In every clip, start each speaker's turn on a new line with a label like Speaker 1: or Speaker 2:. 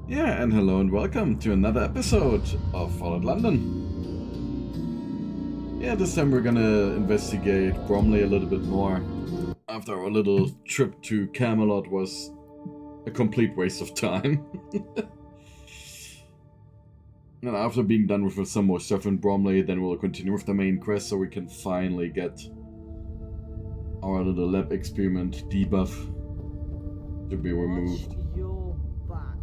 Speaker 1: Yeah, and hello and welcome to another episode of Fallout London. Yeah, this time we're gonna investigate Bromley a little bit more. After our little trip to Camelot was a complete waste of time. And after being done with some more stuff in Bromley, then we'll continue with the main quest so we can finally get our little lab experiment debuff to be removed.
Speaker 2: You're back.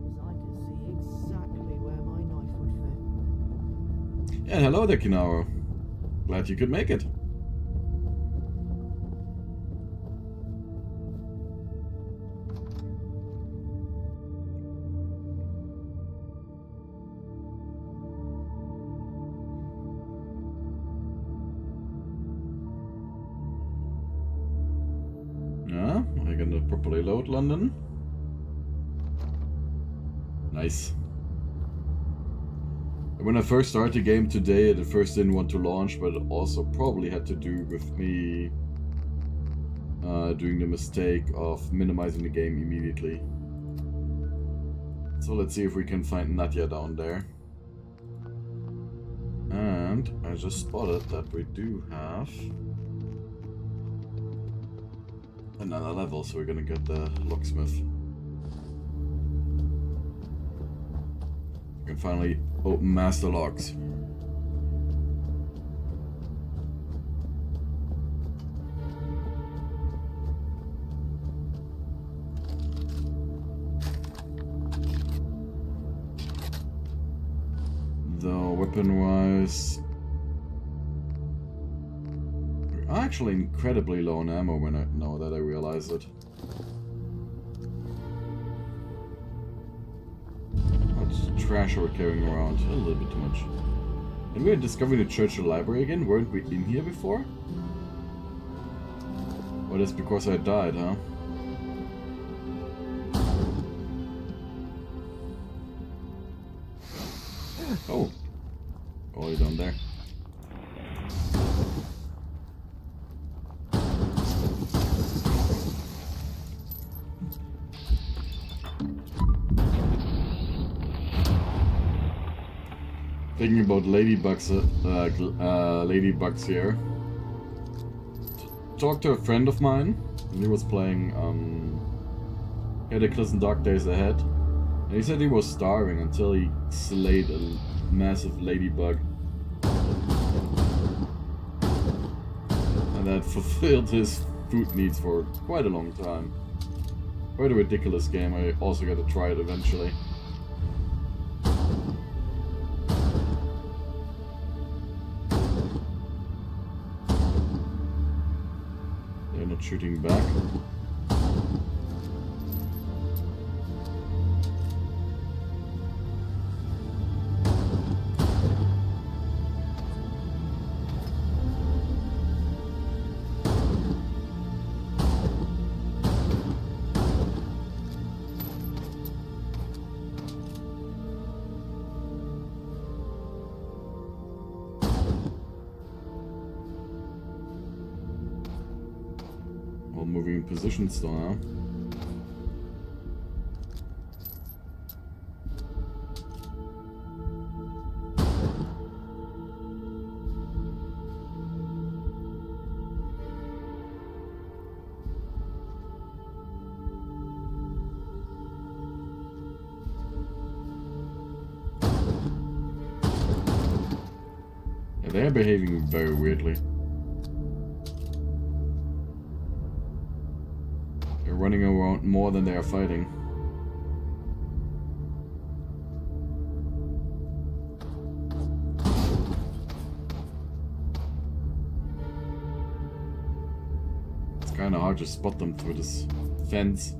Speaker 2: Because I can see exactly where my knife would fit.
Speaker 1: And hello there, Kinaro. Glad you could make it. Yeah, I'm gonna properly load London. Nice. When I first started the game today, it at first didn't want to launch, but it also probably had to do with me doing the mistake of minimizing the game immediately. So let's see if we can find Nadia down there. And I just spotted that we do have another level, so we're gonna get the locksmith. We can finally open master locks. Though weapon-wise, we're actually incredibly low on ammo when I know that I realize it. Trash we're carrying around. A little bit too much. And we're discovering the Churchill Library again? Weren't we in here before? Well, that's because I died, huh? Oh. Oh, you're down there. Thinking about ladybugs here. Talked to a friend of mine, and he was playing Cataclysm Dark Days Ahead, and he said he was starving until he slayed a massive ladybug, and that fulfilled his food needs for quite a long time. Quite a ridiculous game. I also got to try it eventually. Shooting back. Moving in position still now. Yeah, they're behaving very weirdly. Running around more than they are fighting. It's kind of hard to spot them through this fence.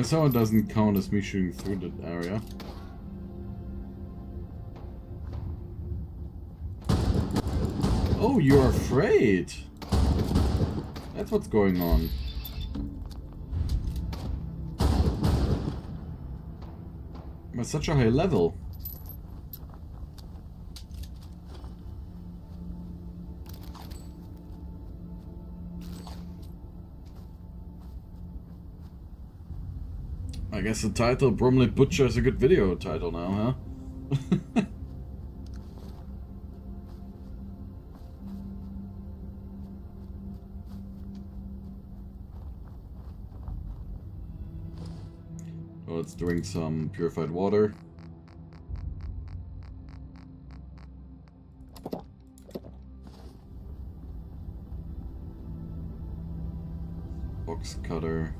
Speaker 1: So it doesn't count as me shooting through that area. Oh, you're afraid! That's what's going on. I'm at such a high level. I guess the title Bromley Butcher is a good video title now, huh? Well, let's drink some purified water. Box cutter.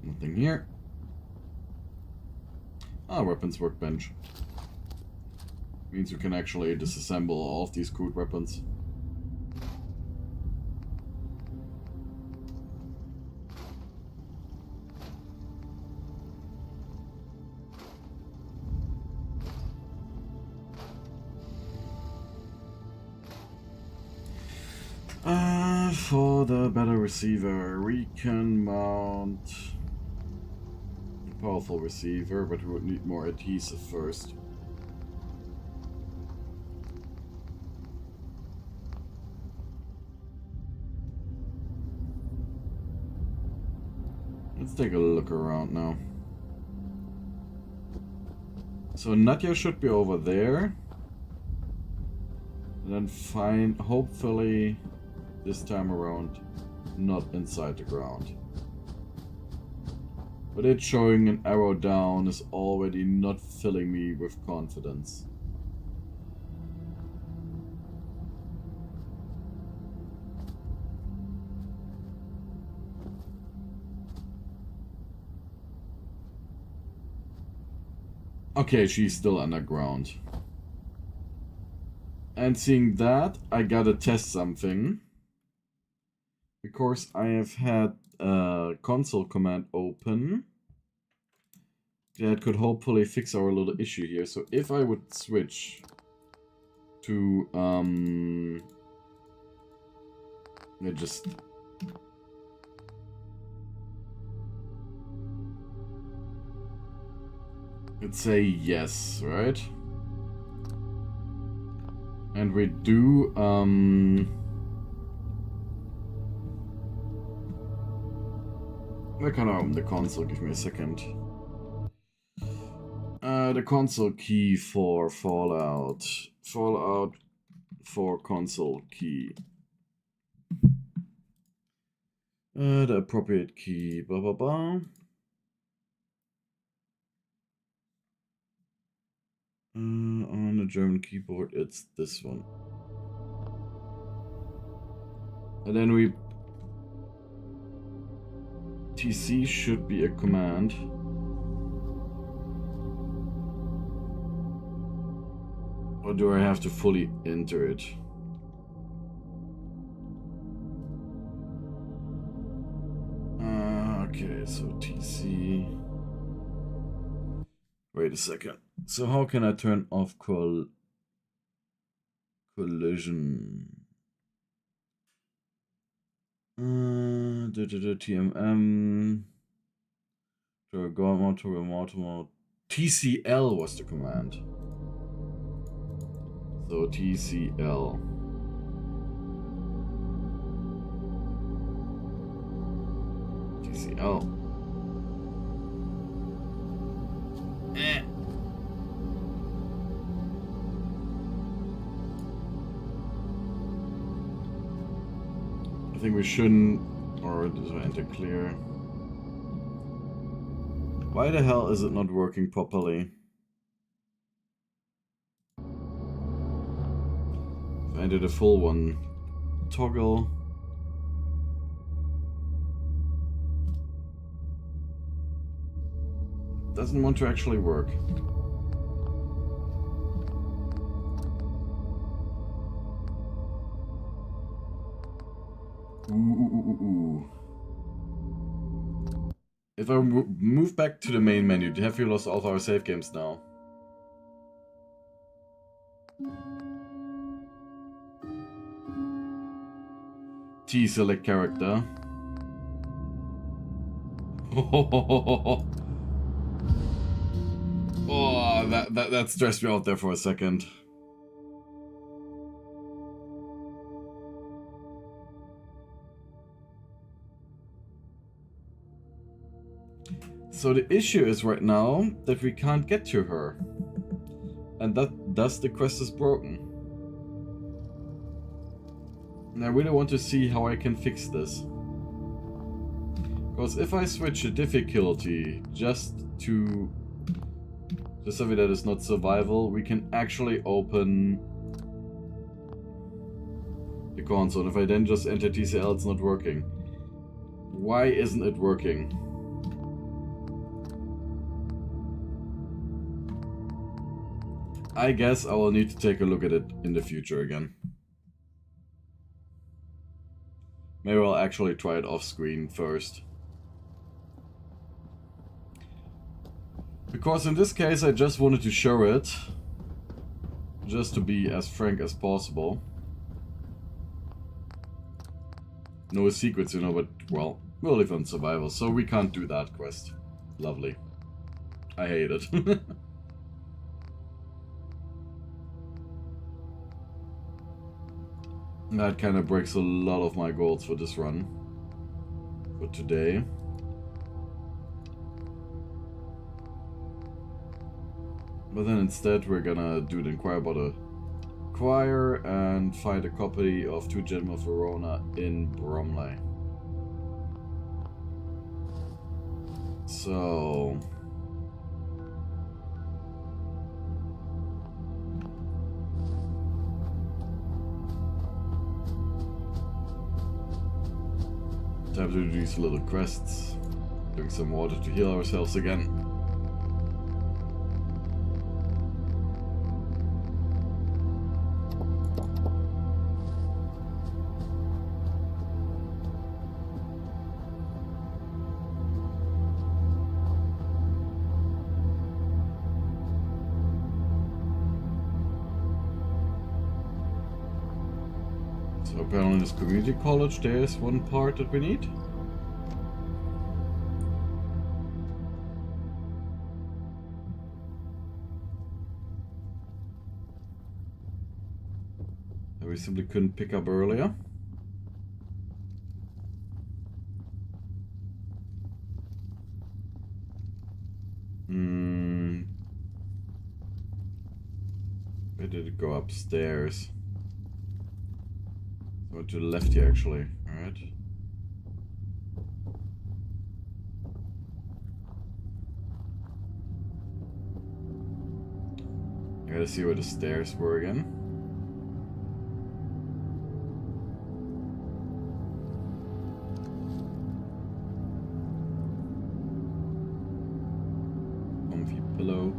Speaker 1: Nothing here. Ah, weapons workbench. Means we can actually disassemble all of these crude weapons. For the better receiver, we can mount a powerful receiver, but we would need more adhesive first. Let's take a look around now. So Nadia should be over there. And then find, hopefully, this time around, not inside the ground. But it showing an arrow down is already not filling me with confidence. Okay, she's still underground. And seeing that, I gotta test something. Because I have had a console command open that could hopefully fix our little issue here. So if I would switch to let's say yes, right? And we do I can't open the console, give me a second. The console key for Fallout. Fallout for console key. The appropriate key, blah blah blah. On the German keyboard, it's this one. And then we... TC should be a command. Or do I have to fully enter it? Okay, so TC... Wait a second. So how can I turn off collision? TMM. TCL was the command. So TCL. TCL. I think we shouldn't, or does it enter clear? Why the hell is it not working properly? If I enter the full one, toggle. Doesn't want to actually work. Ooh. If I move back to the main menu, have we lost all of our save games now? T select character. Oh, that stressed me out there for a second. So the issue is right now that we can't get to her. And thus the quest is broken. And I really want to see how I can fix this. Because if I switch the difficulty just to something that is not survival, we can actually open the console. If I then just enter TCL, it's not working. Why isn't it working? I guess I will need to take a look at it in the future again. Maybe I'll actually try it off screen first. Because in this case I just wanted to show it. Just to be as frank as possible. No secrets, you know, but, well, we'll live on survival, so we can't do that quest. Lovely. I hate it. That kind of breaks a lot of my goals for this run. For today. But then instead we're gonna do the inquire about a choir and find a copy of Two Gentlemen of Verona in Bromley. So... time to do these little quests. Drink some water to heal ourselves again. So apparently in this community college there's one part that we need. That we simply couldn't pick up earlier. Where did it go? Upstairs? Go to the left here, actually. Alright. I gotta see where the stairs were again. Comfy pillow.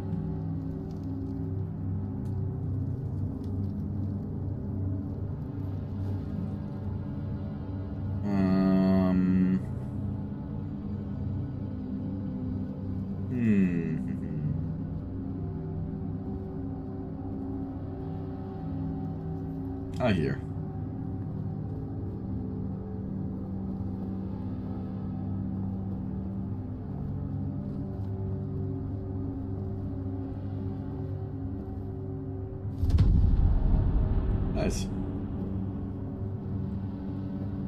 Speaker 1: Ah, here. Nice.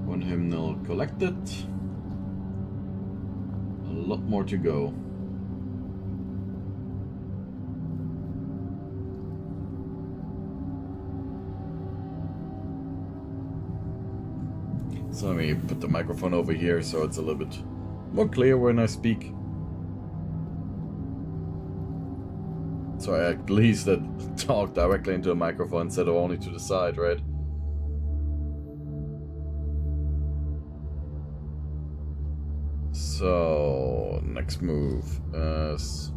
Speaker 1: One hymnal collected. A lot more to go. So let me put the microphone over here so it's a little bit more clear when I speak. So I at least talk directly into the microphone instead of only to the side, right? So, next move is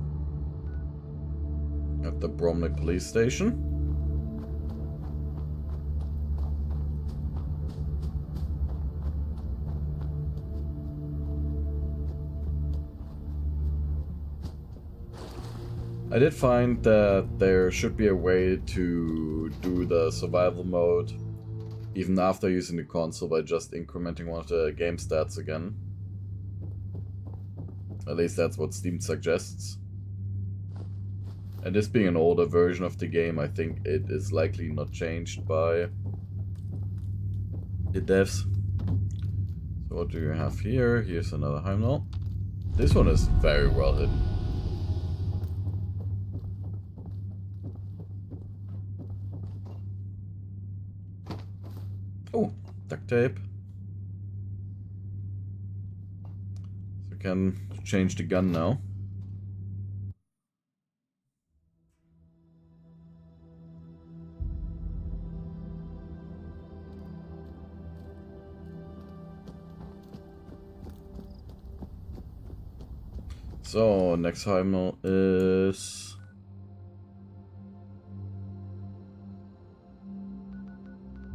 Speaker 1: at the Bromley police station. I did find that there should be a way to do the survival mode even after using the console by just incrementing one of the game stats again. At least that's what Steam suggests. And this being an older version of the game, I think it is likely not changed by the devs. So what do you have here? Here's another Heimdall. This one is very well hidden. Oh, duct tape. So I can change the gun now. So, next Heimdall is...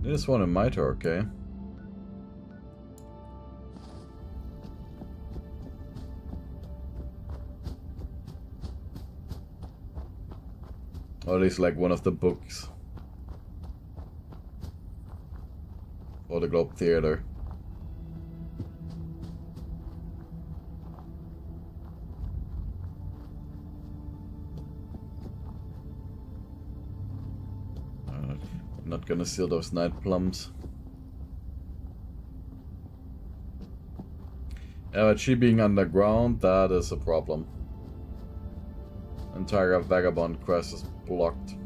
Speaker 1: This one in Mitre, okay. Or at least like one of the books. Or the Globe Theatre. Not gonna steal those night plums. Yeah, but she being underground, that is a problem. Entire vagabond quest is blocked.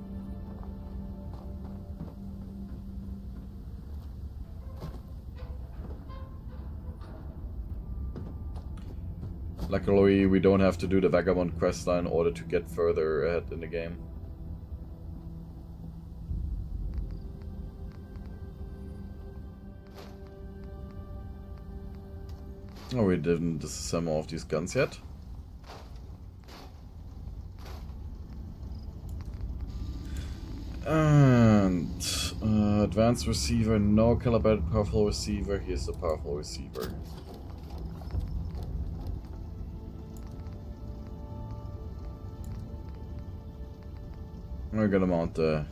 Speaker 1: Luckily, we don't have to do the vagabond quest line in order to get further ahead in the game. Oh, we didn't disassemble all of these guns yet. And advanced receiver, no calibrated powerful receiver. Here's the powerful receiver. We're gonna mount the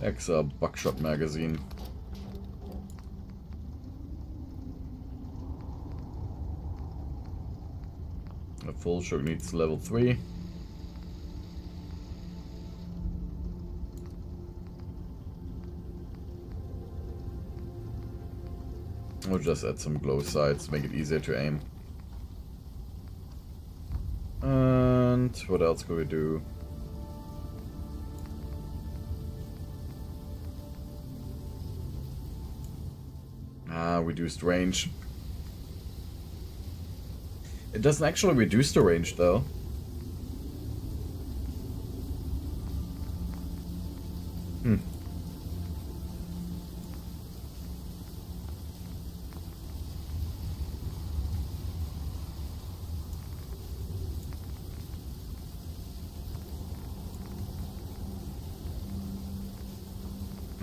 Speaker 1: extra buckshot magazine. The full shock needs level 3. We'll just add some glow sights, make it easier to aim. And what else could we do? Reduced range. It doesn't actually reduce the range though.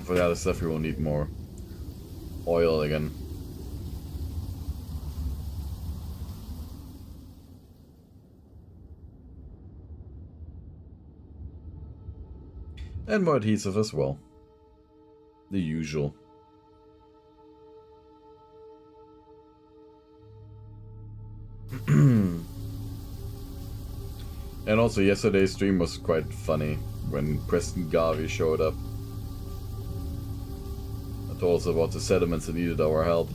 Speaker 1: For the other stuff we will need more oil again. And more adhesive as well. The usual. And also yesterday's stream was quite funny when Preston Garvey showed up. I told us about the settlements that needed our help.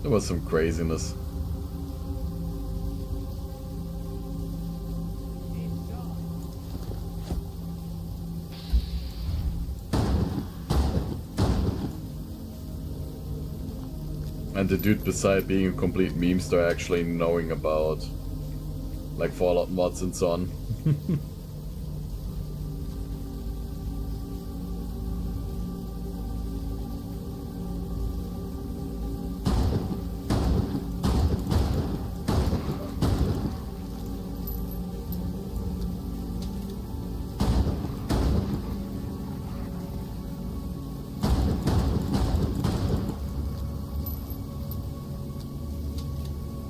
Speaker 1: There was some craziness. And the dude, beside being a complete memester, actually knowing about like Fallout mods and so on.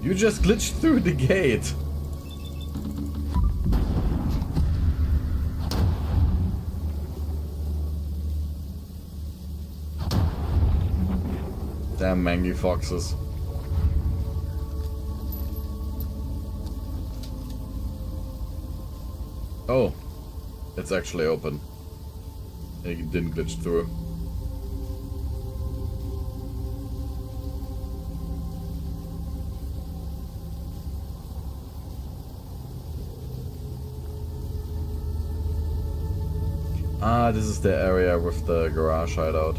Speaker 1: You just glitched through the gate. Damn mangy foxes. Oh, it's actually open. It didn't glitch through. Ah, this is the area with the garage hideout.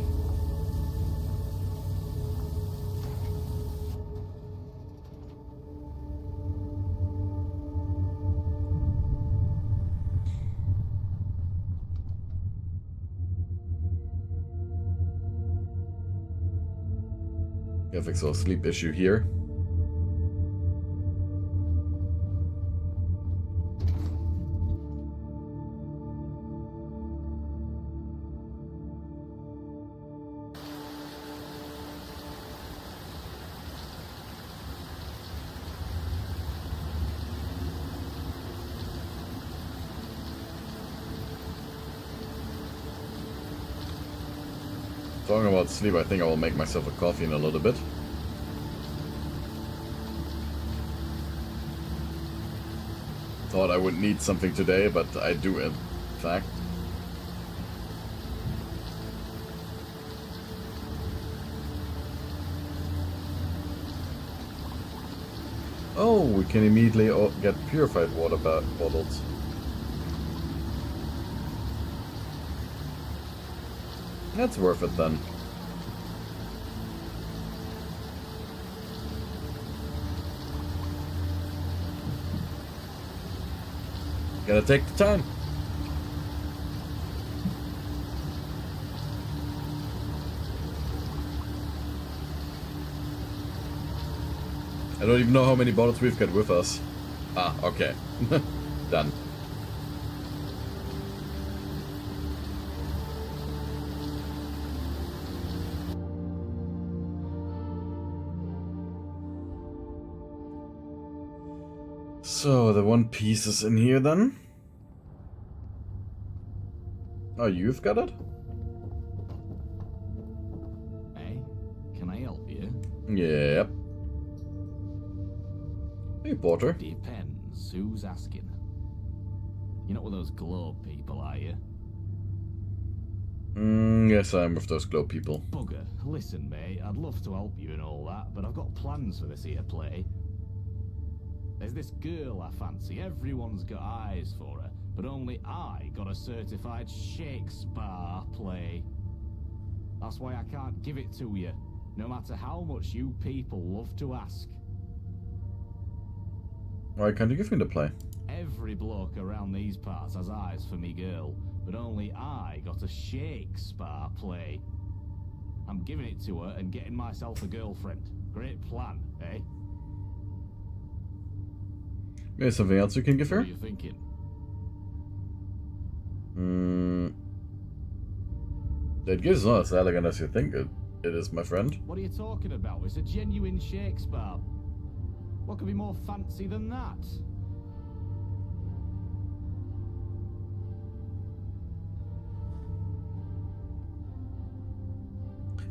Speaker 1: Fix our sleep issue here. Talking about sleep, I think I will make myself a coffee in a little bit. Thought I wouldn't need something today, but I do in fact. Oh, we can immediately get purified water bottles. That's worth it then. Gotta take the time. I don't even know how many bottles we've got with us. Ah, okay. Done. So, the one piece is in here then. Oh, you've got it?
Speaker 3: Hey, can I help you?
Speaker 1: Yep. Hey, Porter.
Speaker 3: Depends. Who's asking? You're not one of those globe people, are you?
Speaker 1: Yes, I'm with those glow people.
Speaker 3: Bugger. Listen, mate, I'd love to help you and all that, but I've got plans for this here play. There's this girl I fancy. Everyone's got eyes for her, but only I got a certified Shakespeare play. That's why I can't give it to you, no matter how much you people love to ask.
Speaker 1: Why can't you give me the play?
Speaker 3: Every bloke around these parts has eyes for me girl, but only I got a Shakespeare play. I'm giving it to her and getting myself a girlfriend. Great plan, eh?
Speaker 1: Maybe something else you can give her?
Speaker 3: What are you thinking?
Speaker 1: That gives not as elegant as you think it is, my friend.
Speaker 3: What are you talking about? It's a genuine Shakespeare. What could be more fancy than that?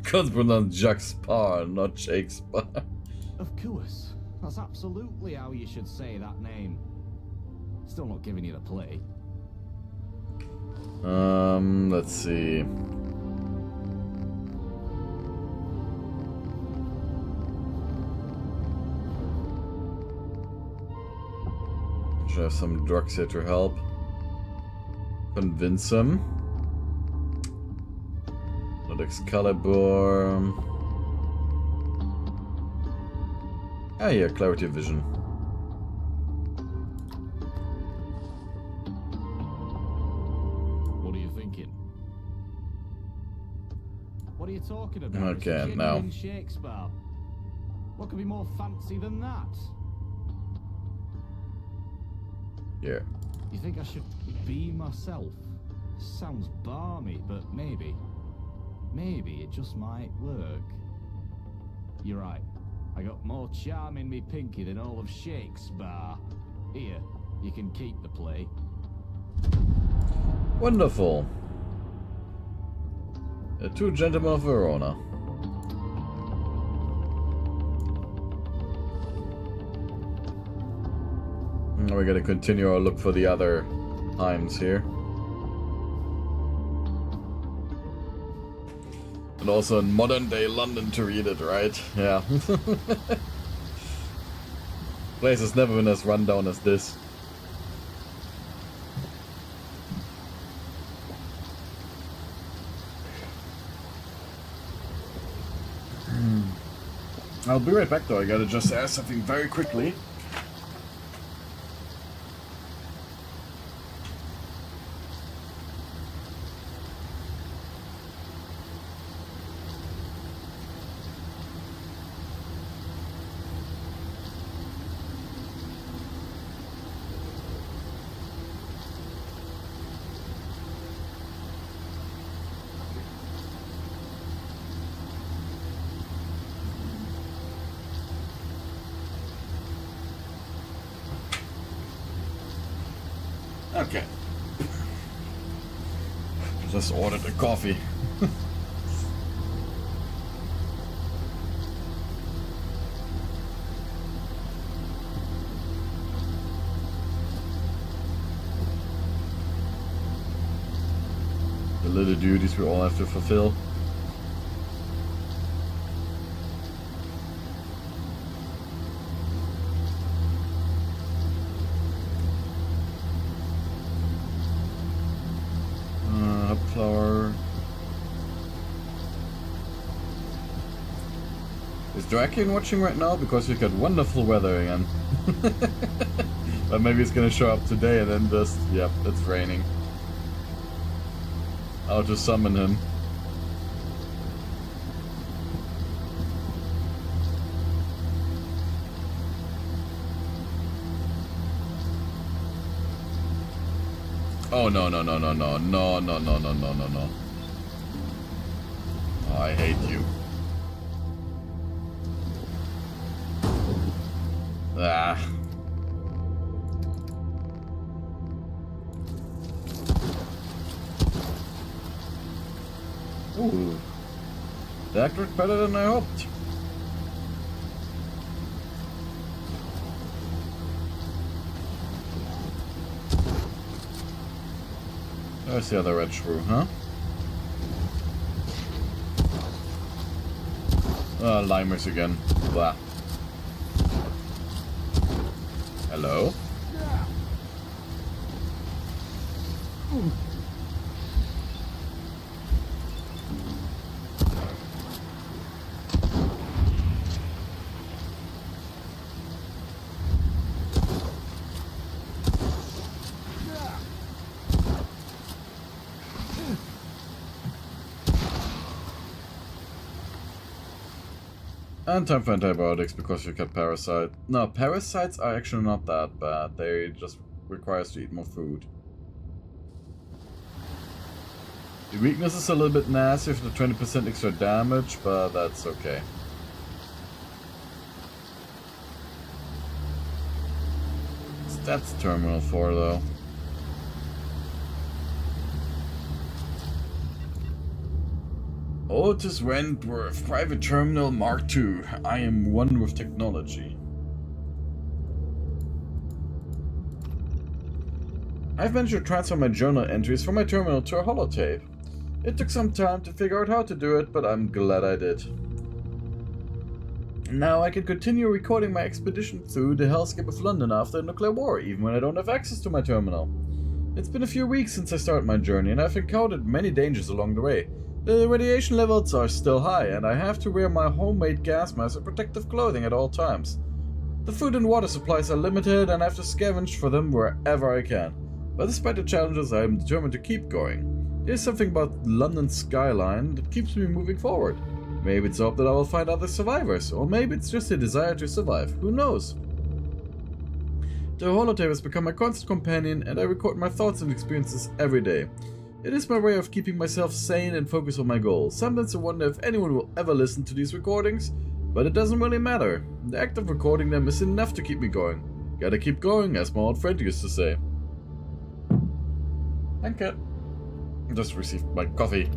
Speaker 1: Can't pronounce Jacques Spar, not Shakespeare.
Speaker 3: Of course. That's absolutely how you should say that name. Still not giving you the play.
Speaker 1: Let's see. Should have some drugs here to help. Convince him. Not Excalibur. Ah, yeah, clarity of vision.
Speaker 3: What are you thinking? What are you talking about?
Speaker 1: Okay,
Speaker 3: It's a
Speaker 1: now.
Speaker 3: genuine Shakespeare. What could be more fancy than that?
Speaker 1: Yeah.
Speaker 3: You think I should be myself? Sounds balmy, but maybe it just might work. You're right. I got more charm in me pinky than all of Shakespeare. Here, you can keep the play.
Speaker 1: Wonderful. The two gentlemen of Verona. We're gonna continue our look for the other times here. And also in modern day London to read it, right? Yeah. Place has never been as run down as this. I'll be right back though, I gotta just ask something very quickly. Okay. Just ordered a coffee. The little duties we all have to fulfill. Flower. Is Drakian watching right now? Because we've got wonderful weather again. But maybe it's gonna show up today and then just, yep, it's raining. I'll just summon him. Oh no no no no no no no no no no no no. Oh, I hate you. Ah. Ooh. That worked better than I hoped. There's the other red shrew, huh? Limers again. Blah. Hello? And time for antibiotics because you got parasite. No, parasites are actually not that bad. They just require us to eat more food. The weakness is a little bit nasty for the 20% extra damage, but that's okay. That's Terminal 4 though. Otis Wentworth, Private Terminal Mark II. I am one with technology. I've managed to transfer my journal entries from my terminal to a holotape. It took some time to figure out how to do it, but I'm glad I did. Now I can continue recording my expedition through the hellscape of London after the nuclear war, even when I don't have access to my terminal. It's been a few weeks since I started my journey, and I've encountered many dangers along the way. The radiation levels are still high, and I have to wear my homemade gas mask and protective clothing at all times. The food and water supplies are limited, and I have to scavenge for them wherever I can. But despite the challenges, I am determined to keep going. There's something about London's skyline that keeps me moving forward. Maybe it's hope that I will find other survivors, or maybe it's just a desire to survive. Who knows? The holotape has become my constant companion, and I record my thoughts and experiences every day. It is my way of keeping myself sane and focused on my goals. Sometimes I wonder if anyone will ever listen to these recordings. But it doesn't really matter. The act of recording them is enough to keep me going. Gotta keep going, as my old friend used to say. Thank you. Just received my coffee.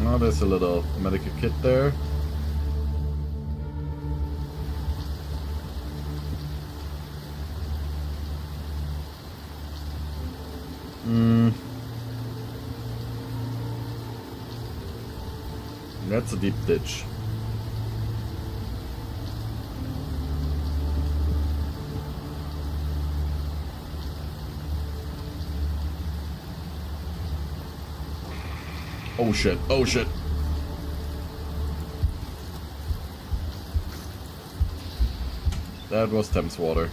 Speaker 1: Oh, there's a little medical kit there. That's a deep ditch. Oh shit, oh shit. That was Thames water.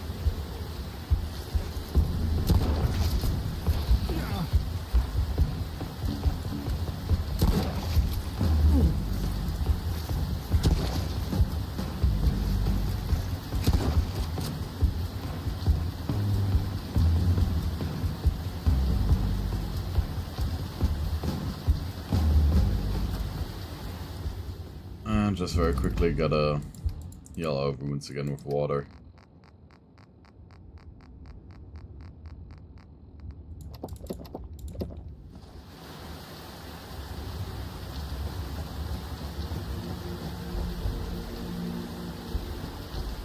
Speaker 1: Just very quickly gotta heal our wounds again with water.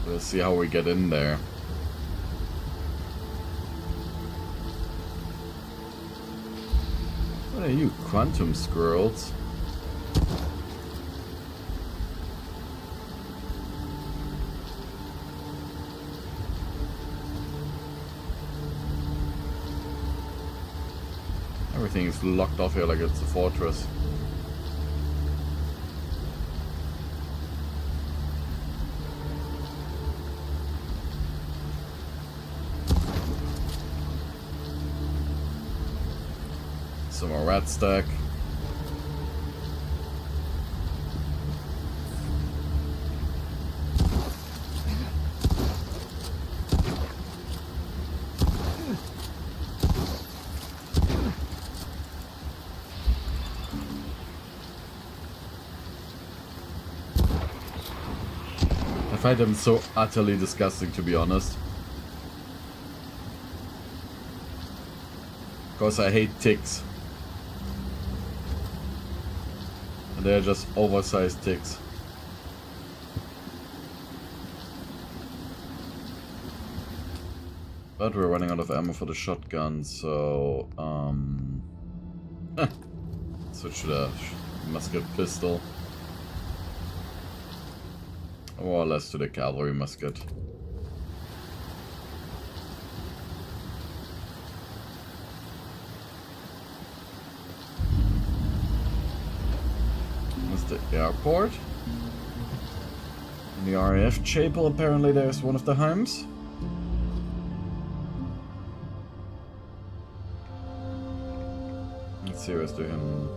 Speaker 1: Let's see how we get in there. What are you, quantum squirrels? Everything is locked off here like it's a fortress. Some more rat stack. I find them so utterly disgusting, to be honest. Because I hate ticks. And they're just oversized ticks. But we're running out of ammo for the shotgun, so switch to the musket pistol. More or less to the cavalry musket. That's the airport. In the RAF chapel, apparently there's one of the homes. Let's see what's doing.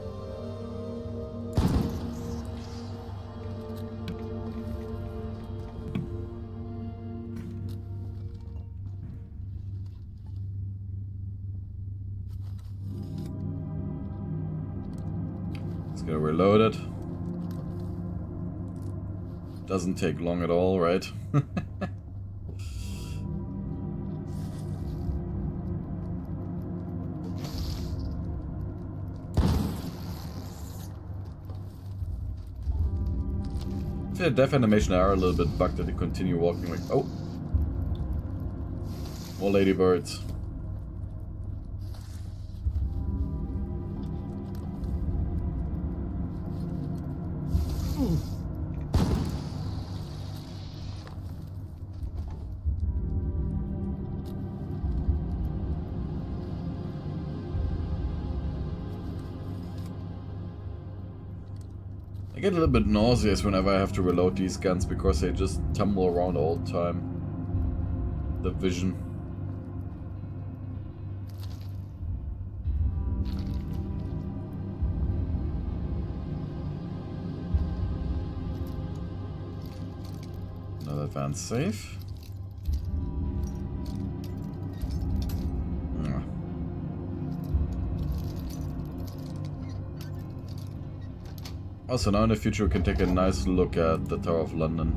Speaker 1: Gonna reload it. Doesn't take long at all, right? The death animation are a little bit bugged that they continue walking like... Oh! More ladybirds. I get a little bit nauseous whenever I have to reload these guns because they just tumble around all the time. The vision. Another advanced save. Also, now in the future we can take a nice look at the Tower of London.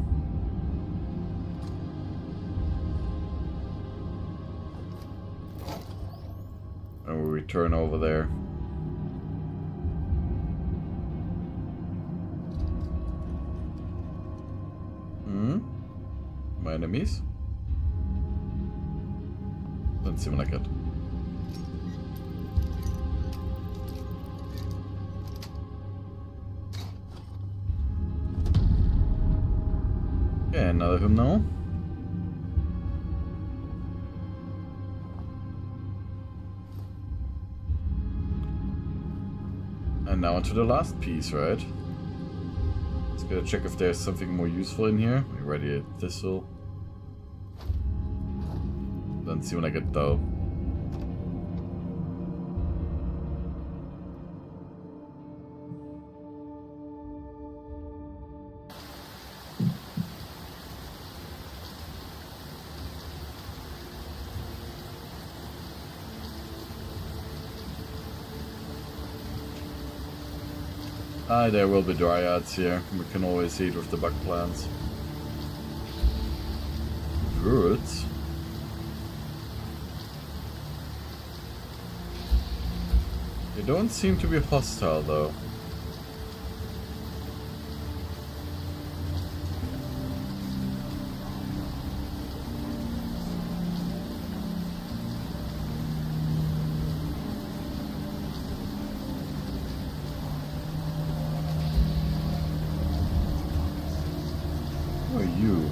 Speaker 1: And we return over there. My enemies? Doesn't seem like it. Okay, another who know. And now onto the last piece, right? Let's go check if there's something more useful in here. Already a thistle. Doesn't seem like it though. There will be dryads here. We can always eat with the bug plants. Druids? They don't seem to be hostile though. Who are you?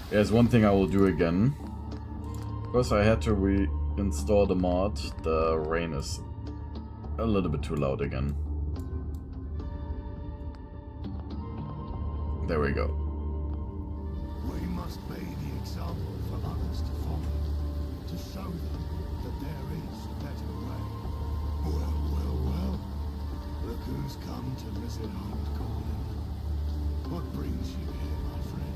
Speaker 1: There's one thing I will do again. Because I had to reinstall the mod, the rain is a little bit too loud again. There we go.
Speaker 4: We must be the example for others to follow, to show them that there is a better way. Well. Look who's come to visit Old Gordon. What brings you here, my friend?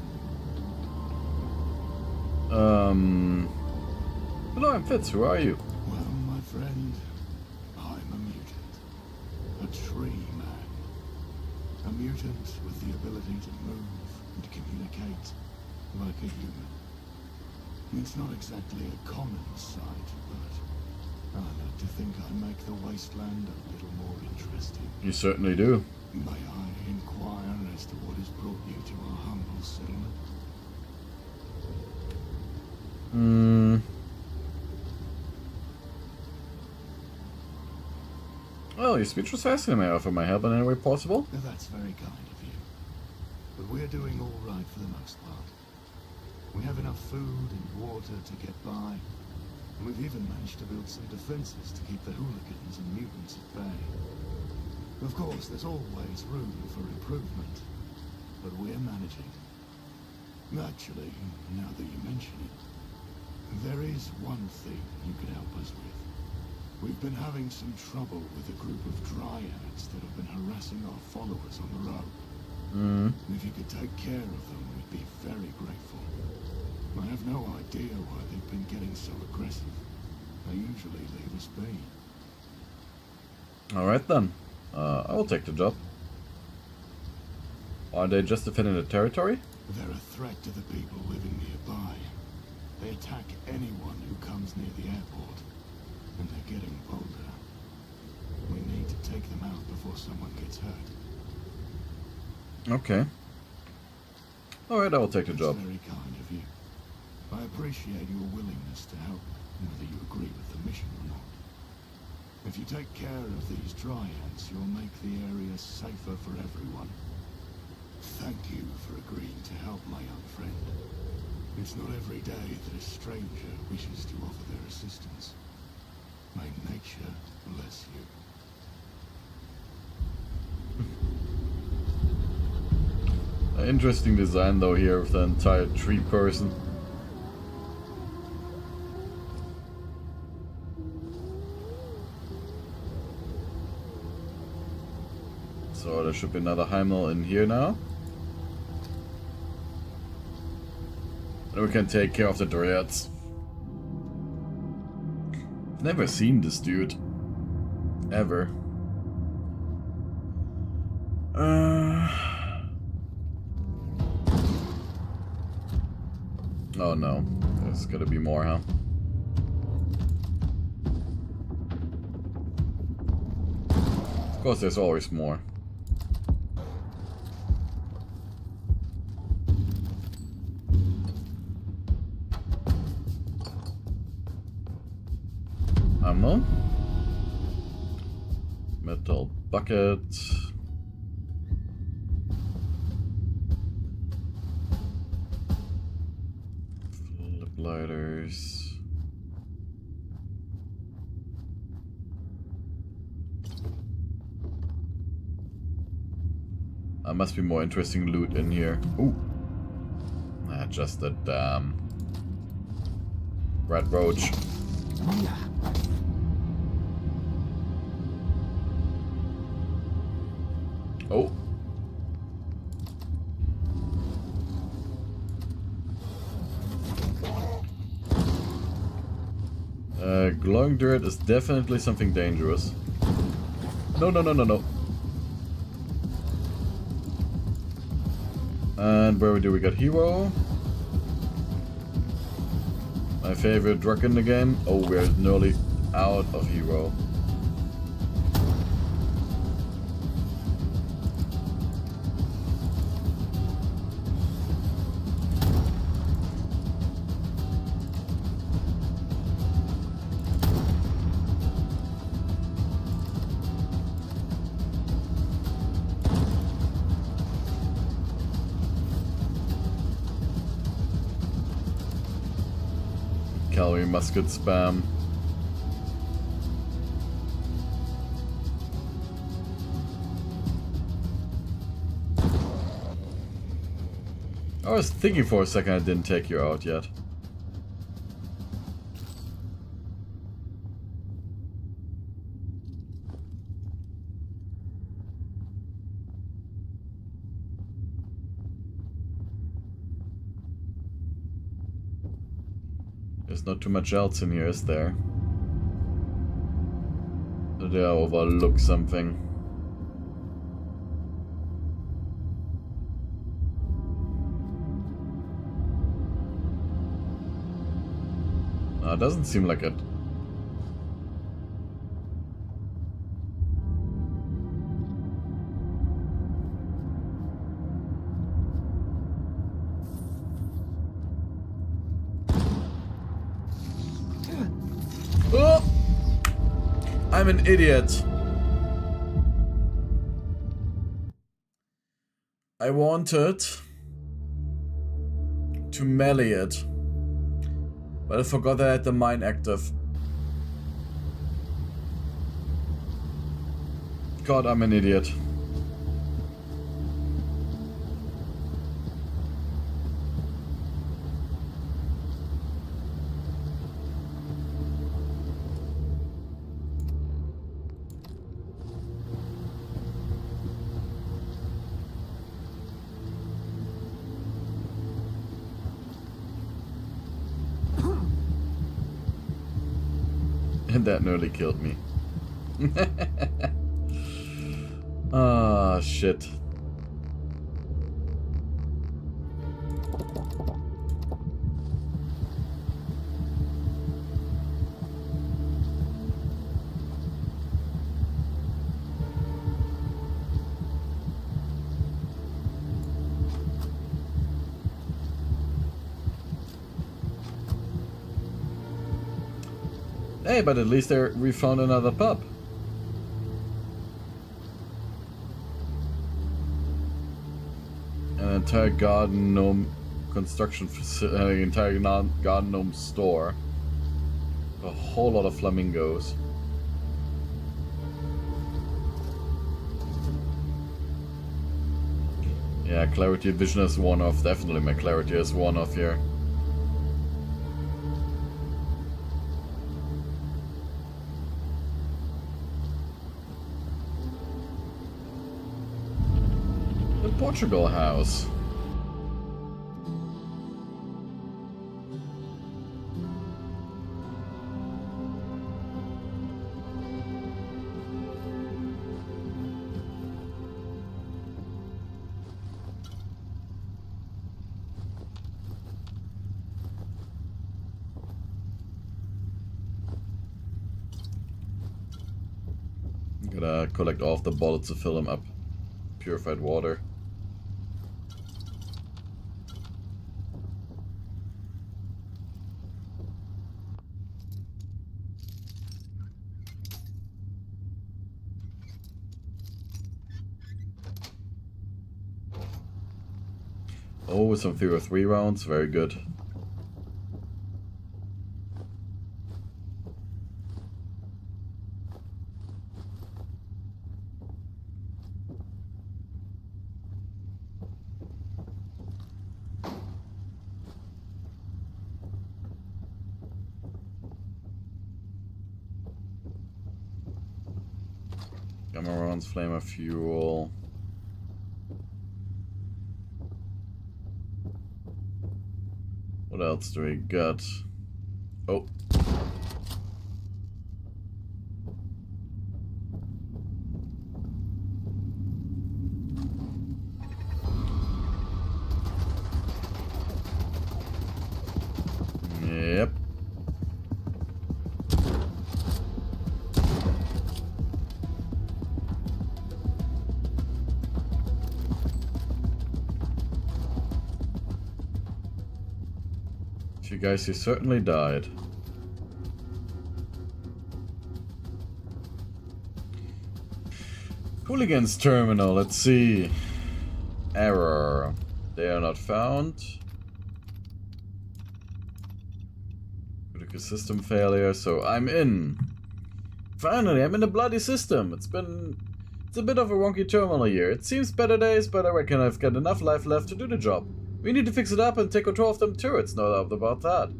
Speaker 1: Hello, I'm Fitz. Who are you?
Speaker 4: Well, my friend, I'm a mutant. A tree man. A mutant with the ability to move and communicate like a human. It's not exactly a common sight, but I like to think I make the wasteland a little more interesting.
Speaker 1: You certainly do.
Speaker 4: May I inquire as to what has brought you to our humble settlement?
Speaker 1: Well, your speech was fascinating. May I offer my help in any way possible?
Speaker 4: That's very kind of you. But we're doing all right for the most part. We have enough food and water to get by. And we've even managed to build some defenses to keep the hooligans and mutants at bay. Of course, there's always room for improvement. But we're managing. Actually, now that you mention it, there is one thing you could help us with. We've been having some trouble with a group of dryads that have been harassing our followers on the road. If you could take care of them, we'd be very grateful. I have no idea why they've been getting so aggressive. They usually leave us be.
Speaker 1: Alright then. I will take the job. Are they just defending the territory?
Speaker 4: They're a threat to the people living nearby. They attack anyone who comes near the airport. And they're getting bolder. We need to take them out before someone gets hurt.
Speaker 1: Okay. Alright, I will take the
Speaker 4: That's
Speaker 1: job.
Speaker 4: very kind of you. I appreciate your willingness to help, whether you agree with the mission or not. If you take care of these dryads, you'll make the area safer for everyone. Thank you for agreeing to help my young friend. It's not every day that a stranger wishes to offer their assistance. May nature bless you.
Speaker 1: Interesting design though here with the entire tree person. So there should be another Heimel in here now. And we can take care of the dryads. I've never seen this dude. Ever. Oh no. There's gotta be more, huh? Of course, there's always more. Ammo. Metal bucket. Flip lighters. There must be more interesting loot in here. Ooh. Just a damn red roach. Oh. Glowing dirt is definitely something dangerous. No, no, no, no, no. And where do we got Hero? My favorite drug in the game. Oh, we're nearly out of Hero. Calorie musket spam. I was thinking for a second I didn't take you out yet. There's not too much else in here, is there? Did I overlook something? No, it doesn't seem like it. Oh! I'm an idiot. I wanted to melee it, but I forgot that I had the mine active. God, I'm an idiot. And that nearly killed me. Ah, shit. Hey, but at least we found another pub. An entire garden gnome construction facility, entire garden gnome store. A whole lot of flamingos. Yeah, clarity vision is one off. Definitely my clarity is one off here. The Portugal house. Gotta collect all of the bullets to fill them up. Purified water. Oh, some 303 rounds. Very good. Gamma rounds, flamer fuel. What else do we got? Oh. Yep. You guys, you certainly died. Hooligans terminal, let's see. Error. They are not found. Critical system failure, so I'm in. Finally, I'm in the bloody system. It's a bit of a wonky terminal here. It seems better days, but I reckon I've got enough life left to do the job. We need to fix it up and take control of them turrets, no doubt about that.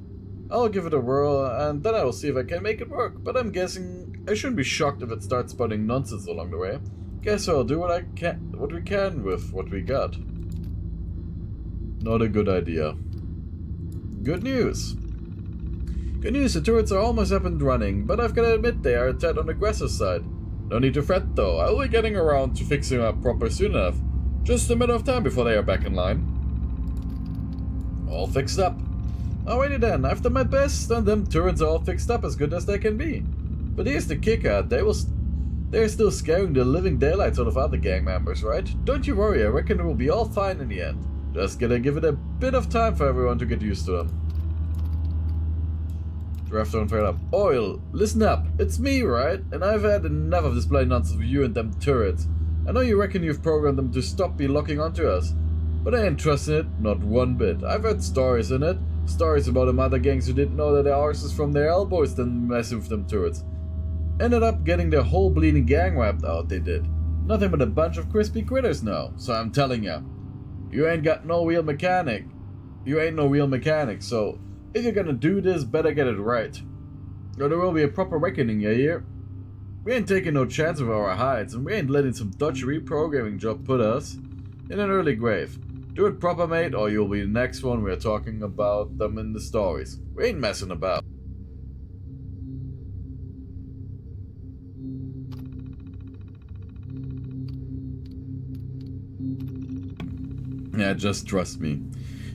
Speaker 1: I'll give it a whirl, and then I will see if I can make it work, but I'm guessing I shouldn't be shocked if it starts spouting nonsense along the way. Guess I'll do what we can with what we got. Not a good idea. Good news. Good news, the turrets are almost up and running, but I've got to admit they are a tad on the aggressive side. No need to fret though, I'll be getting around to fixing them up proper soon enough. Just a matter of time before they are back in line. All fixed up. Alrighty then, I've done my best, and them turrets are all fixed up as good as they can be. But here's the kicker, they're still scaring the living daylights out of other gang members, right? Don't you worry, I reckon it will be all fine in the end. Just gotta give it a bit of time for everyone to get used to them. Draft on fire up. Oil, listen up, it's me, right? And I've had enough of this bloody nonsense with you and them turrets. I know you reckon you've programmed them to stop be locking onto us. But I ain't trusting it, not one bit. I've heard stories in it. Stories about them other gangs who didn't know that their arses from their elbows then messing with them turrets. Ended up getting their whole bleeding gang wiped out, they did. Nothing but a bunch of crispy critters now. So I'm telling ya, you ain't no real mechanic, so if you're gonna do this, better get it right. Or there will be a proper reckoning, you hear? We ain't taking no chance with our hides, and we ain't letting some dodgy reprogramming job put us in an early grave. Do it proper, mate, or you'll be the next one we're talking about them in the stories. We ain't messing about. Yeah, just trust me.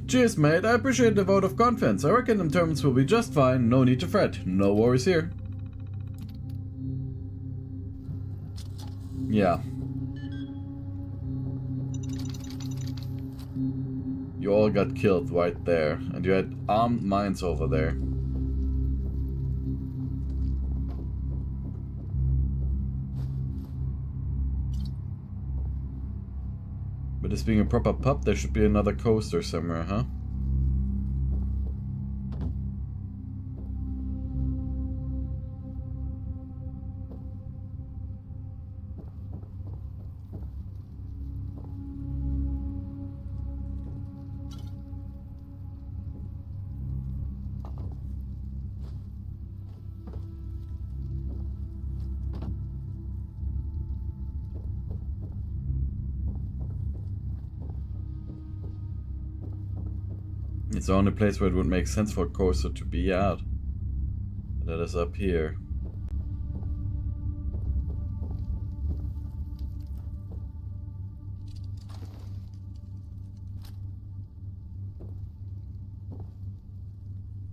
Speaker 1: Cheers, mate. I appreciate the vote of confidence. I reckon them terms will be just fine. No need to fret. No worries here. Yeah. You all got killed right there, and you had armed mines over there. But this being a proper pub, there should be another coaster somewhere, huh? It's the only place where it would make sense for a coaster to be at. That is up here.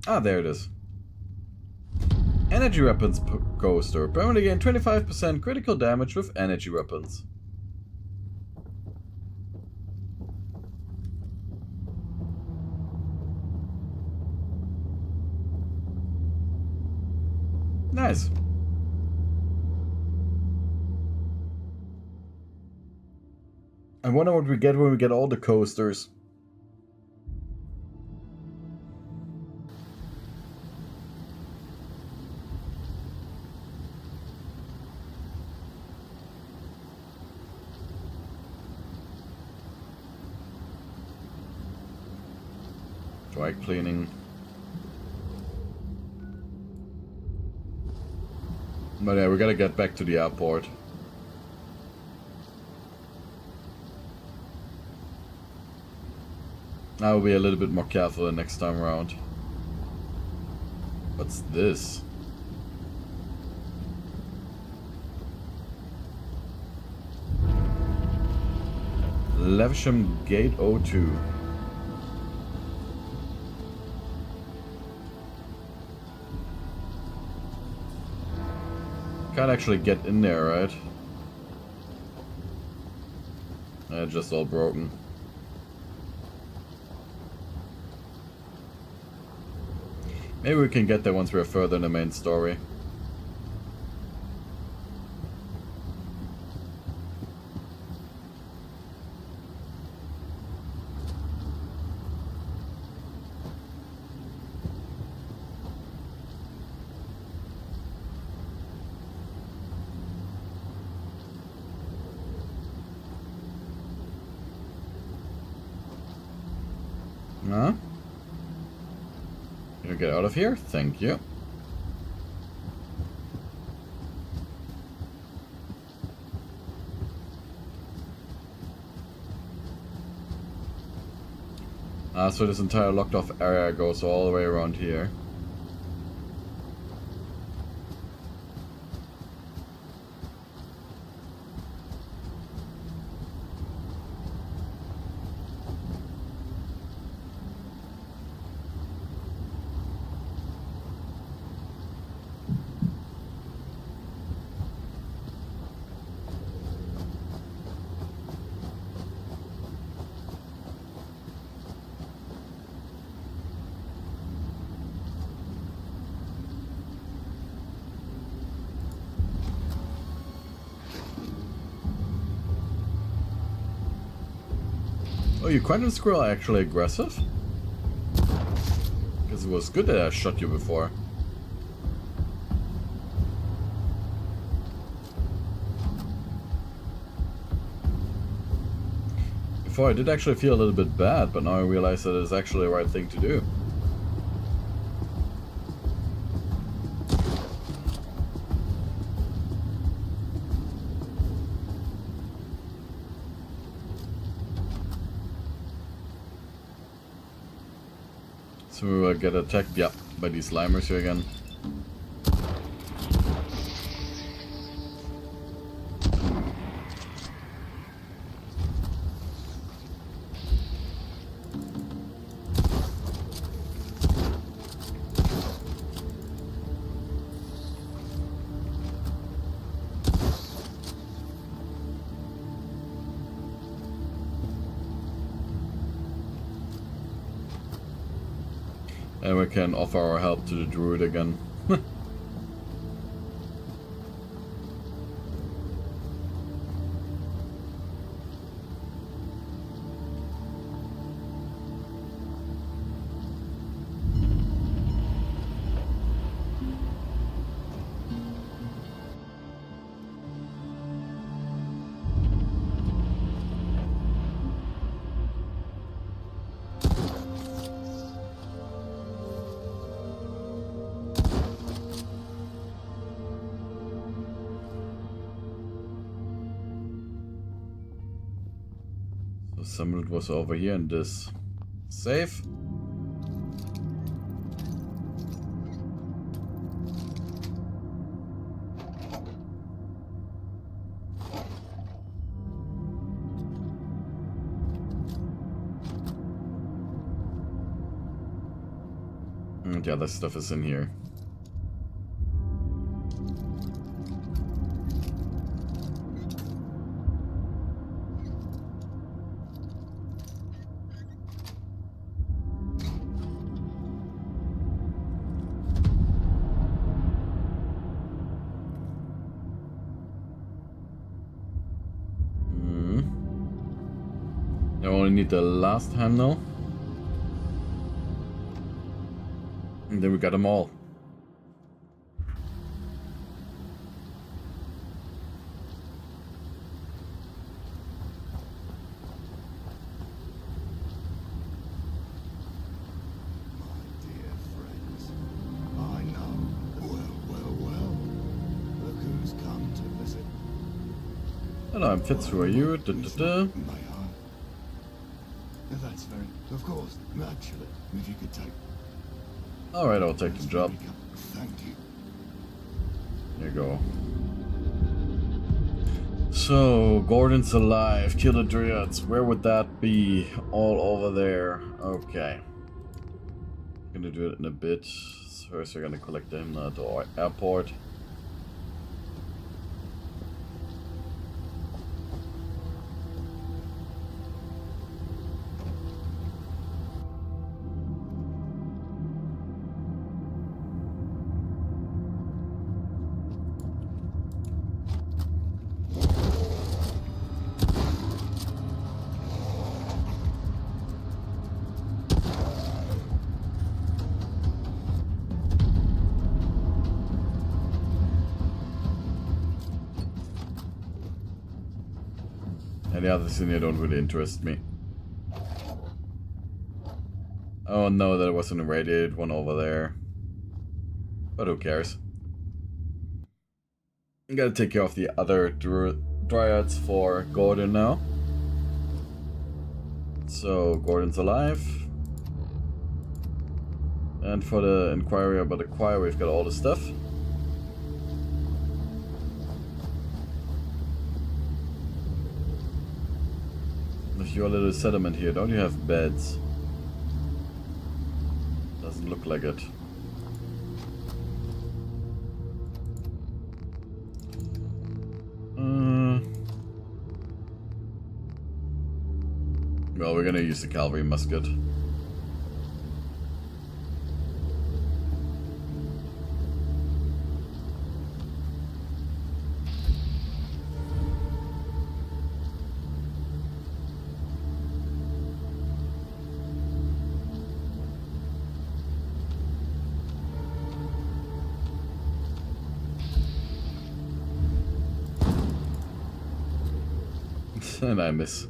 Speaker 1: Ah, there it is. Energy weapons coaster. Permanently gain 25% critical damage with energy weapons. Nice. I wonder what we get when we get all the coasters. Dry cleaning. But yeah, we gotta get back to the airport. I'll be a little bit more careful the next time around. What's this? Levisham Gate 02. Can't actually get in there, right? Just all broken. Maybe we can get there once we're further in the main story. Huh? Can you get out of here? Thank you. So this entire locked off area goes all the way around here. Oh, you quantum squirrel are actually aggressive? Because it was good that I shot you before. Before I did actually feel a little bit bad, but now I realize that it's actually the right thing to do. So we will get attacked, yeah, by these limers here again. And we can offer our help to the druid again. Some of it was over here in this safe. And the other stuff is in here. I only need the last handle. And then we got them all.
Speaker 4: Dear friends, I know. Well. Look who's come to visit.
Speaker 1: Hello, I'm Fitz. Who are you? Da, da, da.
Speaker 4: May I? That's very... Of course, naturally. If you could take...
Speaker 1: Alright, I'll take the job.
Speaker 4: Thank you.
Speaker 1: There you go. So, Gordon's alive. Kill the Dryads. Where would that be? All over there. Okay. Gonna do it in a bit. First, we're gonna collect them at the airport. And the others in here don't really interest me. Oh no, there was an irradiated one over there. But who cares? I'm gonna take care of the other Dryads for Gordon now. So, Gordon's alive. And for the inquiry about the choir, we've got all the stuff. If you're a little settlement here, don't you have beds? Doesn't look like it. Well, we're gonna use the cavalry musket. And I miss.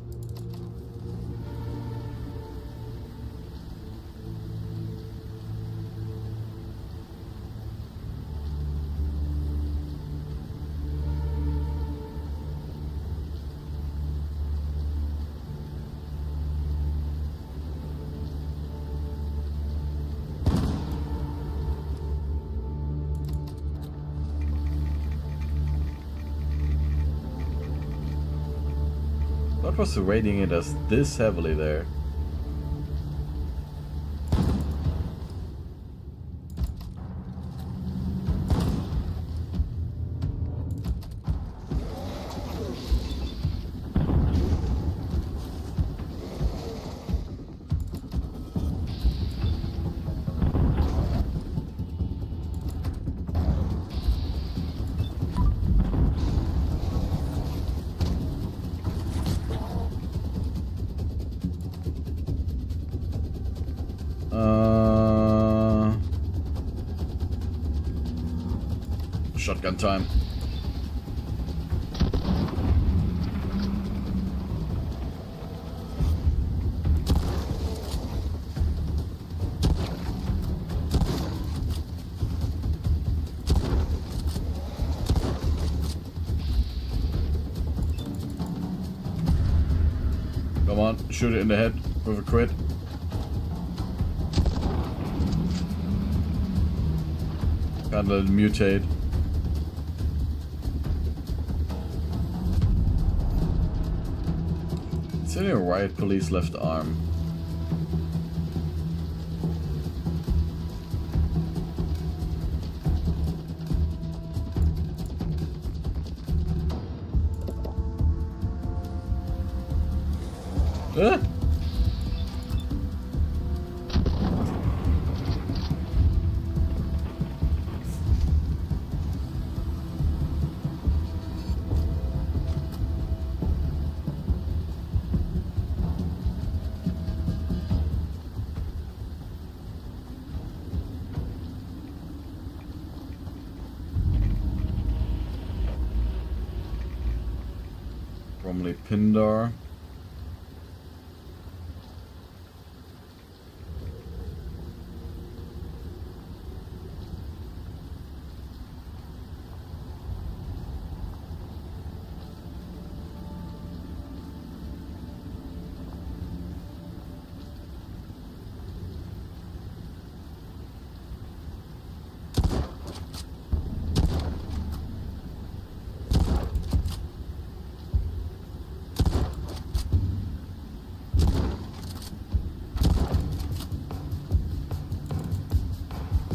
Speaker 1: What was rating it as this heavily there? Shotgun time. Come on, shoot it in the head with a crit. Can't let it mutate. It's in a riot police left arm. Ah! Bromley Pindar.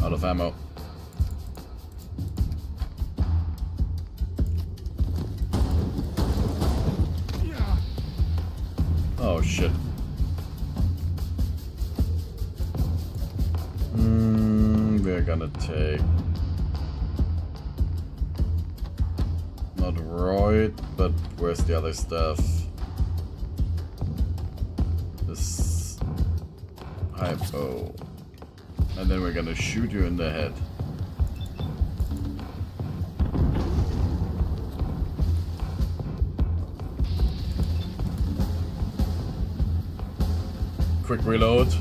Speaker 1: Out of ammo. Oh shit. We're gonna take not Royd, but where's the other stuff? This hypo. And then we're gonna shoot you in the head. Quick reload.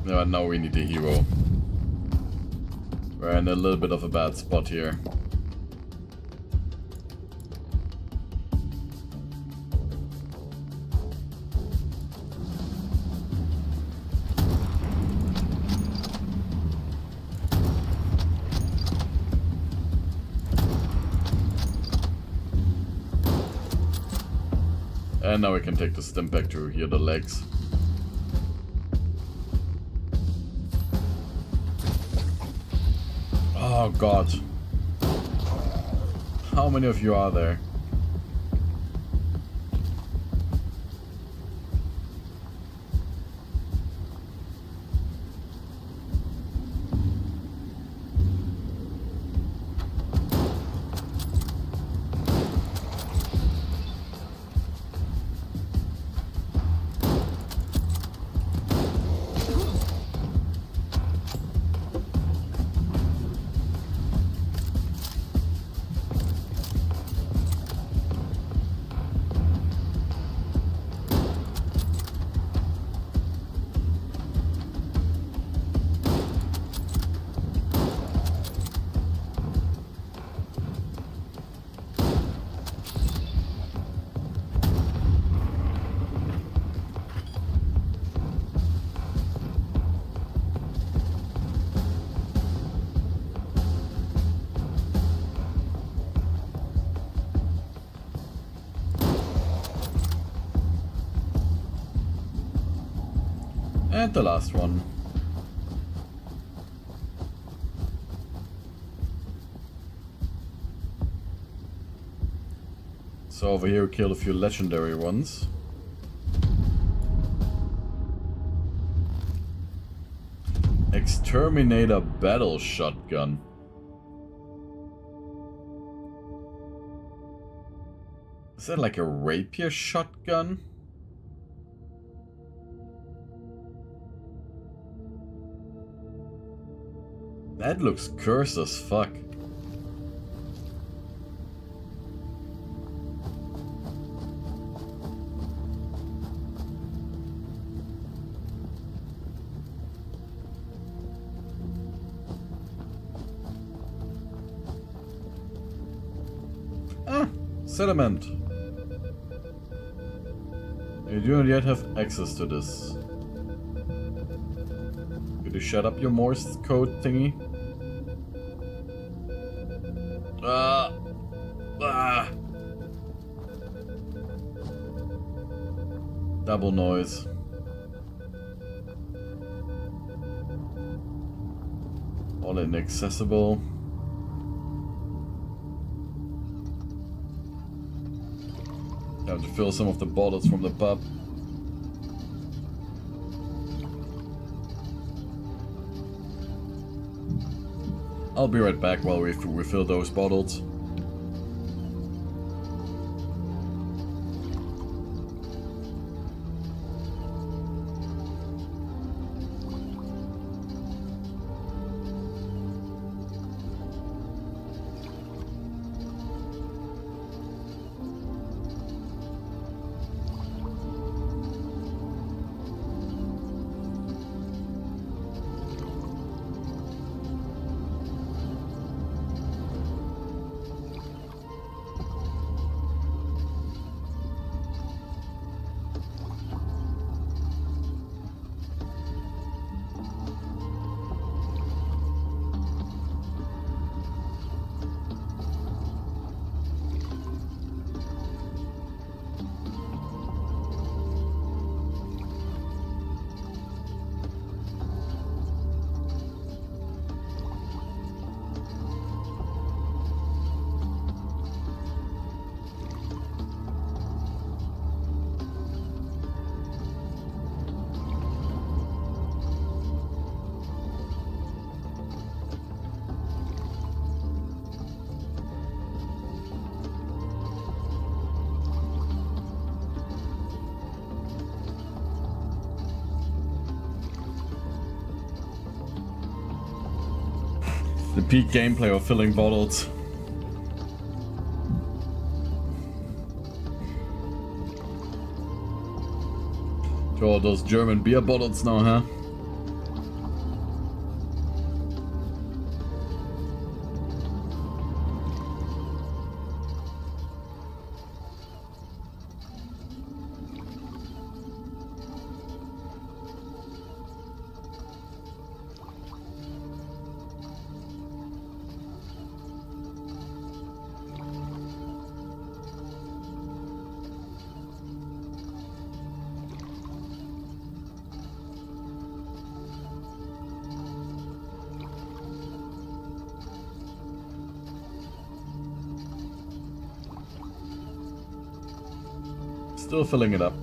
Speaker 1: No, now we need a hero. We're in a little bit of a bad spot here. And now we can take the stim pack to heal the legs. Oh god. How many of you are there? And the last one. So over here we killed a few legendary ones. Exterminator battle shotgun. Is that like a rapier shotgun? That looks cursed as fuck. Settlement. You do not yet have access to this. Could you shut up your Morse code thingy? Double noise. All inaccessible. Have to fill some of the bottles from the pub. I'll be right back while we refill those bottles. The peak gameplay of filling bottles. To all those German beer bottles now, huh? Still filling it up.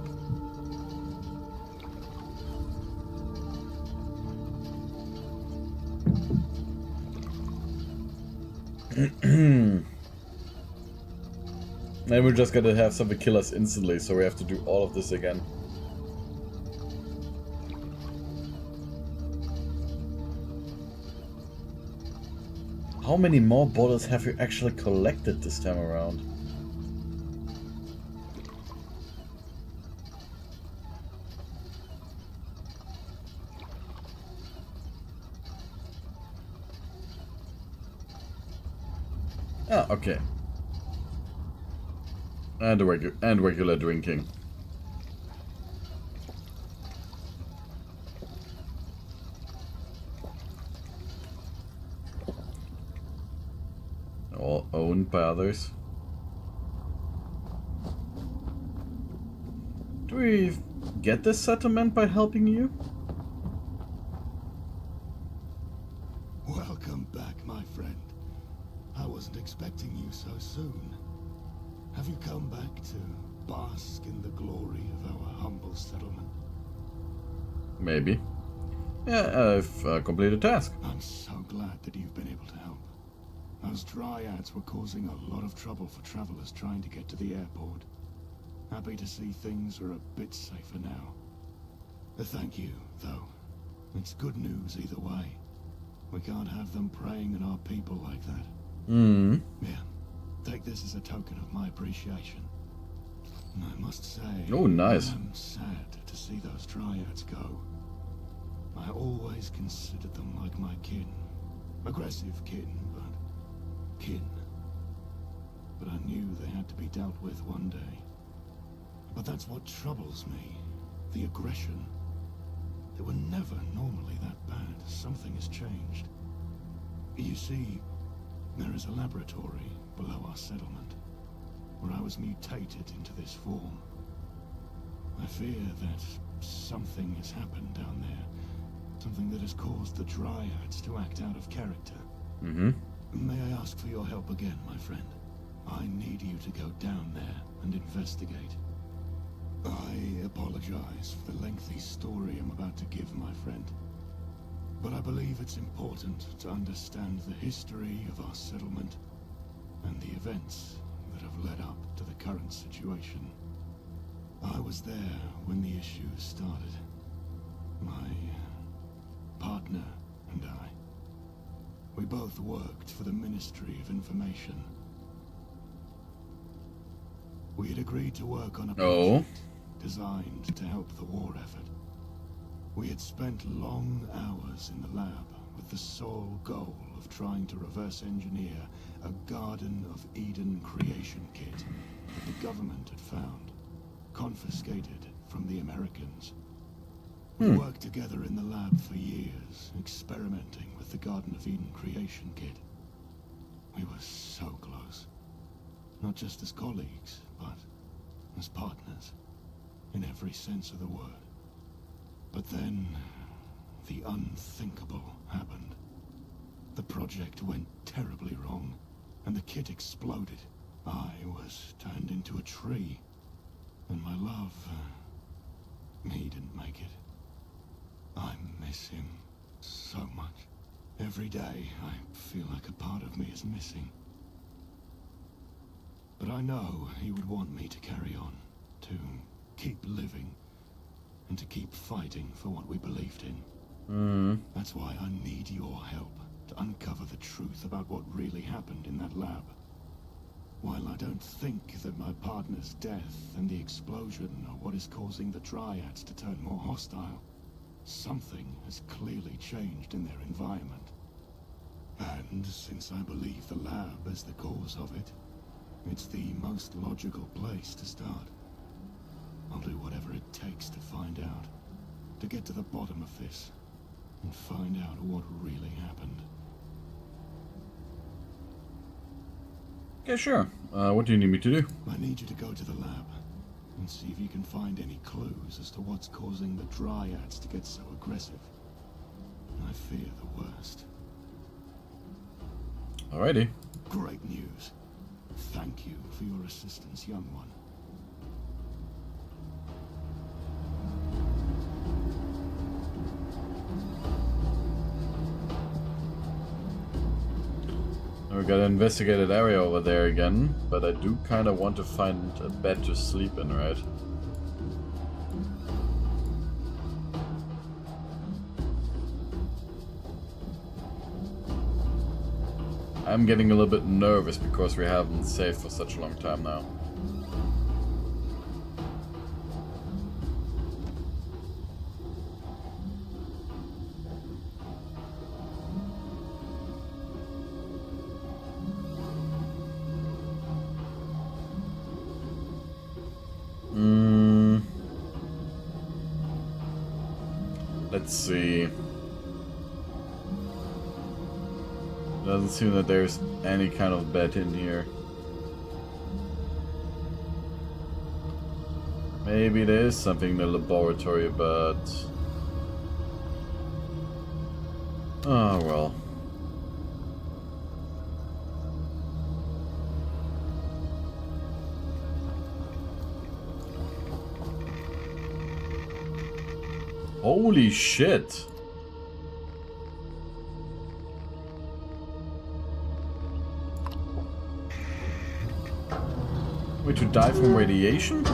Speaker 1: And we're just gonna have something kill us instantly, so we have to do all of this again. How many more bottles have you actually collected this time around? Ah, okay. And regular drinking. All owned by others. Do we get this settlement by helping you?
Speaker 4: Welcome back, my friend. I wasn't expecting you so soon. Have you come back to bask in the glory of our humble settlement?
Speaker 1: Maybe. Yeah, I've completed a task.
Speaker 4: I'm so glad that you've been able to help. Those dryads were causing a lot of trouble for travelers trying to get to the airport. Happy to see things are a bit safer now. Thank you, though. It's good news either way. We can't have them preying on our people like that. Yeah, take this as a token of my appreciation. And I must say,
Speaker 1: oh, nice.
Speaker 4: I'm sad to see those dryads go. I always considered them like my kin. Aggressive kin, but kin. but I knew they had to be dealt with one day. But that's what troubles me. The aggression. They were never normally that bad. Something has changed. You see, there is a laboratory below our settlement, where I was mutated into this form. I fear that something has happened down there. Something that has caused the Dryads to act out of character.
Speaker 1: Mm-hmm.
Speaker 4: May I ask for your help again, my friend? I need you to go down there and investigate. I apologize for the lengthy story I'm about to give, my friend. But I believe it's important to understand the history of our settlement and the events that have led up to the current situation. I was there when the issue started. My partner and I. We both worked for the Ministry of Information. We had agreed to work on a project designed to help the war effort. We had spent long hours in the lab with the sole goal of trying to reverse engineer a Garden of Eden creation kit that the government had found, confiscated from the Americans. We worked together in the lab for years, experimenting with the Garden of Eden creation kit. We were so close. Not just as colleagues, but as partners, in every sense of the word. But then, the unthinkable happened. The project went terribly wrong, and the kit exploded. I was turned into a tree, and my love, he didn't make it. I miss him so much. Every day, I feel like a part of me is missing. But I know he would want me to carry on, to keep living, and to keep fighting for what we believed in. That's why I need your help to uncover the truth about what really happened in that lab. While I don't think that my partner's death and the explosion are what is causing the Dryads to turn more hostile, something has clearly changed in their environment. And since I believe the lab is the cause of it, it's the most logical place to start. I'll do whatever it takes to find out, to get to the bottom of this, and find out what really happened.
Speaker 1: Yeah, sure. What do you need me to do?
Speaker 4: I need you to go to the lab and see if you can find any clues as to what's causing the Dryads to get so aggressive. I fear the worst.
Speaker 1: Alrighty.
Speaker 4: Great news. Thank you for your assistance, young one.
Speaker 1: We got an investigated area over there again, but I do kind of want to find a bed to sleep in, right? I'm getting a little bit nervous because we haven't saved for such a long time now. Let's see. Doesn't seem that there's any kind of bed in here. Maybe there is something in the laboratory, but... oh well. Holy shit! Wait, to die from radiation?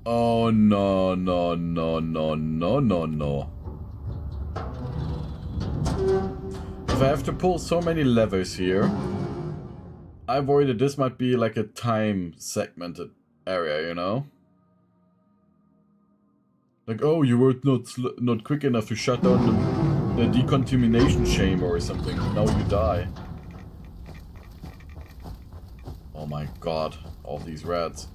Speaker 1: Oh no, no, no, no, no, no, no. If I have to pull so many levers here, I avoided this might be like a time segmented area, you know? Like, oh, you were not quick enough to shut down the decontamination chamber or something. Now you die. Oh my god, all these rats.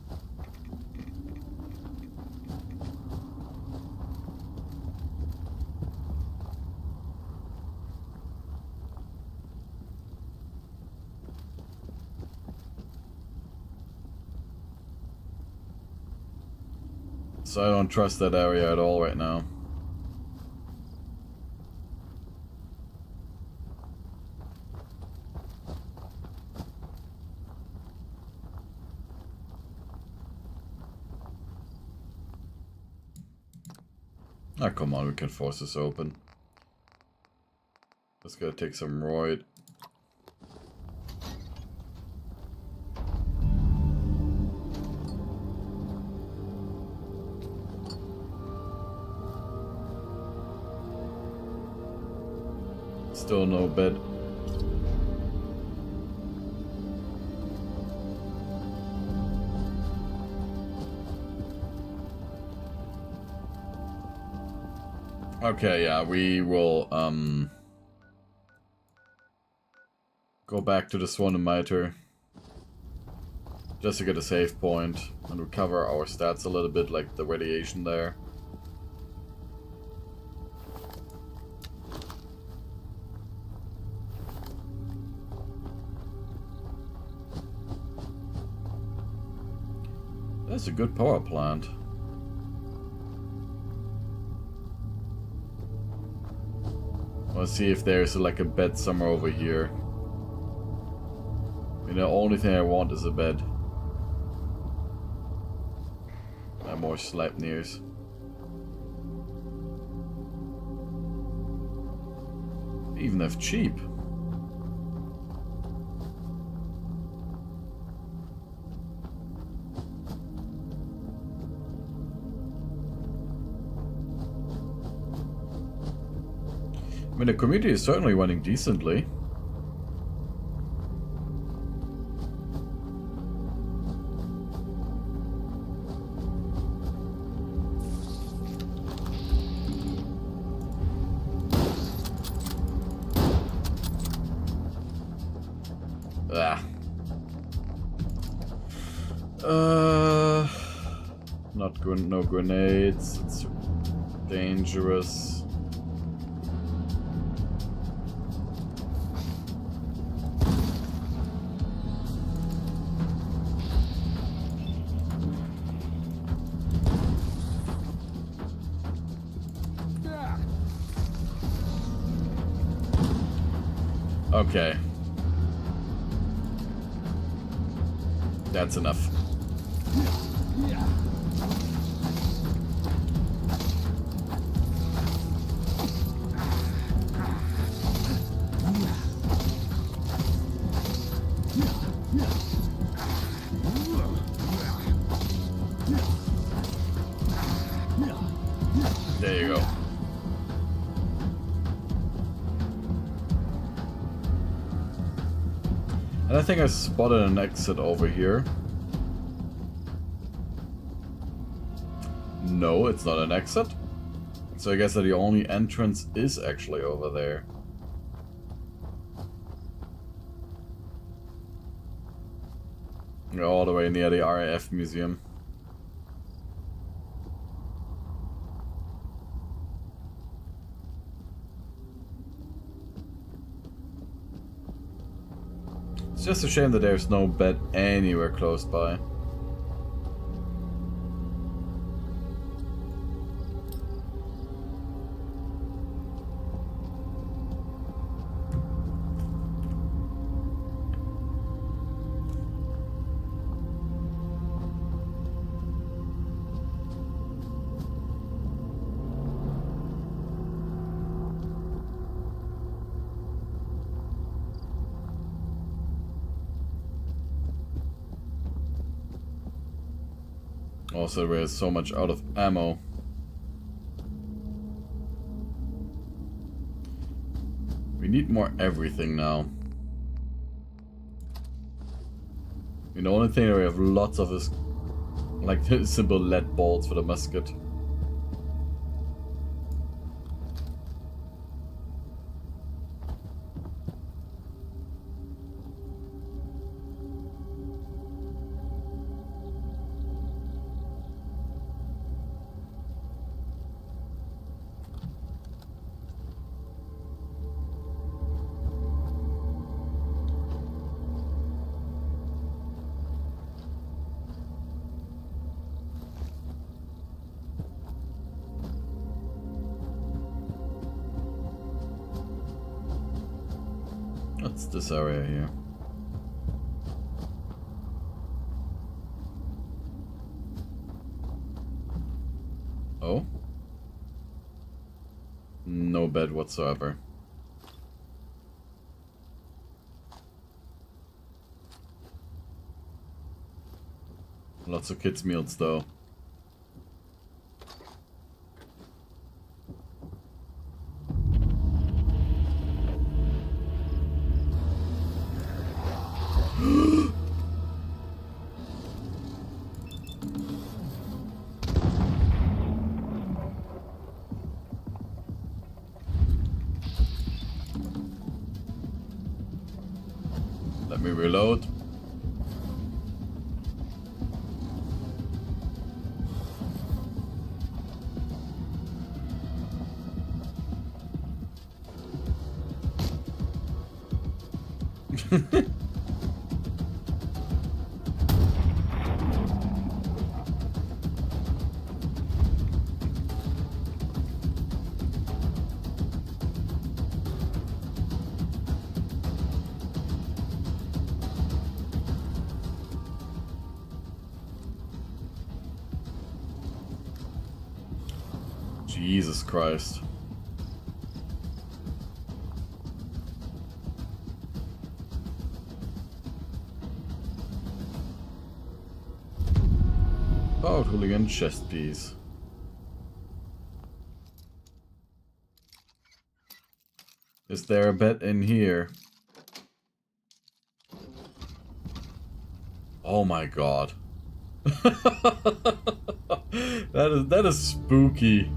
Speaker 1: So I don't trust that area at all right now. Ah, come on, we can force this open. Let's go take some roid. Still no bed. Okay, yeah, we will go back to the Swan and Mitre just to get a save point and recover our stats a little bit, like the radiation there. That's a good power plant. Let's see if there's like a bed somewhere over here. I mean, the only thing I want is a bed. And more Sleipnirs. Even if cheap. I mean, the community is certainly running decently. Ah. No grenades. It's dangerous. Okay. That's enough. There you go. And I think I spotted an exit over here. No, it's not an exit. So I guess that the only entrance is actually over there. All the way near the RAF museum. It's just a shame that there's no bed anywhere close by. Also, we're so much out of ammo. We need more everything now. The only thing that we have lots of is like the simple lead bolts for the musket. What's this area here? Oh? No bed whatsoever. Lots of kids' meals though. Let me reload. Jesus Christ. Oh, hooligan chest piece. Is there a bed in here? Oh my god. That is spooky.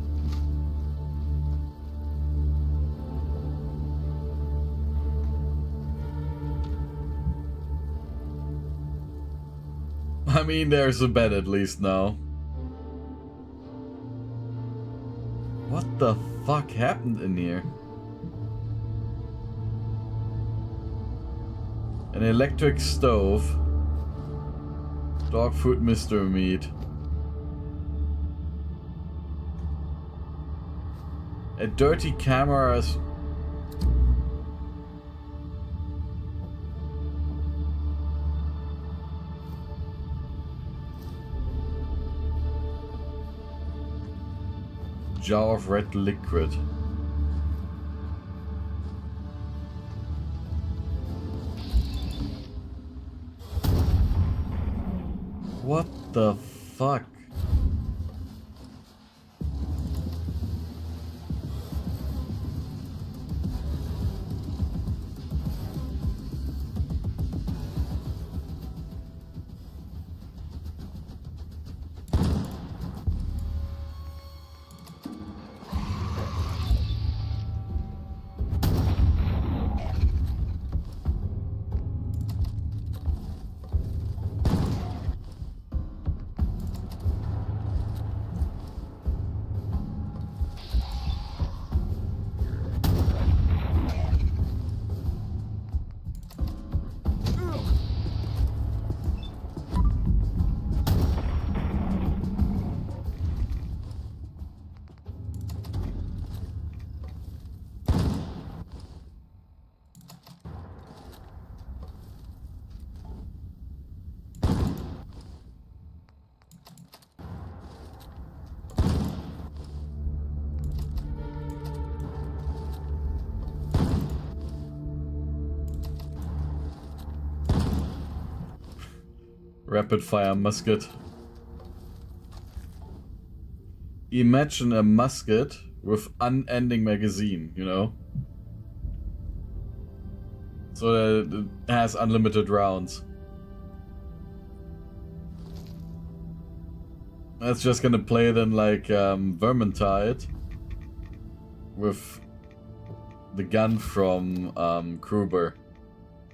Speaker 1: I mean, there's a bed at least now. What the fuck happened in here? An electric stove. Dog food mystery meat. A dirty camera is... Jar of red liquid. What the fuck? Rapid fire musket. Imagine a musket with unending magazine, you know? So that it has unlimited rounds. That's just gonna play it in like Vermintide with the gun from Kruber,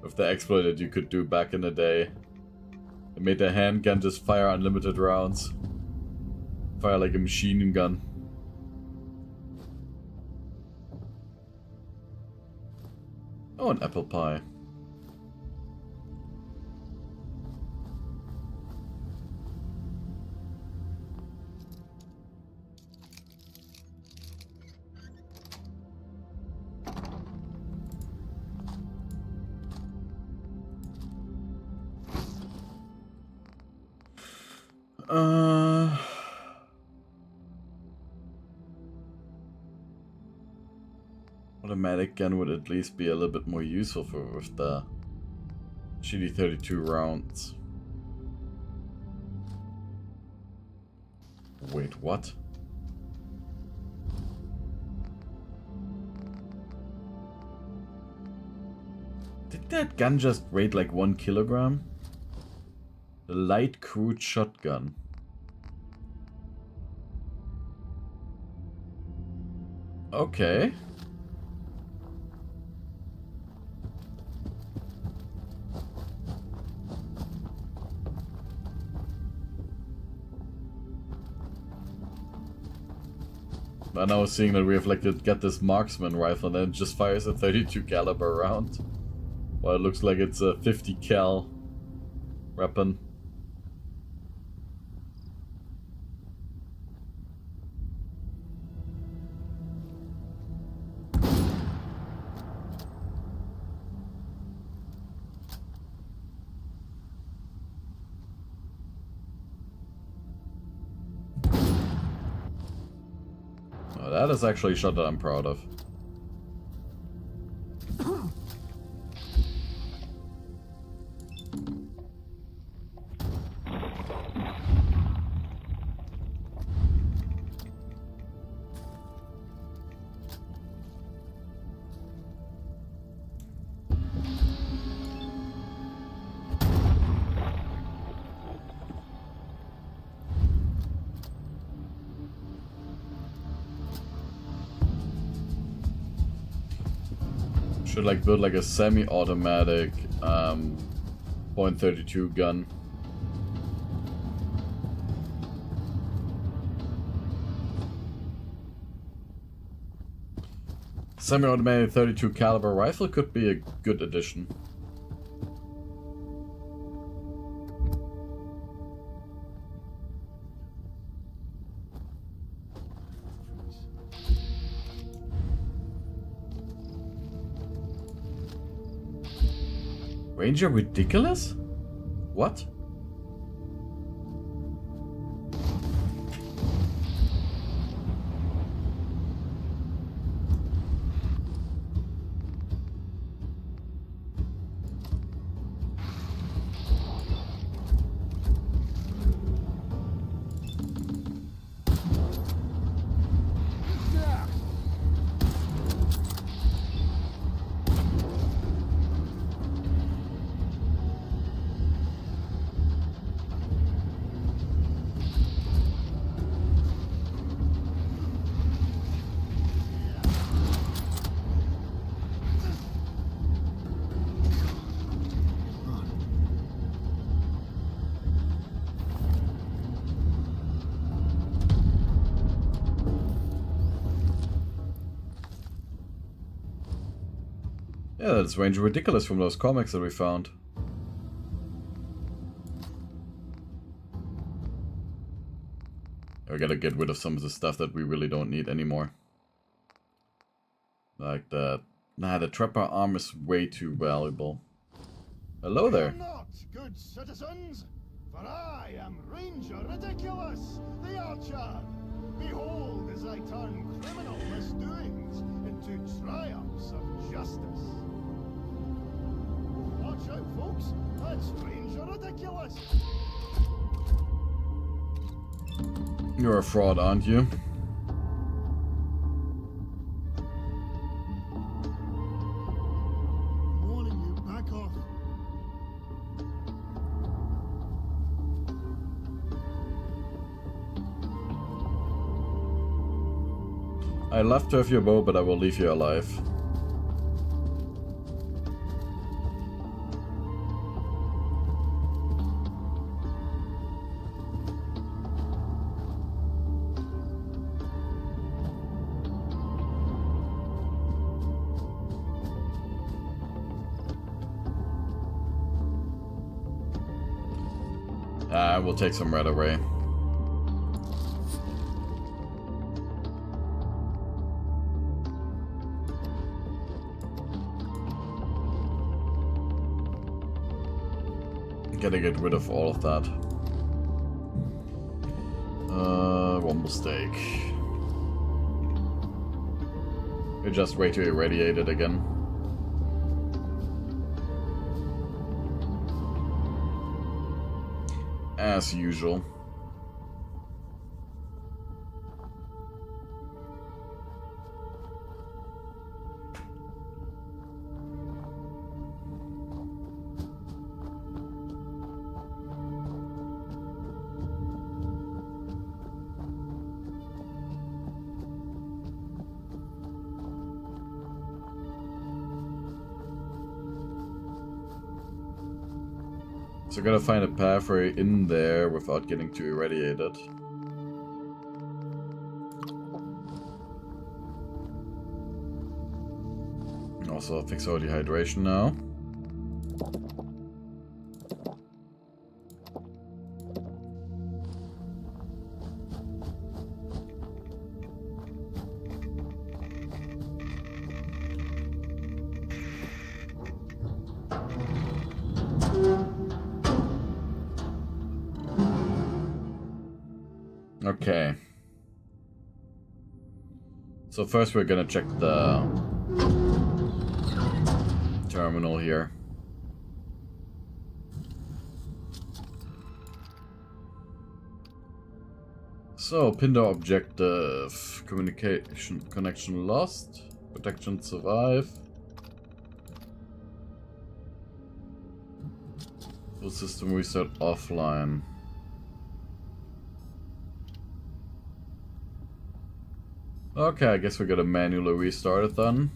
Speaker 1: with the exploit that you could do back in the day. It made the handgun just fire unlimited rounds. Fire like a machine gun. Oh, an apple pie. Automatic gun would at least be a little bit more useful for with the shitty 32 rounds. Wait, what? Did that gun just weigh like 1 kilogram? The light crude shotgun. Okay. And I was seeing that we have like got this marksman rifle and then it just fires a 32 caliber round. Well, it looks like it's a 50 cal weapon. That is actually a shot that I'm proud of. Should like build like a semi-automatic .32 gun. Semi-automatic 32 caliber rifle could be a good addition. Ranger ridiculous? What? Yeah, that's Ranger Ridiculous from those comics that we found. We gotta get rid of some of the stuff that we really don't need anymore. Like that. Nah, the trapper arm is way too valuable. Hello there.
Speaker 4: Fear not, good citizens, for I am Ranger Ridiculous, the Archer. Behold as I turn criminal misdoings into triumphs of justice. Watch out, folks. That's Ranger Ridiculous.
Speaker 1: You're a fraud, aren't you?
Speaker 4: I'm warning you, back off.
Speaker 1: I love to have your bow, but I will leave you alive. We'll take some right away. Gotta get rid of all of that. One mistake. We're just way too irradiated again. As usual. So I gotta find a pathway in there without getting too irradiated. Also fix our dehydration now. Okay. So first we're gonna check the terminal here. So, Pinder objective. Communication connection lost. Protection survive. Full system reset offline. Okay, I guess we gotta manually restart it then.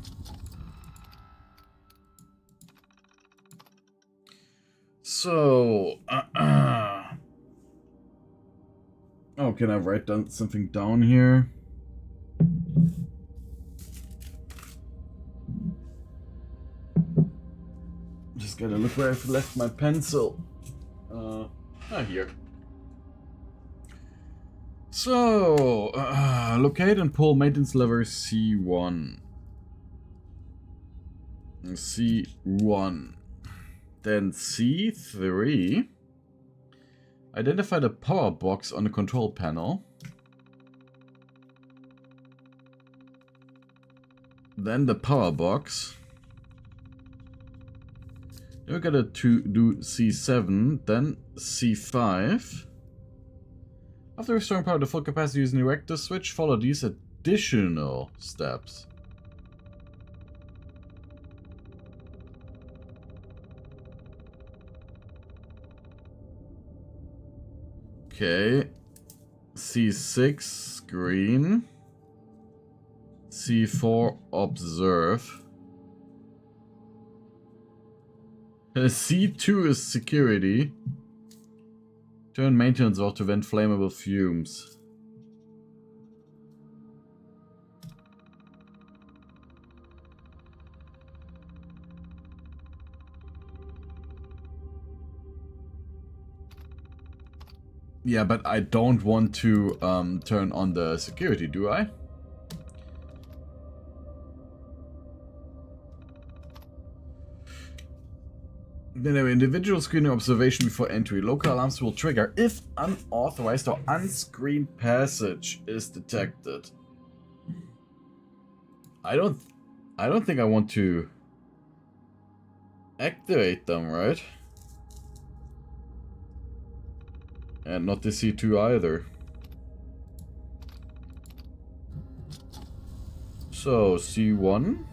Speaker 1: So, oh, can I write down something down here? Just gotta look where I've left my pencil. Here. So, locate and pull maintenance lever C1. C1. Then C3. Identify the power box on the control panel. Then the power box. Then we gotta do C7, then C5. After restoring power to full capacity using the reactor switch, follow these additional steps. Okay. C6, green. C4, observe. C2 is security. Turn maintenance off to vent flammable fumes. Yeah, but I don't want to turn on the security, do I? Anyway, individual screening observation before entry. Local alarms will trigger if unauthorized or unscreened passage is detected. I don't think I want to activate them, right? And not the C2 either. So, C1.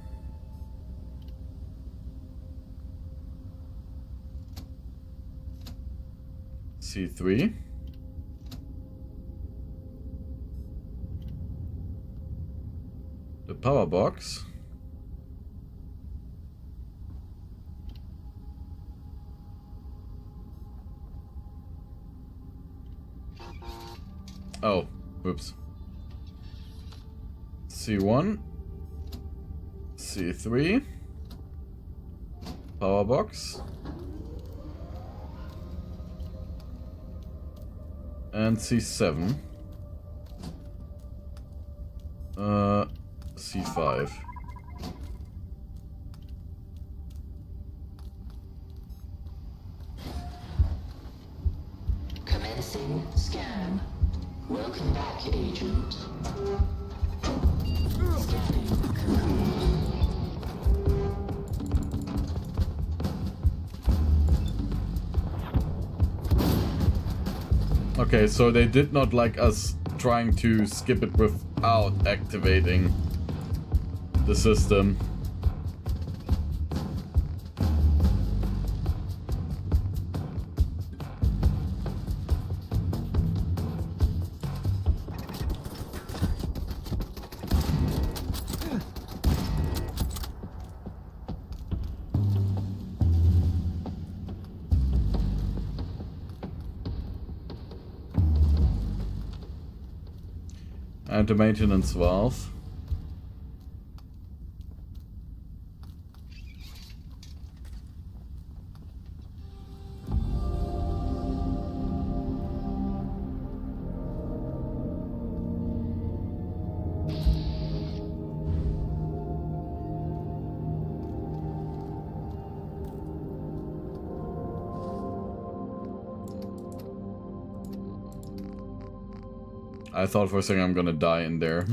Speaker 1: C3. power box. Oh, oops. C1. C3. Power box. And C7. C5.
Speaker 5: Commencing scan. Welcome back, Agent. Scanning complete.
Speaker 1: Okay, so they did not like us trying to skip it without activating the system. And the maintenance valve. I thought for a second I'm gonna die in there.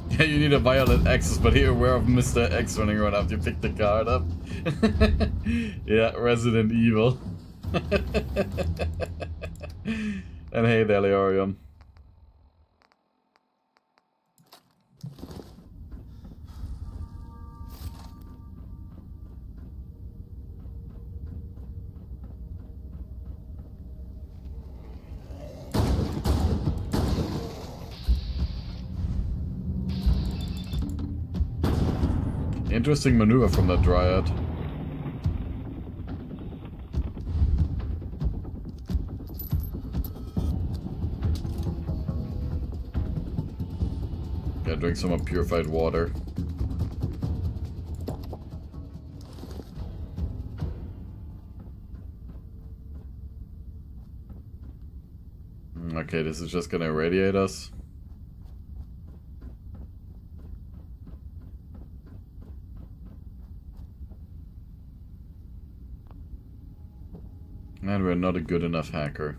Speaker 1: Yeah, you need a violet access, but you're aware of Mr. X running around after you pick the card up. Yeah, Resident Evil. And hey there, Leorium. Interesting maneuver from that Dryad. Yeah, drink some of purified water. Okay, this is just gonna irradiate us. And we're not a good enough hacker.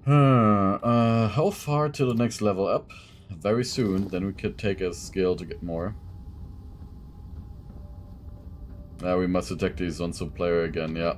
Speaker 1: How far to the next level up? Very soon, then we could take a skill to get more. Now we must detect the Zonzo player again, yeah.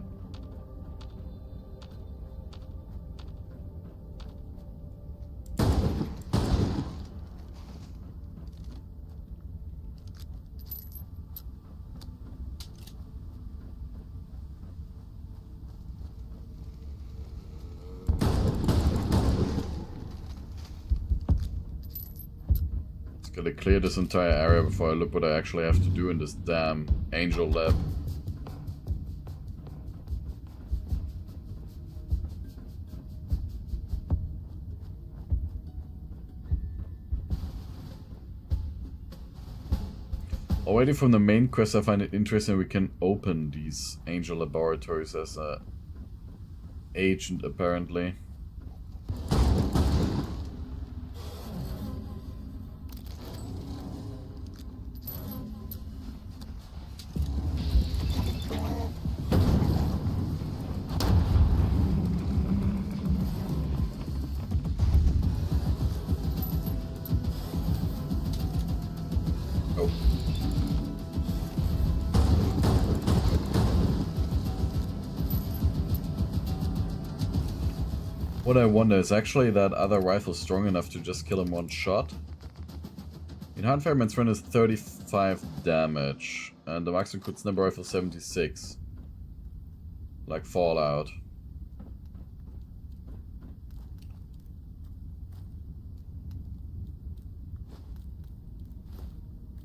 Speaker 1: Gotta clear this entire area before I look what I actually have to do in this damn angel lab. Already from the main quest I find it interesting we can open these angel laboratories as a agent apparently. Oh. What I wonder is actually that other rifle strong enough to just kill him one shot? In Handfeuerman's run is 35 damage, and the maximum could sniper rifle 76. Like Fallout.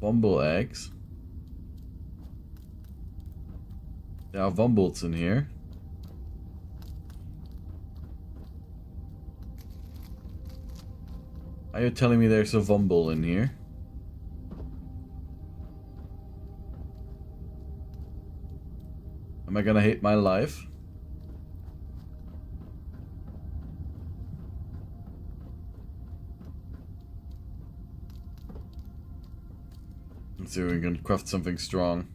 Speaker 1: Womble eggs. There are Wombles in here. Are you telling me there's a Womble in here? Am I gonna hate my life? Let's see if we can craft something strong.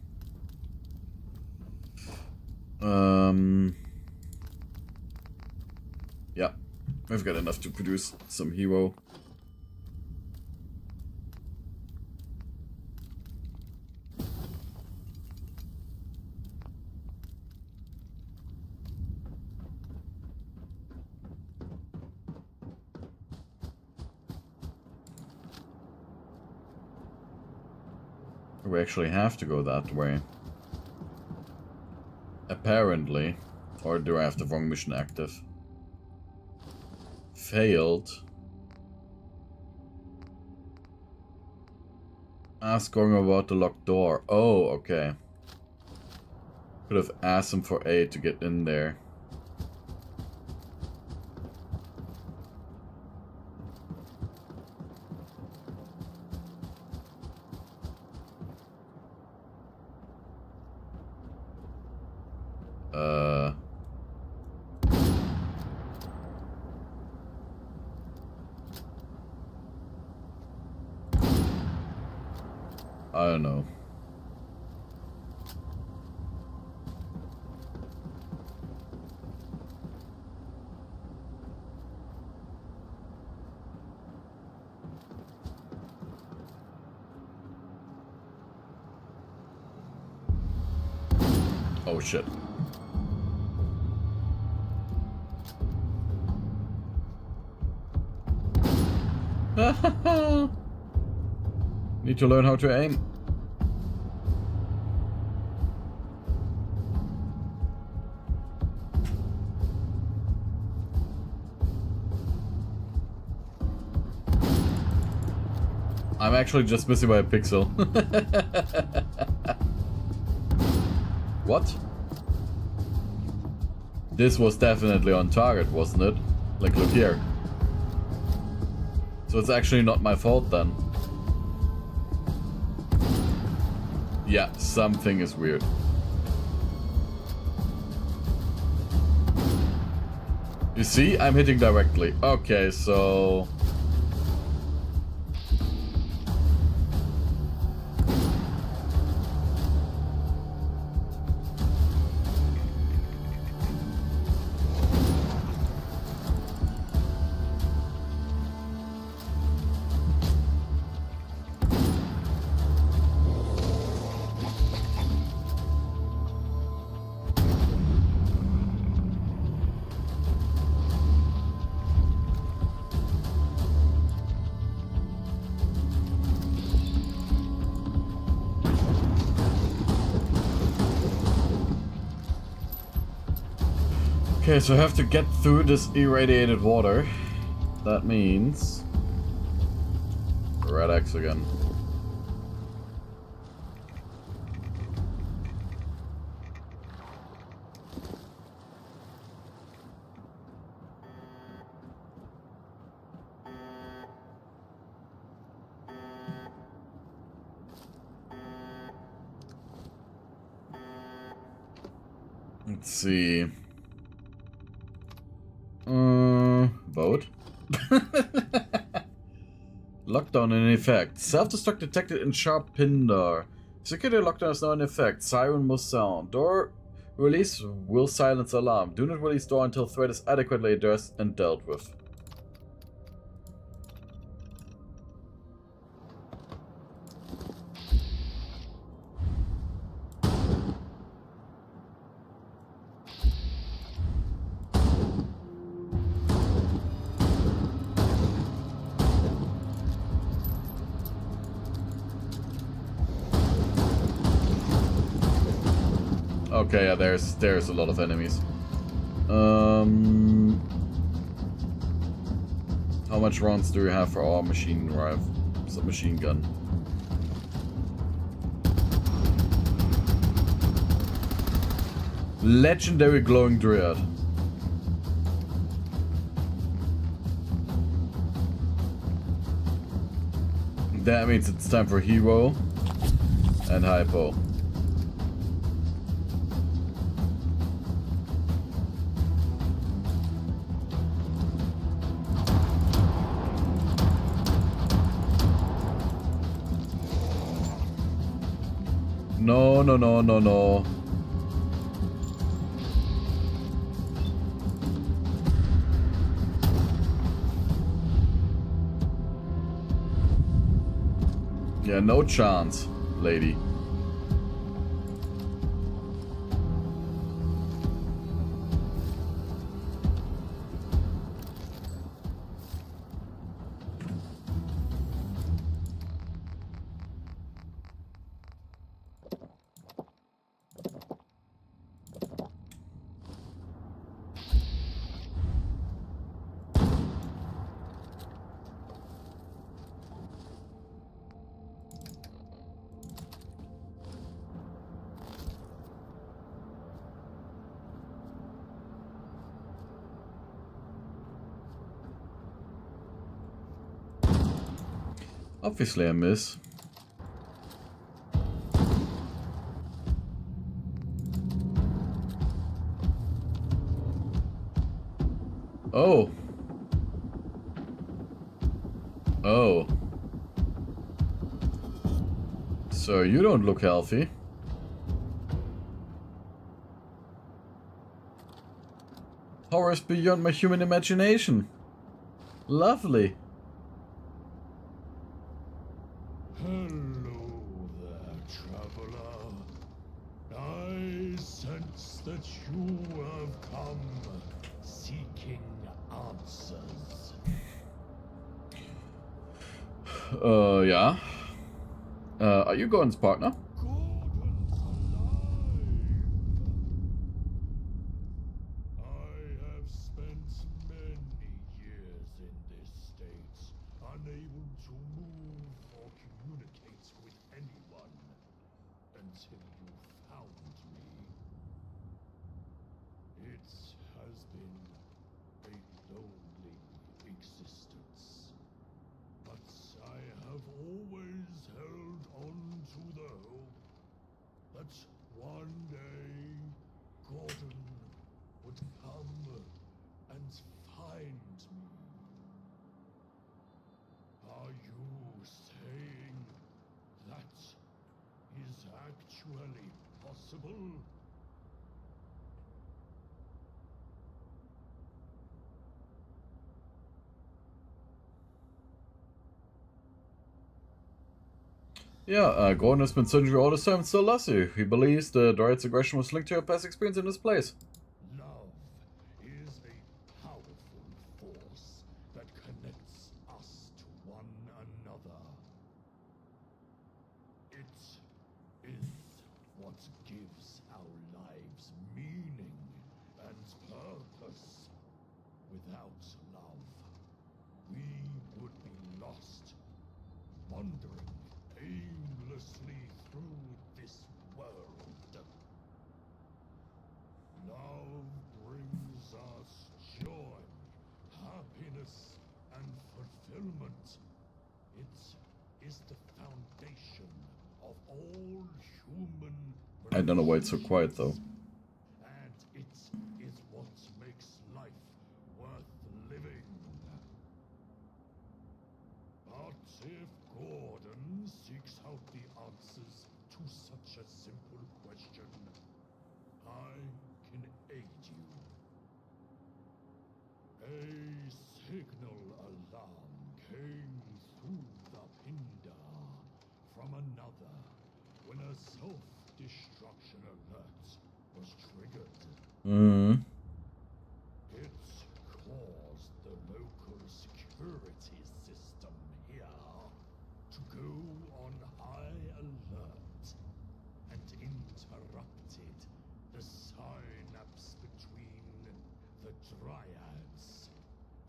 Speaker 1: Yeah, we've got enough to produce some hero. We actually have to go that way. Apparently. Or do I have the wrong mission active? Failed. Ask going about the locked door. Oh, okay. Could have asked him for aid to get in there. I don't know. Oh shit. Need to learn how to aim. I'm actually just missing by a pixel. What? This was definitely on target, wasn't it? Like, look here. So it's actually not my fault then. Yeah, something is weird. You see? I'm hitting directly. Okay, so... Okay, so I have to get through this irradiated water. That means... Red X again. Let's see. Vote. Lockdown in effect. Self-destruct detected in Sharp Pindar. Security lockdown is now in effect. Siren must sound. Door release will silence alarm. Do not release door until threat is adequately addressed and dealt with. Okay, yeah, there's a lot of enemies. How much rounds do we have for our machine submachine gun? Legendary glowing dryad. That means it's time for hero and hypo. No, no, no, no, no. Yeah, no chance, lady. Obviously I miss. Oh. Oh. So you don't look healthy. Horrors beyond my human imagination. Lovely.
Speaker 4: Hello there, traveler. I sense that you have come seeking answers.
Speaker 1: Yeah. Are you Gordon's partner?
Speaker 4: Gordon's alive! I have spent many years in this state, unable to move or communicate with anyone, until you found me. It has been a lonely existence, but I have always held on to the hope that one day Gordon would come and find me. Are you saying that is actually possible?
Speaker 1: Yeah, Gordon has been searching for all this time and still loves you. He believes the Dryad's aggression was linked to your past experience in this place.
Speaker 4: Love is a powerful force that connects us to one another. It is what gives our lives meaning and purpose. Without love, we would be lost, wandering aimlessly through this world. Love brings us joy, happiness, and fulfillment. It is the foundation of all human
Speaker 1: I don't know why it's so quiet though.
Speaker 4: and it is what makes life worth living. But if Gordon seeks out the answers to such a simple question, I can aid you. A signal alarm came through the Pindar from another when a self-destruction alert was triggered.
Speaker 1: Mm.
Speaker 4: It caused the local security system here to go on high alert and interrupted the dryads,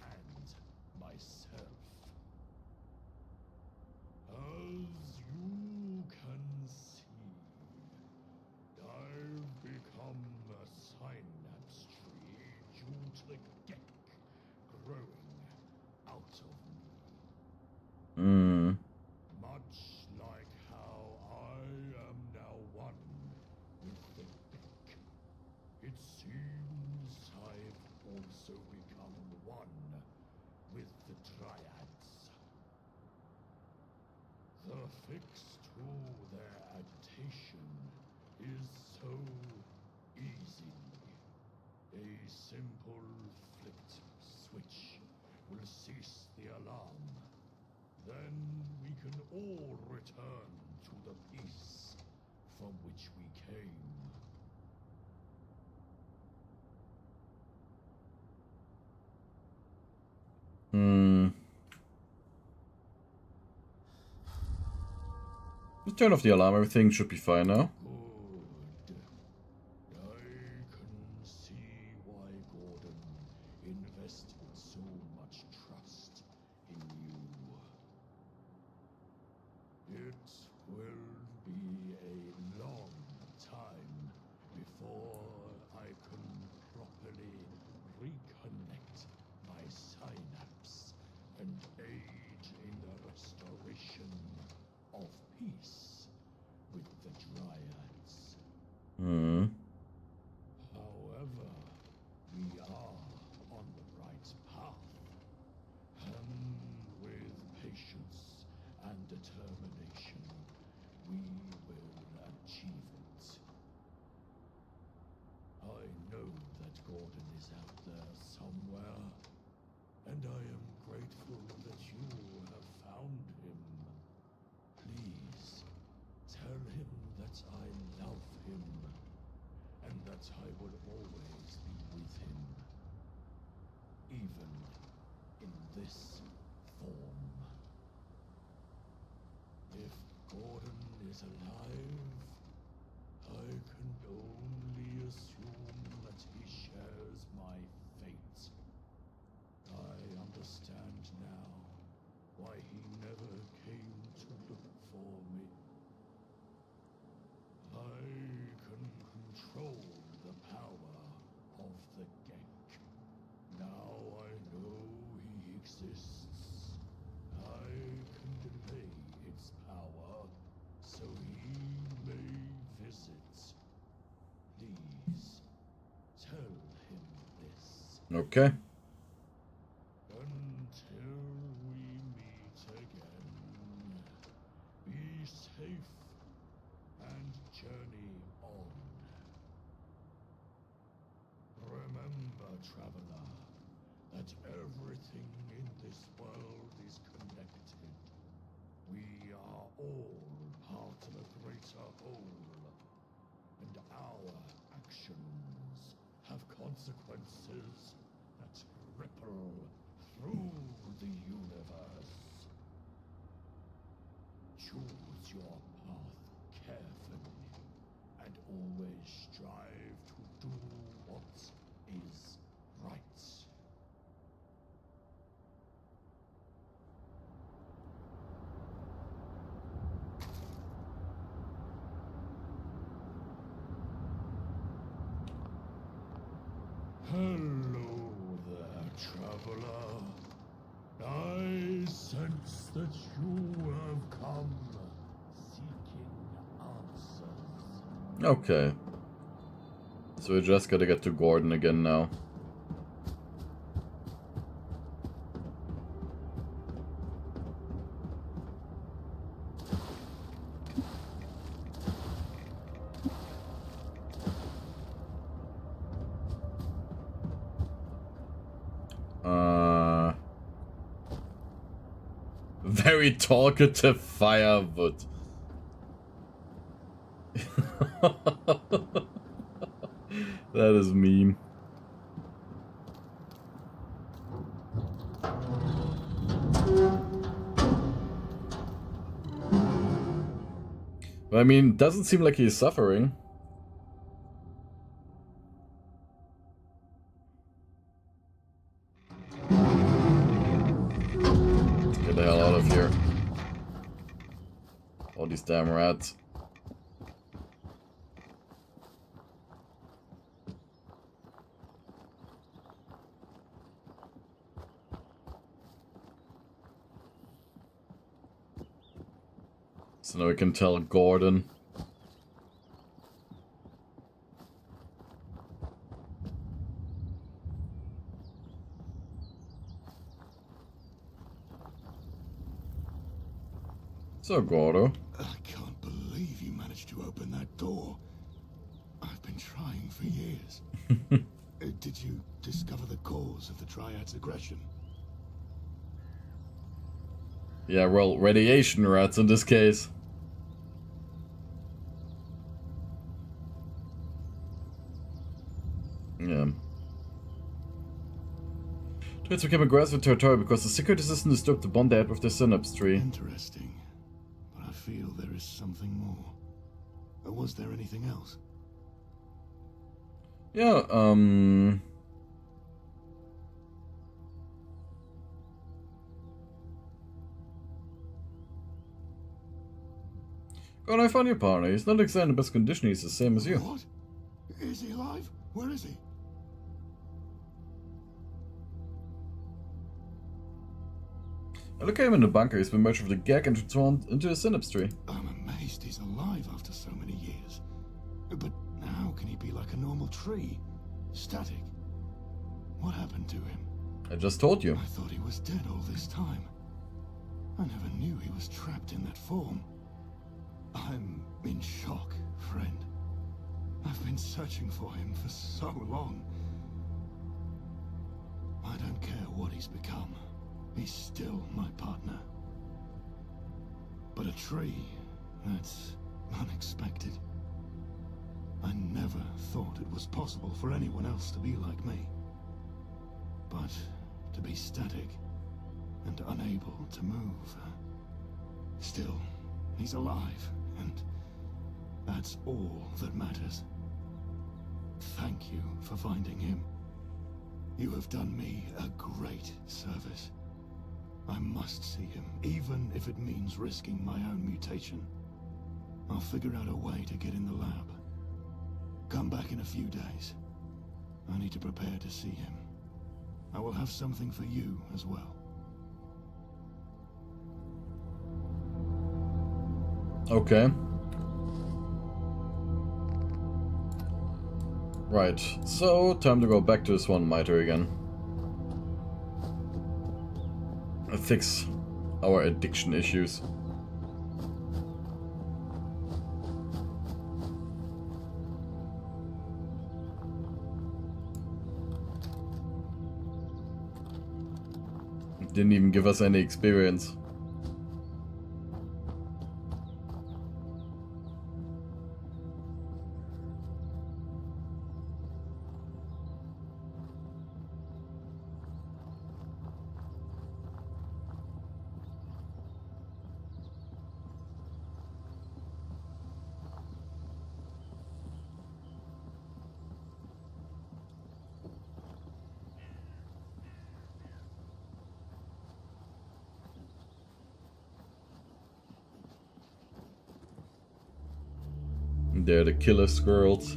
Speaker 4: and myself. As you can see, I've become a synapse tree due to the geck growing out of me.
Speaker 1: Hmm.
Speaker 4: Much like how I am now one with the geck. It seems I've also become one with the dryads. The fix to their agitation is so easy. A simple flicked switch will cease the alarm. Then we can all return to the peace from which we came.
Speaker 1: Hmm. Let's turn off the alarm. Everything should be fine now.
Speaker 4: Good. I can see why Gordon invested so much trust in you. It will be a long time before I can properly reconnect my synapse and aid in the restoration of peace with the dryads.
Speaker 1: Hmm.
Speaker 4: However, we are on the right path, and with patience and determination, we will achieve it. I know that Gordon is out there somewhere, and I am grateful that you have found him. Please, tell him that I love him, and that I will always be with him, even in this form. If Gordon is alive, I can only assume that he shares my fate. I understand now why he never came to look for me. I can control the power of the geck. Now I know he exists. I can delay its power so he may visit. Please, tell him this.
Speaker 1: Okay.
Speaker 4: Until we meet again, be safe and journey on. Remember, traveler, that everything in this world is connected. We are all part of a greater whole, and our actions have consequences that ripple through the universe. Choose your path carefully, and always strive to do what is right. Hello there, traveler. I sense that you have come seeking answers.
Speaker 1: Okay. So we just gotta get to Gordon again now. Very talkative firewood. That is mean. But I mean, doesn't seem like he's suffering. All these damn rats. So now we can tell Gordon. So, Gordo.
Speaker 4: I can't believe you managed to open that door. I've been trying for years. Did you discover the cause of the Triad's aggression?
Speaker 1: Yeah, well, radiation rats in this case. Yeah. Twits became aggressive territory because the security system disturbed the bond they had with the synapse tree.
Speaker 4: Interesting. But I feel there is something more. Was there anything else?
Speaker 1: Yeah, When I found your partner, he's not exactly in the best condition, he's the same as you.
Speaker 4: What? Is he alive? Where is he?
Speaker 1: I look at him in the bunker, he's been merged with the gag and transformed into a synapse tree.
Speaker 4: I'm amazed he's alive after so many years. But how can he be like a normal tree? Static. What happened to him?
Speaker 1: I just told you.
Speaker 4: I thought he was dead all this time. I never knew he was trapped in that form. I'm in shock, friend. I've been searching for him for so long. I don't care what he's become. He's still my partner. But a tree, that's unexpected. I never thought it was possible for anyone else to be like me. But to be static and unable to move. Still, he's alive, and that's all that matters. Thank you for finding him. You have done me a great service. I must see him, even if it means risking my own mutation. I'll figure out a way to get in the lab. Come back in a few days. I need to prepare to see him. I will have something for you as well.
Speaker 1: Okay. Right, so time to go back to the Swan Mitre again. And fix our addiction issues. Didn't even give us any experience. They're the killer squirrels.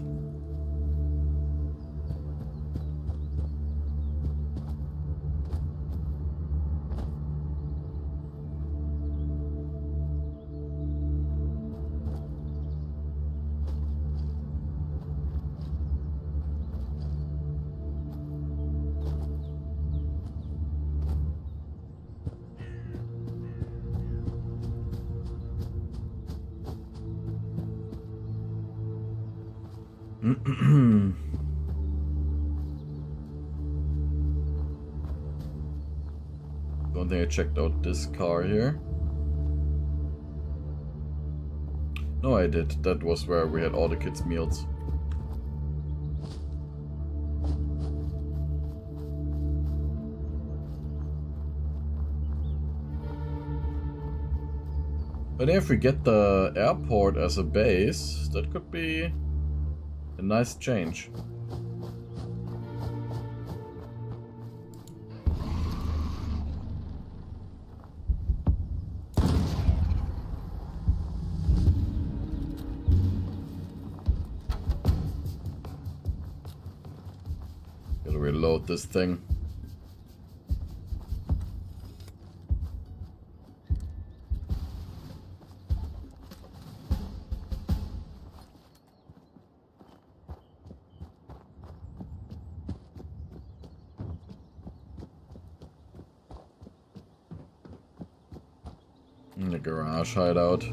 Speaker 1: Don't think I checked out this car here. No, I did. That was where we had all the kids' meals. But if we get the airport as a base, that could be a nice change. reload this thing. In the garage hideout.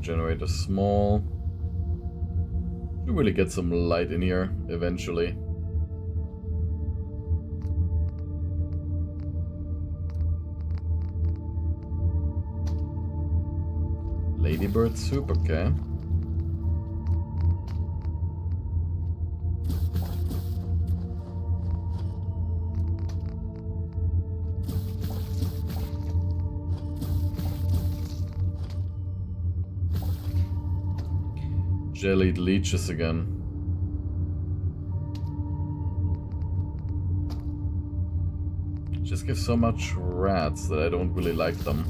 Speaker 1: Generator small. Should really get some light in here eventually. Ladybird soup, okay. Jellied leeches again. Just give so much rats that I don't really like them.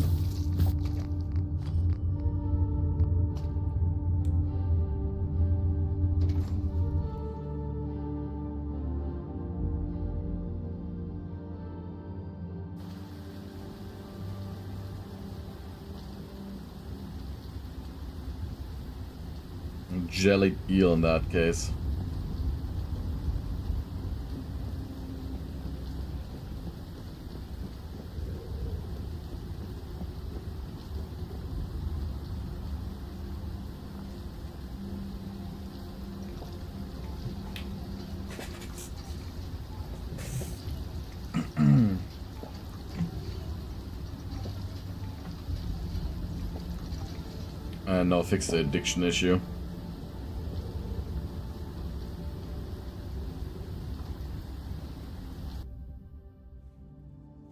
Speaker 1: Jellied eel in that case. And I'll fix the addiction issue.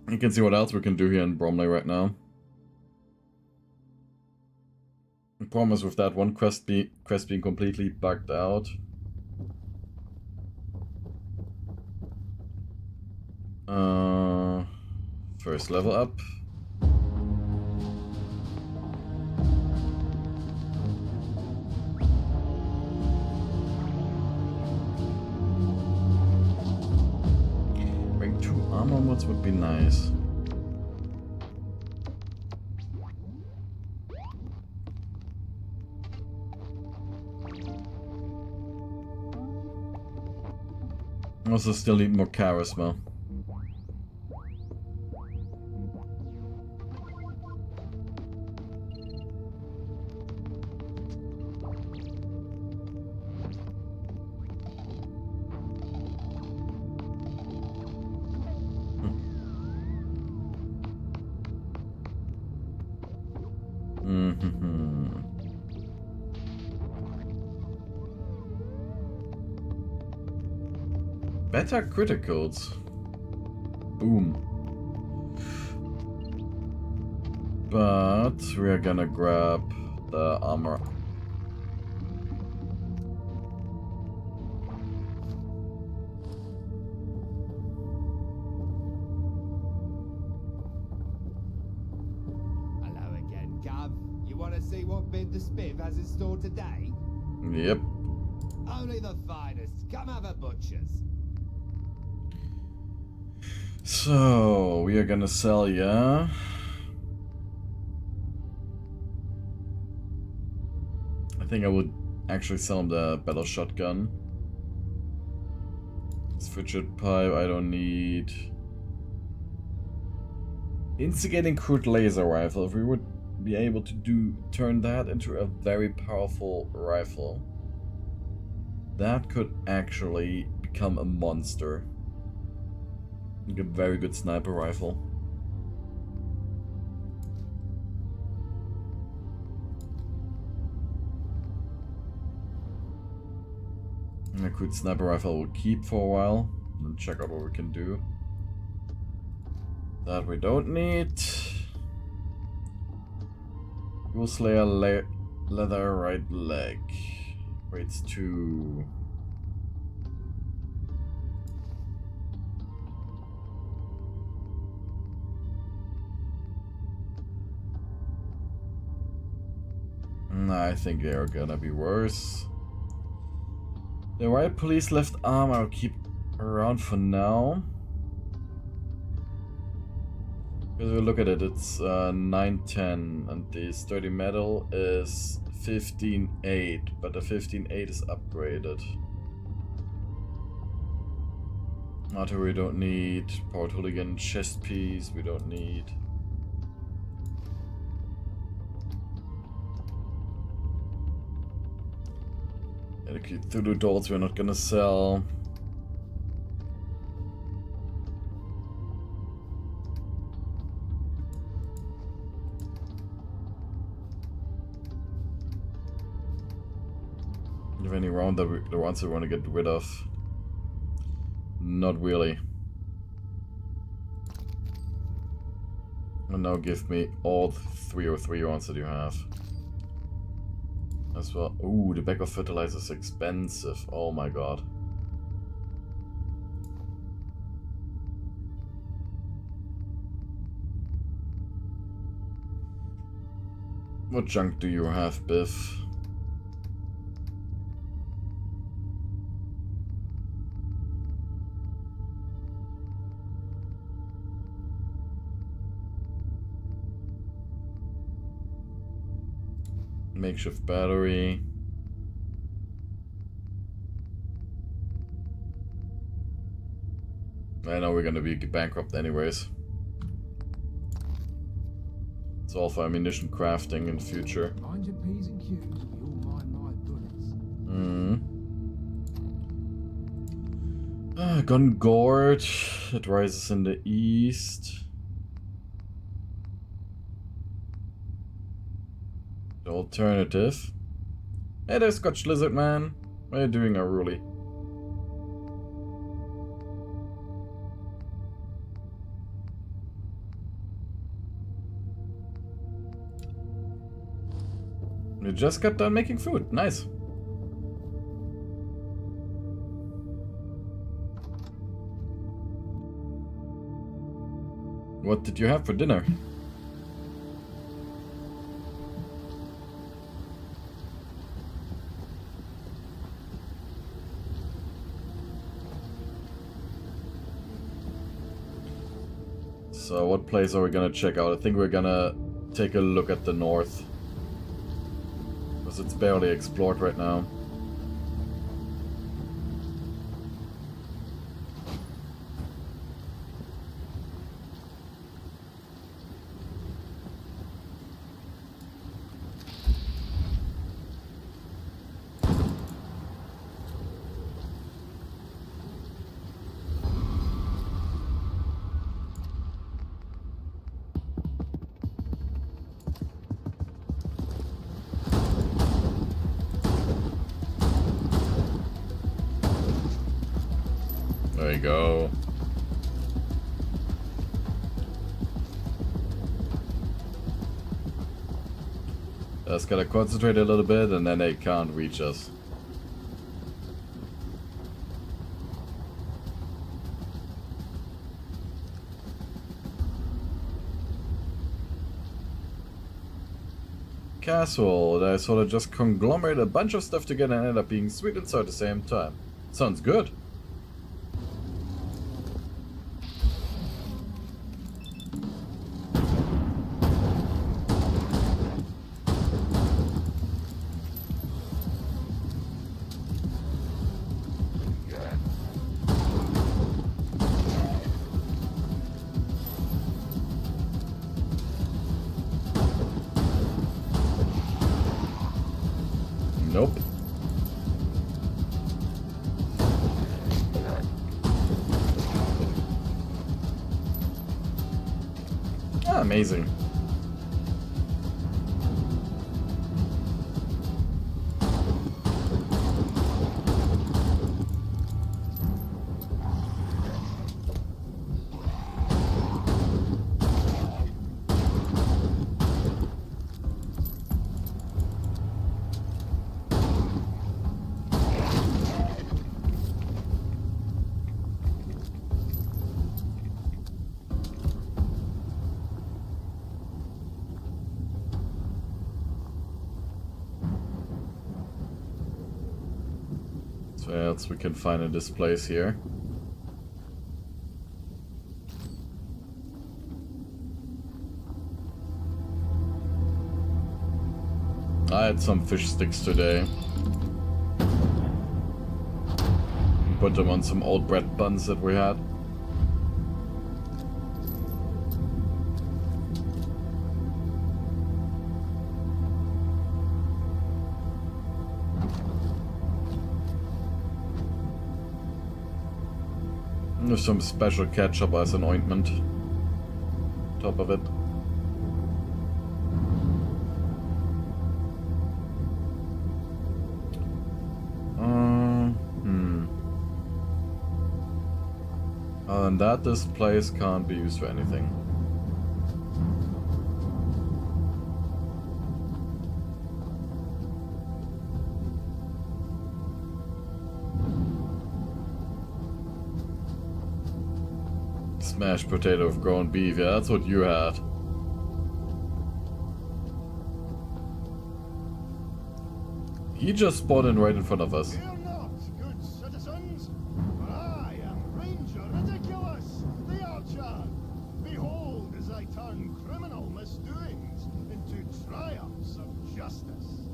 Speaker 1: You can see what else we can do here in Bromley right now. The problem is with that one quest being completely bugged out. First level up. Bring 2 armor mods would be nice. Also still need more charisma. Better criticals. Boom. But we're gonna grab the armor.
Speaker 6: Hello again, Gov. You want to see what bid the Spiv has in store today?
Speaker 1: Yep.
Speaker 6: Only the finest. Come have a butcher's.
Speaker 1: So, we are gonna sell ya. I think I would actually sell him the battle shotgun. Switched pipe, I don't need. Instigating crude laser rifle. If we would be able to turn that into a very powerful rifle, that could actually become a monster. Like a very good sniper rifle. And a crude sniper rifle will keep for a while. And check out what we can do. That we don't need. Ghoul Slayer leather right leg. Rates 2. I think they are gonna be worse. The right police left arm I'll keep around for now. Because we look at it, it's 910 and the sturdy metal is 15.8, but the 15.8 is upgraded. Artery we don't need. Powered Hooligan chest piece we don't need. The Cthulhu dolls we're not gonna sell. Do you have any round that the ones we want to get rid of? Not really. And now give me all 303 rounds that you have. As well. Ooh, the bag of fertilizer is expensive. Oh my god. What junk do you have, Biff? Makeshift battery. I know we're gonna be bankrupt anyways. It's all for ammunition crafting in the future.
Speaker 7: Mind your P's and Q's, we all mind my bullets.
Speaker 1: Gun Gourd. It rises in the east. The alternative. Hey there, Scotch Lizard Man. What are you doing, Aruli? You just got done making food. Nice. What did you have for dinner? So what place are we gonna check out? I think we're gonna take a look at the north. Because it's barely explored right now. There you go. Just gotta concentrate a little bit and then they can't reach us. Castle, that I sort of just conglomerate a bunch of stuff together and end up being sweet and sour at the same time. Sounds good. Nope. Ah, amazing. So what else we can find in this place here? I had some fish sticks today. Put them on some old bread buns that we had. There's some special ketchup as an ointment. Top of it. Other than that, this place can't be used for anything. Smashed potato with ground beef, yeah, that's what you had. He just spawned in right in front of us.
Speaker 4: Fear not, good citizens, for I am Ranger Ridiculous, the Archer. Behold as I turn criminal misdoings into triumphs of justice.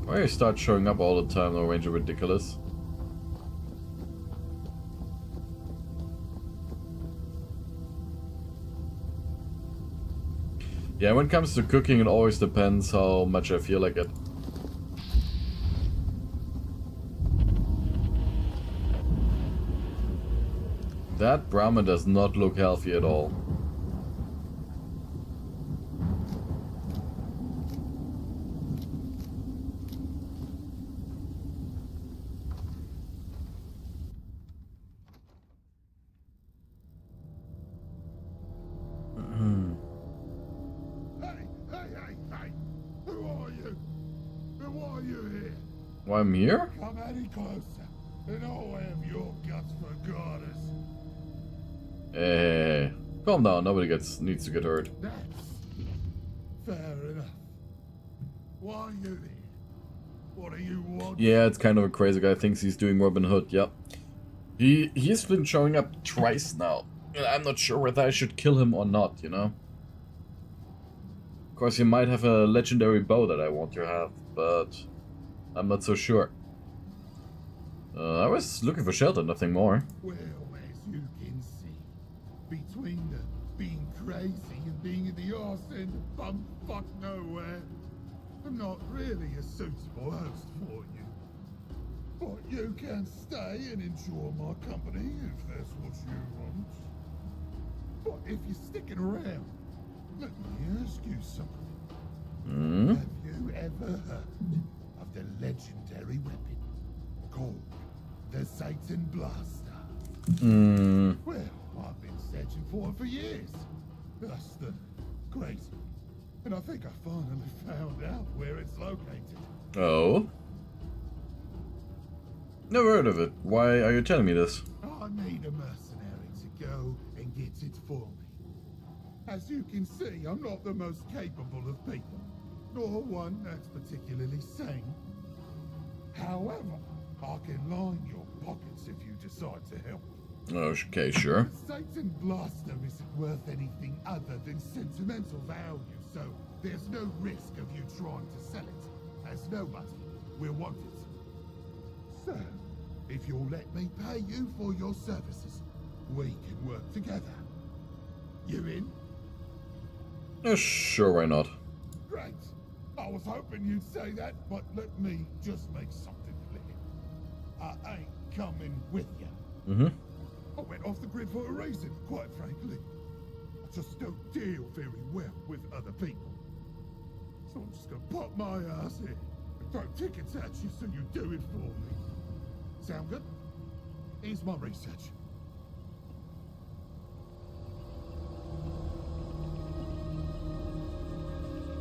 Speaker 1: Why do you start showing up all the time, though, Ranger Ridiculous? Yeah, when it comes to cooking, it always depends how much I feel like it. That Brahmin does not look healthy at all. Why I'm here?
Speaker 4: Come any closer, and I'll have your guts for goddess.
Speaker 1: Hey, calm down. Nobody needs to get hurt.
Speaker 4: That's fair enough. Why are you here? What do you want?
Speaker 1: Yeah, it's kind of a crazy guy. Thinks he's doing Robin Hood. Yep. He's been showing up twice now, and I'm not sure whether I should kill him or not. You know. Of course, he might have a legendary bow that I want to have, but I'm not so sure. I was looking for shelter, nothing more.
Speaker 4: Well, as you can see, between the being crazy and being in the arse end of bumfuck nowhere, I'm not really a suitable host for you. But you can stay and enjoy my company if that's what you want. But if you're sticking around, let me ask you something. Have you ever heard of the legendary weapon called the Satan Blaster? Well, I've been searching for it for years. That's the crazy. And I think I finally found out where it's located.
Speaker 1: Oh? Never heard of it. Why are you telling me this?
Speaker 4: I need a mercenary to go and get it for me. As you can see, I'm not the most capable of people, nor one that's particularly sane. However, I can line your pockets if you decide to help.
Speaker 1: Okay, sure.
Speaker 4: The Satan Blaster isn't worth anything other than sentimental value, so there's no risk of you trying to sell it, as nobody will want it. So, if you'll let me pay you for your services, we can work together. You in?
Speaker 1: Sure, why not?
Speaker 4: Great. I was hoping you'd say that, but let me just make something clear. I ain't coming with you. I went off the grid for a reason, quite frankly. I just don't deal very well with other people. So I'm just gonna pop my ass in and throw tickets at you so you do it for me. Sound good? Here's my research.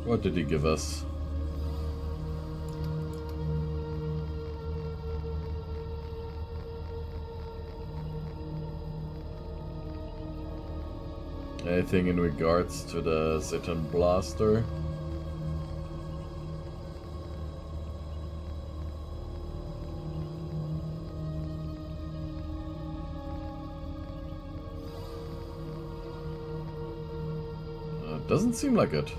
Speaker 1: What did he give us? Anything in regards to the Satan Blaster? Doesn't seem like it.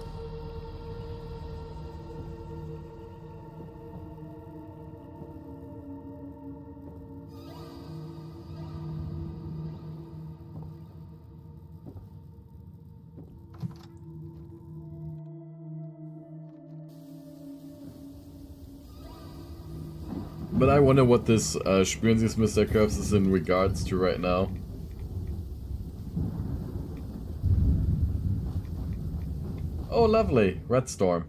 Speaker 1: But I wonder what this Spüren Sie es, Mr. Curves is in regards to right now. Oh, lovely. Red Storm.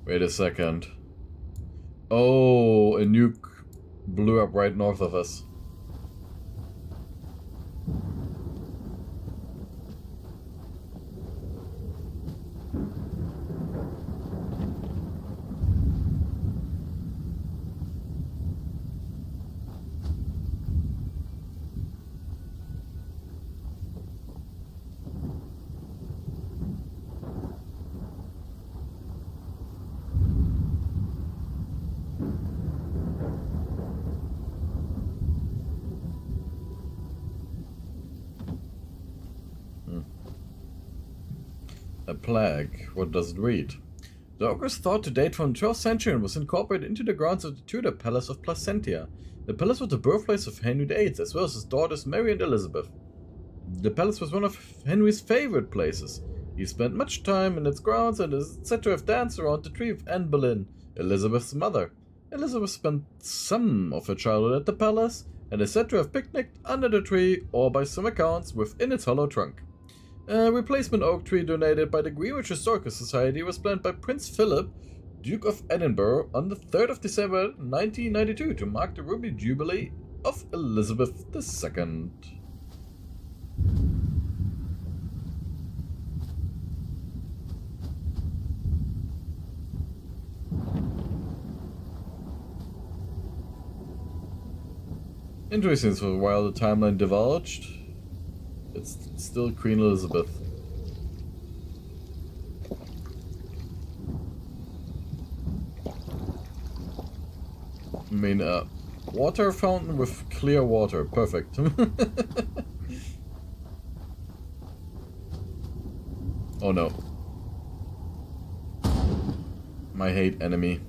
Speaker 1: Wait a second. Oh, a nuke blew up right north of us. A plague. What does it read? The ogre is thought to date from the 12th century and was incorporated into the grounds of the Tudor Palace of Placentia. The palace was the birthplace of Henry VIII, as well as his daughters Mary and Elizabeth. The palace was one of Henry's favorite places. He spent much time in its grounds and is said to have danced around the tree of Anne Boleyn, Elizabeth's mother. Elizabeth spent some of her childhood at the palace and is said to have picnicked under the tree or, by some accounts, within its hollow trunk. A replacement oak tree donated by the Greenwich Historical Society was planted by Prince Philip, Duke of Edinburgh, on the 3rd of December 1992 to mark the Ruby Jubilee of Elizabeth II. Interesting, so while the timeline divulged, it's still Queen Elizabeth. I mean, water fountain with clear water. Perfect. Oh no. My hate enemy.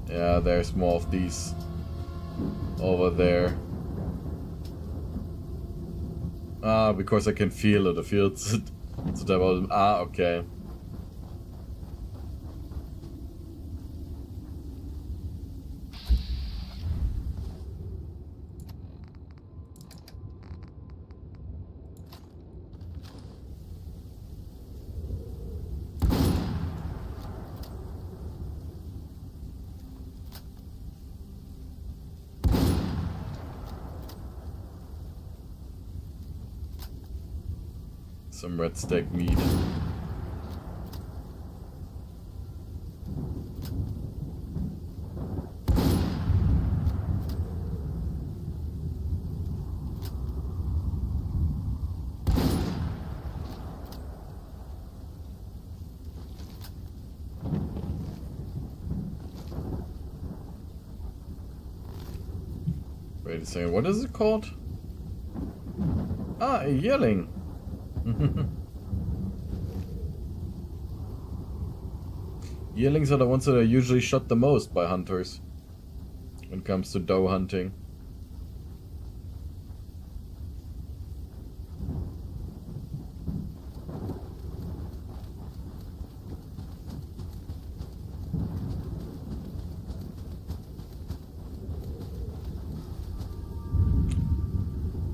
Speaker 1: Yeah, there's more of these over there. Ah, because I can feel it. I feel it's a type of... Ah, okay. Some red steak meat. Wait a second, what is it called? Ah, a yearling. Yearlings are the ones that are usually shot the most by hunters when it comes to doe hunting.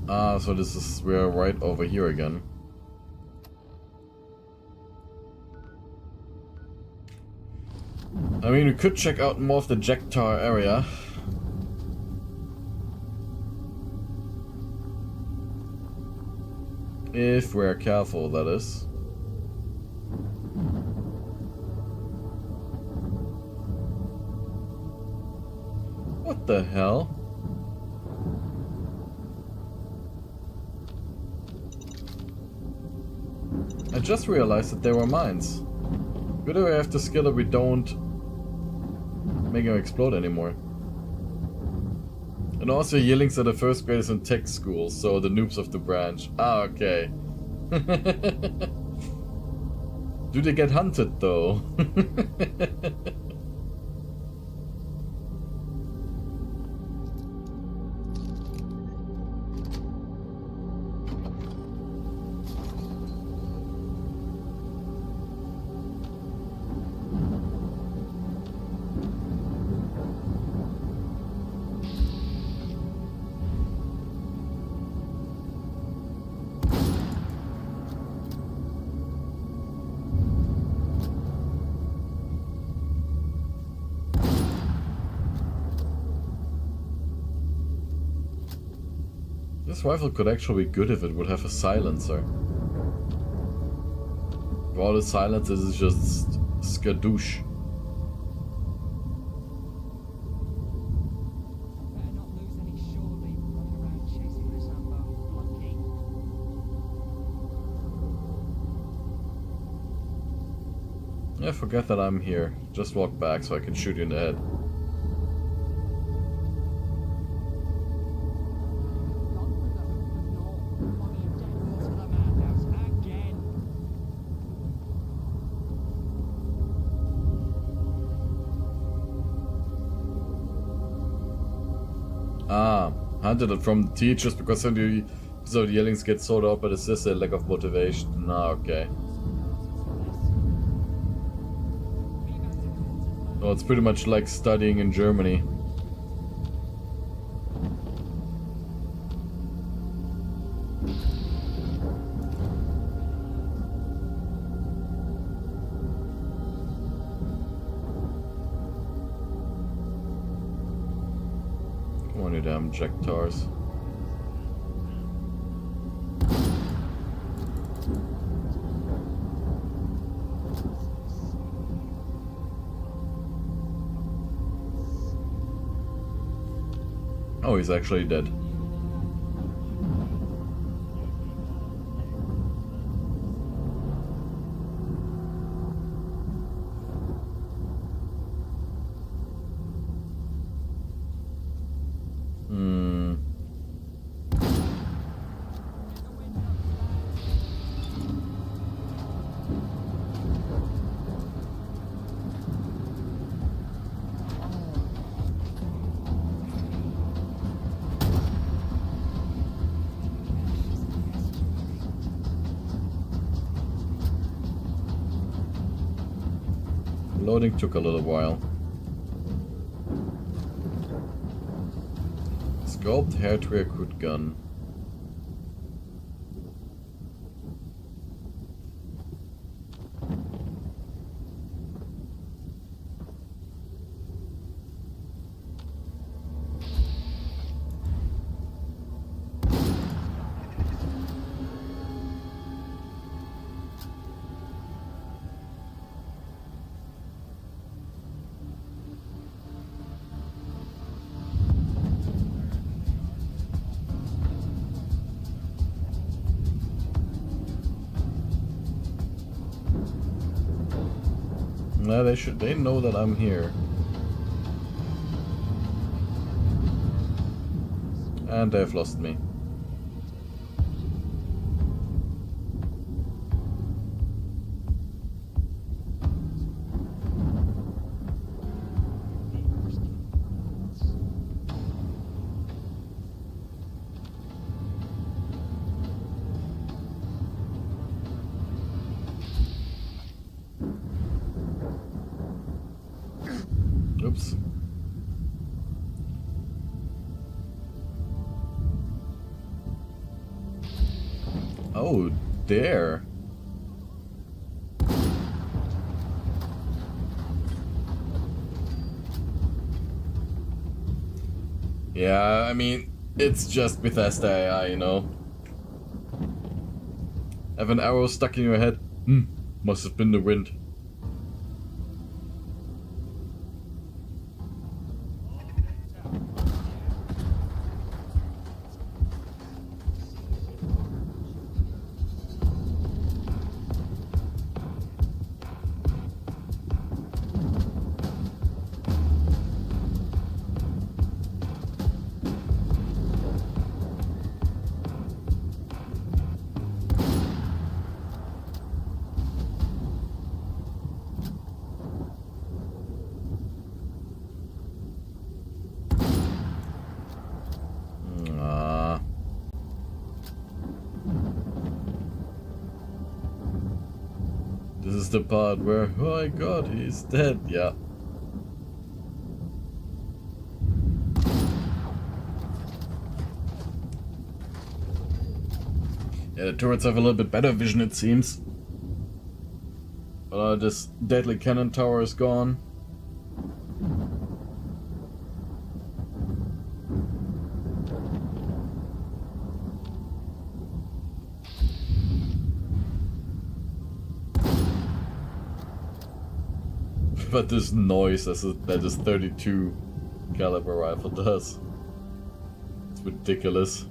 Speaker 1: Ah, so this is, we're right over here again. I mean, we could check out more of the Jektar area. If we're careful, that is. What the hell? I just realized that they were mines. Good that we have the skill that we don't make them explode anymore. And also, yearlings are the first graders in tech school, so the noobs of the branch. Ah, okay. Do they get hunted though? This rifle could actually be good if it would have a silencer. With all the silencers, it's just skadoosh.
Speaker 2: Better not lose any shore leave running around chasing this ammo, Lucky.
Speaker 1: Yeah, forget that I'm here. Just walk back so I can shoot you in the head.
Speaker 2: Gone through the hoop of North, on your dead horse to the madhouse again.
Speaker 1: Ah, hunted it from the teachers because some of the yearlings get sold out by the sister, lack of motivation. Ah, okay. Well, it's pretty much like studying in Germany. Come on, you damn Jactars. Oh, he's actually dead. Hmm. Loading took a little while. Sculpt hair to recruit gun. No, they know that I'm here. And they've lost me. Oops. Oh, there. Yeah, I mean, it's just Bethesda AI, you know. Have an arrow stuck in your head. Must have been the wind. This is the part where, oh my god, he's dead, yeah. Yeah, the turrets have a little bit better vision, it seems. But this deadly cannon tower is gone. But this noise that this 32 caliber rifle does. It's ridiculous.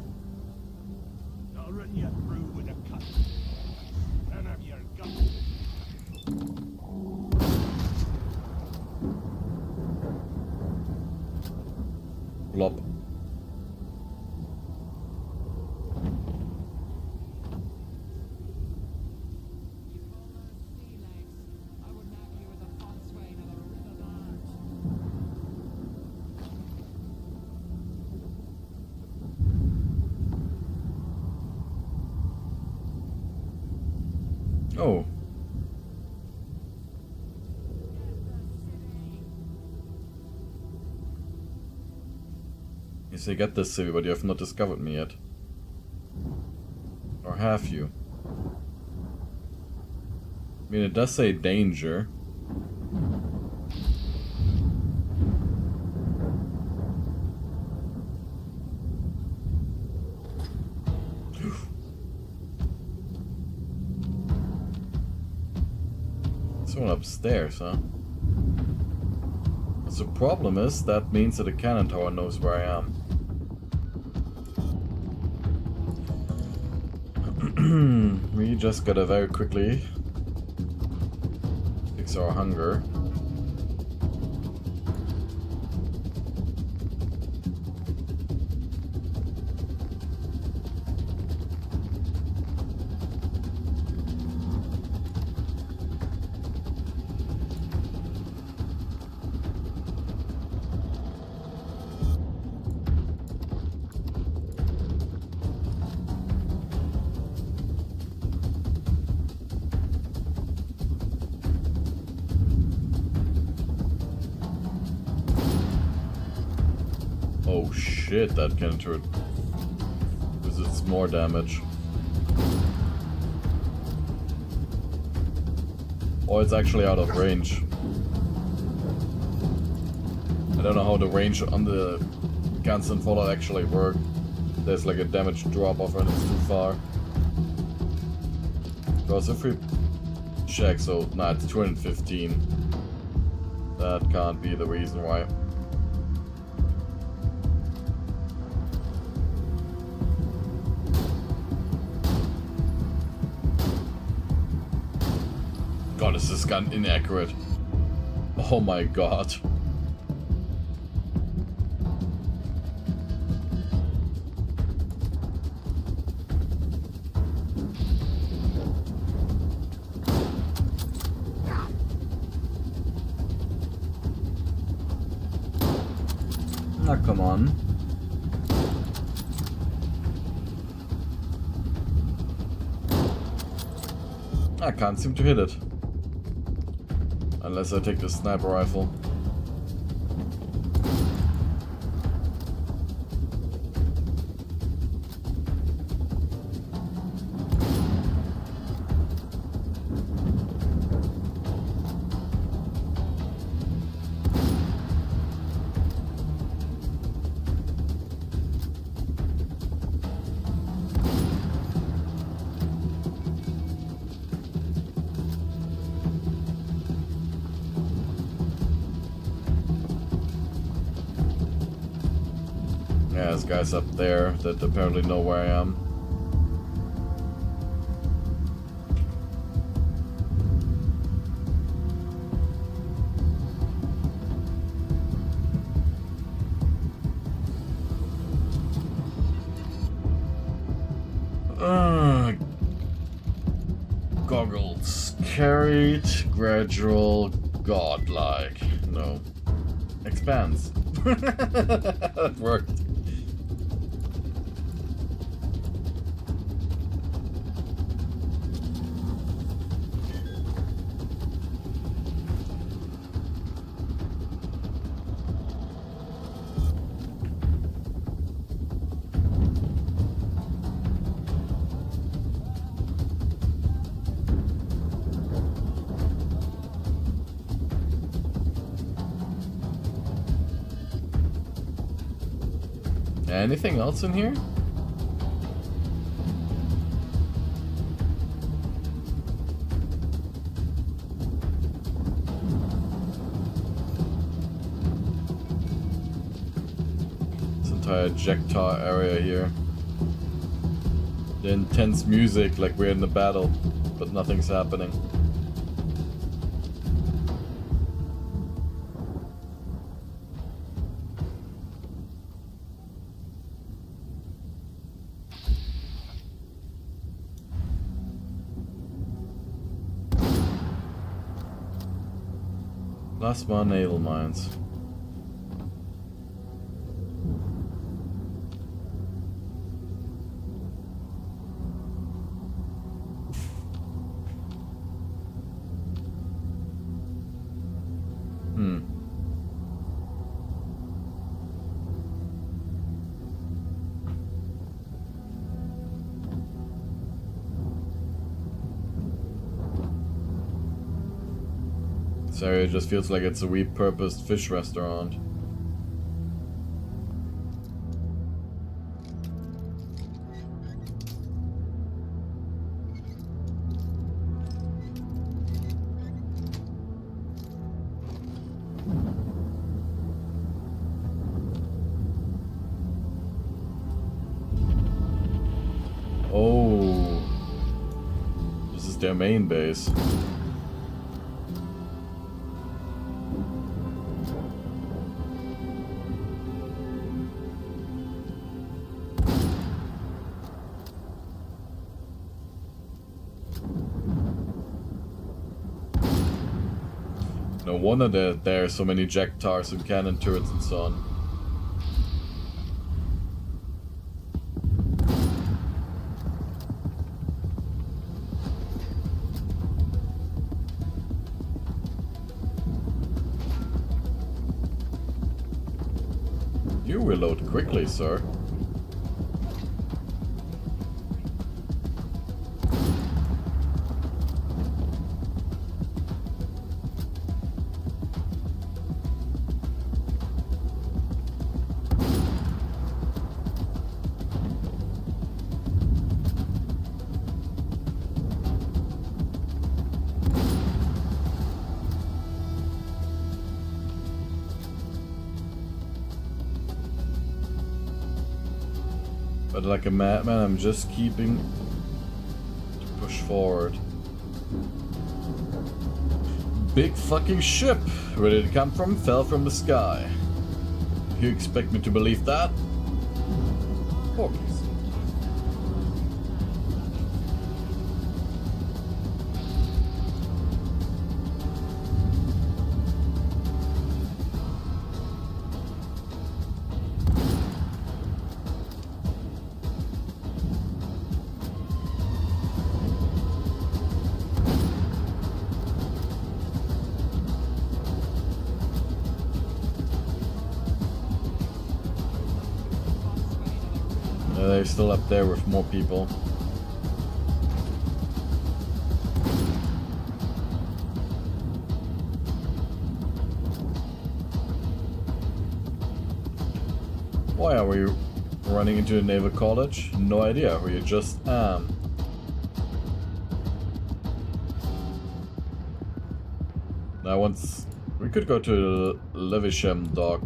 Speaker 4: I'll run you through with a cut. None of your guts.
Speaker 1: Blop. Oh. You say get this city, but you have not discovered me yet. Or have you? I mean, it does say danger. Someone upstairs, huh? But the problem is, that means that the cannon tower knows where I am. We just gotta very quickly fix our hunger. Oh shit, that cannon turret visits more damage. Or it's actually out of range. I don't know how the range on the guns and Fallout actually work. There's like a damage drop off and it's too far. Because if we check, so nah, it's 215. That can't be the reason why. God, is this gun inaccurate? Oh my god. Ah, come on. I can't seem to hit it. Unless I take the sniper rifle. Yeah, there's guys up there that apparently know where I am. Goggles. Carried, gradual, godlike. No. Expands. That worked. Anything else in here? This entire Jektar area here. The intense music like we're in the battle, but nothing's happening. Last one, naval mines. This area just feels like it's a repurposed fish restaurant. Oh, this is their main base. No wonder that there are so many Jektars and cannon turrets and so on. You reload quickly, sir. But like a madman, I'm just keeping to push forward. Big fucking ship! Where did it come from? Fell from the sky. You expect me to believe that? Porkies. They're still up there with more people. Why are we running into a naval college? No idea, we just am. Now once we could go to Levisham dock.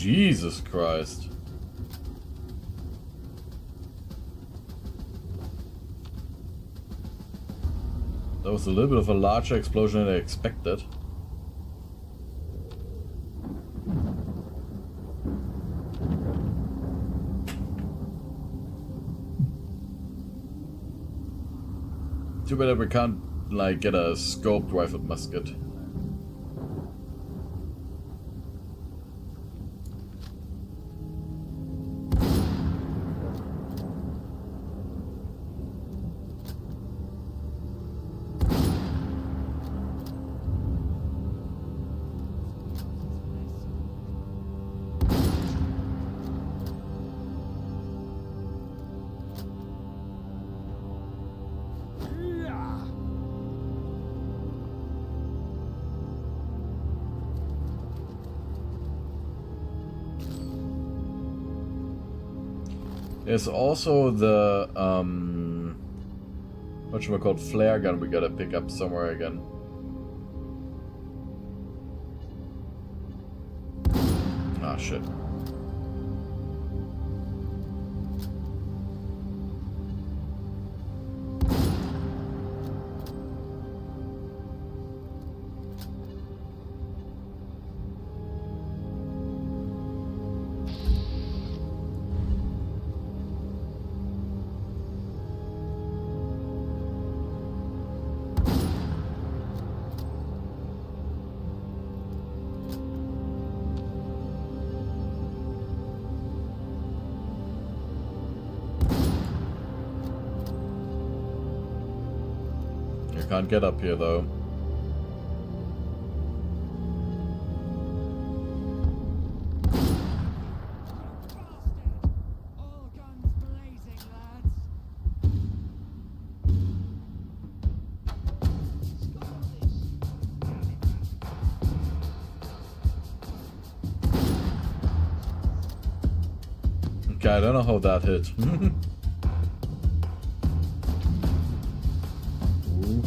Speaker 1: Jesus Christ. That was a little bit of a larger explosion than I expected. Too bad that we can't, like, get a scoped rifled musket. There's also the, whatchamacallit, flare gun we gotta pick up somewhere again. Ah, shit. Can't get up here though.
Speaker 6: All guns blazing, lads.
Speaker 1: Okay, I don't know how that hit. Ooh.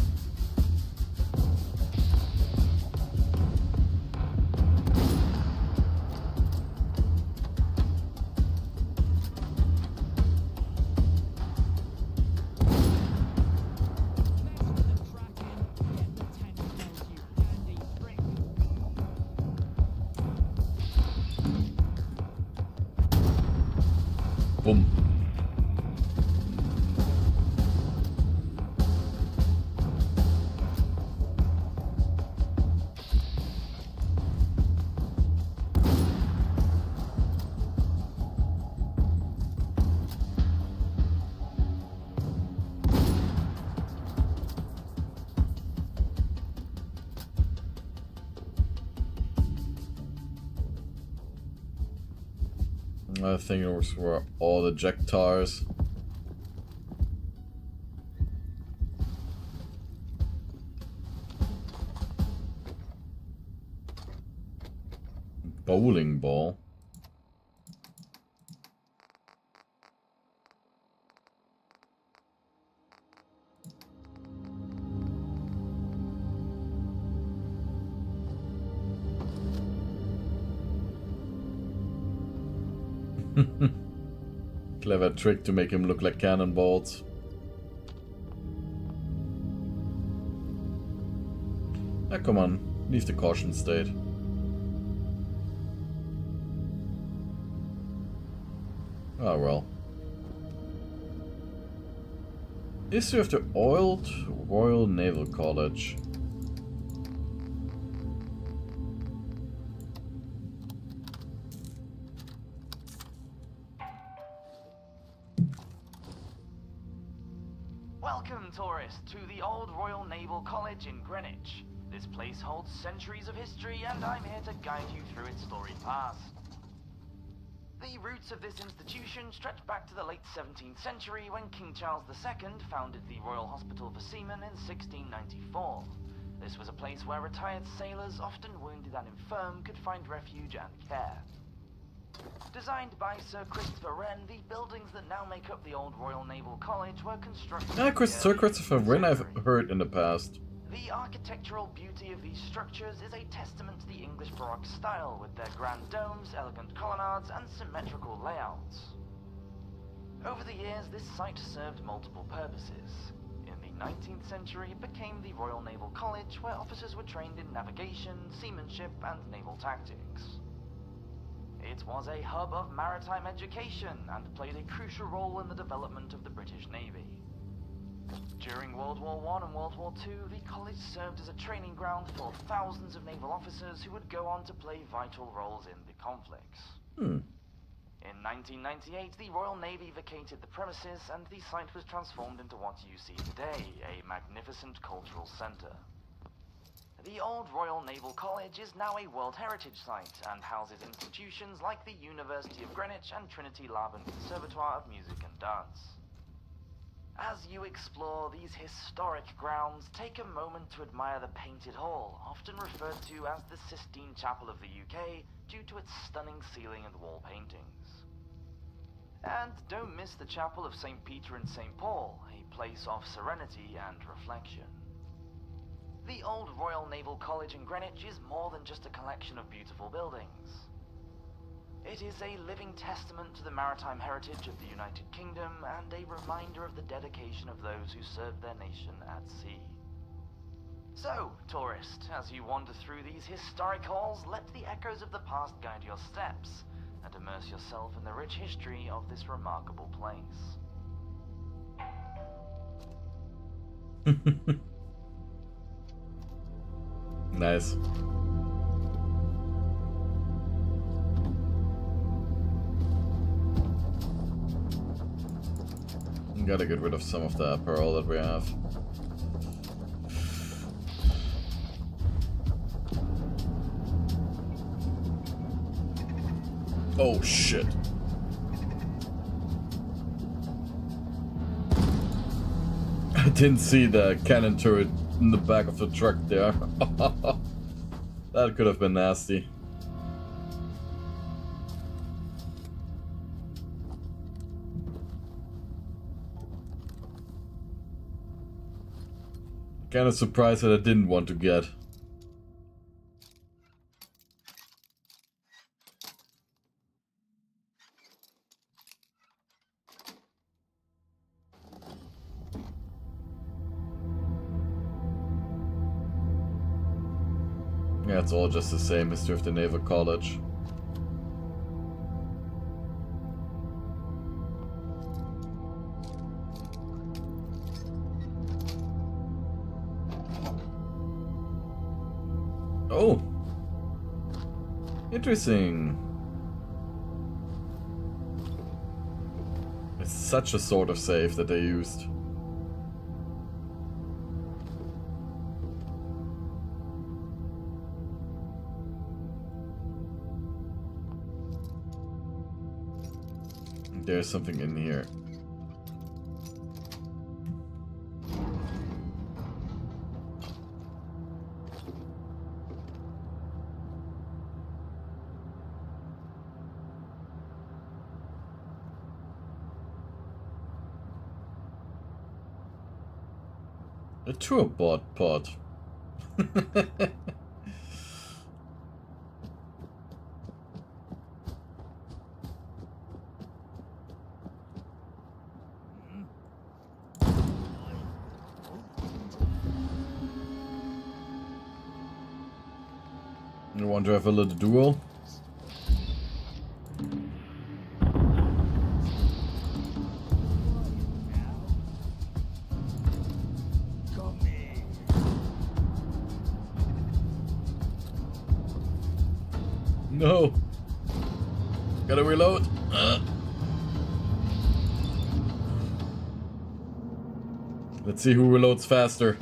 Speaker 1: Boom. I think it was where all the ejectors. Bowling ball. Clever trick to make him look like cannonballs. Ah, come on, leave the caution state. Oh well. History of the Old Royal Naval College.
Speaker 8: Welcome, tourists, to the Old Royal Naval College in Greenwich. This place holds centuries of history, and I'm here to guide you through its storied past. The roots of this institution stretch back to the late 17th century when King Charles II founded the Royal Hospital for Seamen in 1694. This was a place where retired sailors, often wounded and infirm, could find refuge and care. Designed by Sir Christopher Wren, the buildings that now make up the Old Royal Naval College were constructed...
Speaker 1: Sir Christopher Wren I've heard in the past.
Speaker 8: The architectural beauty of these structures is a testament to the English Baroque style, with their grand domes, elegant colonnades, and symmetrical layouts. Over the years, this site served multiple purposes. In the 19th century, it became the Royal Naval College, where officers were trained in navigation, seamanship, and naval tactics. It was a hub of maritime education and played a crucial role in the development of the British Navy. During World War I and World War II, the college served as a training ground for thousands of naval officers who would go on to play vital roles in the conflicts. In 1998, the Royal Navy vacated the premises and the site was transformed into what you see today, a magnificent cultural centre. The old Royal Naval College is now a World Heritage Site and houses institutions like the University of Greenwich and Trinity Lab and Conservatoire of Music and Dance. As you explore these historic grounds, take a moment to admire the Painted Hall, often referred to as the Sistine Chapel of the UK due to its stunning ceiling and wall paintings. And don't miss the Chapel of St. Peter and St. Paul, a place of serenity and reflection. The old Royal Naval College in Greenwich is more than just a collection of beautiful buildings. It is a living testament to the maritime heritage of the United Kingdom and a reminder of the dedication of those who served their nation at sea. So, tourist, as you wander through these historic halls, let the echoes of the past guide your steps and immerse yourself in the rich history of this remarkable place.
Speaker 1: Nice. Gotta get rid of some of the apparel that we have. Oh shit. I didn't see the cannon turret in the back of the truck there. That could have been nasty. Kind of surprised that I didn't want to get. Yeah, it's all just the same history of the Naval College. Oh! Interesting. It's such a sort of save that they used. There's something in here. A tour bot pod. You want to have a little duel? No! Gotta reload! Let's see who reloads faster.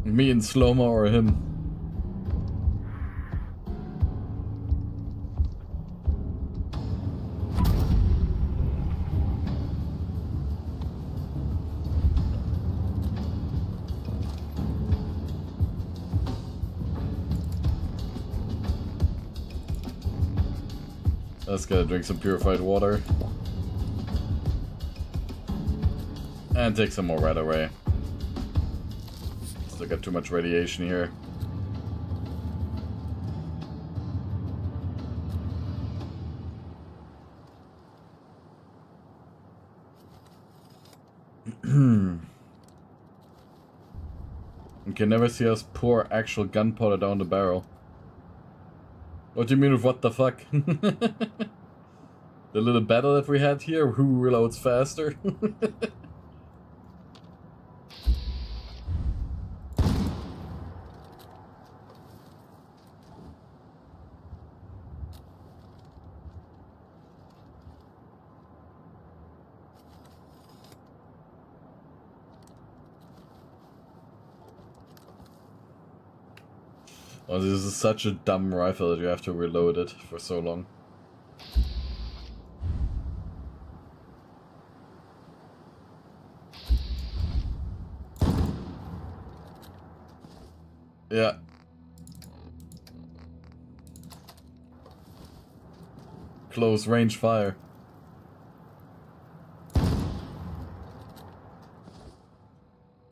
Speaker 1: Me in slow-mo or him? Let's gotta drink some purified water. And take some more right away. Still got too much radiation here. You can never see us pour actual gunpowder down the barrel. What do you mean with what the fuck? The little battle that we had here, who reloads faster? Oh, this is such a dumb rifle that you have to reload it for so long. Yeah. Close range fire.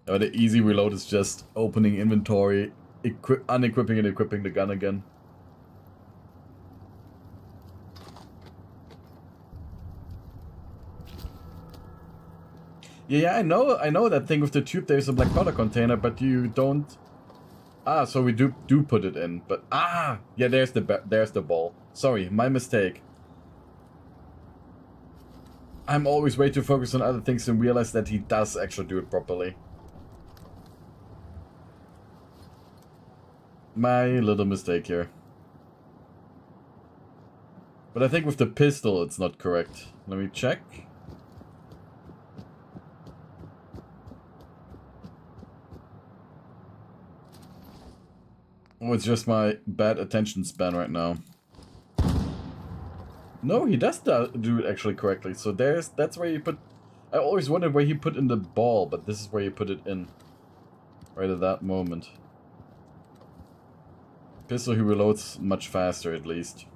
Speaker 1: Oh, the easy reload is just opening inventory, unequipping and equipping the gun again. Yeah, I know that thing with the tube. There's a black powder container, but you don't. Ah, so we do put it in, but yeah, there's the ball. Sorry, my mistake. I'm always way too focused on other things and realize that he does actually do it properly. My little mistake here. But I think with the pistol it's not correct. Let me check. Oh, it's just my bad attention span right now. No, he does do it actually correctly. So that's where you put... I always wondered where he put in the ball, but this is where you put it in. Right at that moment. Pistol, he reloads much faster at least.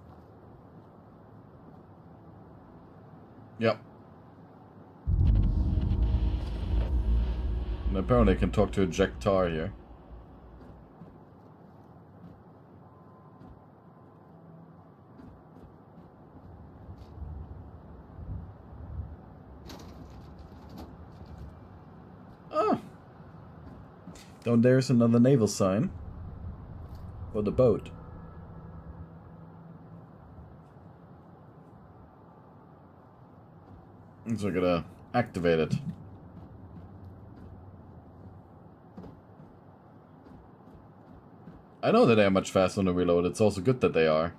Speaker 1: Yep. And apparently I can talk to a Jack Tar here. Oh! Down there's another naval sign. For the boat. So we're gonna activate it. I know that they are much faster on the reload. It's also good that they are.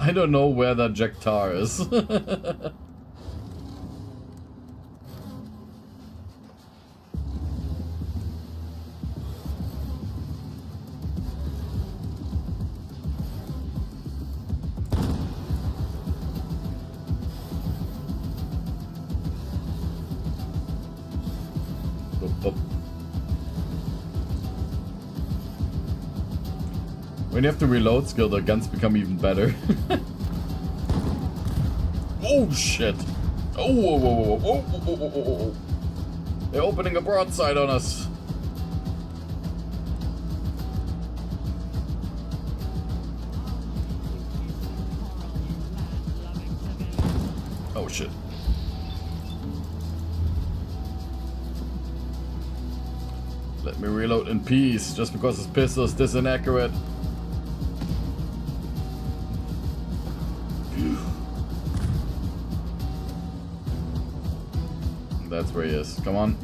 Speaker 1: I don't know where that Jack Tar is. When you have the reload skill, the guns become even better. Oh shit! Oh, whoa, whoa, whoa, whoa, whoa, whoa, whoa, whoa. They're opening a broadside on us. Oh shit. Let me reload in peace, just because his pistol is this inaccurate. That's where he is. Come on.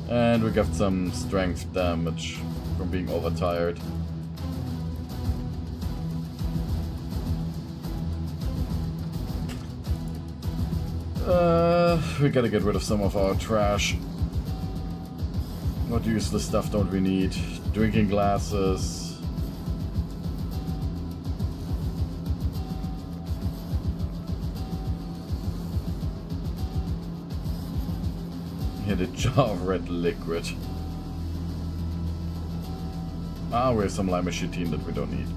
Speaker 1: And we got some strength damage from being overtired. We gotta get rid of some of our trash. What useless stuff don't we need? Drinking glasses. Hit a jar of red liquid. Ah, we have some limachetine that we don't need.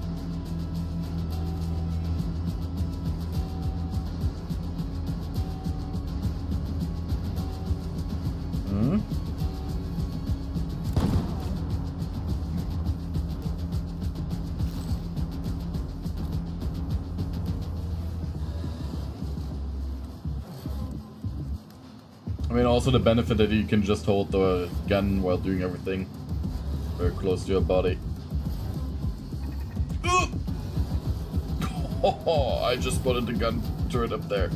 Speaker 1: I mean, also the benefit that you can just hold the gun while doing everything very close to your body. Oh, I just spotted the gun turret up there.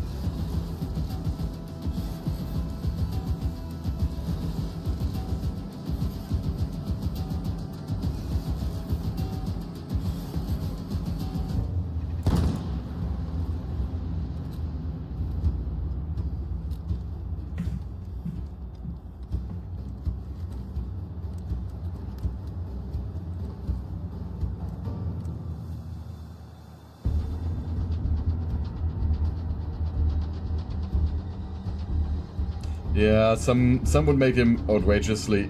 Speaker 1: Yeah, some would make him outrageously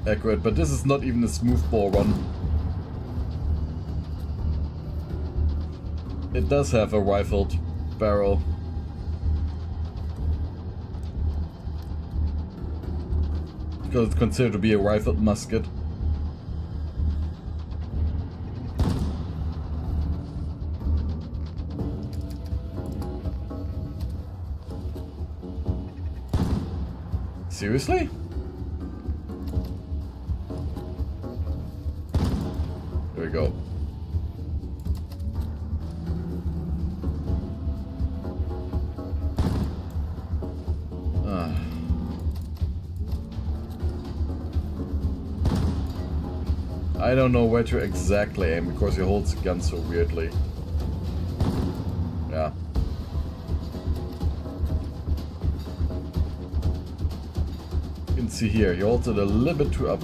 Speaker 1: accurate, but this is not even a smoothbore run. It does have a rifled barrel. Because it's considered to be a rifled musket. Seriously? There we go. I don't know where to exactly aim because he holds the gun so weirdly. Yeah. You can see here, he holds it a little bit too up.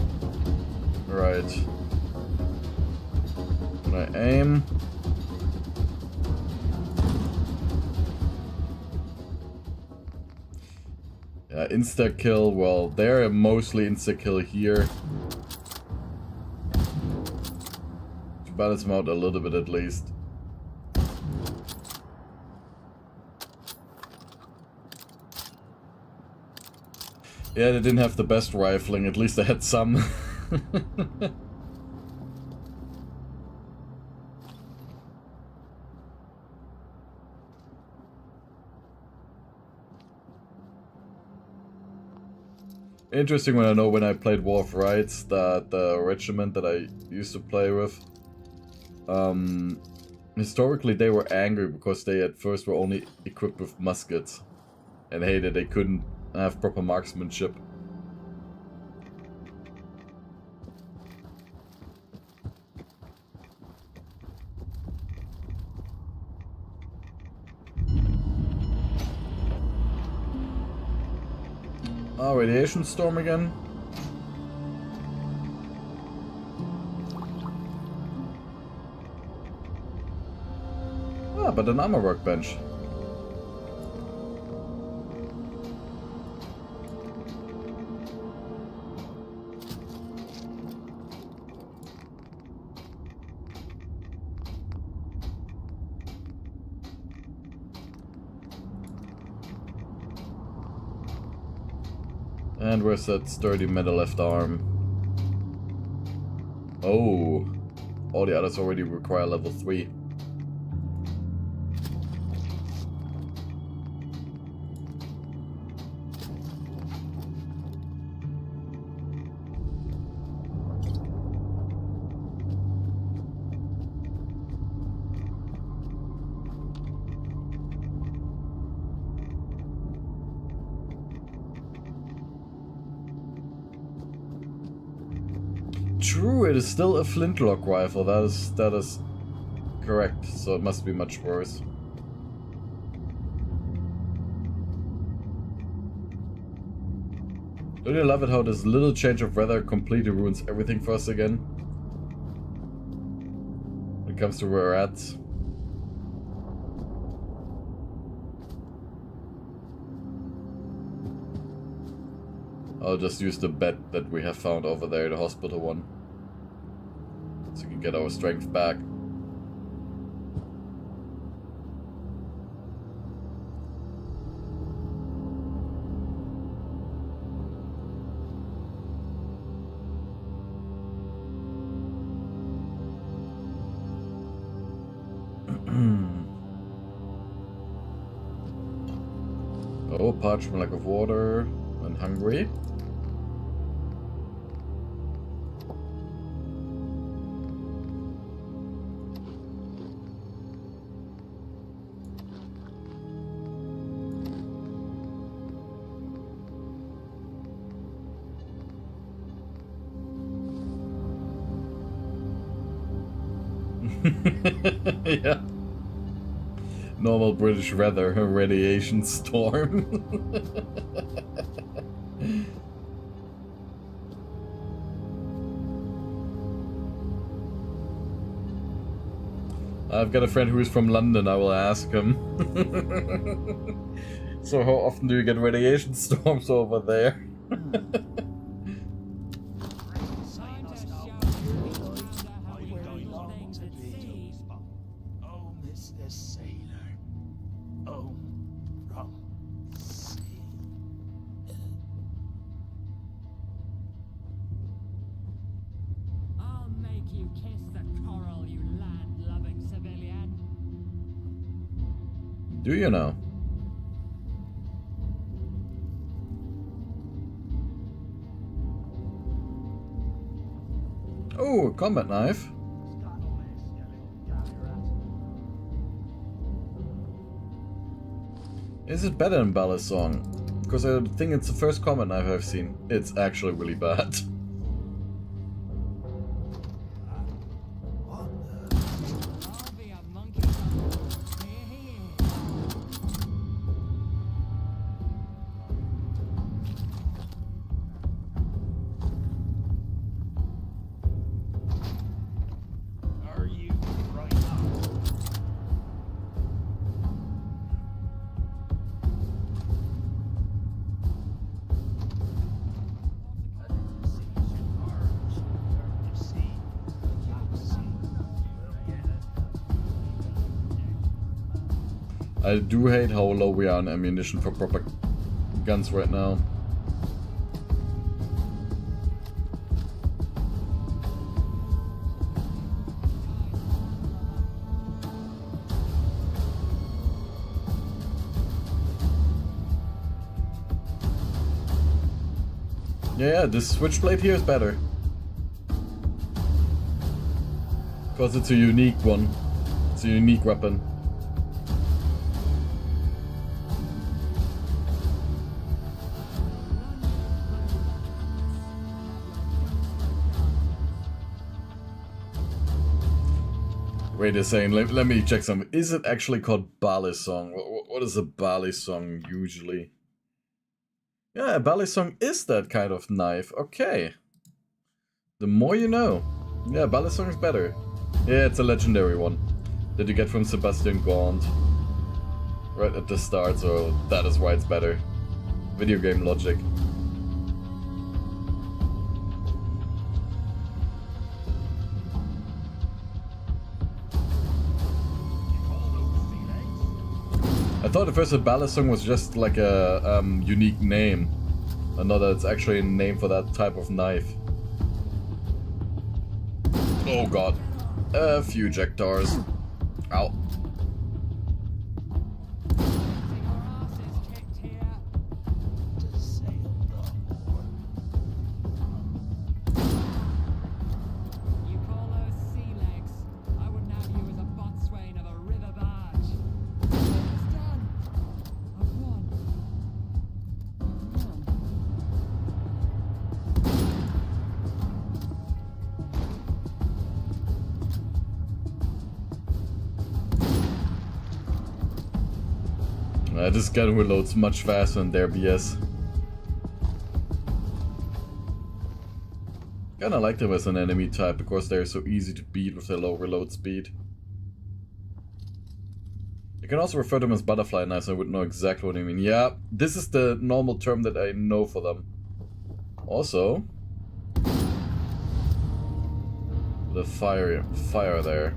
Speaker 1: Right. When I aim. Yeah, insta-kill, well, they're mostly insta-kill here. To balance them out a little bit at least. Yeah, they didn't have the best rifling, at least they had some. Interesting when I know when I played War of Rights that the regiment that I used to play with, historically they were angry because they at first were only equipped with muskets and hated they couldn't have proper marksmanship. Oh, radiation storm again? Ah, but an armor workbench. And where's that sturdy metal left arm? Oh, all the others already require level 3. True, it is still a flintlock rifle. That is correct. So it must be much worse. Don't you love it how this little change of weather completely ruins everything for us again? When it comes to where we're at. I'll just use the bed that we have found over there, the hospital one. So we can get our strength back. Oh, parched from lack of water and hungry. Yeah. Normal British weather, a radiation storm. I've got a friend who is from London, I will ask him. So how often do you get radiation storms over there? Do you know? Oh, a combat knife. Is it better than Ballast Song? Because I think it's the first combat knife I've seen. It's actually really bad. I do hate how low we are on ammunition for proper guns right now. Yeah, this switchblade here is better. Because it's a unique one. It's a unique weapon. Wait a second, let me check something. Is it actually called Balisong? What is a Balisong usually? Yeah, a Balisong is that kind of knife. Okay. The more you know. Yeah, Balisong is better. Yeah, it's a legendary one that you get from Sebastian Gaunt right at the start, so that is why it's better. Video game logic. I thought at first that Balisong was just like a unique name, and not that it's actually a name for that type of knife. Oh god. A few Jectars. Ow. This gun reloads much faster than their BS. Kinda like them as an enemy type because they're so easy to beat with their low reload speed. You can also refer to them as butterfly knives, I would know exactly what I mean. Yeah, this is the normal term that I know for them. Also, the fire there.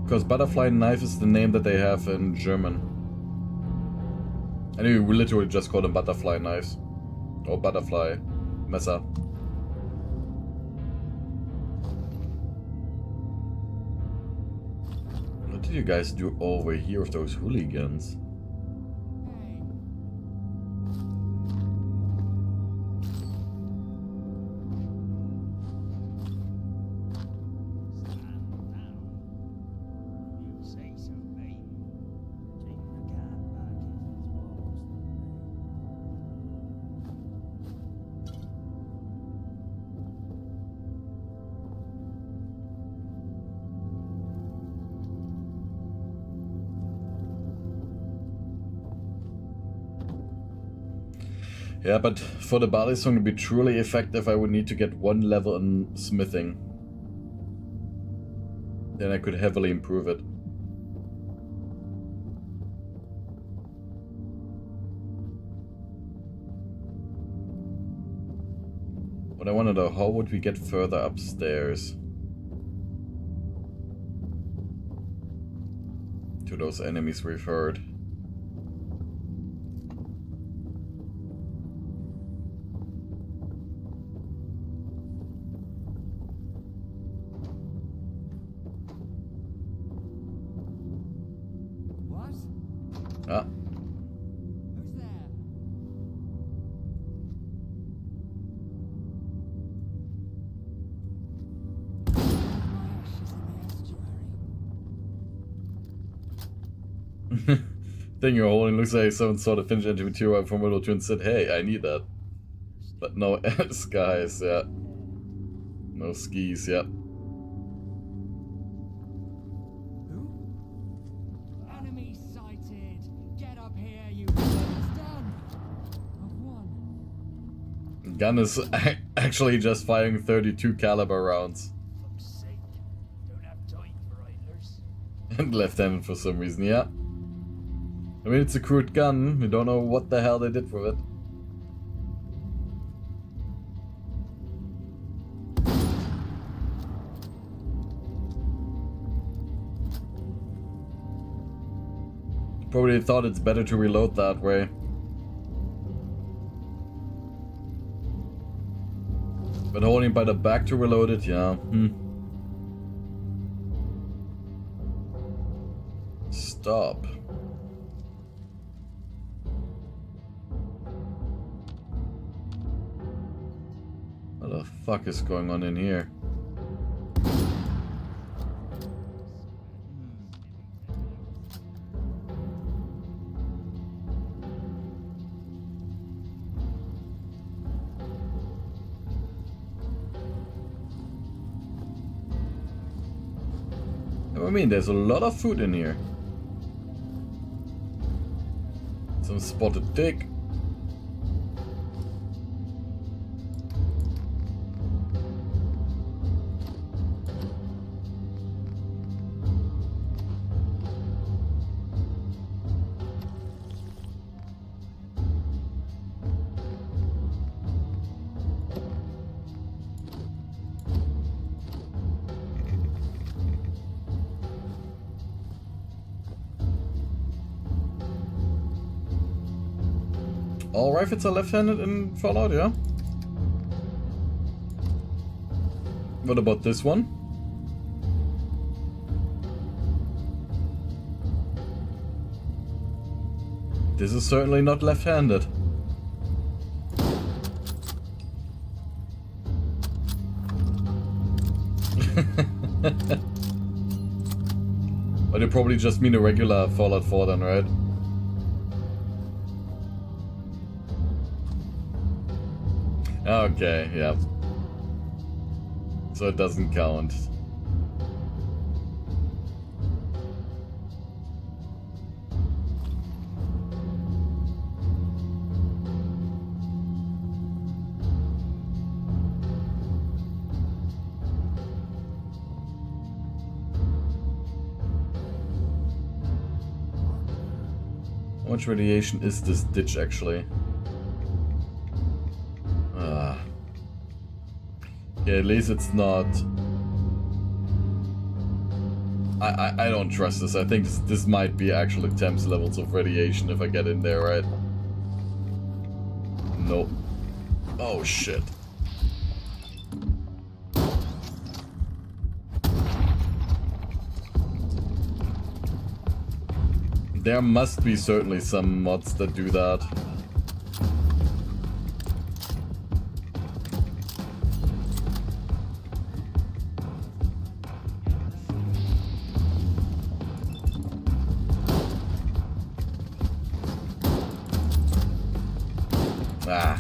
Speaker 1: Because butterfly knife is the name that they have in German. And we literally just call them butterfly knives. Or butterfly Messer. What did you guys do over here with those hooligans? Yeah, but for the body song to be truly effective, I would need to get one level in smithing. Then I could heavily improve it. But I want to know, how would we get further upstairs? To those enemies we've heard. Ah.
Speaker 2: Who's there?
Speaker 1: Thing you're holding looks like someone saw the finished entry material from World War II and said, hey, I need that. But no skies, yeah. No skis, yeah.
Speaker 2: Enemy sighted. Get up here, you. It's done. I've won.
Speaker 1: Gun is actually just firing 32 caliber rounds.
Speaker 6: Fuck's sake. Don't have time for idlers.
Speaker 1: And left-handed for some reason, yeah. I mean, it's a crude gun. We don't know what the hell they did with it. Probably thought it's better to reload that way. But holding by the back to reload it, yeah. Stop. What the fuck is going on in here? I mean, there's a lot of food in here. Some spotted dick. All rifles are left-handed in Fallout, yeah? What about this one? This is certainly not left-handed. But you probably just mean a regular Fallout 4 then, right? Okay, yeah. So it doesn't count. How much radiation is this ditch actually? Yeah, at least it's not... I don't trust this. I think this might be actually Thames levels of radiation if I get in there, right? Nope. Oh shit. There must be certainly some mods that do that. Ah.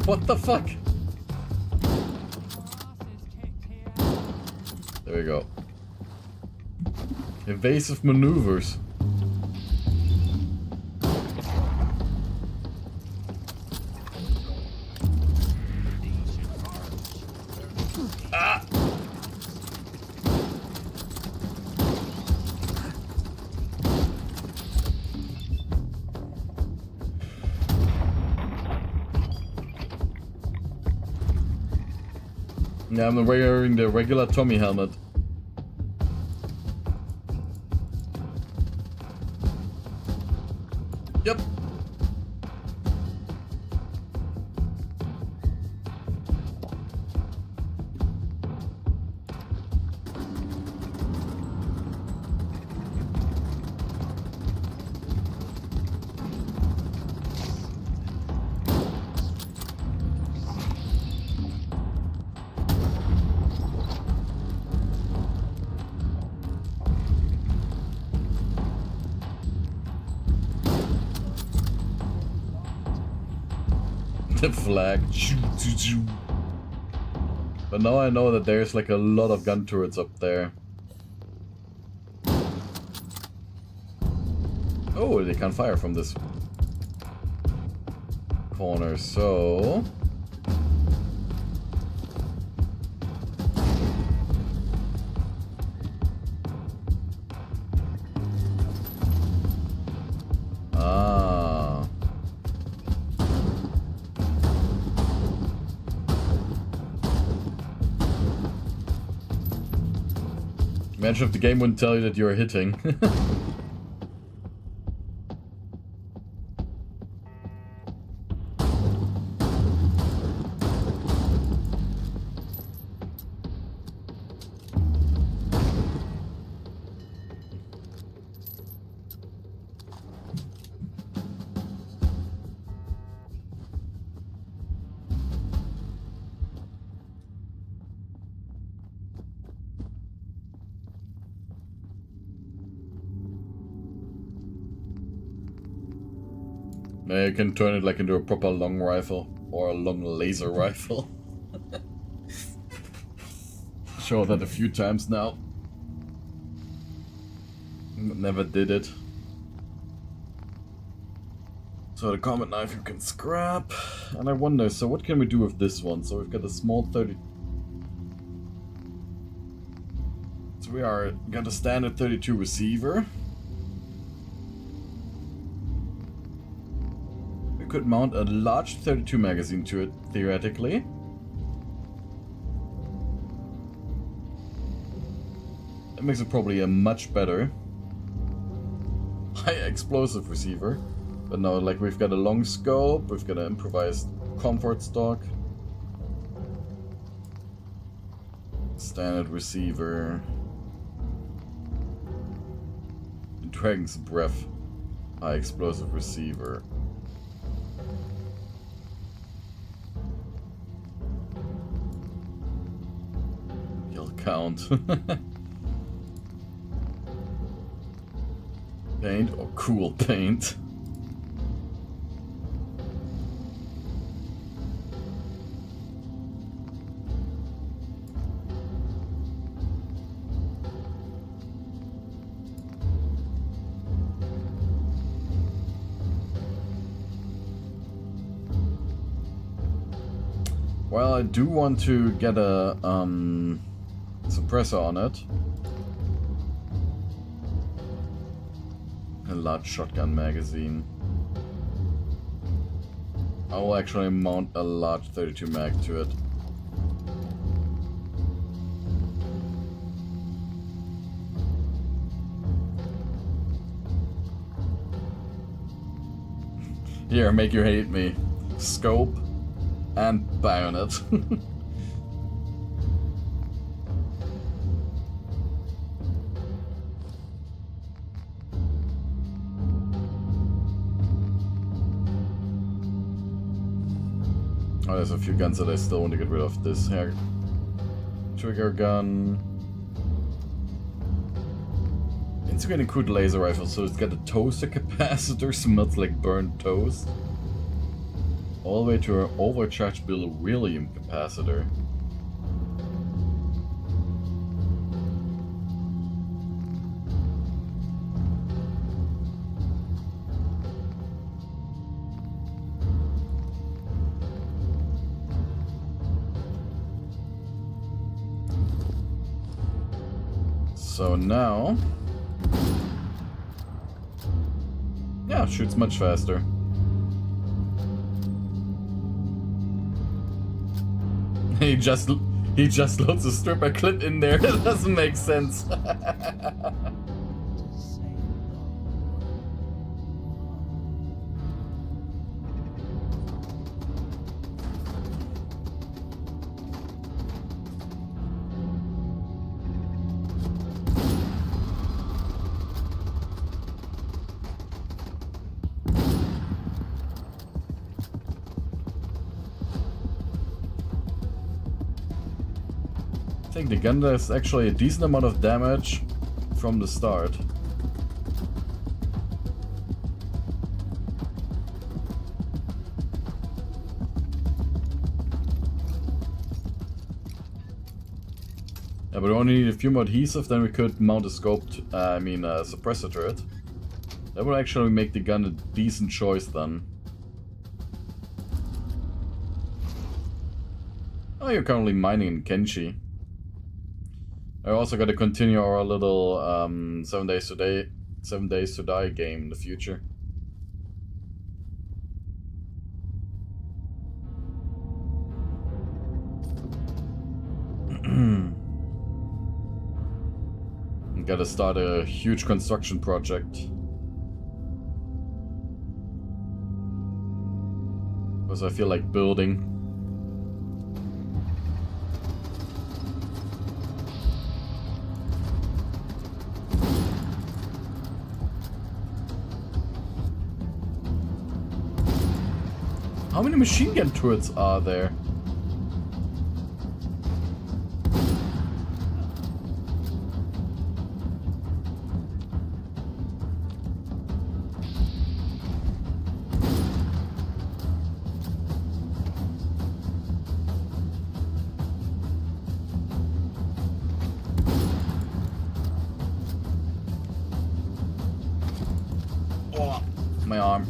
Speaker 1: What the fuck? There we go. Evasive maneuvers. Ah! Yeah, I'm wearing the regular Tommy helmet. Yep. The flag. But now I know that there's like a lot of gun turrets up there. Oh, they can't fire from this corner, so... Ah. Imagine if the game wouldn't tell you that you're hitting. Now you can turn it like into a proper long rifle or a long laser rifle. Show that a few times now. Never did it. So the combat knife you can scrap. And I wonder, so what can we do with this one? So we've got a small 30... So we got a standard 32 receiver. We could mount a large 32 magazine to it, theoretically. That makes it probably a much better high explosive receiver. But no, like we've got a long scope, we've got an improvised comfort stock. Standard receiver. Dragon's Breath. High explosive receiver. count. Paint or cool paint? Well, I do want to get a suppressor on it. A large shotgun magazine. I will actually mount a large 32 mag to it. Here, make you hate me. Scope and bayonet. Oh, there's a few guns that I still want to get rid of. This hair trigger gun. Integrated crude laser rifle, so it's got a toaster capacitor, smells like burnt toast. All the way to an overcharged beryllium capacitor. So now... yeah, shoots much faster. He just loads a stripper clip in there. That doesn't make sense. I think the gun does actually a decent amount of damage from the start. Yeah, but we only need a few more adhesive, then we could mount a suppressor to it. That would actually make the gun a decent choice then. Oh, you're currently mining in Kenshi. I also got to continue our little 7 days to die game in the future. Got to start a huge construction project. Because I feel like building. How many machine gun turrets are there? Oh, my arm.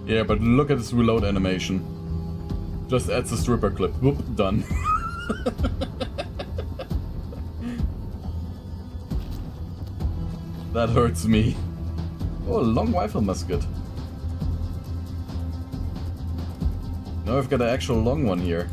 Speaker 1: Yeah, but look at this reload animation. Just adds a stripper clip. Whoop, done. That hurts me. Oh, a long rifle musket. Now I've got an actual long one here.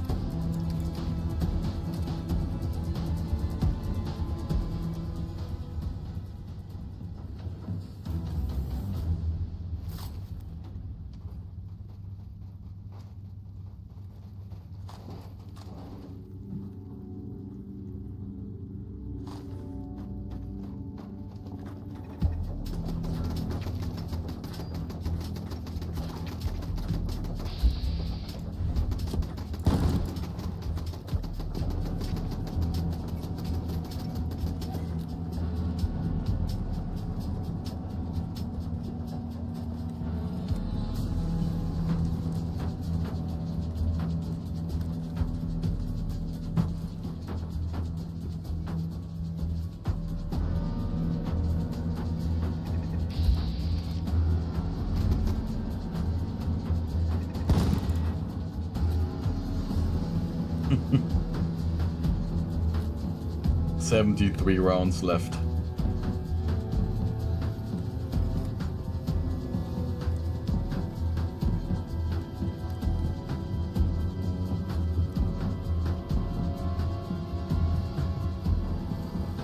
Speaker 1: 73 rounds left.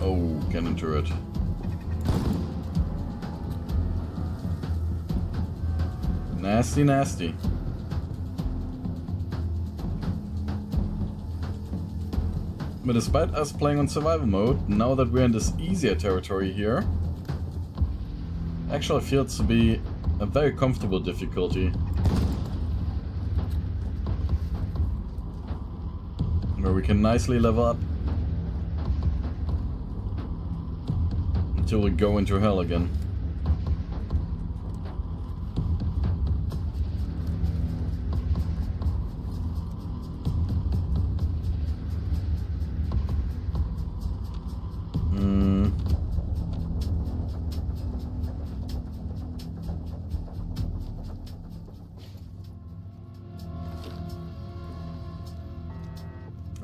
Speaker 1: Oh, cannon turret. Nasty, nasty. But despite us playing on survival mode, now that we're in this easier territory here, actually feels to be a very comfortable difficulty. Where we can nicely level up until we go into hell again.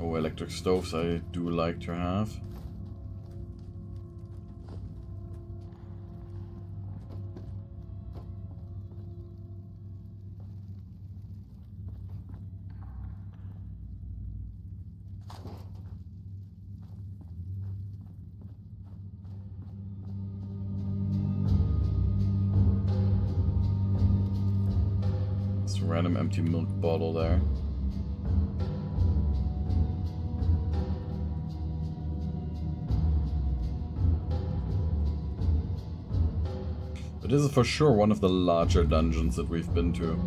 Speaker 1: Oh, electric stoves I do like to have. It's a random empty milk bottle there. But this is for sure one of the larger dungeons that we've been to.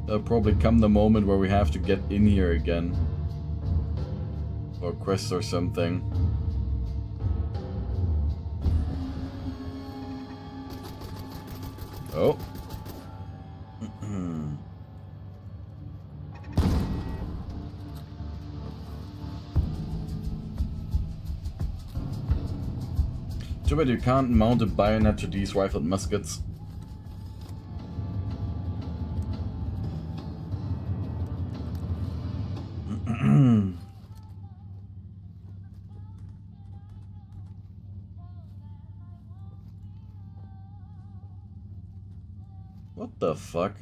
Speaker 1: There'll probably come the moment where we have to get in here again. Or quest or something. Oh. Too bad you can't mount a bayonet to these rifled muskets. What the fuck?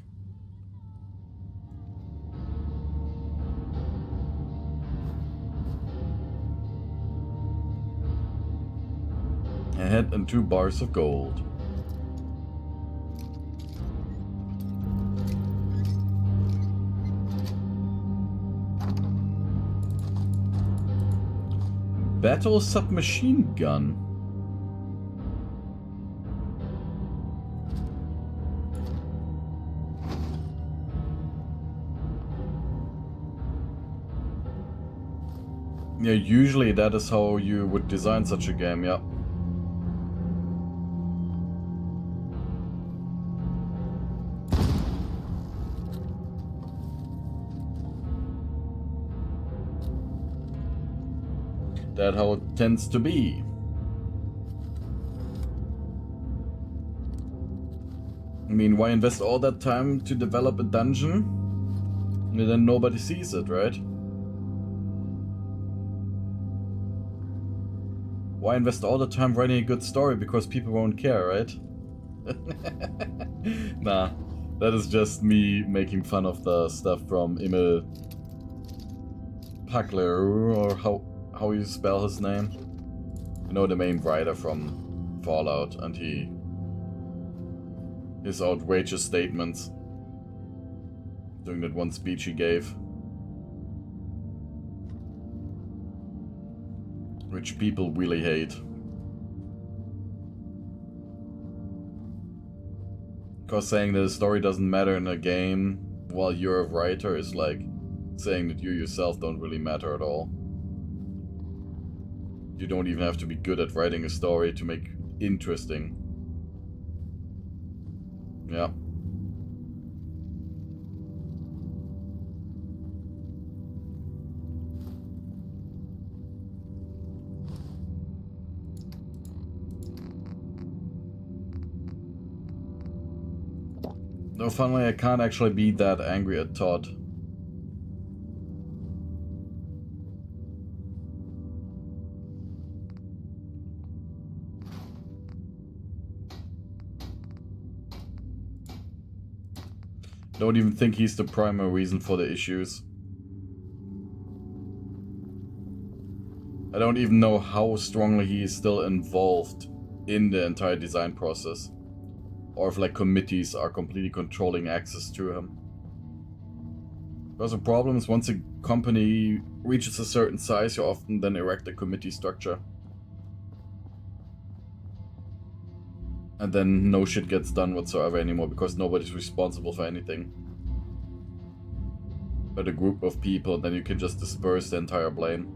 Speaker 1: A head and 2 bars of gold. Battle submachine gun. Yeah, usually that is how you would design such a game, yeah. That's how it tends to be. I mean, why invest all that time to develop a dungeon and then nobody sees it, right? Why invest all the time writing a good story because people won't care, right? Nah, that is just me making fun of the stuff from Emil Pagler, or how you spell his name. You know, the main writer from Fallout, and his outrageous statements during that one speech he gave, which people really hate. Because saying that a story doesn't matter in a game while you're a writer is like saying that you yourself don't really matter at all. You don't even have to be good at writing a story to make it interesting. Yeah. No, finally, I can't actually be that angry at Todd. Don't even think he's the primary reason for the issues. I don't even know how strongly he is still involved in the entire design process. Or if like committees are completely controlling access to him. Because the problem is once a company reaches a certain size, you often then erect a committee structure. And then no shit gets done whatsoever anymore because nobody's responsible for anything. But a group of people, then you can just disperse the entire blame.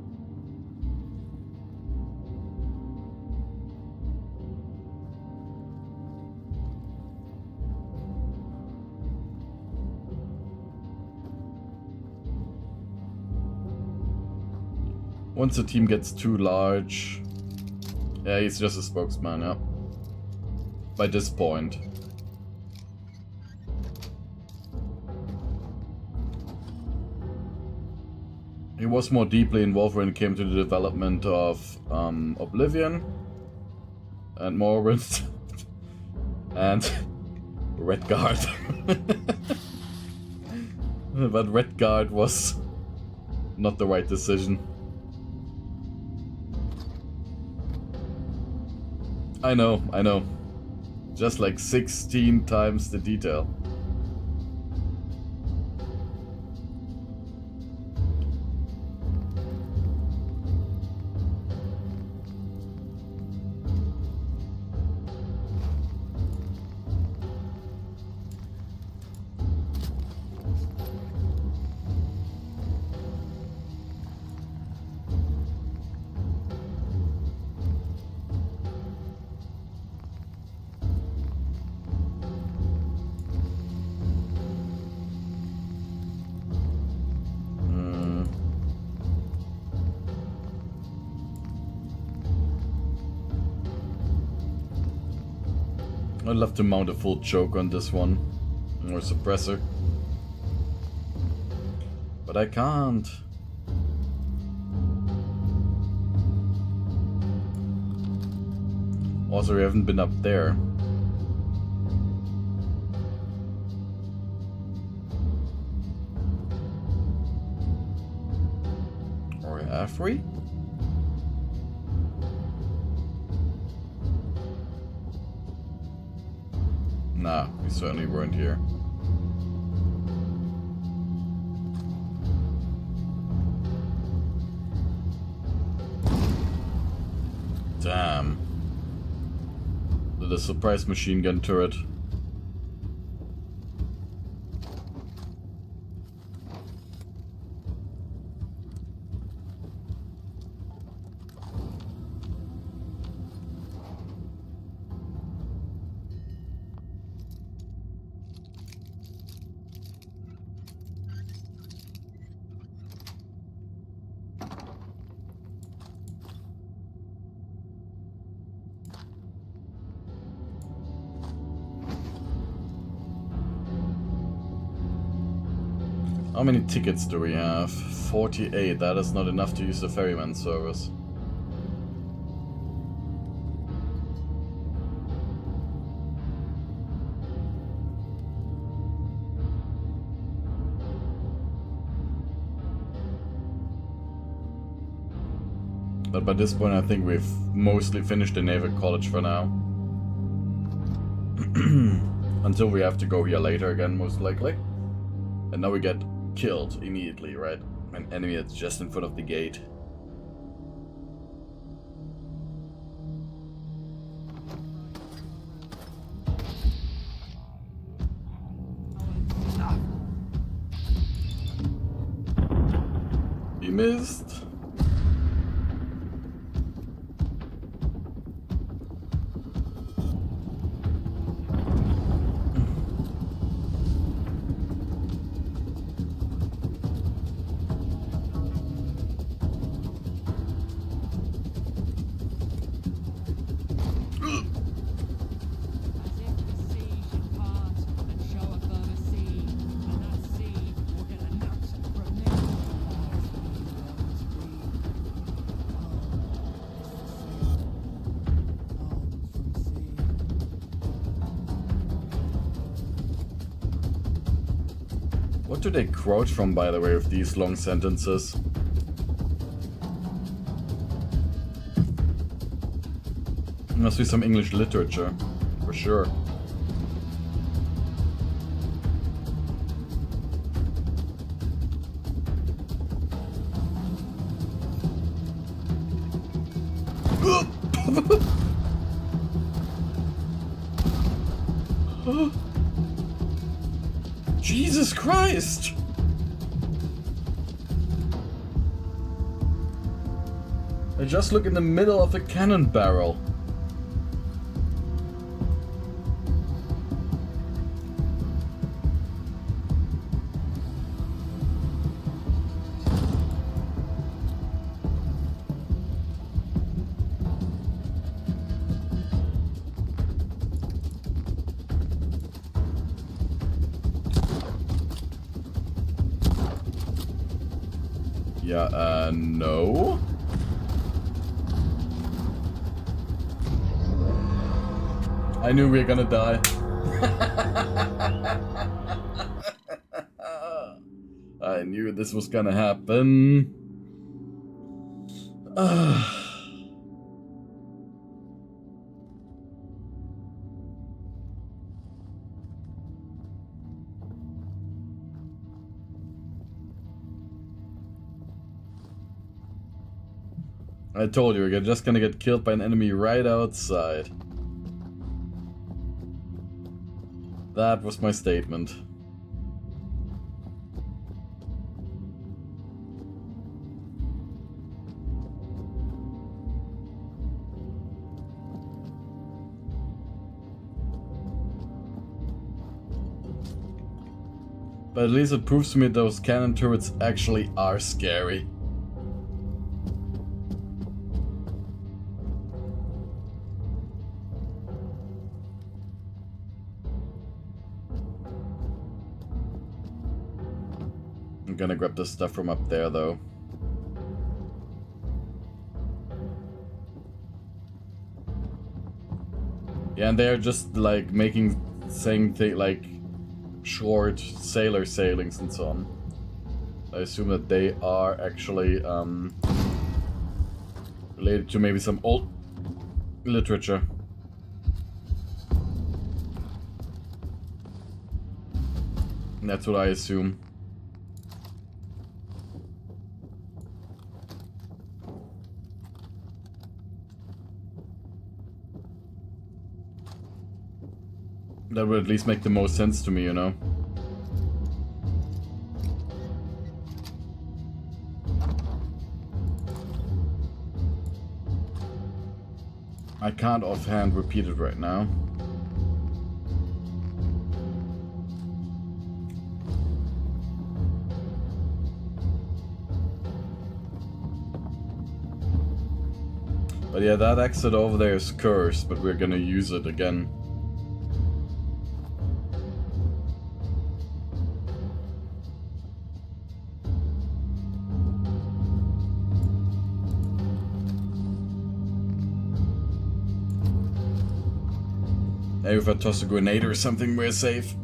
Speaker 1: Once the team gets too large... Yeah, he's just a spokesman, yeah. By this point. He was more deeply involved when it came to the development of Oblivion and Morrowind and Redguard. But Redguard was not the right decision. I know. Just like 16 times the detail. I'd love to mount a full choke on this one, or suppressor, but I can't. Also, we haven't been up there. Or have we? Nah, we certainly weren't here. Damn. The surprise machine gun turret. How many tickets do we have? 48. That is not enough to use the ferryman service. But by this point I think we've mostly finished the Naval College for now. Until we have to go here later again, most likely. And now we get killed immediately, right? An enemy that's just in front of the gate. He missed.
Speaker 2: As if the sea should part and show a
Speaker 1: What do they crouch from, by the way, with these long sentences? Must be some English literature, for sure. Jesus Christ! I just look in the middle of the cannon barrel. Yeah, no. I knew we were gonna die. I knew this was gonna happen. I told you, we're just gonna get killed by an enemy right outside. That was my statement. But at least it proves to me those cannon turrets actually are scary. I'm gonna grab the stuff from up there though. Yeah, and they're just like saying like short sailor sailings and so on. I assume that they are actually related to maybe some old literature. And that's what I assume. That would at least make the most sense to me, you know? I can't offhand repeat it right now. But yeah, that exit over there is cursed, but we're gonna use it again. Maybe if I toss a grenade or something, we're safe.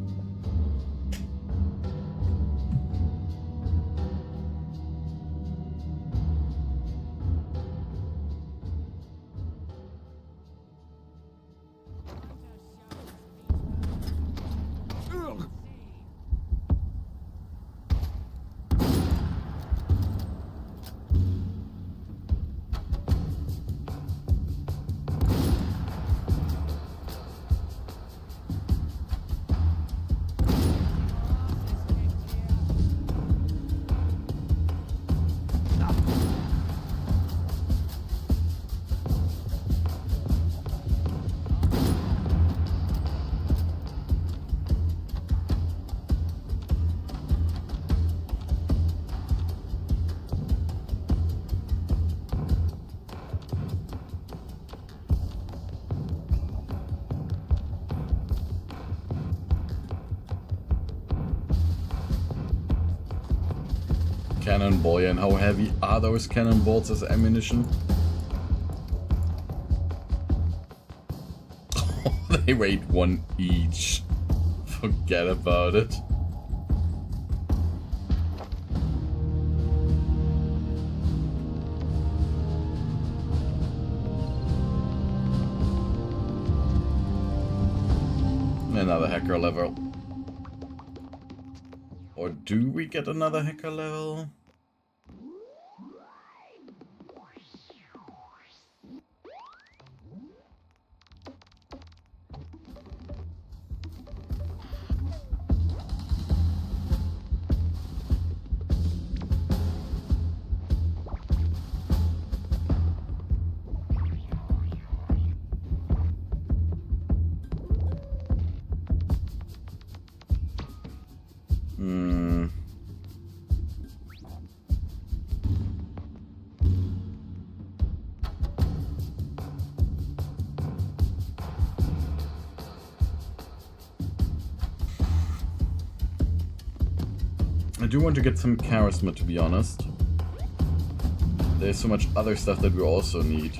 Speaker 1: Cannonball, yeah, and how heavy are those cannonballs as ammunition? They weighed 1 each. Forget about it. another hacker level. Or do we get another hacker level? I do want to get some charisma, to be honest. There's so much other stuff that we also need.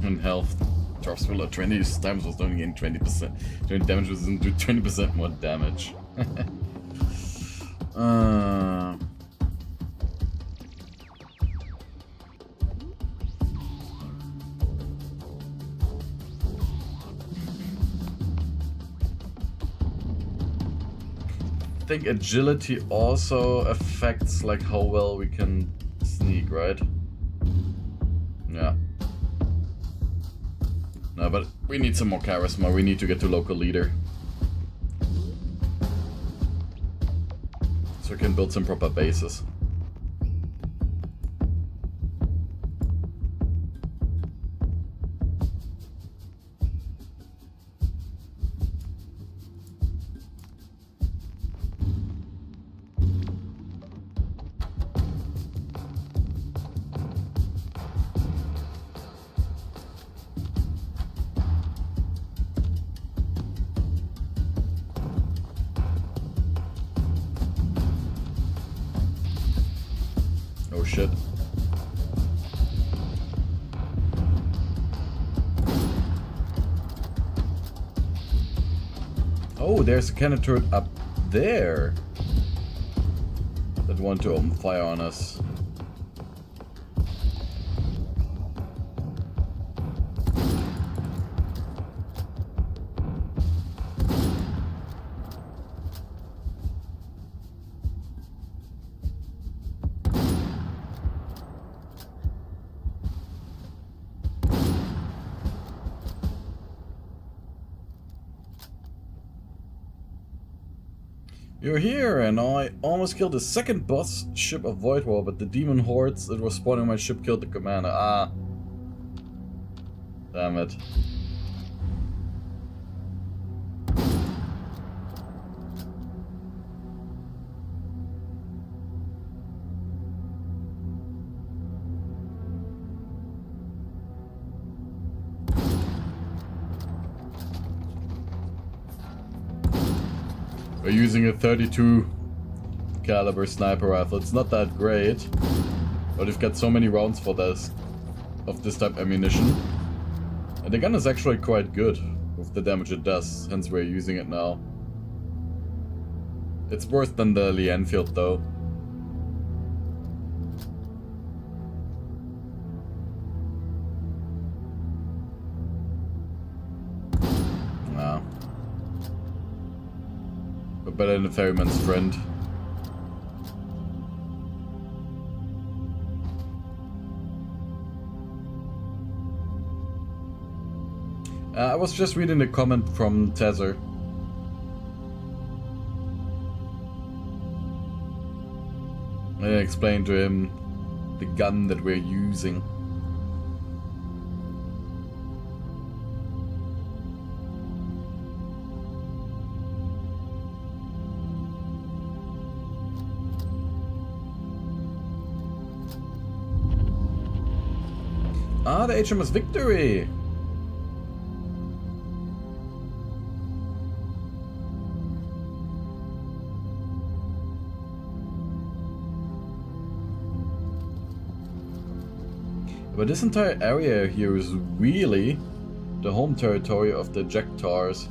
Speaker 1: And health drops below 20 times was only gain 20%. 20 damage was do 20% more damage. I think agility also affects like how well we can sneak, right? Yeah. No, but we need some more charisma. We need to get to local leader. So we can build some proper bases. Oh shit. Oh, there's a cannon turret up there that want to open fire on us. You're here, and I almost killed the second boss ship of Void War, but the demon hordes that were spawning my ship killed the commander. Ah. Damn it. We're using a 32 caliber sniper rifle. It's not that great, but we've got so many rounds for this of this type ammunition. And the gun is actually quite good with the damage it does, hence we're using it now. It's worse than the Lee Enfield though. Nah. But better than the Ferryman's Friend. I was just reading the comment from Tezer. I explained to him the gun that we're using. Ah, the HMS Victory! But this entire area here is really the home territory of the Jectars.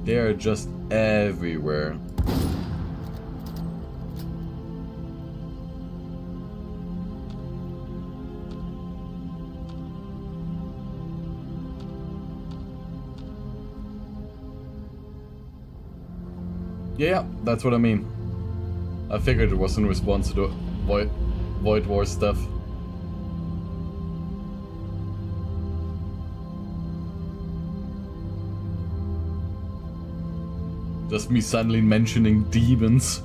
Speaker 1: They are just everywhere. Yeah, that's what I mean. I figured it was in response to the Void War stuff. Just me suddenly mentioning demons.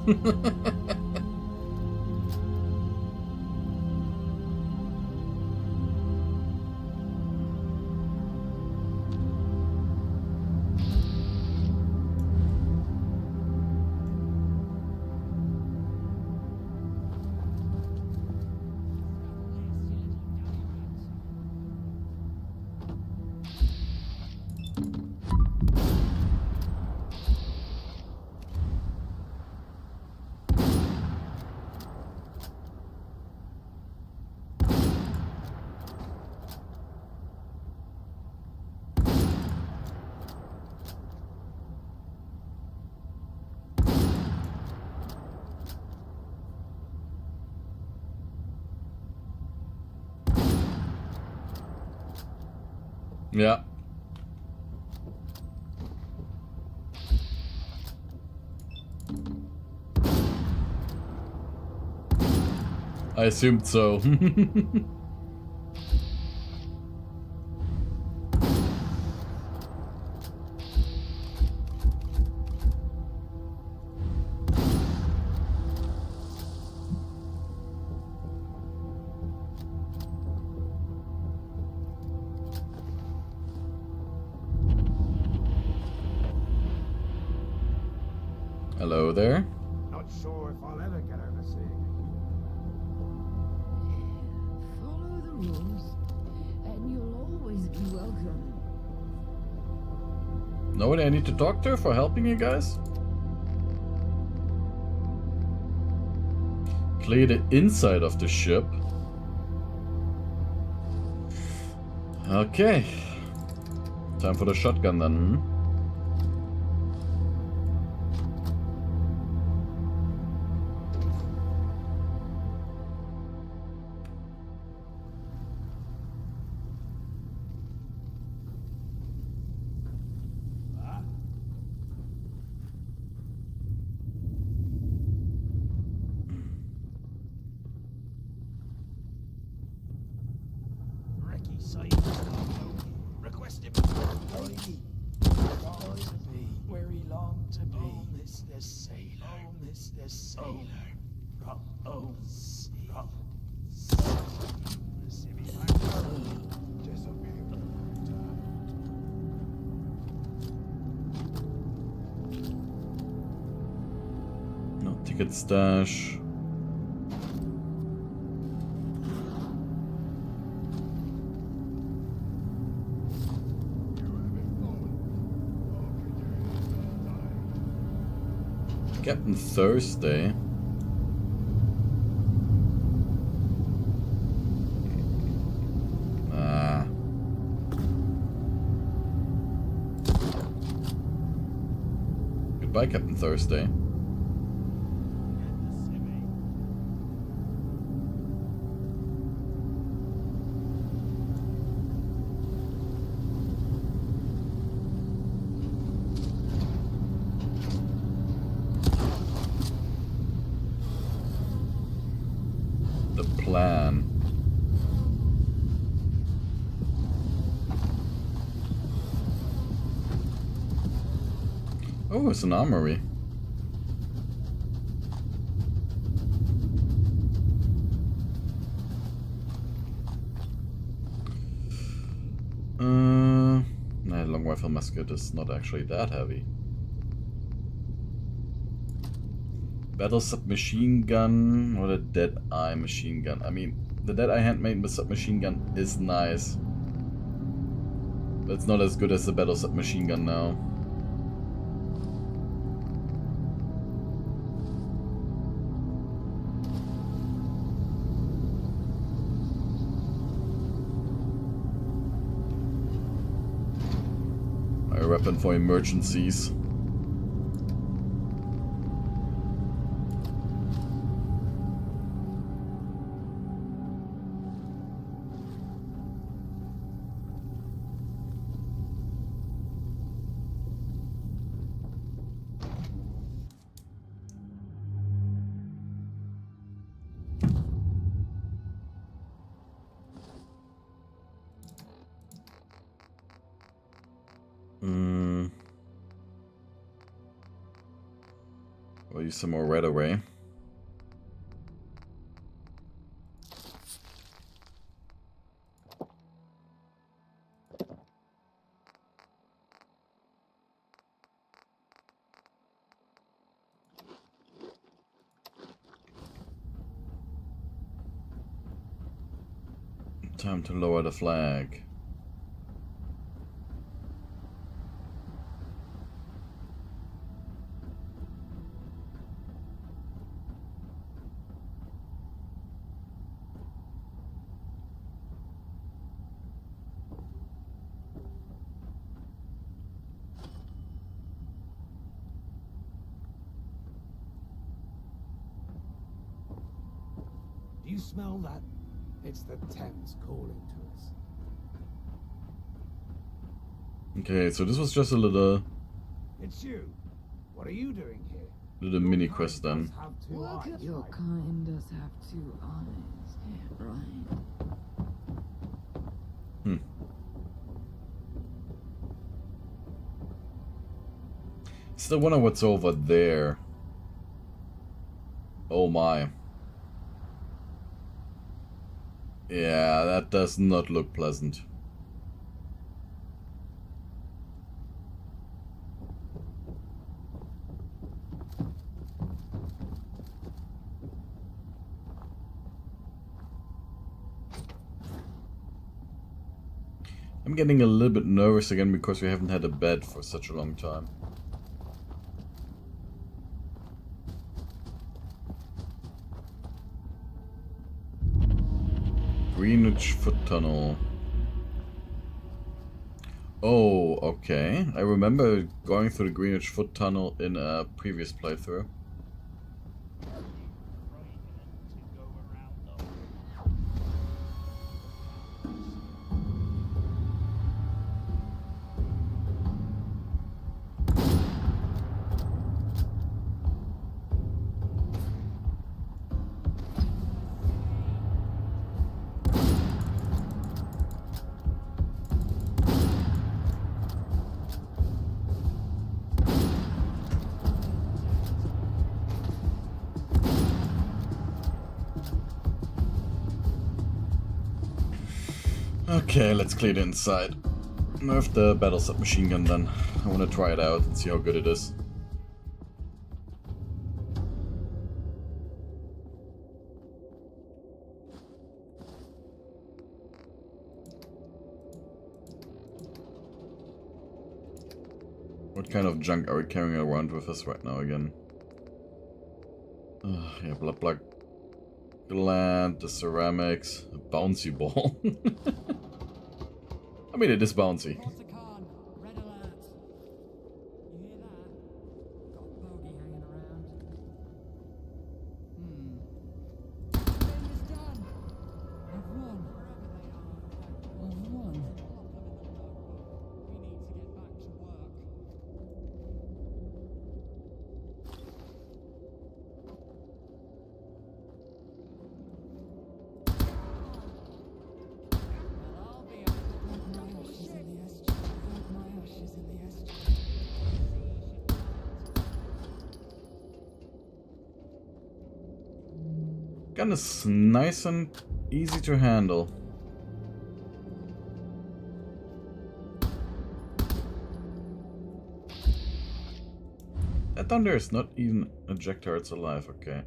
Speaker 1: Yeah. I assumed so. Hello there.
Speaker 7: Not sure if I'll ever get over seeing
Speaker 9: Follow the rules, and you'll always be welcome.
Speaker 1: Nobody I need to talk to for helping you guys? Clear the inside of the ship. Okay. Time for the shotgun then.
Speaker 7: Ricky say requesting where he longed to be. Oh, Mr. Sailor. Oh, Mr. Sailor. Oh,
Speaker 1: No ticket stash. Captain Thursday. Ah. Goodbye, Captain Thursday. Plan. Oh, it's an armory. Nah, long rifle musket is not actually that heavy. Battle submachine gun or the dead eye machine gun. I mean, the dead eye handmade submachine gun is nice, but it's not as good as the battle submachine gun now. My weapon for emergencies. I'll use some more red away. Time to lower the flag.
Speaker 7: Do you smell that? It's the Thames calling to us.
Speaker 1: Okay, so this was just a little
Speaker 7: It's you. What are you doing here?
Speaker 1: mini quest then.
Speaker 7: Have two eyes,
Speaker 9: Your
Speaker 7: right?
Speaker 9: kind does have two eyes, right?
Speaker 1: Still wonder what's over there. Oh my. Yeah, that does not look pleasant. I'm getting a little bit nervous again because we haven't had a bed for such a long time. Greenwich Foot Tunnel. Oh, okay. I remember going through the Greenwich Foot Tunnel in a previous playthrough. Okay, let's clear the inside. Nerf the battle submachine gun then. I want to try it out and see how good it is. What kind of junk are we carrying around with us right now again? Yeah, blood plug gland, the ceramics, a bouncy ball. I mean, it is bouncy.
Speaker 2: Red alert. You hear that? Got a bogey hanging around. Game is done. I've won. I've won. We need to get back to work. Well, I'll be my ashes in the estuary. My ashes in the estuary.
Speaker 1: Gun is nice and easy to handle. That that down there is not even ejector, it's alive, okay.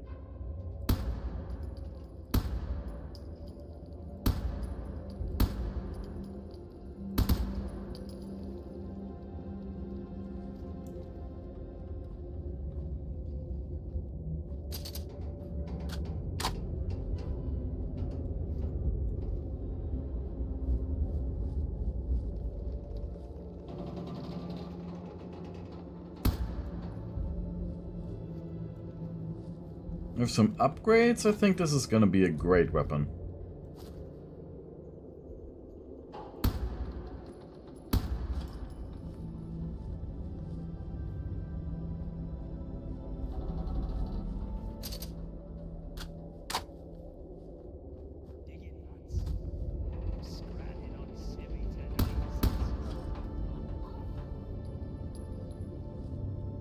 Speaker 1: With some upgrades, I think this is gonna be a great weapon.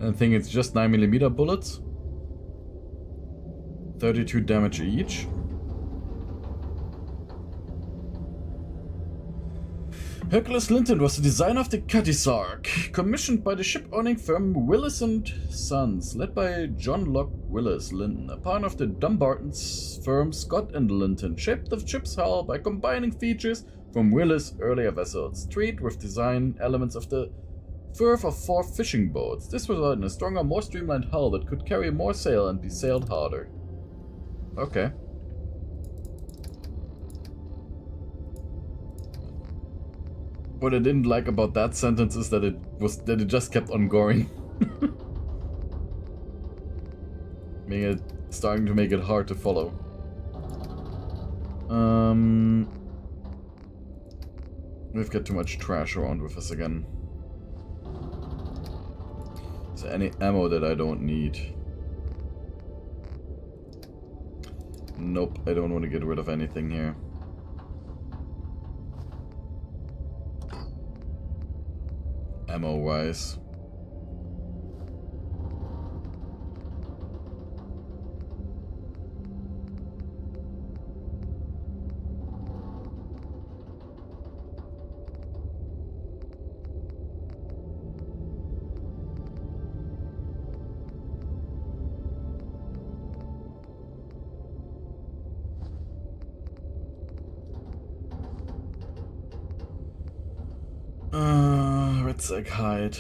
Speaker 1: I think it's just 9mm bullets. 32 damage each. Hercules Linton was the designer of the Cutty Sark, commissioned by the ship-owning firm Willis & Sons, led by John Locke Willis Linton, a partner of the Dumbarton's firm Scott and Linton, shaped the ship's hull by combining features from Willis' earlier vessels, treated with design elements of the Firth of 4 fishing boats. This resulted in a stronger, more streamlined hull that could carry more sail and be sailed harder. Okay. What I didn't like about that sentence is that it just kept on going. Starting to make it hard to follow. We've got too much trash around with us again. Is there any ammo that I don't need? Nope, I don't want to get rid of anything here. Ammo-wise. Red's egg hide.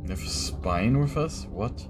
Speaker 1: We have a spine with us? What?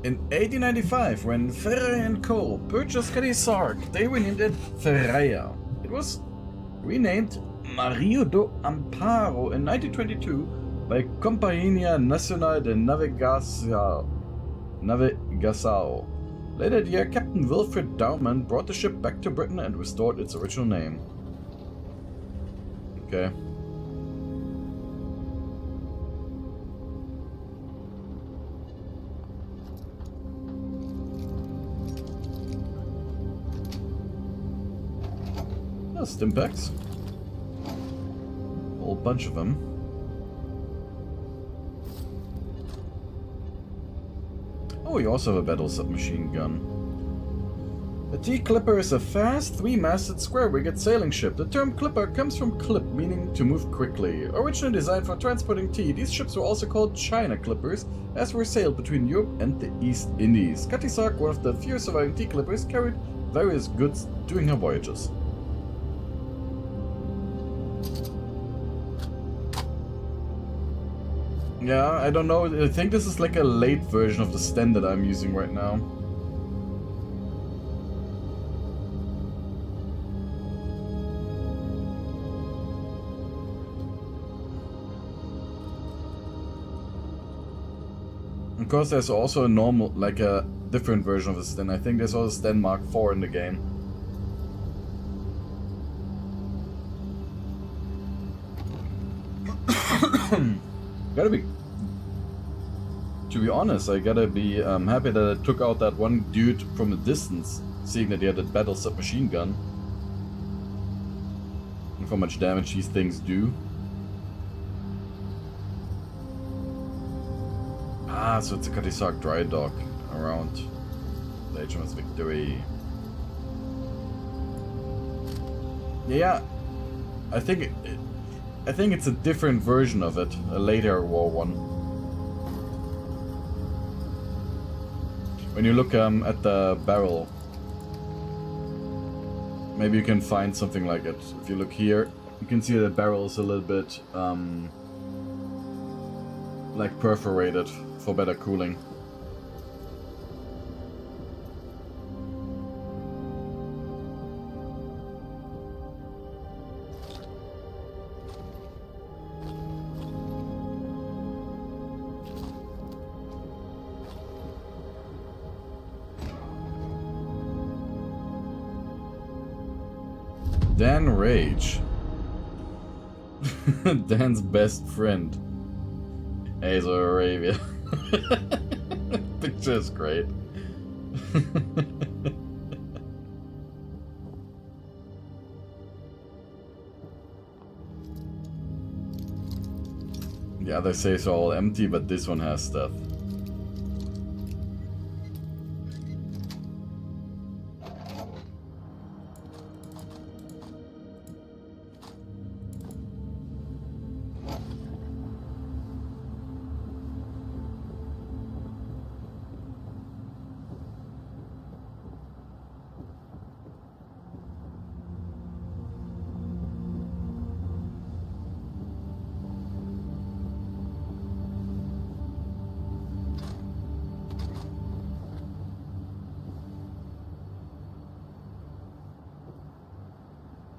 Speaker 1: In 1895, when Ferreira & Co. purchased Cutty Sark, they renamed it Ferreira. It was renamed Mario do Amparo in 1922 by Companhia Nacional de Navegação. Later that year, Captain Wilfred Dowman brought the ship back to Britain and restored its original name. Okay. Stimpaks. Whole bunch of them. Oh, we also have a battle submachine gun. A T-Clipper is a fast, 3-masted, square-rigged sailing ship. The term clipper comes from clip, meaning to move quickly. Originally designed for transporting tea, these ships were also called China Clippers, as were sailed between Europe and the East Indies. Cutty Sark, one of the few surviving T-Clippers, carried various goods during her voyages. Yeah, I don't know. I think this is like a late version of the stand that I'm using right now. Of course, there's also a normal, like a different version of the stand. I think there's also stand Mark IV in the game. To be honest, I gotta be happy that I took out that one dude from a distance, seeing that he had a battle submachine gun. And how much damage these things do. Ah, so it's a Katisak dry dock around the HMS Victory. Yeah, I think it's a different version of it, a later war one. When you look at the barrel, maybe you can find something like it. If you look here, you can see the barrel is a little bit like perforated for better cooling. Dan Rage. Dan's best friend. Azo Arabia. Picture is great. The other safes are all empty, but this one has stuff.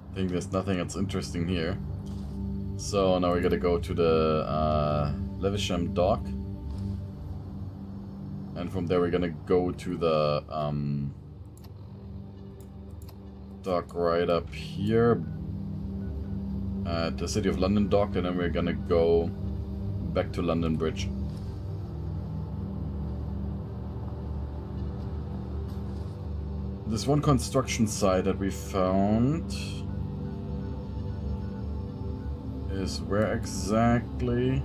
Speaker 1: I think there's nothing that's interesting here. So now we gotta go to the Levisham dock. And from there we're gonna go to the dock right up here at the City of London dock, and then we're gonna go back to London Bridge. This one construction site that we found is where exactly?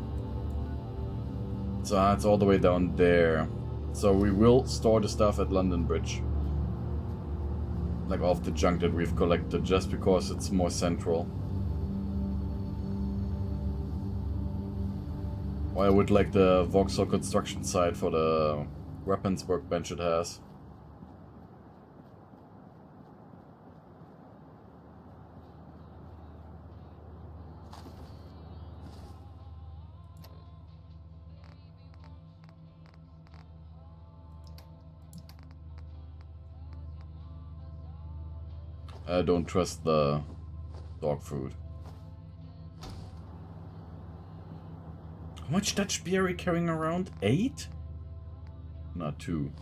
Speaker 1: So it's all the way down there. So we will store the stuff at London Bridge. Like off the junk that we've collected, just because it's more central. Or I would like the Vauxhall construction site for the weapons workbench it has. I don't trust the dog food. How much Dutch beer are we carrying around? 8? Not 2.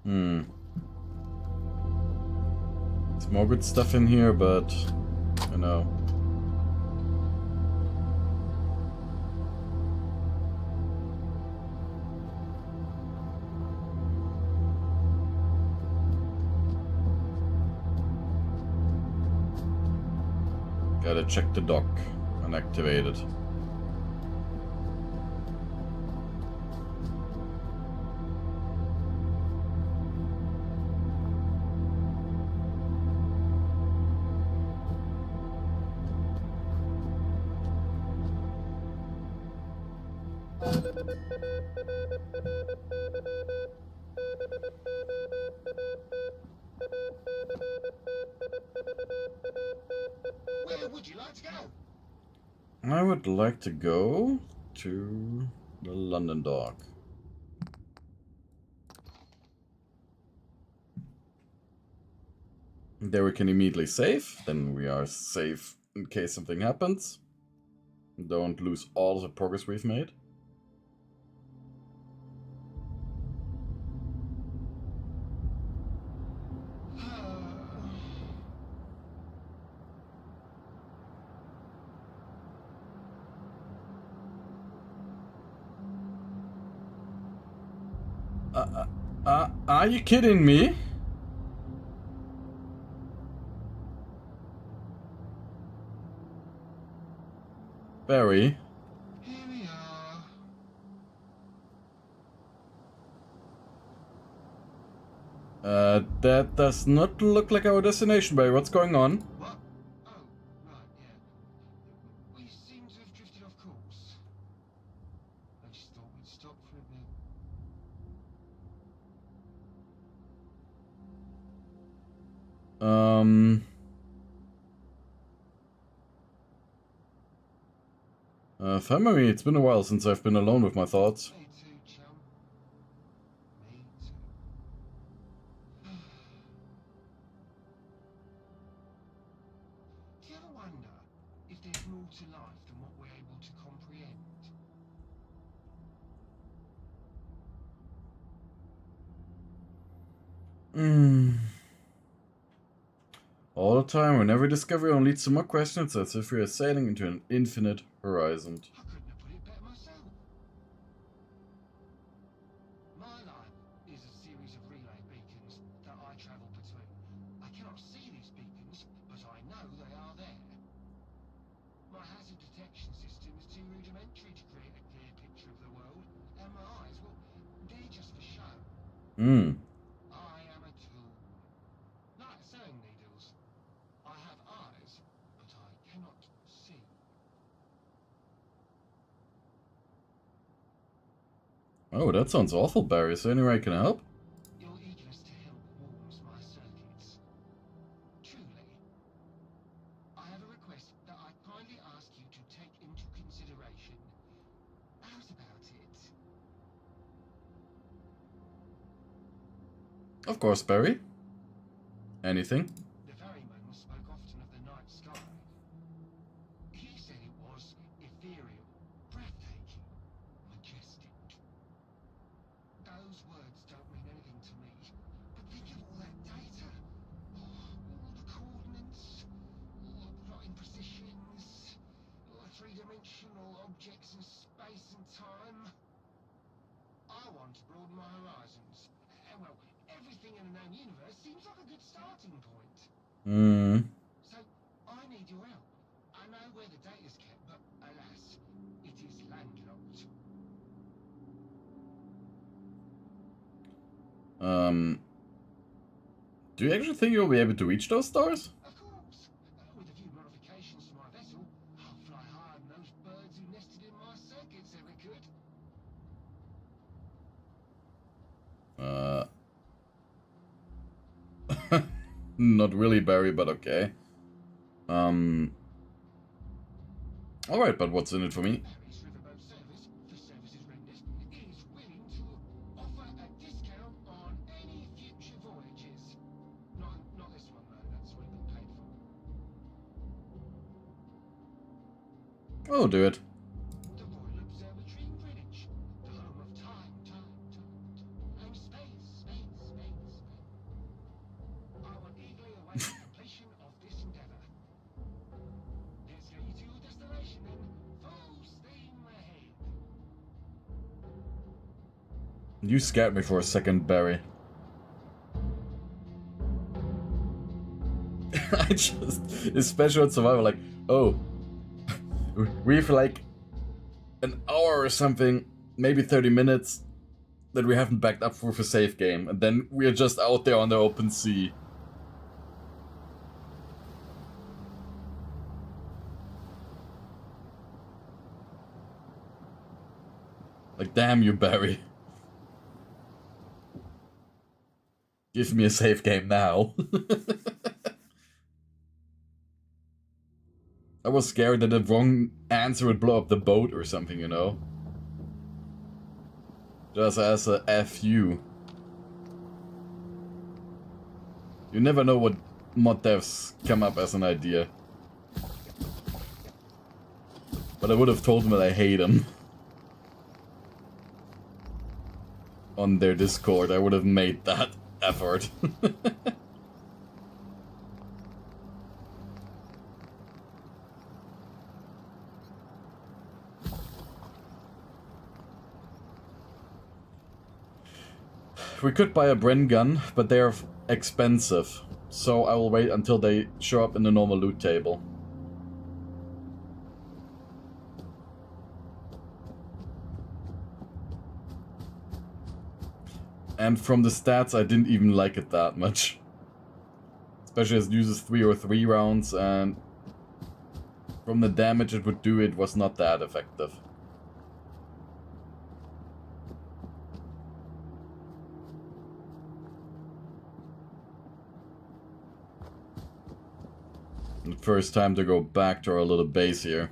Speaker 1: There's more good stuff in here, but you know. Gotta check the dock and activate it.
Speaker 4: like to go?
Speaker 1: I would like to go to the London Dock. There we can immediately save, then we are safe in case something happens. Don't lose all the progress we've made. Are you kidding me? Barry.
Speaker 4: Here we are.
Speaker 1: That does not look like our destination, Barry. What's going on?
Speaker 4: What? Oh, right, yeah. We seem to have drifted off course. I just thought we'd stop for a bit.
Speaker 1: Family, it's been a while since I've been alone with my thoughts.
Speaker 4: Me too, chum. Me too. Do you ever wonder if there's more to life than what we're able to comprehend?
Speaker 1: All the time, when every discovery only leads to more questions, as if we are sailing into an infinite horizon.
Speaker 4: I couldn't have put it better myself. My life is a series of relay beacons that I travel between. I cannot see these beacons, but I know they are there. My hazard detection system is too rudimentary to create a clear picture of the world, and my eyes, well, they're just for show. I am a tool. Like sewing needles. I have eyes, but I cannot see.
Speaker 1: Oh, that sounds awful, Barry. Is there any way I can help?
Speaker 4: Your eagerness to help warms my circuits. Truly. I have a request that I kindly ask you to take into consideration. How's about it?
Speaker 1: Of course, Barry. Anything?
Speaker 4: The ferryman spoke often of the night sky. He said it was ethereal, breathtaking, majestic. Those words don't mean anything to me, but think of all that data. All the coordinates, all the plotting positions, all the three-dimensional objects in space and time. I want to broaden my horizons. And well, everything in the known universe seems like a good starting point. So, I need your help. I know where the data's kept, but alas, it is landlocked.
Speaker 1: Do you actually think you'll be able to reach those stars?
Speaker 4: Of course. With a few modifications to my vessel, I'll fly higher than those birds who nested in my circuits ever could.
Speaker 1: Not really, Barry, but okay. Alright, but what's in it for me?
Speaker 4: Paris Riverboat Service, for services rendered, is willing to offer a discount on any future voyages. Not this one, though. That's already been paid for.
Speaker 1: Oh, do it.
Speaker 4: The Royal Observatory in Greenwich, the home of time, and space. I will eagerly await the completion of this endeavor. Let's get you to your destination then. Full steam ahead.
Speaker 1: You scared me for a second, Barry. I just, especially on Survivor, like, oh, we've like an hour or something, maybe 30 minutes, that we haven't backed up for a safe game, and then we're just out there on the open sea. Like, damn you, Barry. Give me a safe game now. I was scared that the wrong answer would blow up the boat or something, you know? Just as a FU. You never know what mod devs come up as an idea. But I would have told them that I hate them. On their Discord, I would have made that effort. We could buy a Bren gun, but they are expensive. So I will wait until they show up in the normal loot table. And from the stats, I didn't even like it that much. Especially as it uses 303 rounds, and from the damage it would do, it was not that effective. First time to go back to our little base here.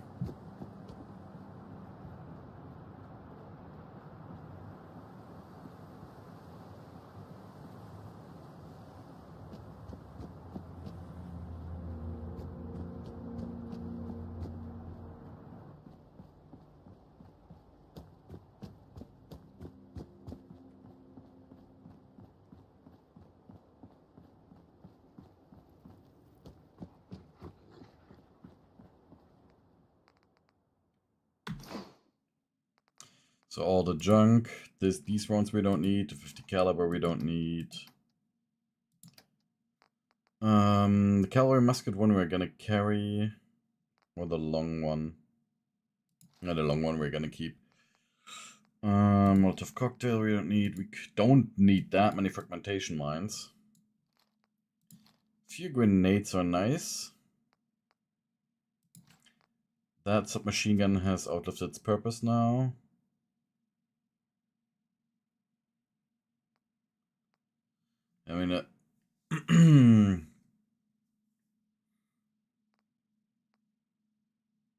Speaker 1: So all the junk, these rounds we don't need, the 50 caliber we don't need. The cavalry musket one we're gonna carry, or the long one. No, the long one we're gonna keep. Molotov cocktail we don't need. We don't need that many fragmentation mines. A few grenades are nice. That submachine gun has outlived its purpose now. I mean,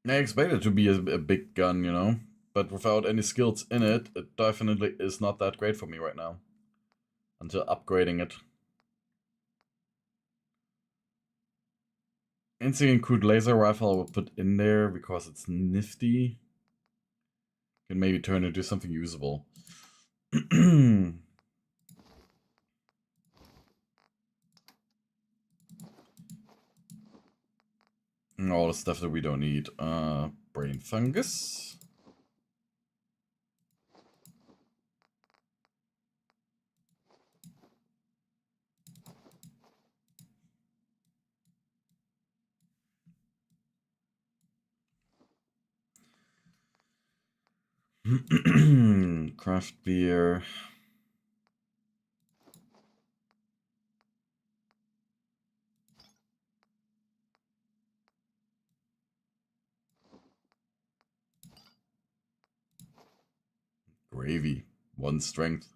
Speaker 1: I expect it to be a big gun, you know, but without any skills in it, it definitely is not that great for me right now. Until upgrading it. Instant crude laser rifle I will put in there because it's nifty. Can maybe turn it into something usable. All the stuff that we don't need. Brain fungus. Craft beer. Gravy. 1 strength.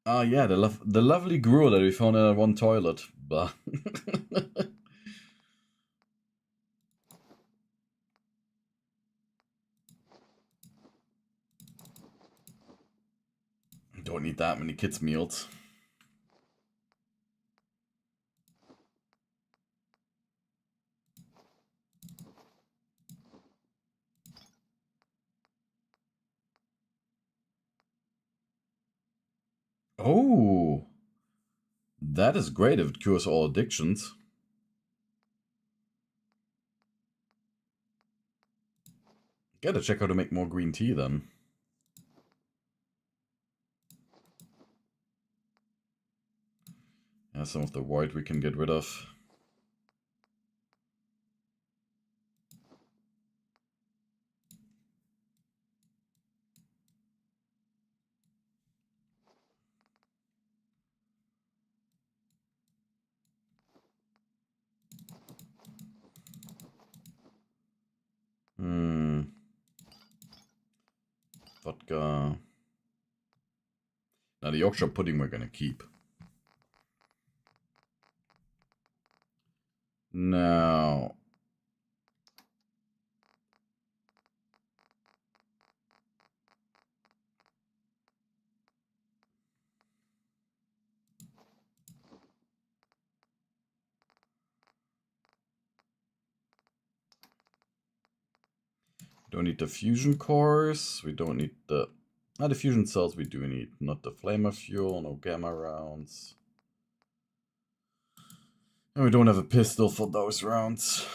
Speaker 1: Ah, yeah, the lovely gruel that we found in that one toilet. Bah. Don't need that many kids' meals. Oh, that is great if it cures all addictions. Gotta check how to make more green tea then. Yeah, some of the white we can get rid of. Vodka. Now the Yorkshire pudding we're gonna keep. Now, don't need the fusion cores. We don't need the the fusion cells. We do need, not the flamer fuel. No gamma rounds. And we don't have a pistol for those rounds.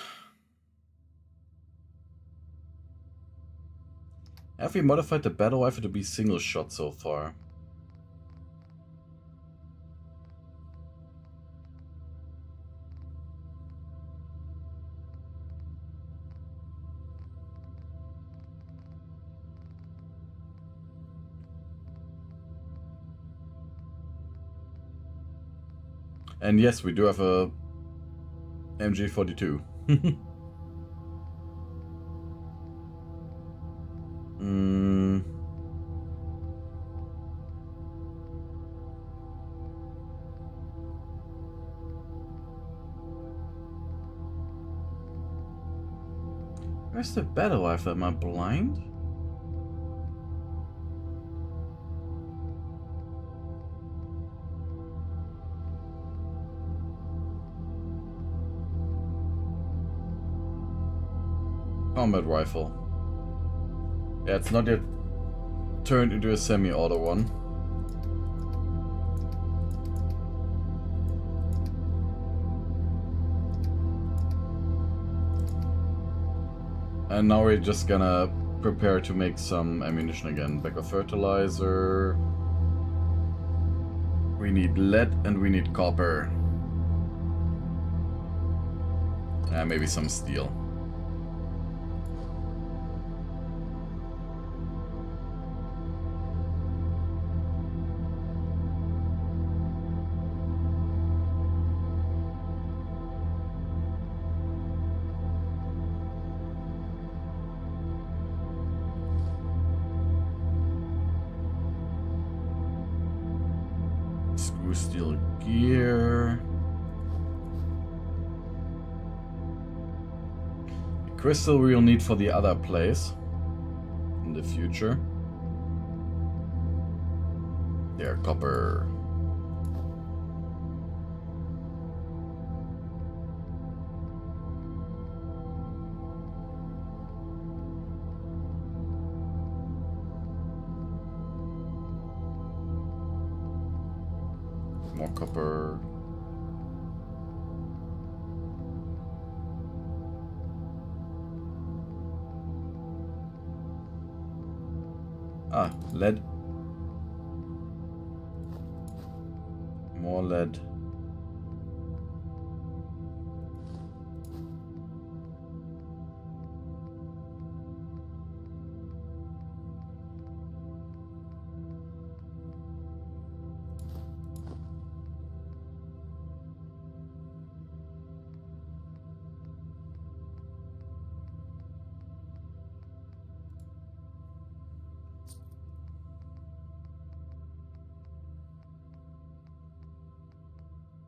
Speaker 1: Have we modified the battle rifle to be single shot so far? And yes, we do have a MG42. Where's the battle rifle? Am I blind? Combat rifle. Yeah, it's not yet turned into a semi-auto one. And now we're just gonna prepare to make some ammunition again. Bag of fertilizer. We need lead and we need copper. And maybe some steel. Screw steel gear. The crystal we'll need for the other place in the future. There, copper. More copper. Ah, lead. More lead.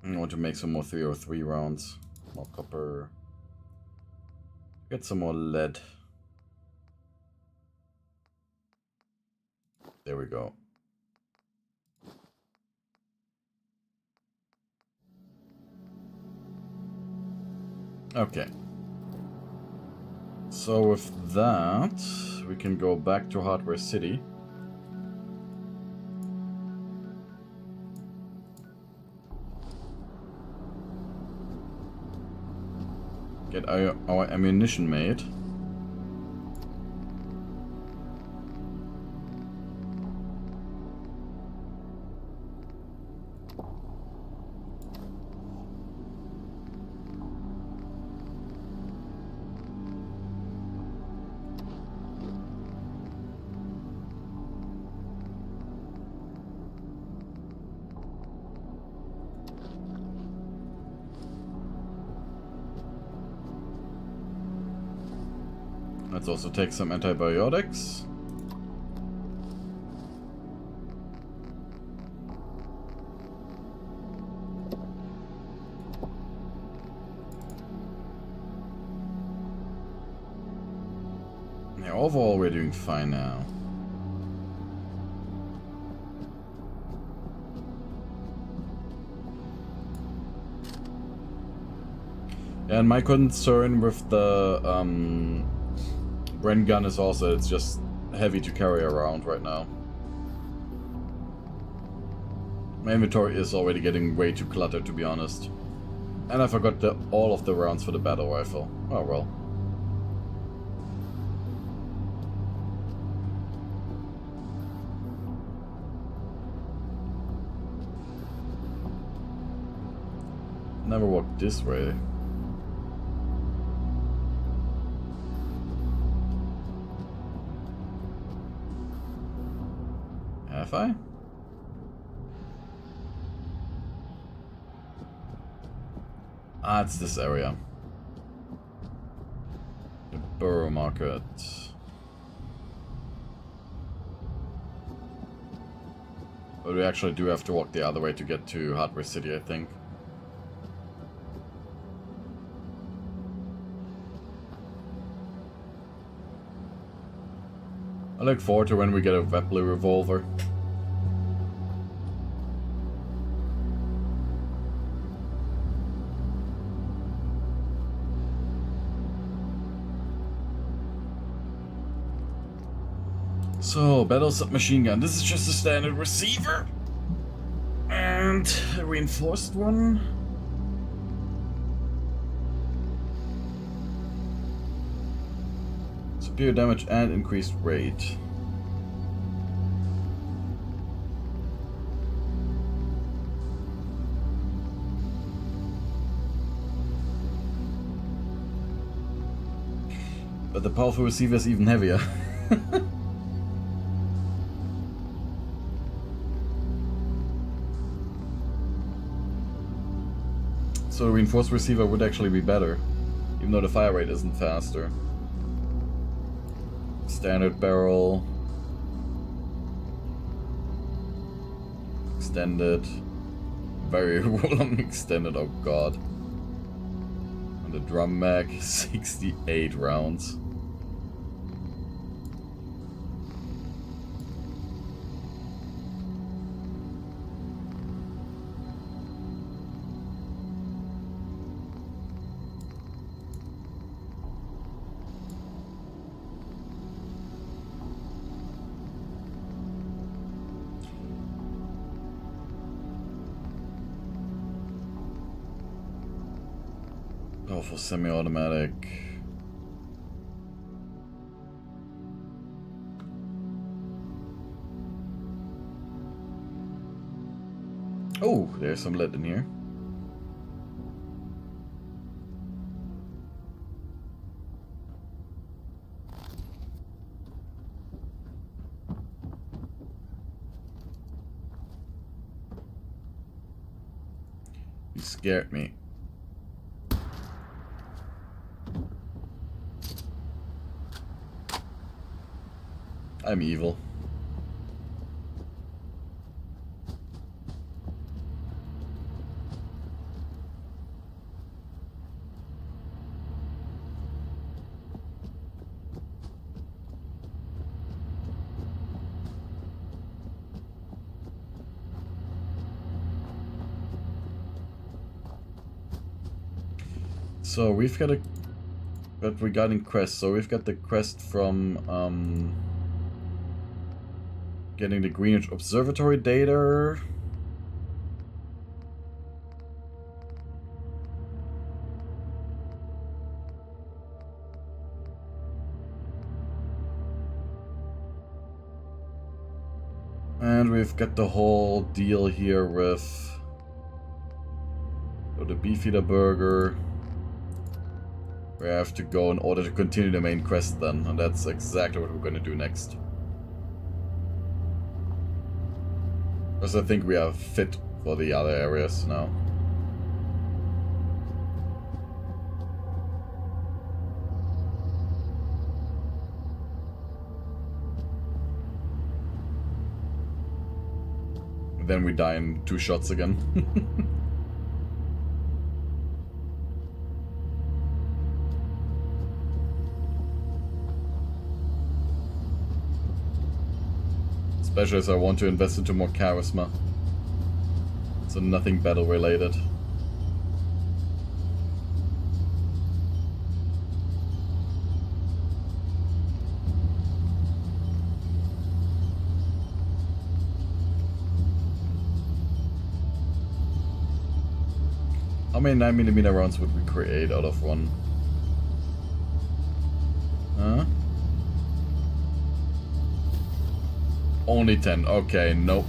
Speaker 1: I want to make some more 303 rounds. More copper. Get some more lead. There we go. Okay. So with that, we can go back to Hardware City. Get our ammunition made. Let's also take some antibiotics. overall we're doing fine now. And my concern with the Bren gun is also it's just heavy to carry around right now. My inventory is already getting way too cluttered, to be honest. And I forgot all of the rounds for the battle rifle. Oh well. Never walked this way. Have I? Ah, it's this area. The Borough Market. But we actually do have to walk the other way to get to Hardware City, I think. I look forward to when we get a Webley revolver. So, battle submachine gun. This is just a standard receiver. And a reinforced one. Superior damage and increased rate. But the powerful receiver is even heavier. So a reinforced receiver would actually be better, even though the fire rate isn't faster. Standard barrel. Extended. Very long extended, oh god. And the drum mag, 68 rounds. For semi-automatic. Oh, there's some lead in here. You scared me. I'm evil. So we've got a... But regarding quest, so we've got the quest from getting the Greenwich Observatory data. And we've got the whole deal here with the Beefeater Burger. We have to go in order to continue the main quest then, and that's exactly what we're going to do next. Because I think we are fit for the other areas now. And then we die in 2 shots again. Especially as I want to invest into more charisma. So nothing battle related. How many 9mm rounds would we create out of one? Huh? Only 10. Okay, nope.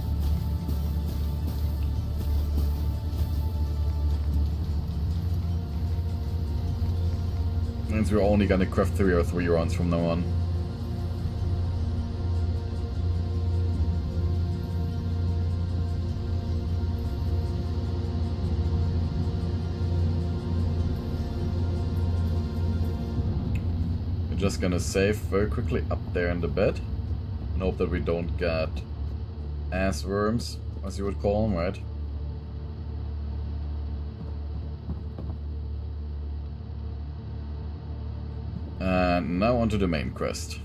Speaker 1: Means we're only gonna craft 3 or 3 rounds from now on. We're just gonna save very quickly up there in the bed. And hope that we don't get ass worms, as you would call them, right? And now onto the main quest.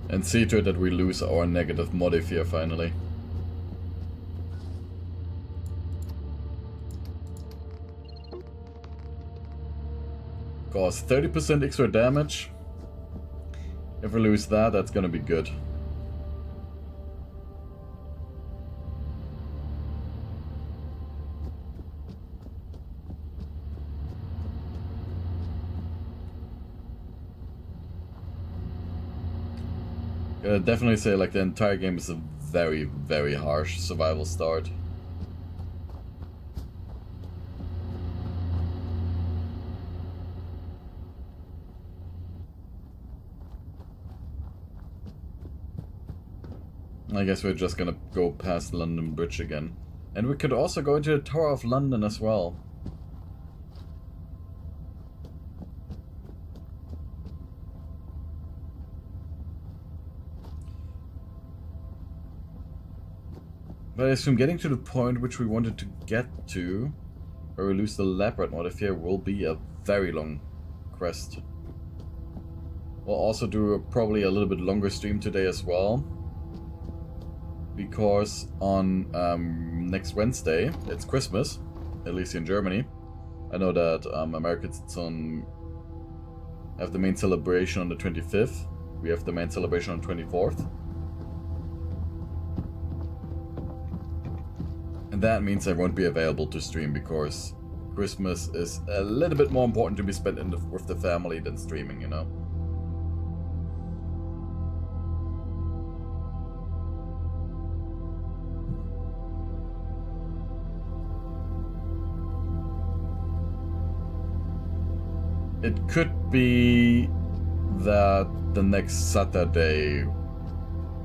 Speaker 1: And see to it that we lose our negative modifier finally. Cause 30% extra damage. If we lose that, that's gonna be good. Definitely say like the entire game is a very, very harsh survival start. I guess we're just gonna go past London Bridge again. And we could also go into the Tower of London as well. But I assume getting to the point which we wanted to get to, where we lose the Leopard modifier, will be a very long quest. We'll also do probably a little bit longer stream today as well. Because on next Wednesday, it's Christmas, at least in Germany. I know that Americans have the main celebration on the 25th. We have the main celebration on the 24th. And that means I won't be available to stream because Christmas is a little bit more important to be spent with the family than streaming, you know? It could be that the next Saturday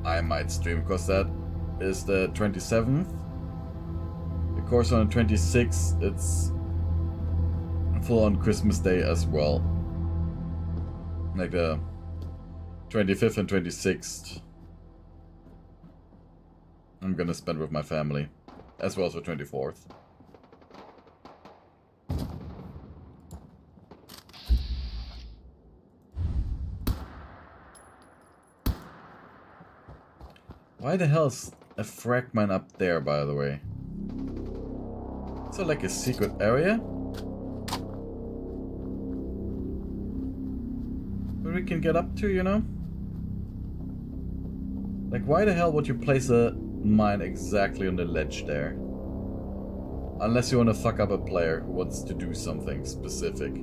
Speaker 1: I might stream because that is the 27th. Of course, on the 26th, it's full on Christmas Day as well. Like the 25th and 26th, I'm gonna spend with my family, as well as the 24th. Why the hell is a frag mine up there, by the way? Is that like a secret area? Where we can get up to, you know? Like, why the hell would you place a mine exactly on the ledge there? Unless you want to fuck up a player who wants to do something specific.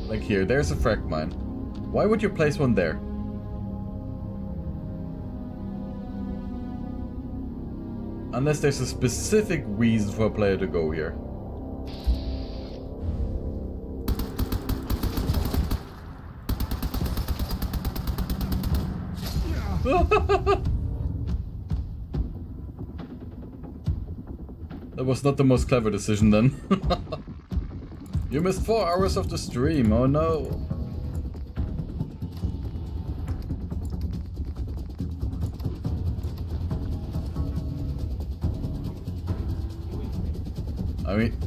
Speaker 1: Like here, there's a frag mine. Why would you place one there? Unless there's a specific reason for a player to go here. That was not the most clever decision then. You missed 4 hours of the stream, oh no. I mean,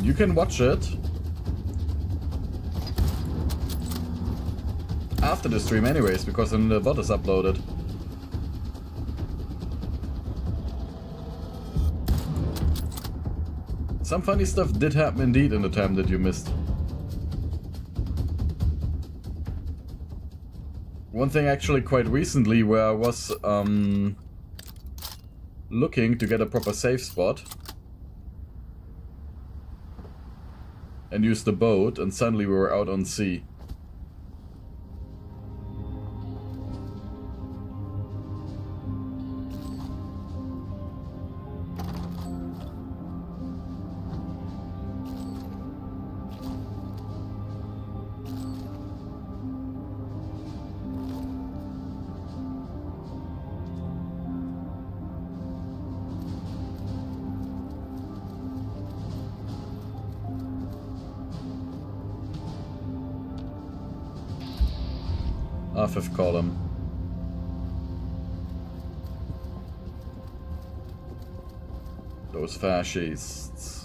Speaker 1: you can watch it after the stream anyways, because then the VOD is uploaded. Some funny stuff did happen indeed in the time that you missed. One thing actually quite recently where I was looking to get a proper safe spot and use the boat, and suddenly we were out on sea. Fifth column. Those fascists.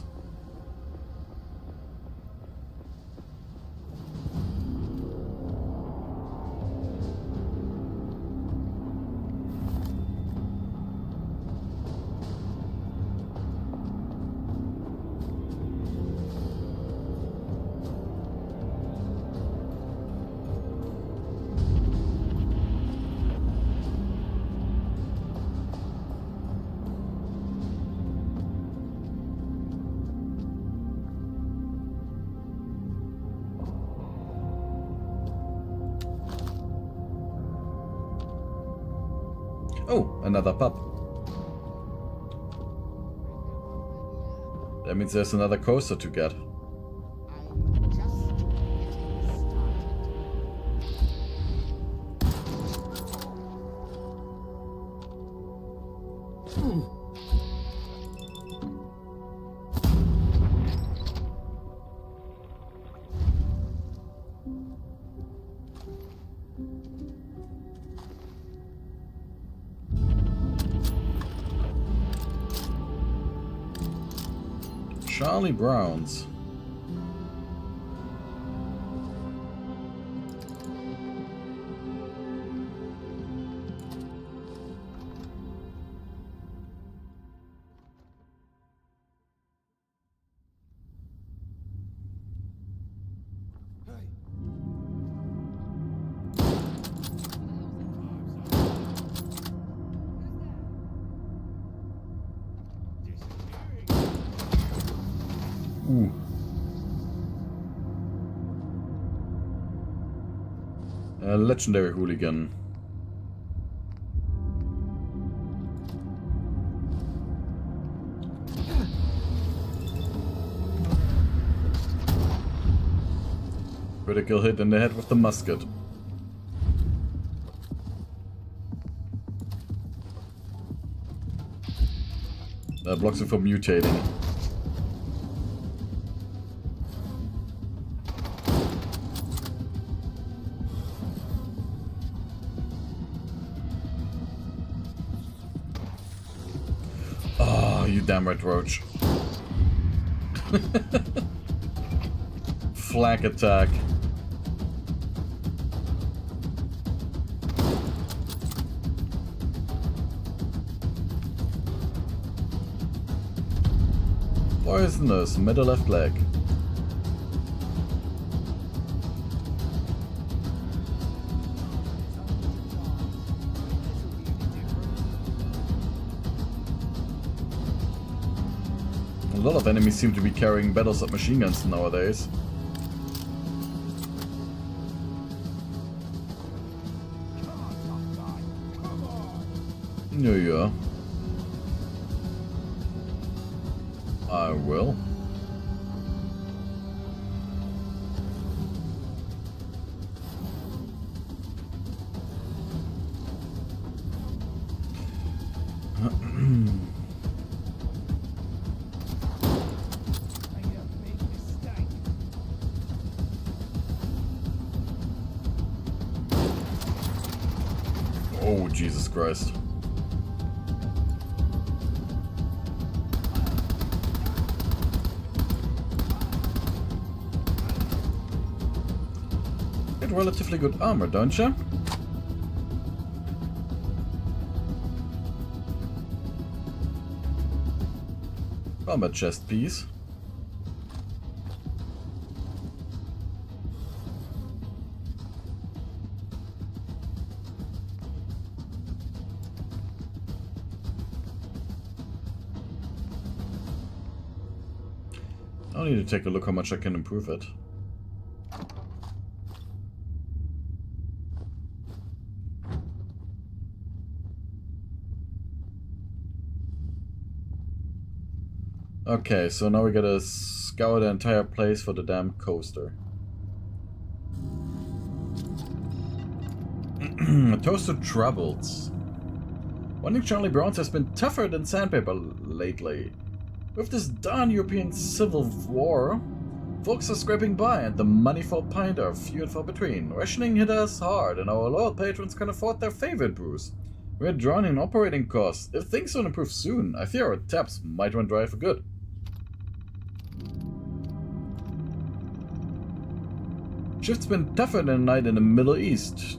Speaker 1: Oh, another pup. That means there's another coaster to get.
Speaker 2: I'm just getting started.
Speaker 1: Charlie Brown's. Ooh. A legendary hooligan. Critical hit in the head with the musket. That blocks it from mutating. Damn right, Roach. Flank attack. Poisonous, middle left leg. A lot of enemies seem to be carrying battle submachine guns nowadays. Yeah. I will. Oh, Jesus Christ. Get relatively good armor, don't you? Combat chest piece. I need to take a look how much I can improve it. Okay, so now we gotta scour the entire place for the damn coaster. A toast to troubles. One thing Charlie Brown's has been tougher than sandpaper lately. With this darn European Civil War, folks are scraping by and the money for a pint are few and far between. Rationing hit us hard and our loyal patrons can afford their favorite brews. We're drowning in operating costs. If things don't improve soon, I fear our taps might run dry for good. Shift's been tougher than a night in the Middle East.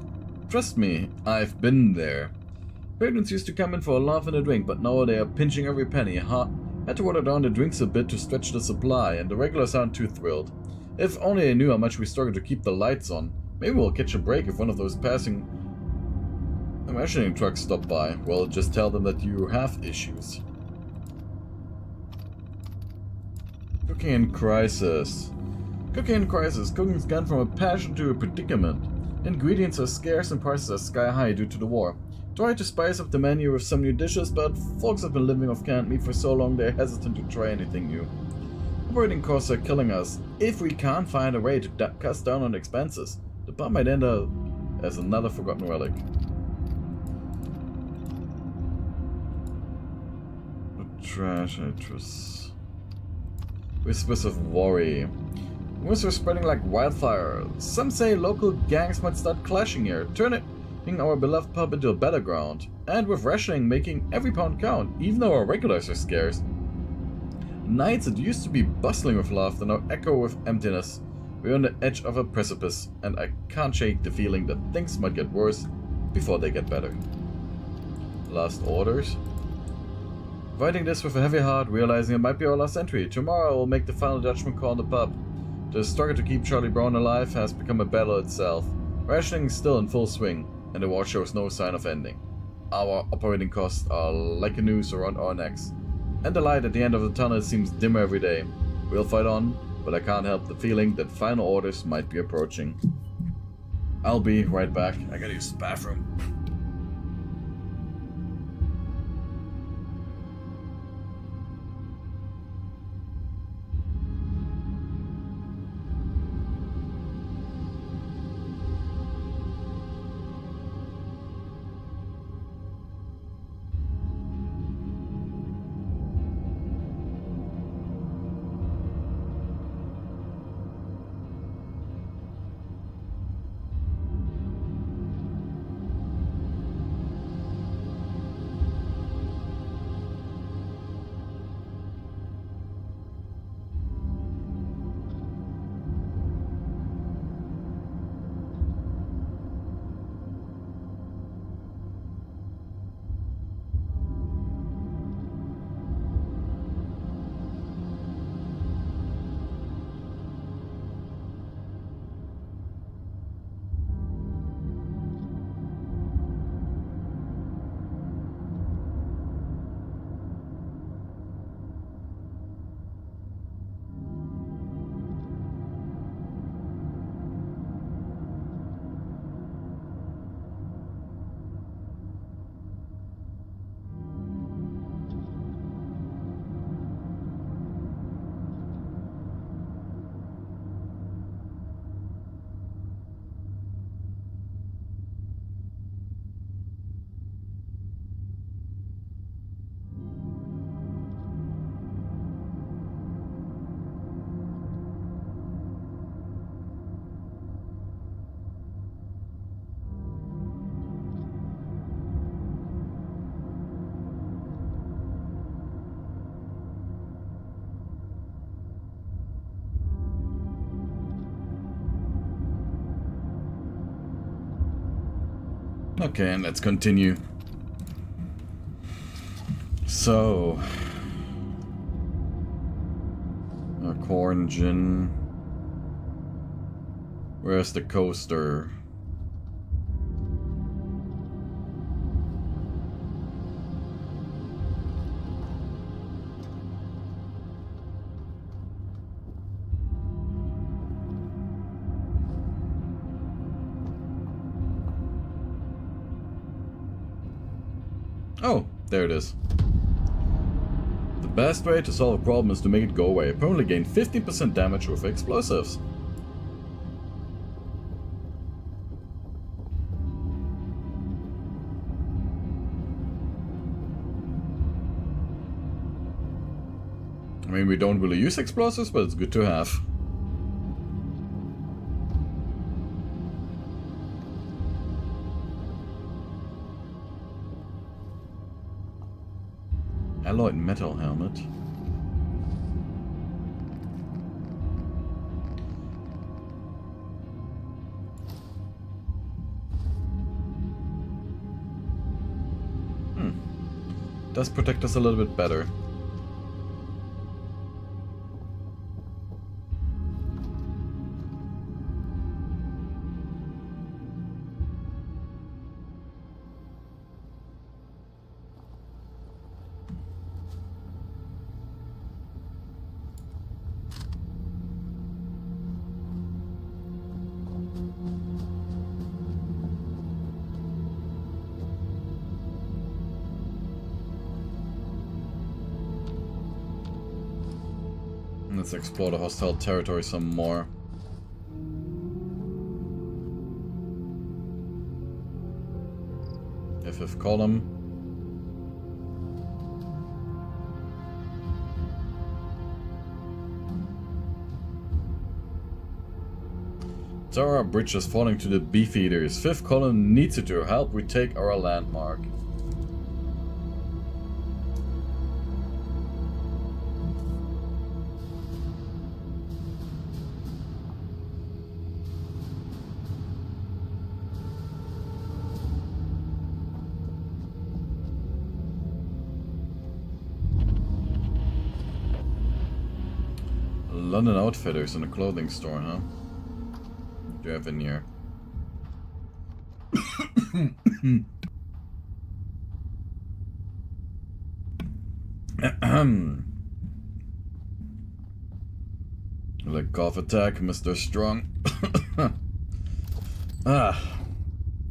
Speaker 1: Trust me, I've been there. Patrons used to come in for a laugh and a drink, but now they are pinching every penny. Had to water down the drinks a bit to stretch the supply, and the regulars aren't too thrilled. If only they knew how much we struggle to keep the lights on. Maybe we'll catch a break if one of those passing rationing trucks stop by. Well, just tell them that you have issues. Cooking in crisis. Cooking in crisis. Cooking's gone from a passion to a predicament. Ingredients are scarce and prices are sky high due to the war. Try to spice up the menu with some new dishes, but folks have been living off canned meat for so long they're hesitant to try anything new. Operating costs are killing us. If we can't find a way to cut down on expenses, the pub might end up as another forgotten relic. The trash actress. Whispers of worry. Rumors are spreading like wildfire. Some say local gangs might start clashing here, turning our beloved pub into a battleground. And with rationing making every pound count, even though our regulars are scarce. Nights that used to be bustling with laughter now echo with emptiness. We're on the edge of a precipice, and I can't shake the feeling that things might get worse before they get better. Last orders? Writing this with a heavy heart, realizing it might be our last entry. Tomorrow I will make the final judgment call on the pub. The struggle to keep Charlie Brown alive has become a battle itself. Rationing is still in full swing, and the war shows no sign of ending. Our operating costs are like a noose around our necks, and the light at the end of the tunnel seems dimmer every day. We'll fight on, but I can't help the feeling that final orders might be approaching. I'll be right back. I gotta use the bathroom. Okay, and let's continue. So... a corn gin. Where's the coaster? Oh, there it is. The best way to solve a problem is to make it go away. Permanently gain 15% damage with explosives. I mean, we don't really use explosives, but it's good to have. Alloyed metal helmet. Does protect us a little bit better. Let's explore the hostile territory some more. FF column. Our bridge is falling to the beefeaters. 5th column needs you to help retake our landmark. London Outfitters in a clothing store, huh? What do you have in here? Like cough attack, Mr. Strong.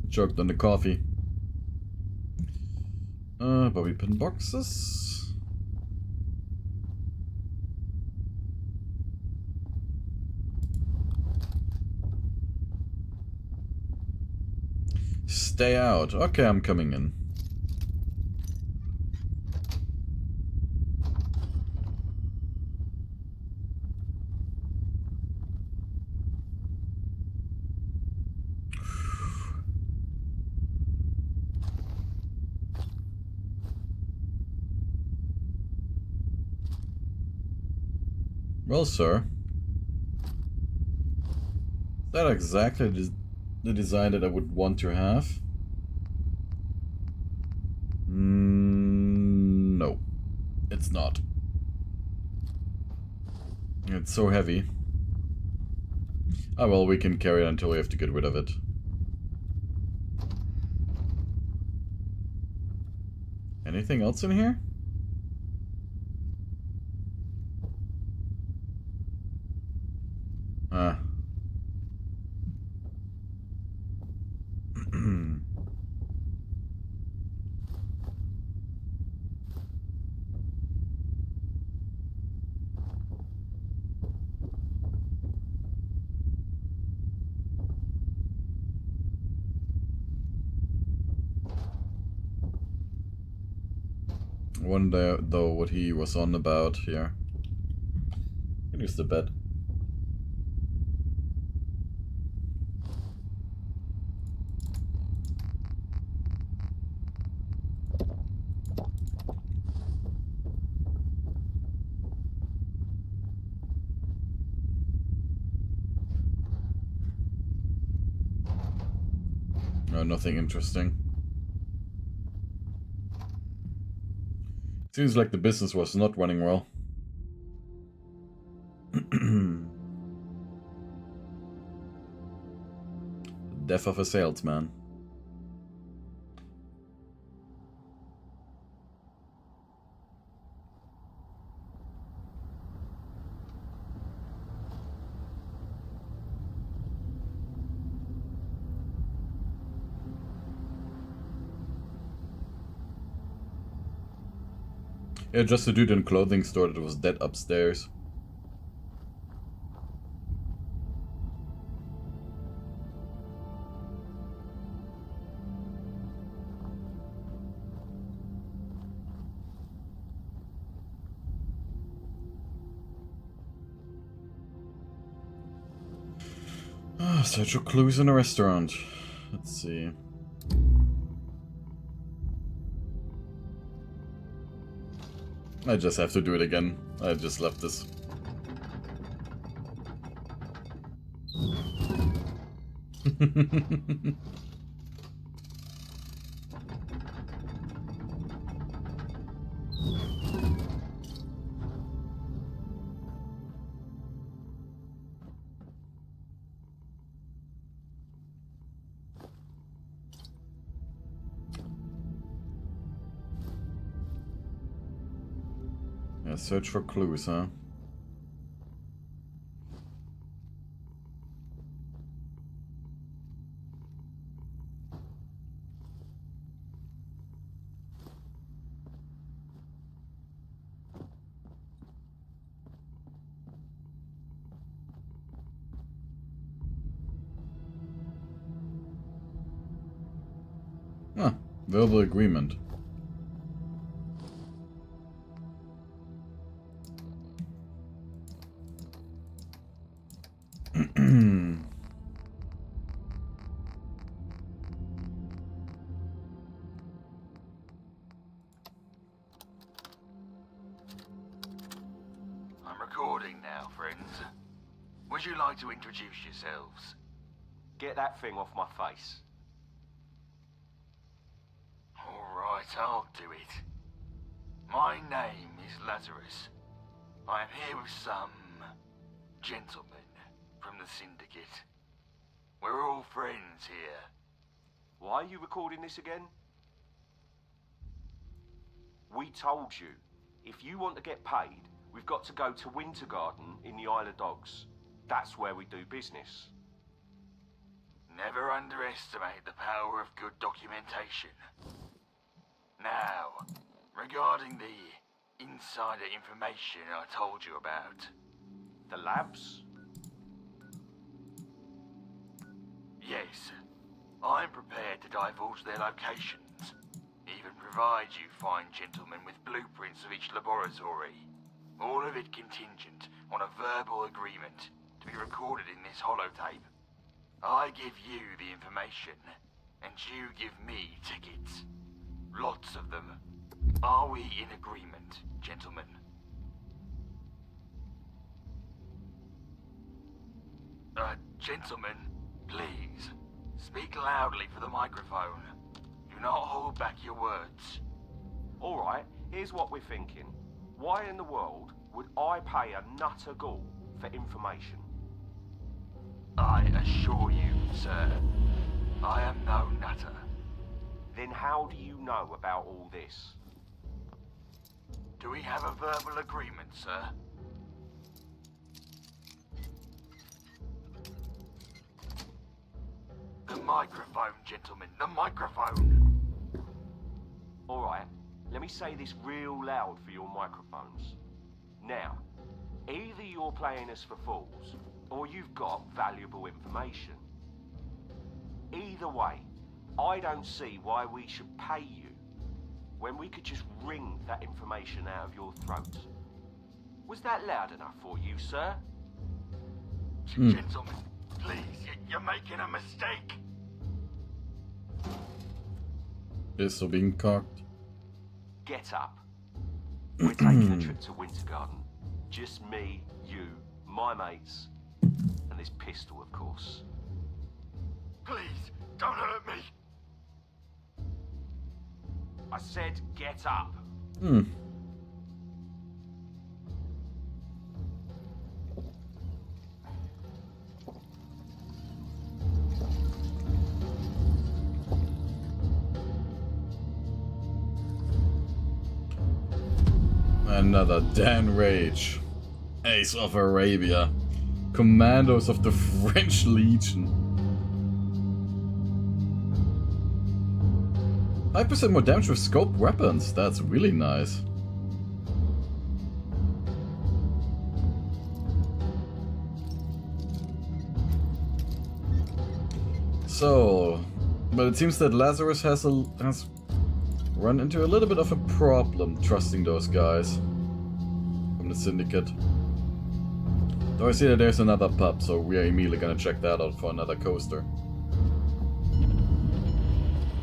Speaker 1: Choked on the coffee. Bobby pin boxes. Stay out. Okay, I'm coming in. Well, sir. Is that exactly the design that I would want to have? No, it's not. It's so heavy. Ah, well, we can carry it until we have to get rid of it. Anything else in here? Ah. I wonder though what he was on about here. Can use the bed. No, nothing interesting. Seems like the business was not running well. Death of a salesman. Yeah, just a dude in a clothing store that was dead upstairs. Search for clues in a restaurant. Let's see. I just have to do it again. I just left this. Search for clues, huh? Ah, verbal agreement.
Speaker 10: I'm recording now, friends. Would you like to introduce yourselves?
Speaker 11: Get that thing off my face.
Speaker 10: Alright, I'll do it. My name is Lazarus. I am here with some gentlemen from the Syndicate. We're all friends here.
Speaker 11: Why are you recording this again? We told you, if you want to get paid, we've got to go to Winter Garden in the Isle of Dogs. That's where we do business.
Speaker 10: Never underestimate the power of good documentation. Now, regarding the insider information I told you about.
Speaker 11: The labs?
Speaker 10: Yes, I'm prepared to divulge their locations, even provide you fine gentlemen with blueprints of each laboratory. All of it contingent on a verbal agreement to be recorded in this holotape. I give you the information, and you give me tickets. Lots of them. Are we in agreement, gentlemen? Gentlemen, please, speak loudly for the microphone. Do not hold back your words.
Speaker 11: Alright, here's what we're thinking. Why in the world would I pay a nutter ghoul for information?
Speaker 10: I assure you, sir, I am no nutter.
Speaker 11: Then how do you know about all this?
Speaker 10: Do we have a verbal agreement, sir? The microphone, gentlemen, the microphone!
Speaker 11: Alright, let me say this real loud for your microphones. Now, either you're playing us for fools, or you've got valuable information. Either way, I don't see why we should pay you when we could just wring that information out of your throat. Was that loud enough for you, sir?
Speaker 10: Gentlemen, please, you're making a mistake.
Speaker 1: Pistol being cocked.
Speaker 11: Get up. We're taking a trip to Winter Garden. Just me, you, my mates, and this pistol, of course.
Speaker 10: Please, don't hurt me.
Speaker 11: I said get up.
Speaker 1: Hmm. Another Dan Rage. Ace of Arabia. Commandos of the French Legion. 5% more damage with scoped weapons. That's really nice. So, but it seems that Lazarus has run into a little bit of a problem trusting those guys from the Syndicate. Though I see that there's another pub, so we are immediately gonna check that out for another coaster.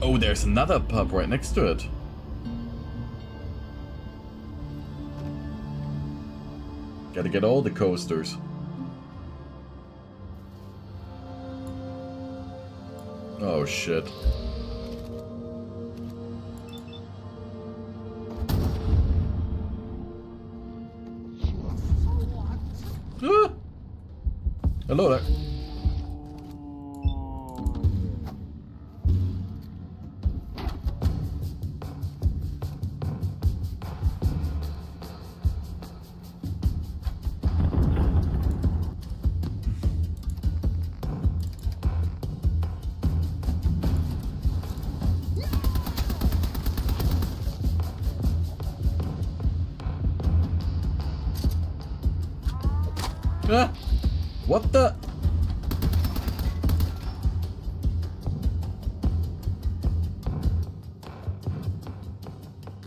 Speaker 1: Oh, there's another pub right next to it. Gotta get all the coasters. Oh shit. Ah! Hello there. Ah! What the?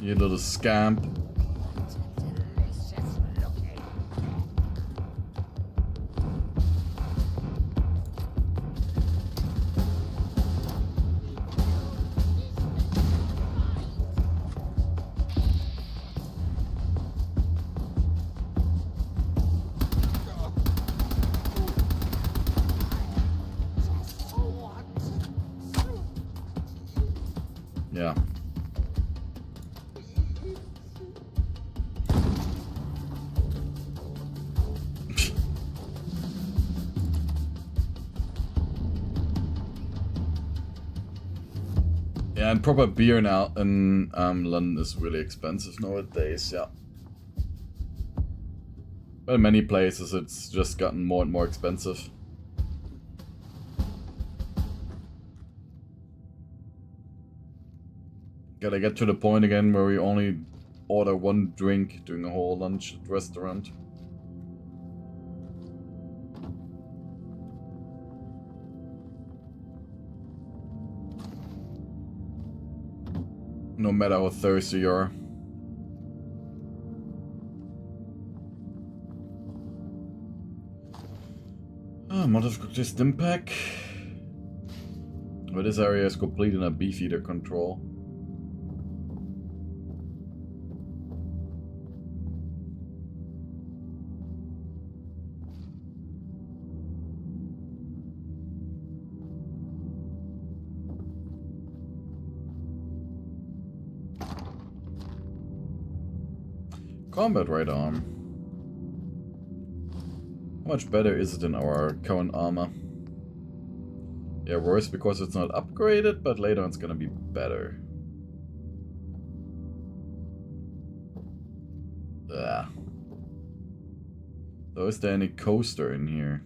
Speaker 1: You little scamp. Yeah. Yeah, and proper beer now in London is really expensive nowadays, yeah. But in many places it's just gotten more and more expensive. Gotta get to the point again where we only order one drink during a whole lunch at the restaurant. No matter how thirsty you are. Models this stim pack. But this area is complete in a beefeater control. Combat right arm. How much better is it than our current armor? Yeah, worse because it's not upgraded, but later on it's gonna be better. Ah. So is there any coaster in here?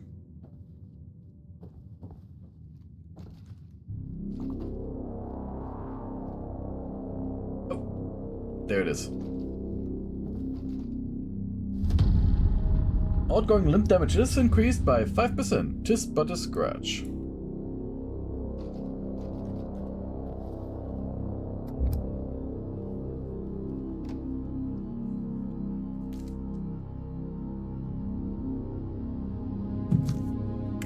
Speaker 1: Oh, there it is. Outgoing limb damage is increased by 5%, just but a scratch.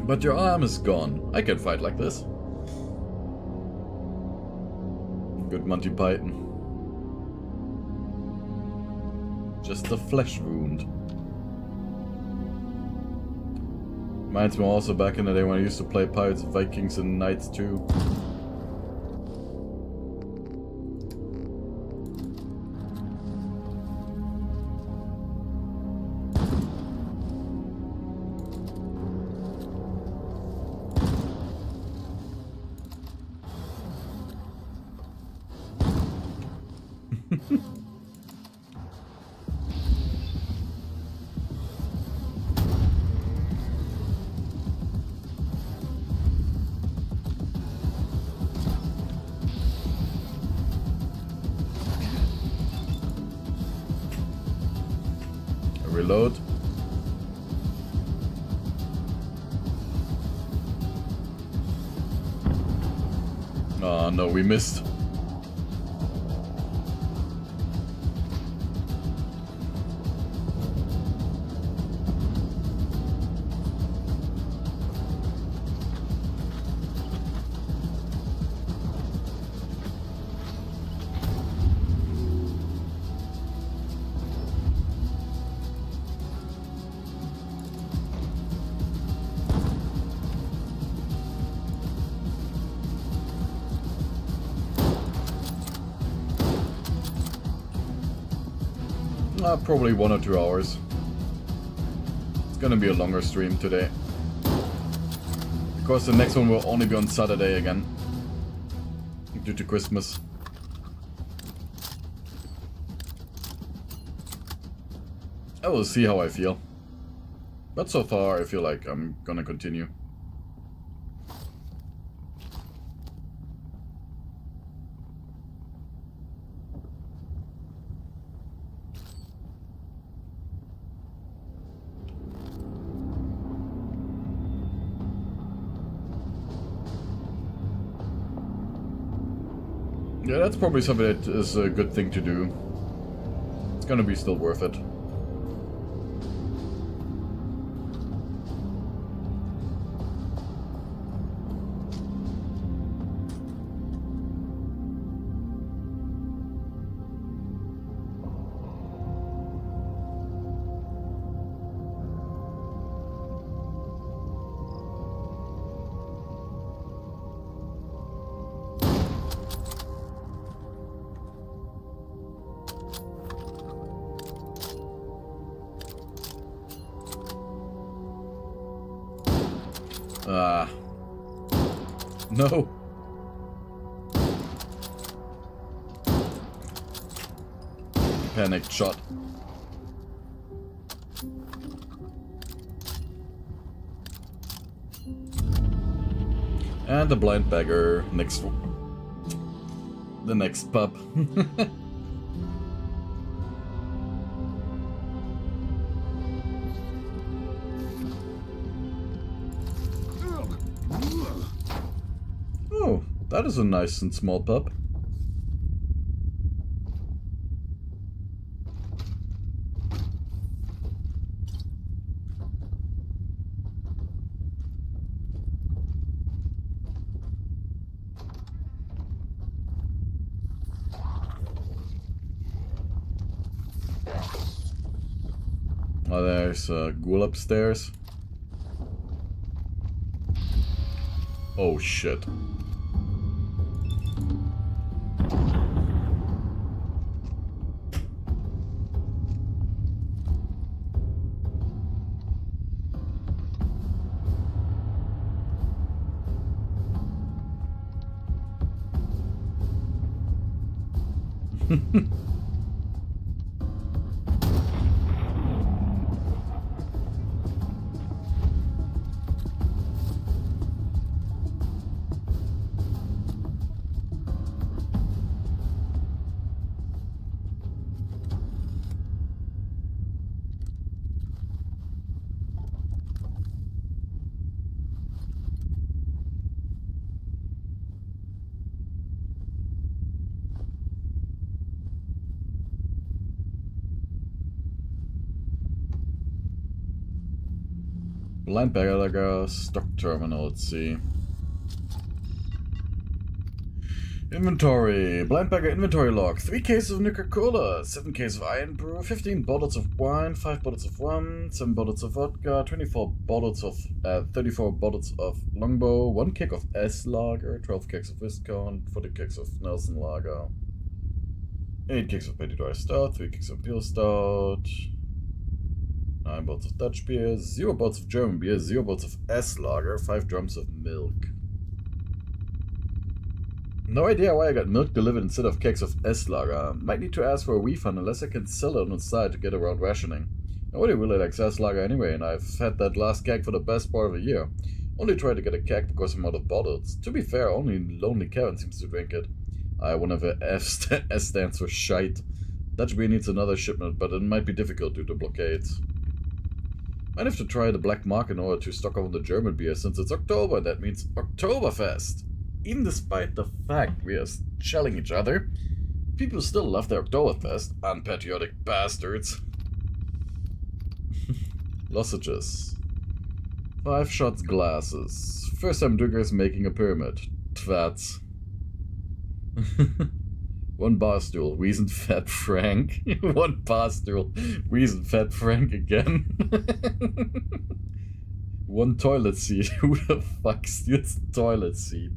Speaker 1: But your arm is gone. I can fight like this. Good Monty Python. Just a flesh wound. Reminds me also back in the day when I used to play Pirates, Vikings, and Knights too. reload. Oh no, we missed. Probably 1 or 2 hours. It's gonna be a longer stream today. Of course, the next one will only be on Saturday again, due to Christmas. I will see how I feel. But so far, I feel like I'm gonna continue. Yeah, that's probably something that is a good thing to do. It's gonna be still worth it. Ah. No. Panicked shot. And the blind beggar next. The next pup. Oh, that is a nice and small pup. Oh, there's a ghoul upstairs. Oh shit. Blind beggar, like a stock terminal, let's see. Inventory. Blind beggar inventory log. 3 cases of Nuka-Cola, 7 cases of Iron Brew, 15 bottles of wine, 5 bottles of rum, 7 bottles of vodka, 34 bottles of 34 bottles of Longbow, 1 keg of S Lager, 12 kegs of Viscount, 40 kegs of Nelson Lager, 8 kegs of Petty Dry Stout, 3 kegs of Pale Stout, 9 bottles of Dutch beer, 0 bottles of German beer, 0 bottles of S Lager, 5 drums of milk. No idea why I got milk delivered instead of kegs of S Lager. Might need to ask for a refund unless I can sell it on the side to get around rationing. Nobody really likes S Lager anyway, and I've had that last keg for the best part of a year. Only tried to get a keg because I'm out of bottles. To be fair, only Lonely Kevin seems to drink it. One of the S stands for shite. Dutch beer needs another shipment, but it might be difficult due to blockades. Might have to try the black market in order to stock up on the German beer, since it's October, that means Oktoberfest. Even despite the fact we are shelling each other, people still love their Oktoberfest, unpatriotic bastards. Losages. 5 shots glasses. First time drinkers making a pyramid. Twats. 1 bar stool. Wiesent Fat Frank. 1 bar stool. Wiesent Fat Frank again. 1 toilet seat. Who the fuck steals the toilet seat?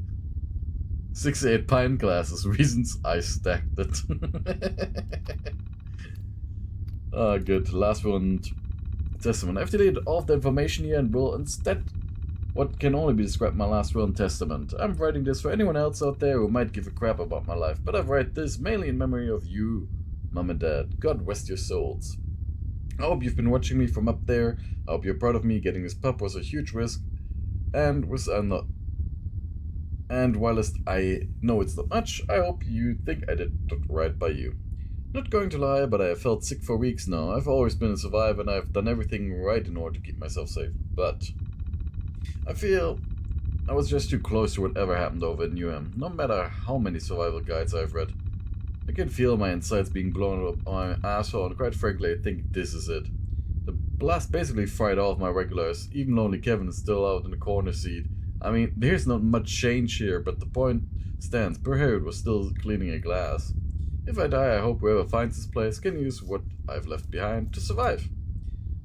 Speaker 1: 6 to 8 pint glasses. Reasons I stacked it. Ah, good. Last one. Testament. I've deleted all of the information here and will instead what can only be described my last will and testament. I'm writing this for anyone else out there who might give a crap about my life, but I've write this mainly in memory of you, Mom and Dad. God rest your souls. I hope you've been watching me from up there. I hope you're proud of me. Getting this pup was a huge risk, and whilst I know it's not much, I hope you think I did right by you. Not going to lie, but I have felt sick for weeks now. I've always been a survivor and I've done everything right in order to keep myself safe. But I feel I was just too close to whatever happened over in UM. No matter how many survival guides I've read, I can feel my insides being blown up my asshole, and quite frankly I think this is it. The blast basically fried all of my regulars. Even Lonely Kevin is still out in the corner seat. I mean, there's not much change here, but the point stands. Per Herod was still cleaning a glass. If I die, I hope whoever finds this place can use what I've left behind to survive.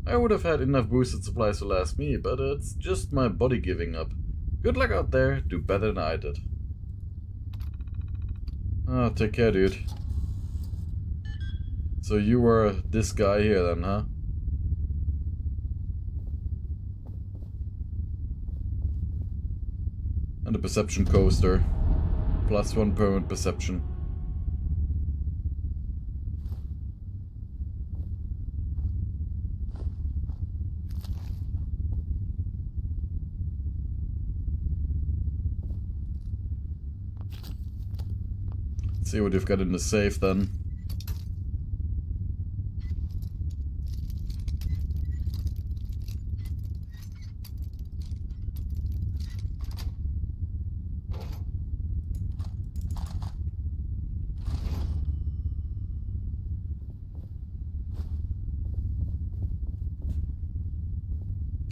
Speaker 1: I would have had enough boosted supplies to last me, but it's just my body giving up. Good luck out there, do better than I did. Oh, take care, dude. So you were this guy here then, huh? And the perception coaster. +1 permanent perception. See what you've got in the safe then.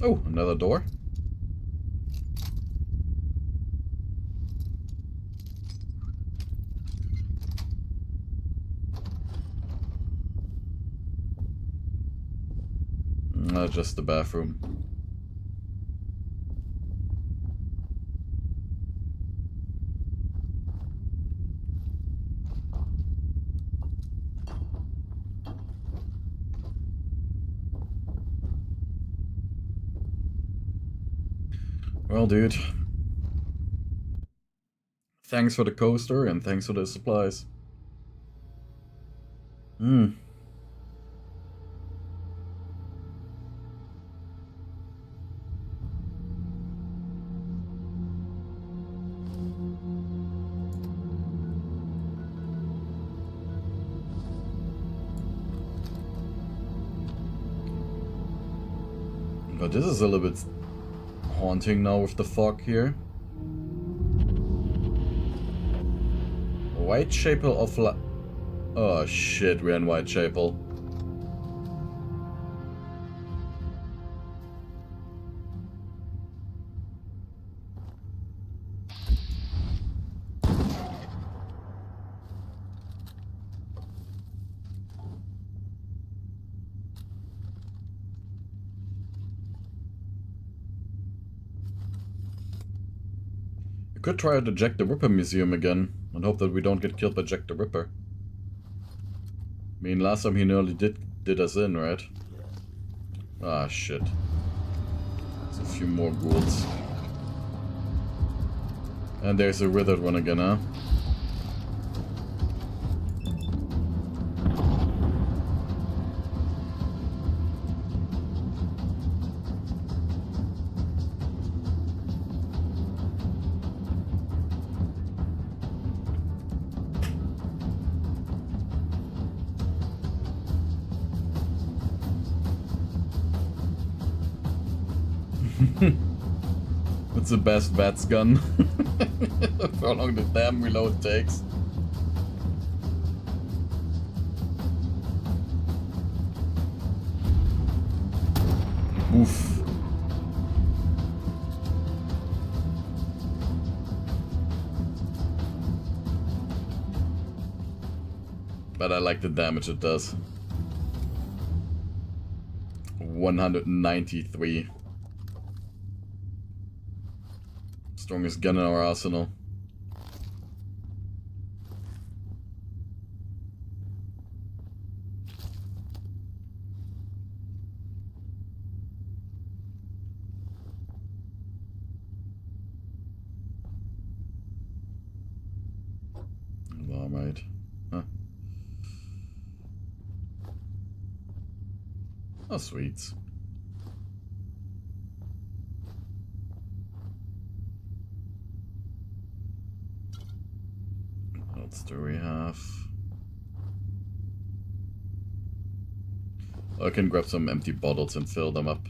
Speaker 1: Oh, another door. Just the bathroom. Well, dude. Thanks for the coaster and thanks for the supplies. But this is a little bit haunting now with the fog here. Whitechapel of Oh shit, we're in Whitechapel. Could try to Jack the Ripper museum again and hope that we don't get killed by Jack the Ripper. I mean, last time he nearly did us in, right? Ah, shit. There's a few more ghouls. And there's a withered one again, huh? It's the best VATS gun. For how long the damn reload takes. Oof. But I like the damage it does. 193. Strongest gun in our arsenal. Alright. Huh. Oh, sweet. What else do we have? I can grab some empty bottles and fill them up.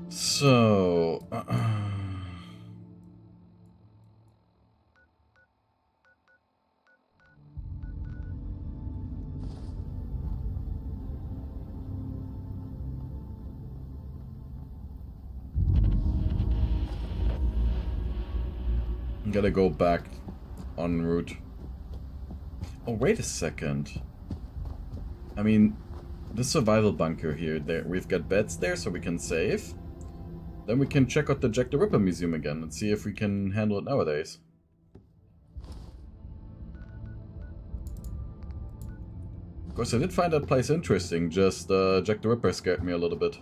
Speaker 1: So... I'm gonna go back en route. Oh, wait a second. I mean, the survival bunker here, there we've got beds there so we can save. Then we can check out the Jack the Ripper museum again and see if we can handle it nowadays. Of course, I did find that place interesting, just Jack the Ripper scared me a little bit.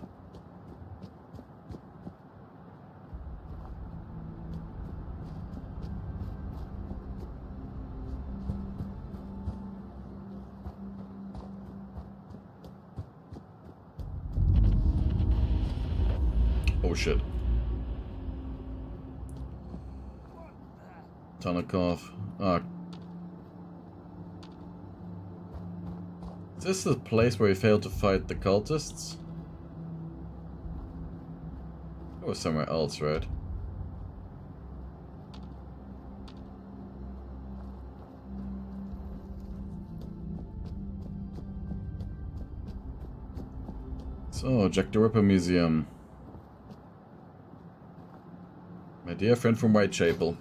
Speaker 1: Oh shit. Tonikov. Ah. Is this the place where we failed to fight the cultists? It was somewhere else, right? So, Jack the Ripper Museum. My dear friend from Whitechapel.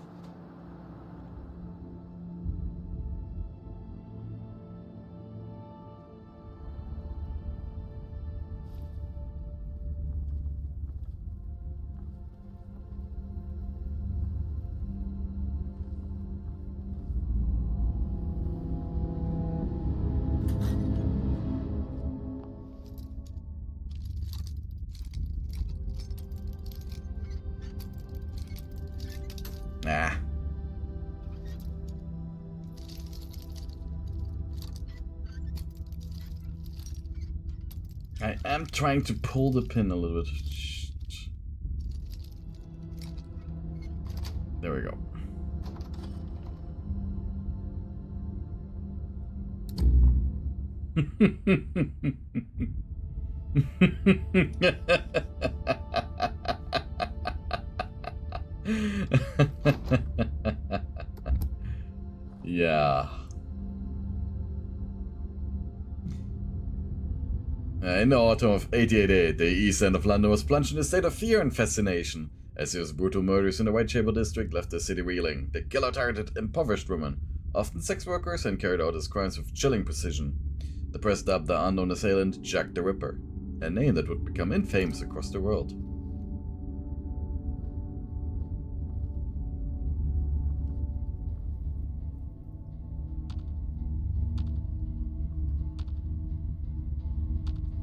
Speaker 1: Nah. I am trying to pull the pin a little bit. There we go. Yeah. In the autumn of 1888, the east end of London was plunged in a state of fear and fascination, as those brutal murders in the Whitechapel district left the city reeling. The killer targeted impoverished women, often sex workers, and carried out his crimes with chilling precision. The press dubbed the unknown assailant Jack the Ripper, a name that would become infamous across the world.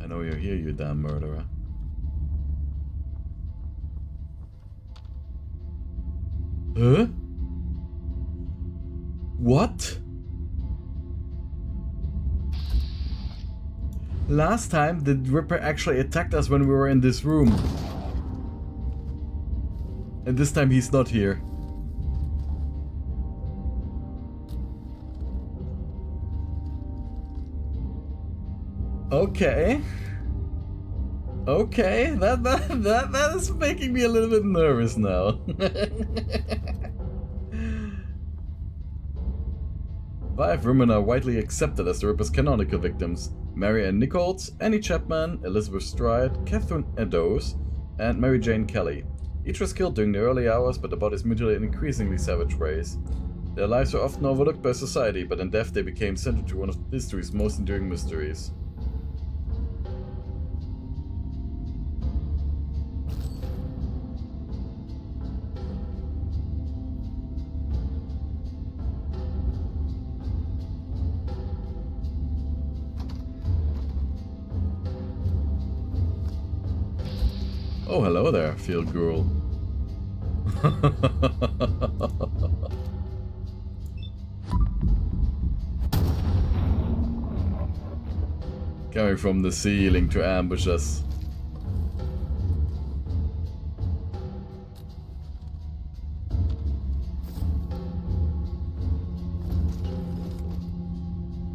Speaker 1: I know you're here, you damn murderer. Huh? What? Last time, the Ripper actually attacked us when we were in this room. And this time he's not here. Okay. Okay, that is making me a little bit nervous now. 5 women are widely accepted as the Ripper's canonical victims. Mary Ann Nichols, Annie Chapman, Elizabeth Stride, Catherine Eddowes, and Mary Jane Kelly. Each was killed during the early hours, but the bodies mutilated in increasingly savage ways. Their lives were often overlooked by society, but in death they became central to one of history's most enduring mysteries. Oh, hello there, field girl. Coming from the ceiling to ambush us.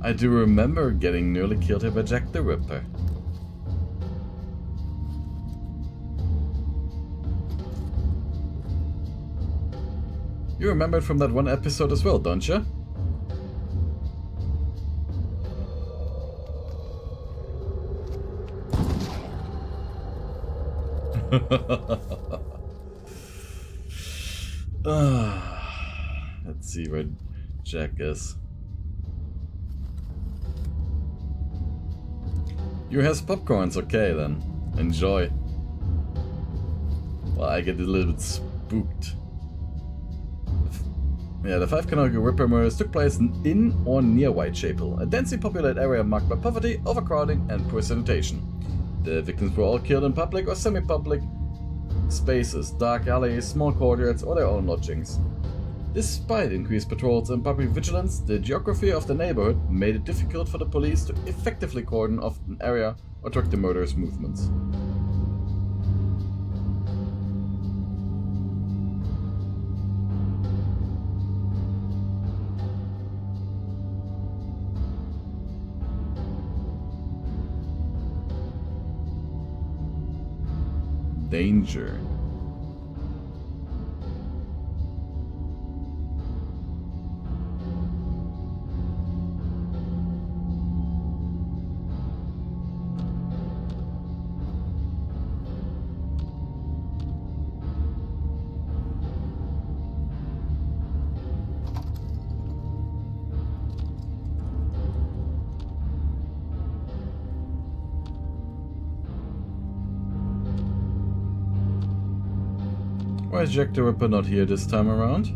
Speaker 1: I do remember getting nearly killed here by Jack the Ripper. You remember it from that one episode as well, don't you? Let's see where Jack is. You has popcorns, okay then. Enjoy. Well, I get a little bit spooked. Yeah, the 5 canonical Ripper murders took place in or near Whitechapel, a densely populated area marked by poverty, overcrowding, and poor sanitation. The victims were all killed in public or semi-public spaces, dark alleys, small courtyards, or their own lodgings. Despite increased patrols and public vigilance, the geography of the neighborhood made it difficult for the police to effectively cordon off an area or track the murderers' movements. Danger. Why is Jack the Ripper not here this time around?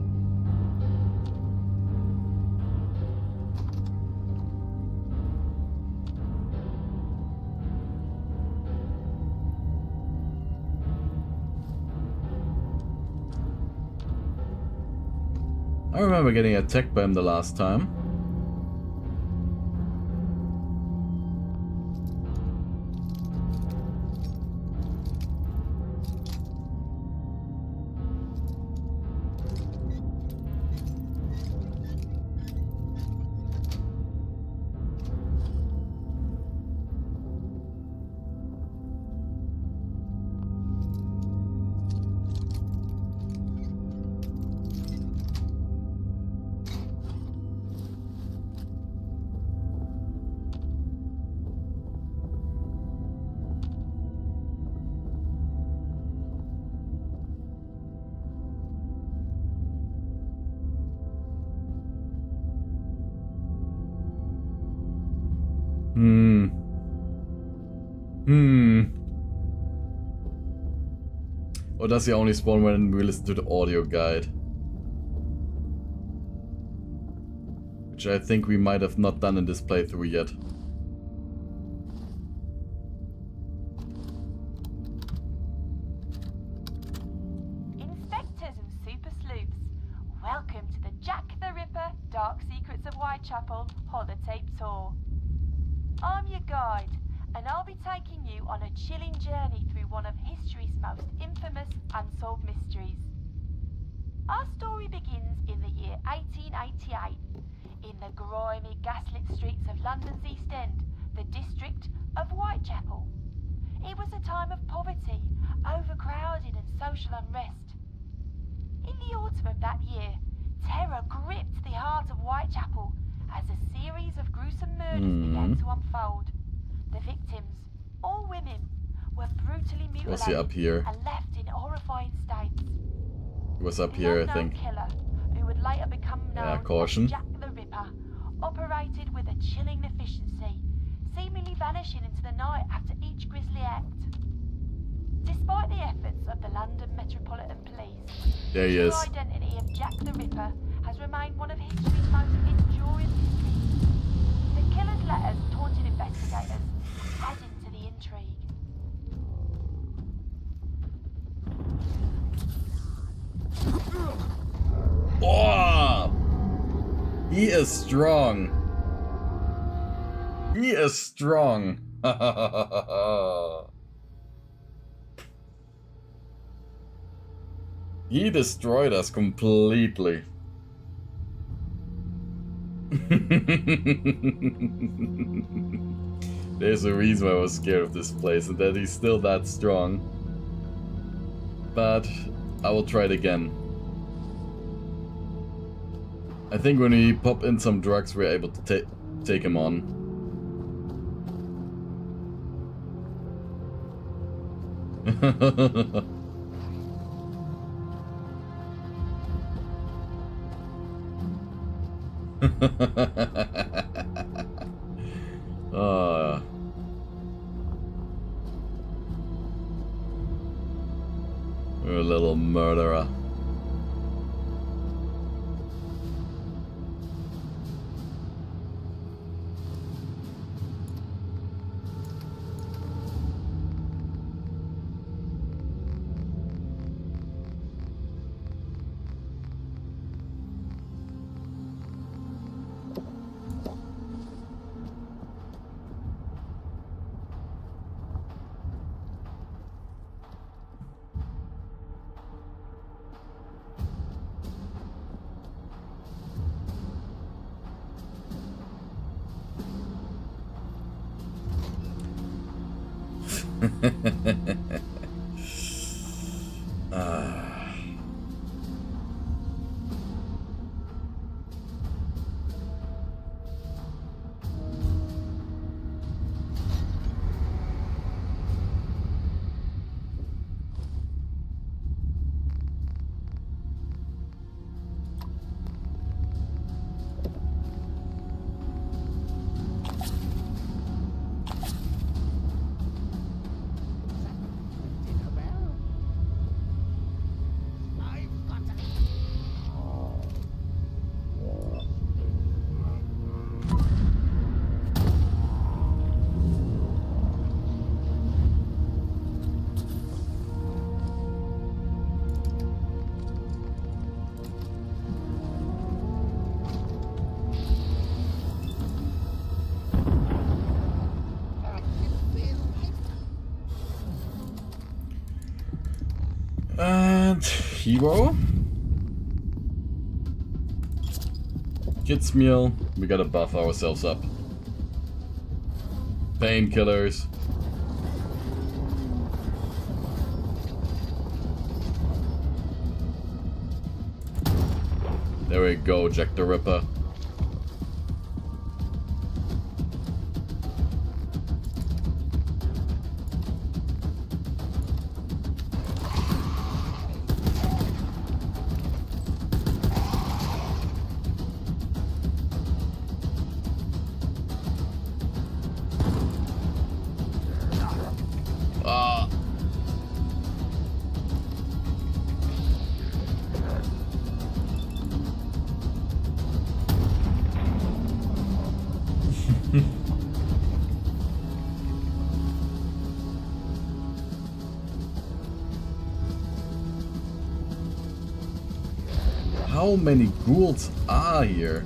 Speaker 1: I remember getting attacked by him the last time. Or does he only spawn when we listen to the audio guide? Which I think we might have not done in this playthrough yet.
Speaker 12: Inspectors and super sleuths, welcome to the Jack the Ripper Dark Secrets of Whitechapel holotape tour. I'm your guide, and I'll be taking you on a chilling journey through one of history's most infamous unsolved mysteries. Our story begins in the year 1888, in the grimy, gaslit streets of London's East End, the district of Whitechapel. It was a time of poverty, overcrowding and social unrest. In the autumn of that year, terror gripped the heart of Whitechapel as a series of gruesome murders began to unfold. The victims, all women, were brutally
Speaker 1: Was he up
Speaker 12: mutilated
Speaker 1: here?
Speaker 12: and left in horrifying states.
Speaker 1: He was up
Speaker 12: The
Speaker 1: here, I
Speaker 12: unknown
Speaker 1: think.
Speaker 12: killer, who would later become known
Speaker 1: caution.
Speaker 12: as Jack the Ripper, operated with a chilling efficiency, seemingly vanishing into the night after each grisly act. Despite the efforts of the London Metropolitan Police,
Speaker 1: There he
Speaker 12: the
Speaker 1: is.
Speaker 12: true identity of Jack the Ripper has remained one of history's most enduring mysteries. The killer's letters taunted investigators, adding to the intrigue.
Speaker 1: Oh! He is strong. He is strong. He destroyed us completely. There's a reason why I was scared of this place and that he's still that strong. But I will try it again. I think when we pop in some drugs, we're able to take him on. You're a little murderer. And hero. Kids meal. We gotta buff ourselves up. Painkillers. There we go, Jack the Ripper. How many ghouls are here?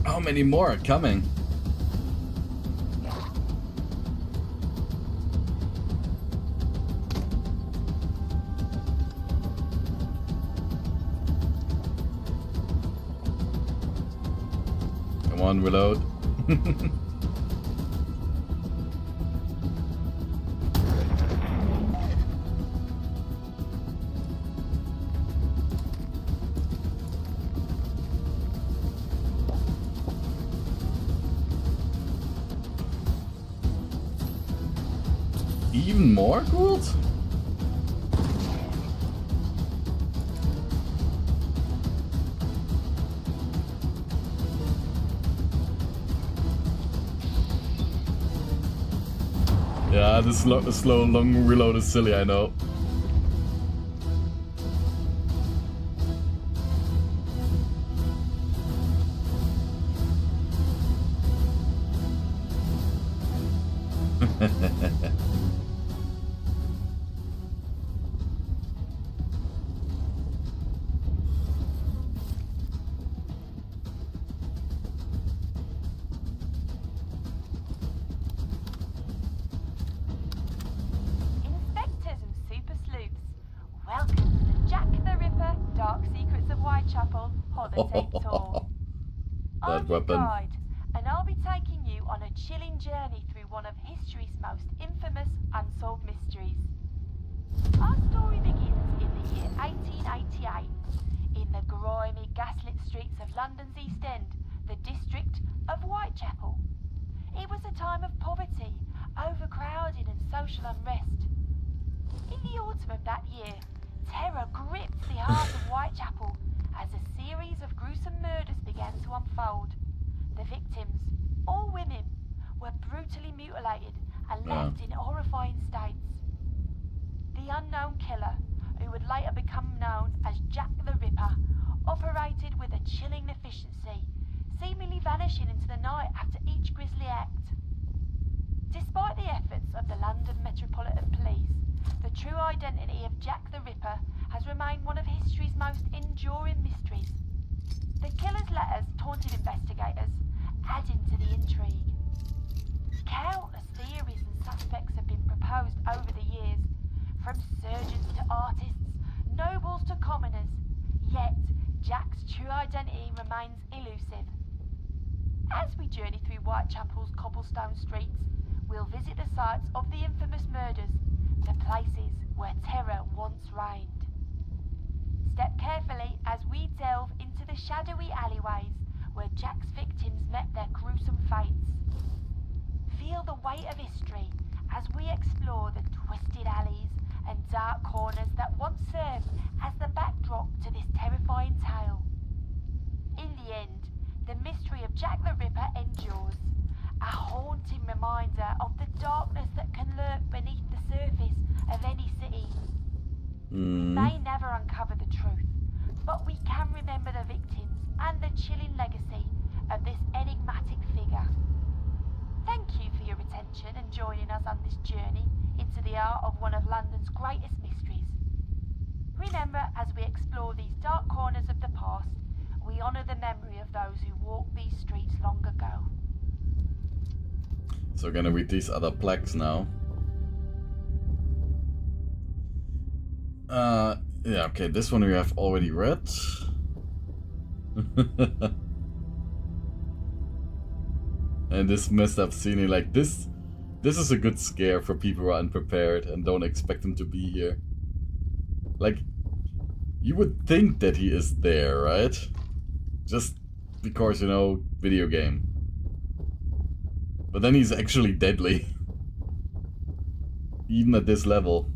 Speaker 1: How many more are coming? Come on, reload. Even more ghouls? Yeah, the slow long reload is silly, I know.
Speaker 12: Inspectors and super sleuths, welcome to the Jack the Ripper Dark Secrets of Whitechapel holotape tour. I'm your
Speaker 1: weapon.
Speaker 12: guide, and I'll be taking you on a chilling journey through one of history's most infamous unsolved mysteries. Our story begins in the year 1888, in the grimy, gaslit streets of London's East End, the district of Whitechapel. It was a time of poverty, overcrowding and social unrest. In the autumn of that year, terror gripped the heart of Whitechapel as a series of gruesome murders began to unfold. The victims, all women, were brutally mutilated and left in horrifying states. The unknown killer, who would later become known as Jack the Ripper, operated with a chilling efficiency, seemingly vanishing into the night after each grisly act. Despite the efforts of the London Metropolitan Police, the true identity of Jack the Ripper has remained one of history's most enduring mysteries. The killer's letters taunted investigators, adding to the intrigue. Countless theories and suspects have been proposed over the years, from surgeons to artists, nobles to commoners, yet Jack's true identity remains elusive. As we journey through Whitechapel's cobblestone streets, we'll visit the sites of the infamous murders, the places where terror once reigned. Step carefully as we delve into the shadowy alleyways where Jack's victims met their gruesome fates. Feel the weight of history as we explore the twisted alleys and dark corners that once served as the backdrop to this terrifying tale. In the end, the mystery of Jack the Ripper endures, a haunting reminder of the darkness that can lurk beneath the surface of any city. We may never uncover the truth, but we can remember the victims and the chilling legacy of this enigmatic figure. Thank you for your attention and joining us on this journey into the art of one of London's greatest mysteries. Remember, as we explore these dark corners of the past, we honour the memory of those who walked these streets long ago.
Speaker 1: So we're gonna read these other plaques now. Yeah, okay, this one we have already read. And this messed up scene, like this is a good scare for people who are unprepared and don't expect him to be here. Like, you would think that he is there, right? Just because, you know, video game. But then he's actually deadly. Even at this level.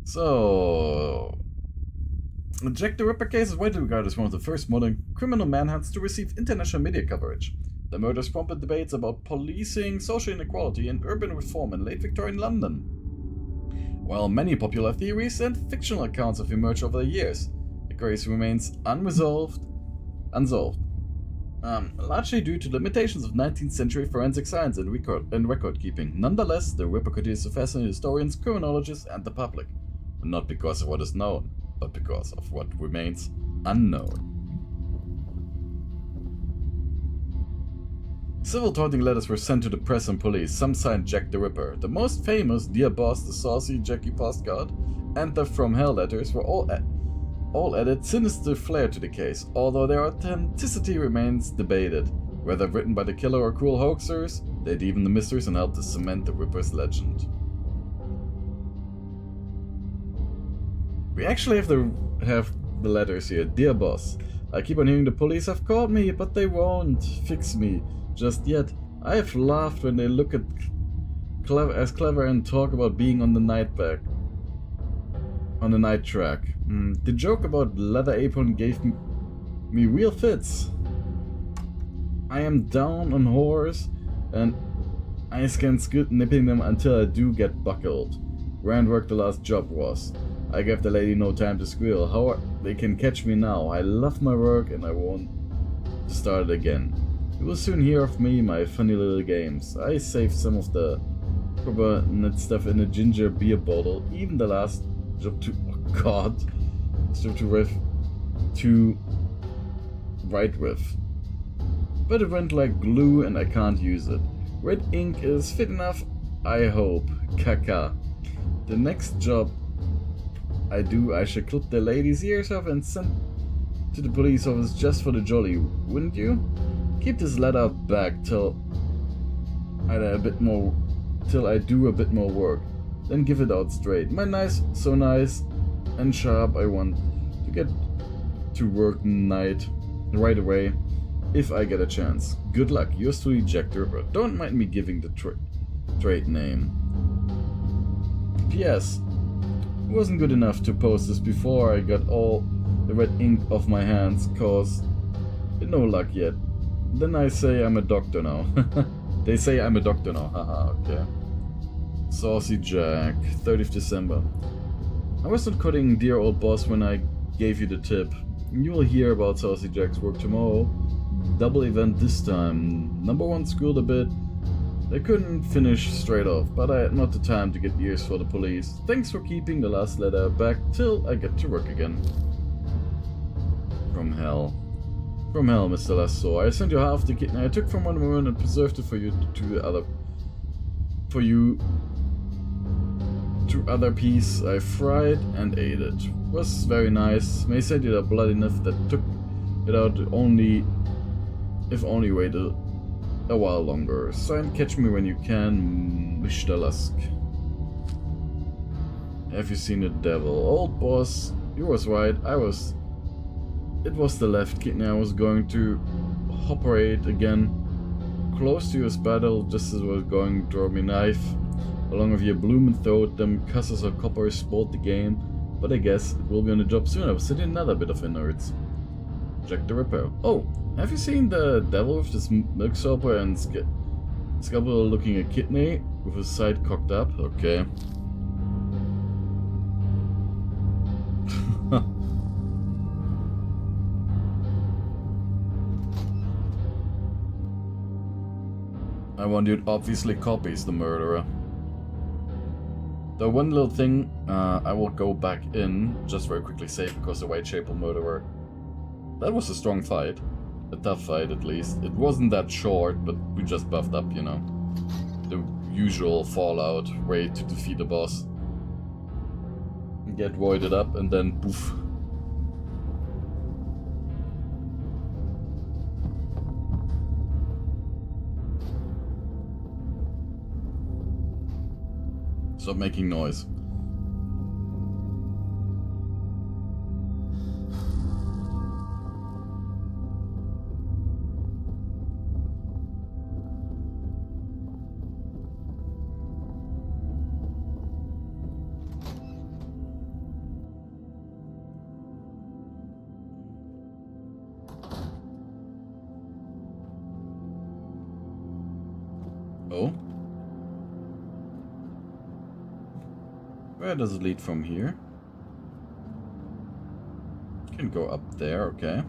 Speaker 1: So... The Jack the Ripper case is widely regarded as one of the first modern criminal manhunts to receive international media coverage. The murders prompted debates about policing, social inequality, and urban reform in late Victorian London. While many popular theories and fictional accounts have emerged over the years, the case remains unsolved, largely due to limitations of 19th century forensic science and record keeping. Nonetheless, the Ripper continues to fascinate historians, criminologists, and the public. Not because of what is known, but because of what remains unknown. Several taunting letters were sent to the press and police, some signed Jack the Ripper. The most famous, Dear Boss, the Saucy Jackie postcard, and the From Hell letters were all added sinister flair to the case, although their authenticity remains debated. Whether written by the killer or cruel hoaxers, they deepen the mysteries and help to cement the Ripper's legend. We actually have the letters here. Dear Boss, I keep on hearing the police have caught me, but they won't fix me just yet. I have laughed when they look at clever and talk about being on the night track. The joke about leather apron gave me real fits. I am down on horse and I can scoot nipping them until I do get buckled. Grand work the last job was. I gave the lady no time to squeal. How they can catch me now. I love my work and I won't start it again. You will soon hear of me, my funny little games. I saved some of the proper nut stuff in a ginger beer bottle. Even the last job to write with. But it went like glue and I can't use it. Red ink is fit enough, I hope. Kaka. The next job I do, I shall clip the lady's ears off and send to the police office just for the jolly, wouldn't you? Keep this letter back till I do a bit more work. Then give it out straight. So nice and sharp, I want to get to work right away if I get a chance. Good luck, yours truly, Jack the Ripper. Don't mind me giving the trade name. P.S. It wasn't good enough to post this before I got all the red ink off my hands, cause no luck yet. Then I say I'm a doctor now. They say I'm a doctor now, haha, okay. Saucy Jack, 30th December. I was not cutting dear old boss when I gave you the tip. You will hear about Saucy Jack's work tomorrow. Double event this time. Number one schooled a bit. They couldn't finish straight off, but I had not the time to get ears for the police. Thanks for keeping the last letter back till I get to work again. From hell. From hell, Mr. Lasso. I sent you half the kidney I took from one woman and preserved it for you to the other. To other piece I fried and ate it. Was very nice. May said you had blood enough that took it out if only waited a while longer. Signed, catch me when you can, Mr. Lusk. Have you seen the devil? Old boss, you was right. It was the left kidney I was going to operate again. Close to your battle, just as I was going to draw me knife. Along with your bloomin' throat, them cusses of copper spoiled the game. But I guess it will be on the job soon. I was sitting another bit of innards. Jack the Ripper. Oh, have you seen the devil with this milk soper and scalpel looking a kidney with his side cocked up? Okay. I want you obviously copies the murderer. The one little thing I will go back in, just very quickly say, because the Whitechapel murderer, that was a strong fight. A tough fight, at least. It wasn't that short, but we just buffed up, you know. The usual Fallout way to defeat a boss. Get voided up and then poof. Stop making noise. Oh? Where does it lead from here? Can go up there, okay.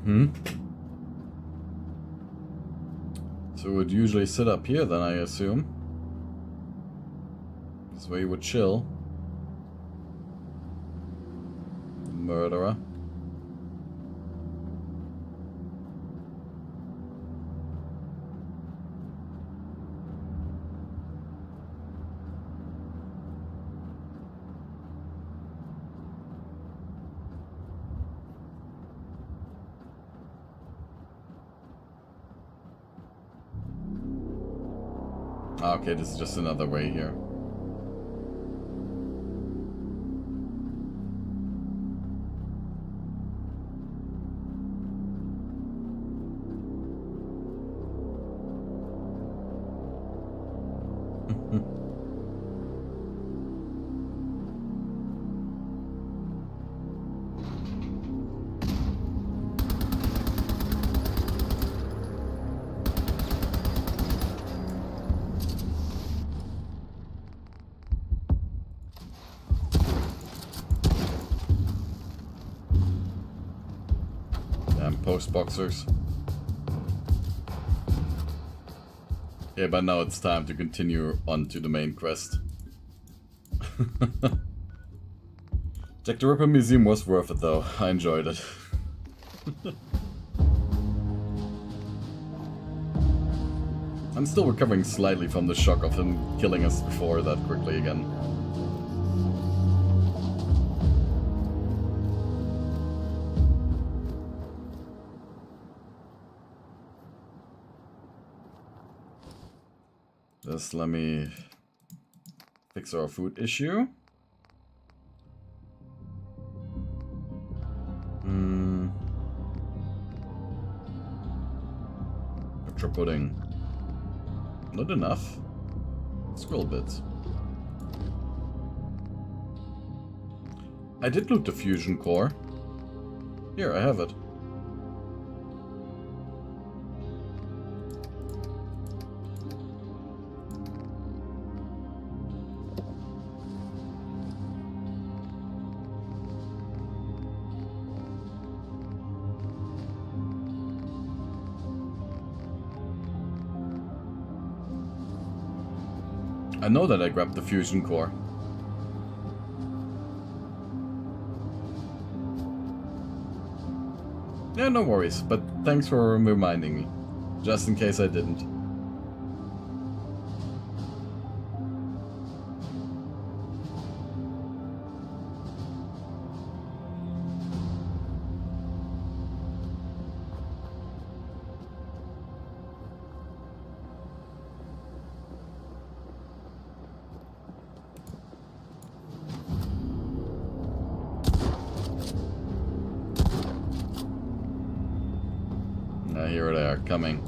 Speaker 1: Mm-hmm. So it would usually sit up here then, I assume. This way you would chill. Murderer. Okay, this is just another way here. Post boxers. Yeah, but now it's time to continue on to the main quest. Jack the Ripper Museum was worth it though. I enjoyed it. I'm still recovering slightly from the shock of him killing us before that quickly again. Just let me fix our food issue. Extra pudding. Not enough. Squirrel bits. I did loot the fusion core. Here, I have it. I know that I grabbed the fusion core. Yeah, no worries, but thanks for reminding me. Just in case I didn't. Here they are, coming.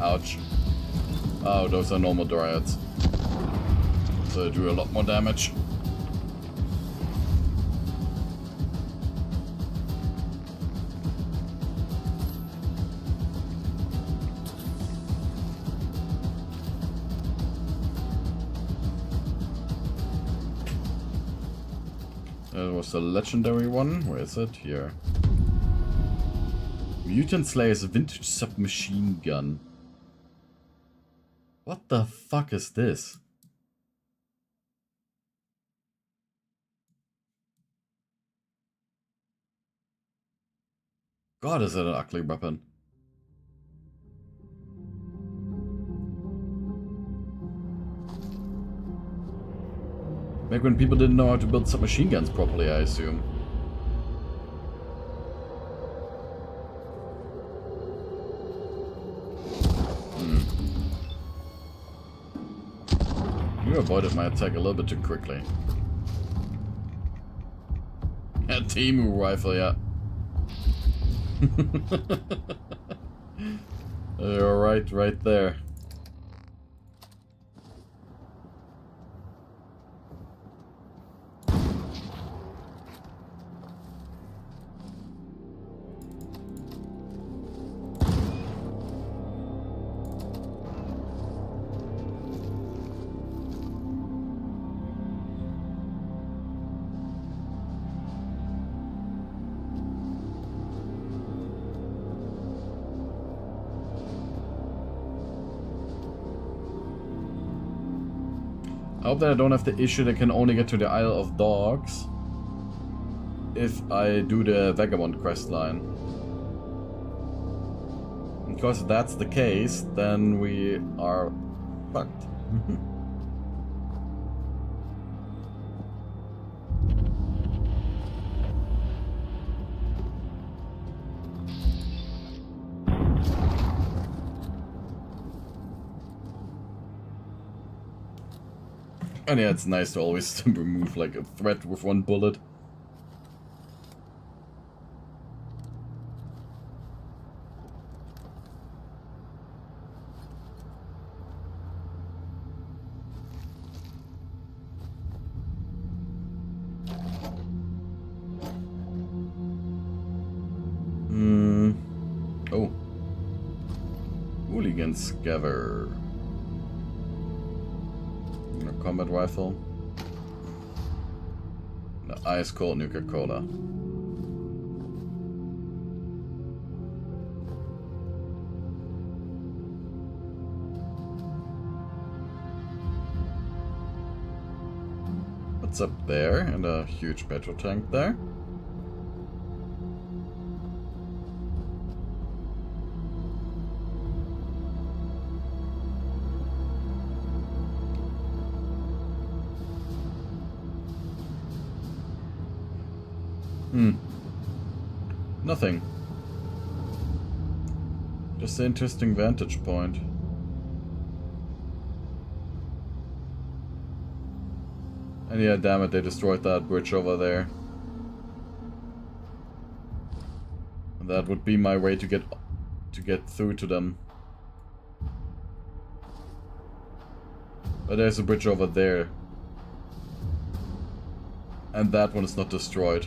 Speaker 1: Ouch. Oh, those are normal dryads. So they do a lot more damage. That was a legendary one. Where is it? Here. Mutant Slayer's vintage submachine gun. What the fuck is this? God, is that an ugly weapon? Back when people didn't know how to build submachine guns properly, I assume. You avoided my attack a little bit too quickly. A Timu rifle, yeah. You're right there. I hope that I don't have the issue that I can only get to the Isle of Dogs if I do the Vagabond quest line. Because if that's the case, then we are fucked. And yeah, it's nice to always remove like a threat with one bullet. Oh. Hooligan Scaver. A combat rifle. The ice cold Nuka-Cola. What's up there? And a huge petrol tank there. Nothing. Just an interesting vantage point. And yeah, damn it, they destroyed that bridge over there. And that would be my way to get through to them. But there's a bridge over there. And that one is not destroyed.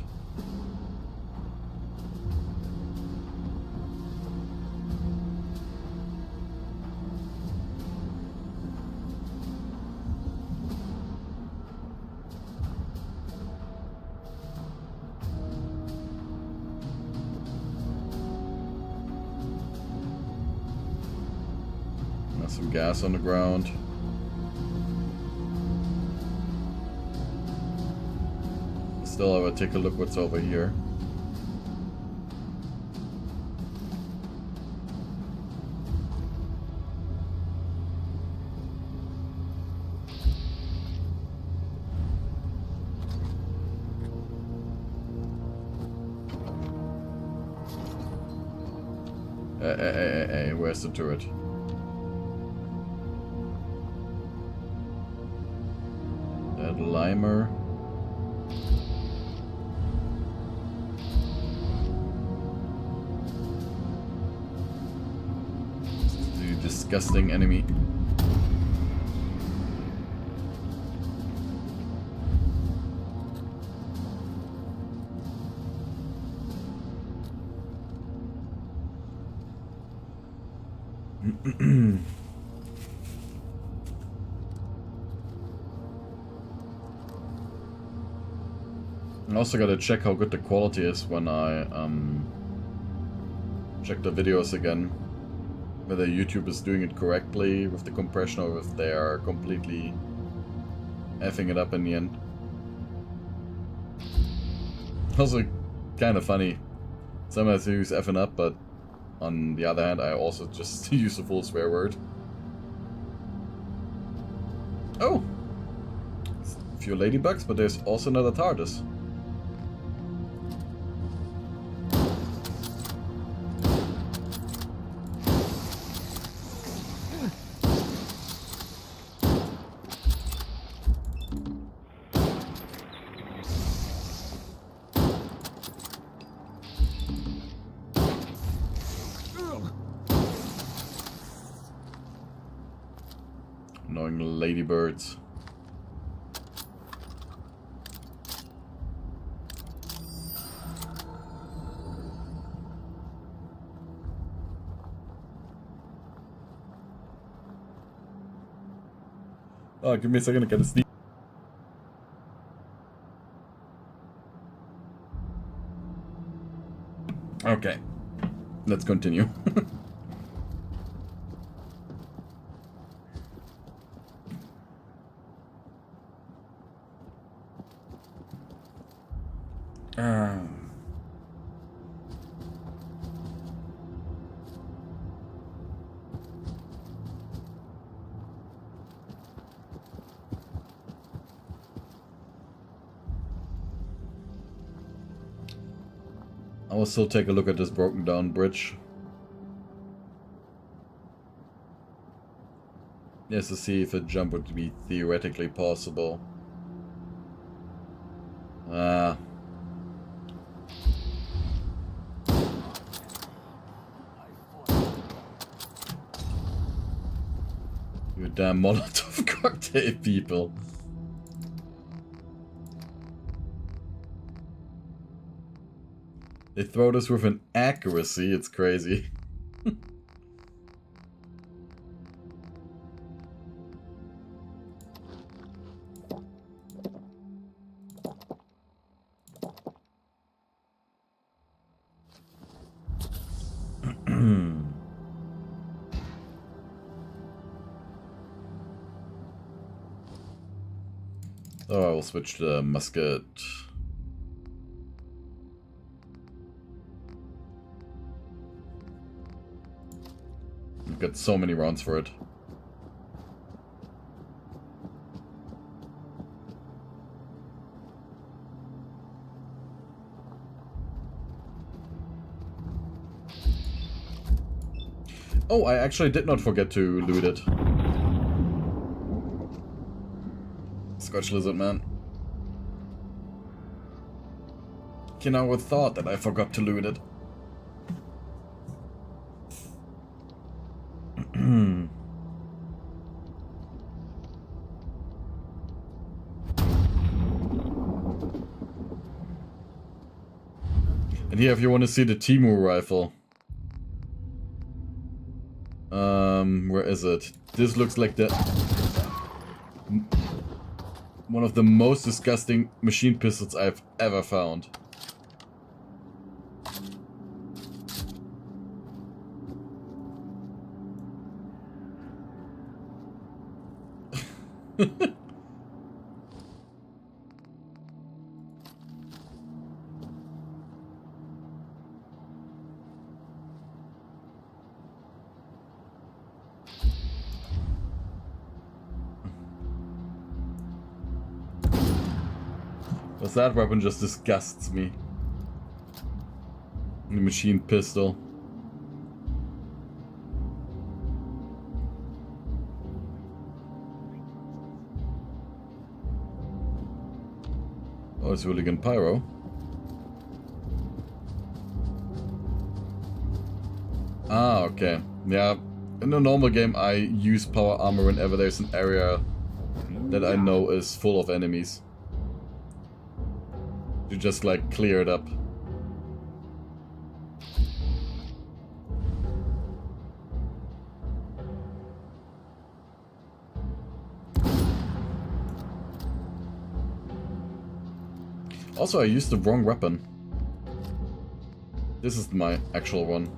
Speaker 1: Some gas on the ground. Still, I would take a look what's over here. Hey, where's the turret? Limer. You disgusting enemy. I also gotta check how good the quality is when I check the videos again. Whether YouTube is doing it correctly with the compression or if they are completely effing it up in the end. Also kind of funny. Sometimes I use effing up, but on the other hand I also just use a full swear word. Oh! A few ladybugs, but there's also another TARDIS. Annoying ladybirds. Oh, give me a second to get a sneak. Okay, let's continue. I will still take a look at this broken down bridge. Just to see if a jump would be theoretically possible. You damn Molotov cocktail people. They throw this with an accuracy, it's crazy. So I will switch to the musket. I've got so many rounds for it. Oh, I actually did not forget to loot it. Scotch Lizard Man. You know, I thought that I forgot to loot it. And here, if you want to see the Timur rifle. Where is it? This looks like the... one of the most disgusting machine pistols I've ever found. Because that weapon just disgusts me. The machine pistol. Oh, it's Hooligan Pyro. Ah, okay. Yeah, in a normal game I use power armor whenever there's an area that I know is full of enemies. To just like clear it up. Also, I used the wrong weapon. This is my actual one.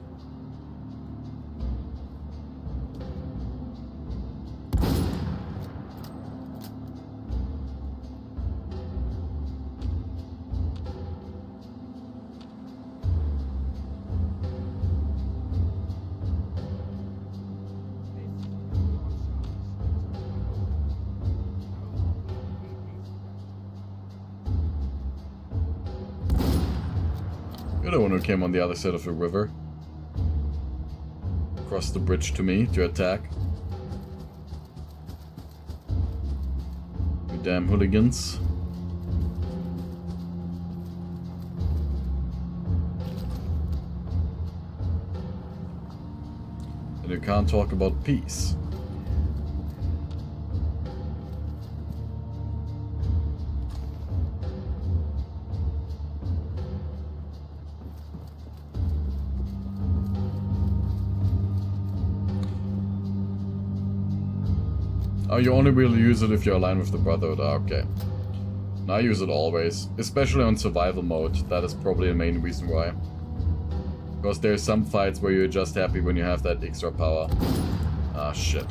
Speaker 1: The one who came on the other side of the river. Crossed the bridge to me to attack. You damn hooligans. And you can't talk about peace. Oh, you only will use it if you're aligned with the Brotherhood. Okay. I use it always, especially on survival mode. That is probably the main reason why. Because there's some fights where you're just happy when you have that extra power. Ah, shit.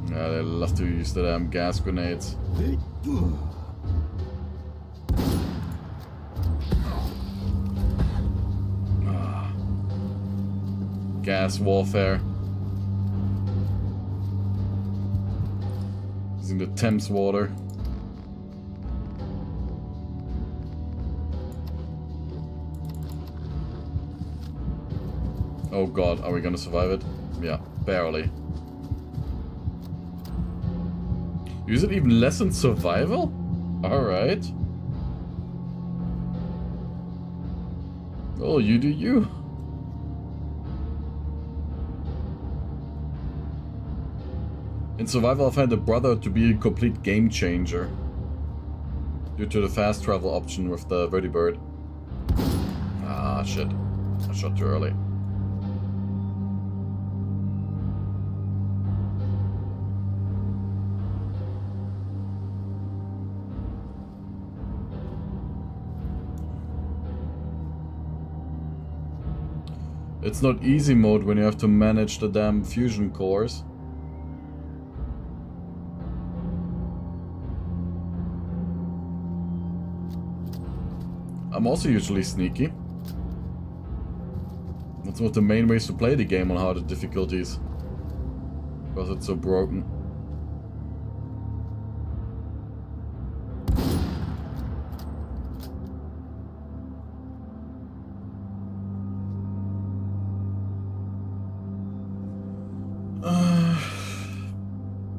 Speaker 1: Yeah, they love to use the damn gas grenades. Gas warfare. Using the Thames water. Oh god, are we gonna survive it? Yeah, barely. Use it even less in survival? Alright. Well, you do you. In survival, I find the Brotherhood to be a complete game changer. Due to the fast travel option with the vertibird. Ah, shit. I shot too early. It's not easy mode when you have to manage the damn fusion cores. I'm also usually sneaky. That's one of the main ways to play the game on harder difficulties. Because it's so broken.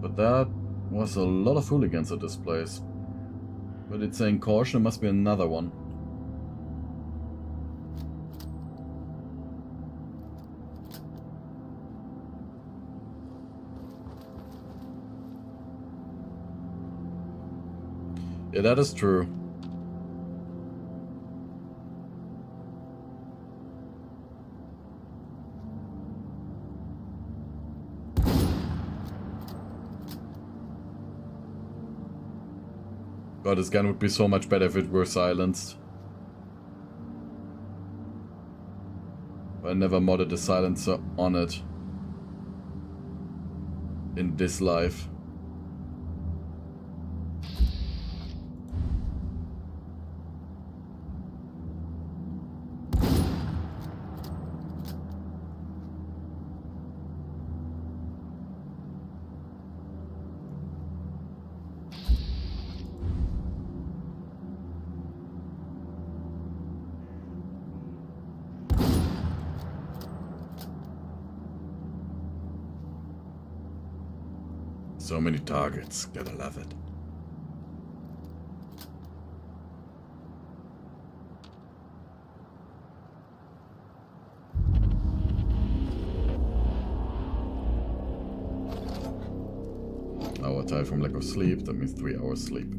Speaker 1: But that was a lot of hooligans at this place. But it's saying caution, there must be another one. Yeah, that is true. God, this gun would be so much better if it were silenced. But I never modded a silencer on it. In this life. So many targets, gotta love it. Hour tired from lack of sleep, that means 3 hours sleep.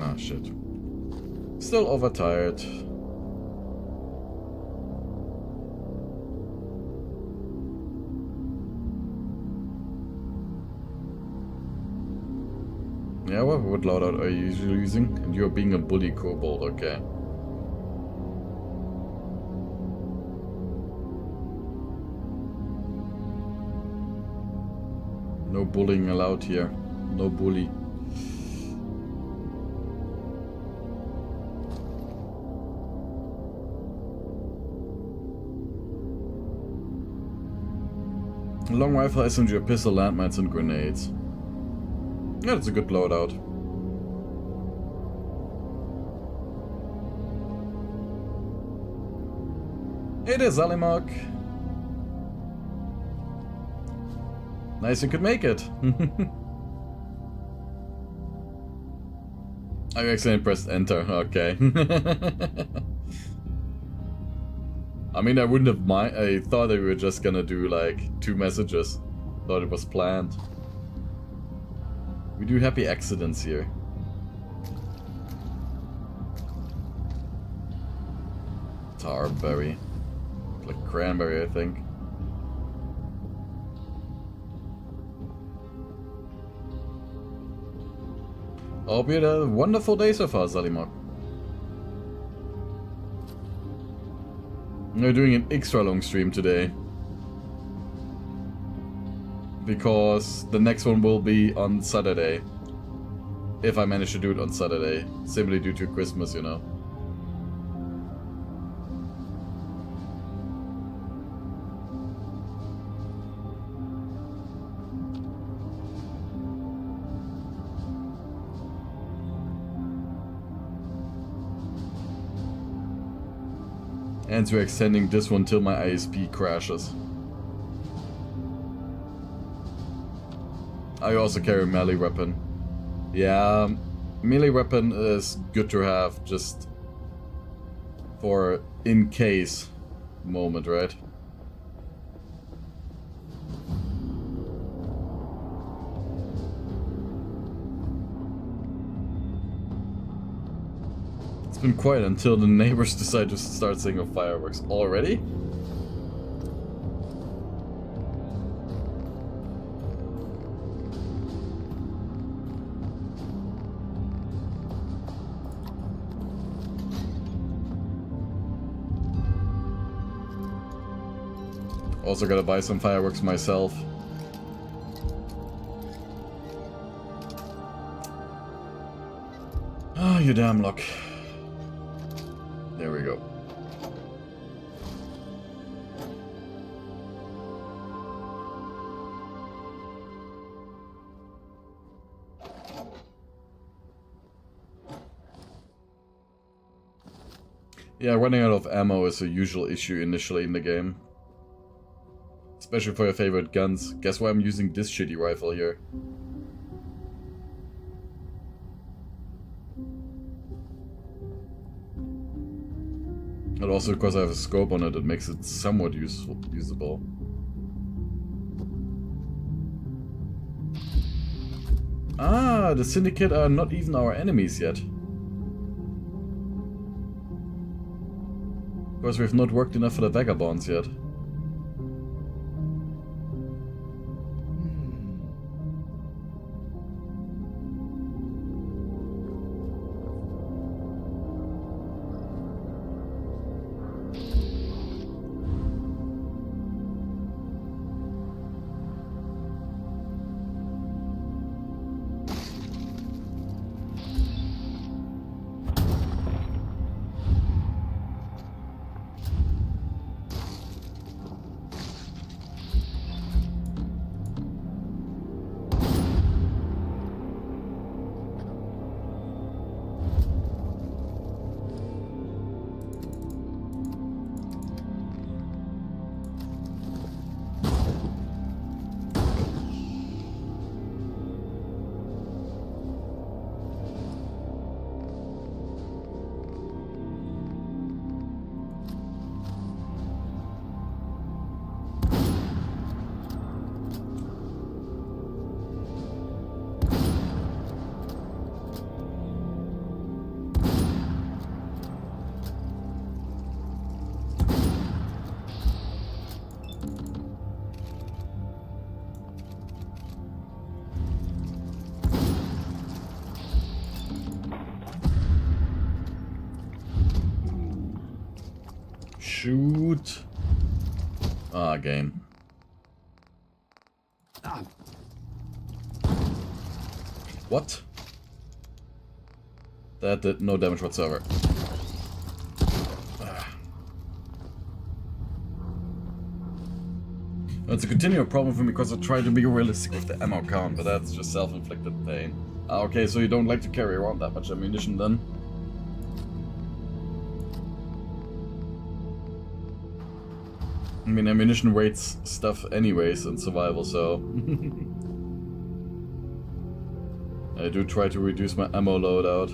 Speaker 1: Ah, shit. Still overtired. Yeah, what loadout are you usually using? And you're being a bully kobold, okay. No bullying allowed here. No bully. Long rifle, SMG, pistol, landmines, and grenades. Yeah, that's a good loadout. It is Alimark. Nice you could make it. I accidentally pressed enter, okay. I mean, I wouldn't have mind. I thought they were just gonna do like 2 messages. Thought it was planned. We do happy accidents here. Tarberry. Like cranberry, I think. Hope you had a wonderful day so far, Zalimok. We're doing an extra long stream today. Because the next one will be on Saturday. If I manage to do it on Saturday. Simply due to Christmas, you know. And we're extending this one till my ISP crashes. I also carry a melee weapon. Yeah, melee weapon is good to have just for in case moment, right? It's been quiet until the neighbors decide to start setting off fireworks. Already? Also gotta buy some fireworks myself. Ah, you damn luck. There we go. Yeah, running out of ammo is a usual issue initially in the game. Especially for your favorite guns. Guess why I'm using this shitty rifle here. And also because I have a scope on it, it makes it somewhat usable. Ah, the Syndicate are not even our enemies yet. Because we've not worked enough for the Vagabonds yet. Shoot. Ah, game. What? That did no damage whatsoever. It's a continual problem for me because I try to be realistic with the ammo count, but that's just self-inflicted pain. Ah, okay, so you don't like to carry around that much ammunition then? I mean, ammunition weights stuff anyways in survival, so... I do try to reduce my ammo loadout.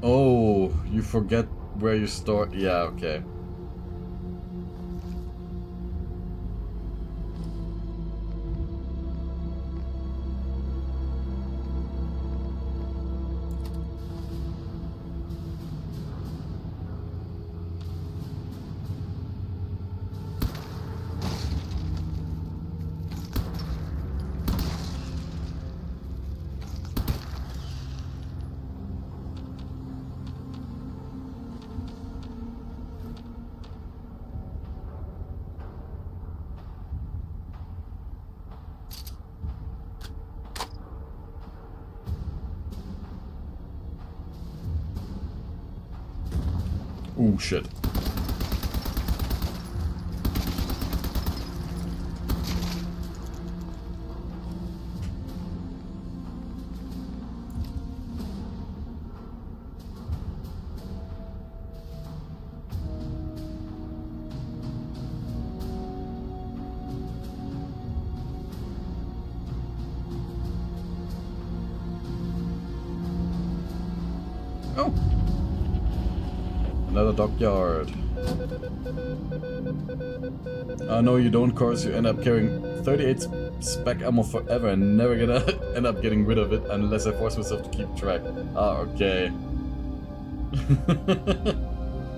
Speaker 1: Oh, you forget where you store. Yeah, okay. Oh shit. Oh. Another dockyard. No, you don't, cause you end up carrying 38 spec ammo forever and never gonna end up getting rid of it unless I force myself to keep track. Ah, okay.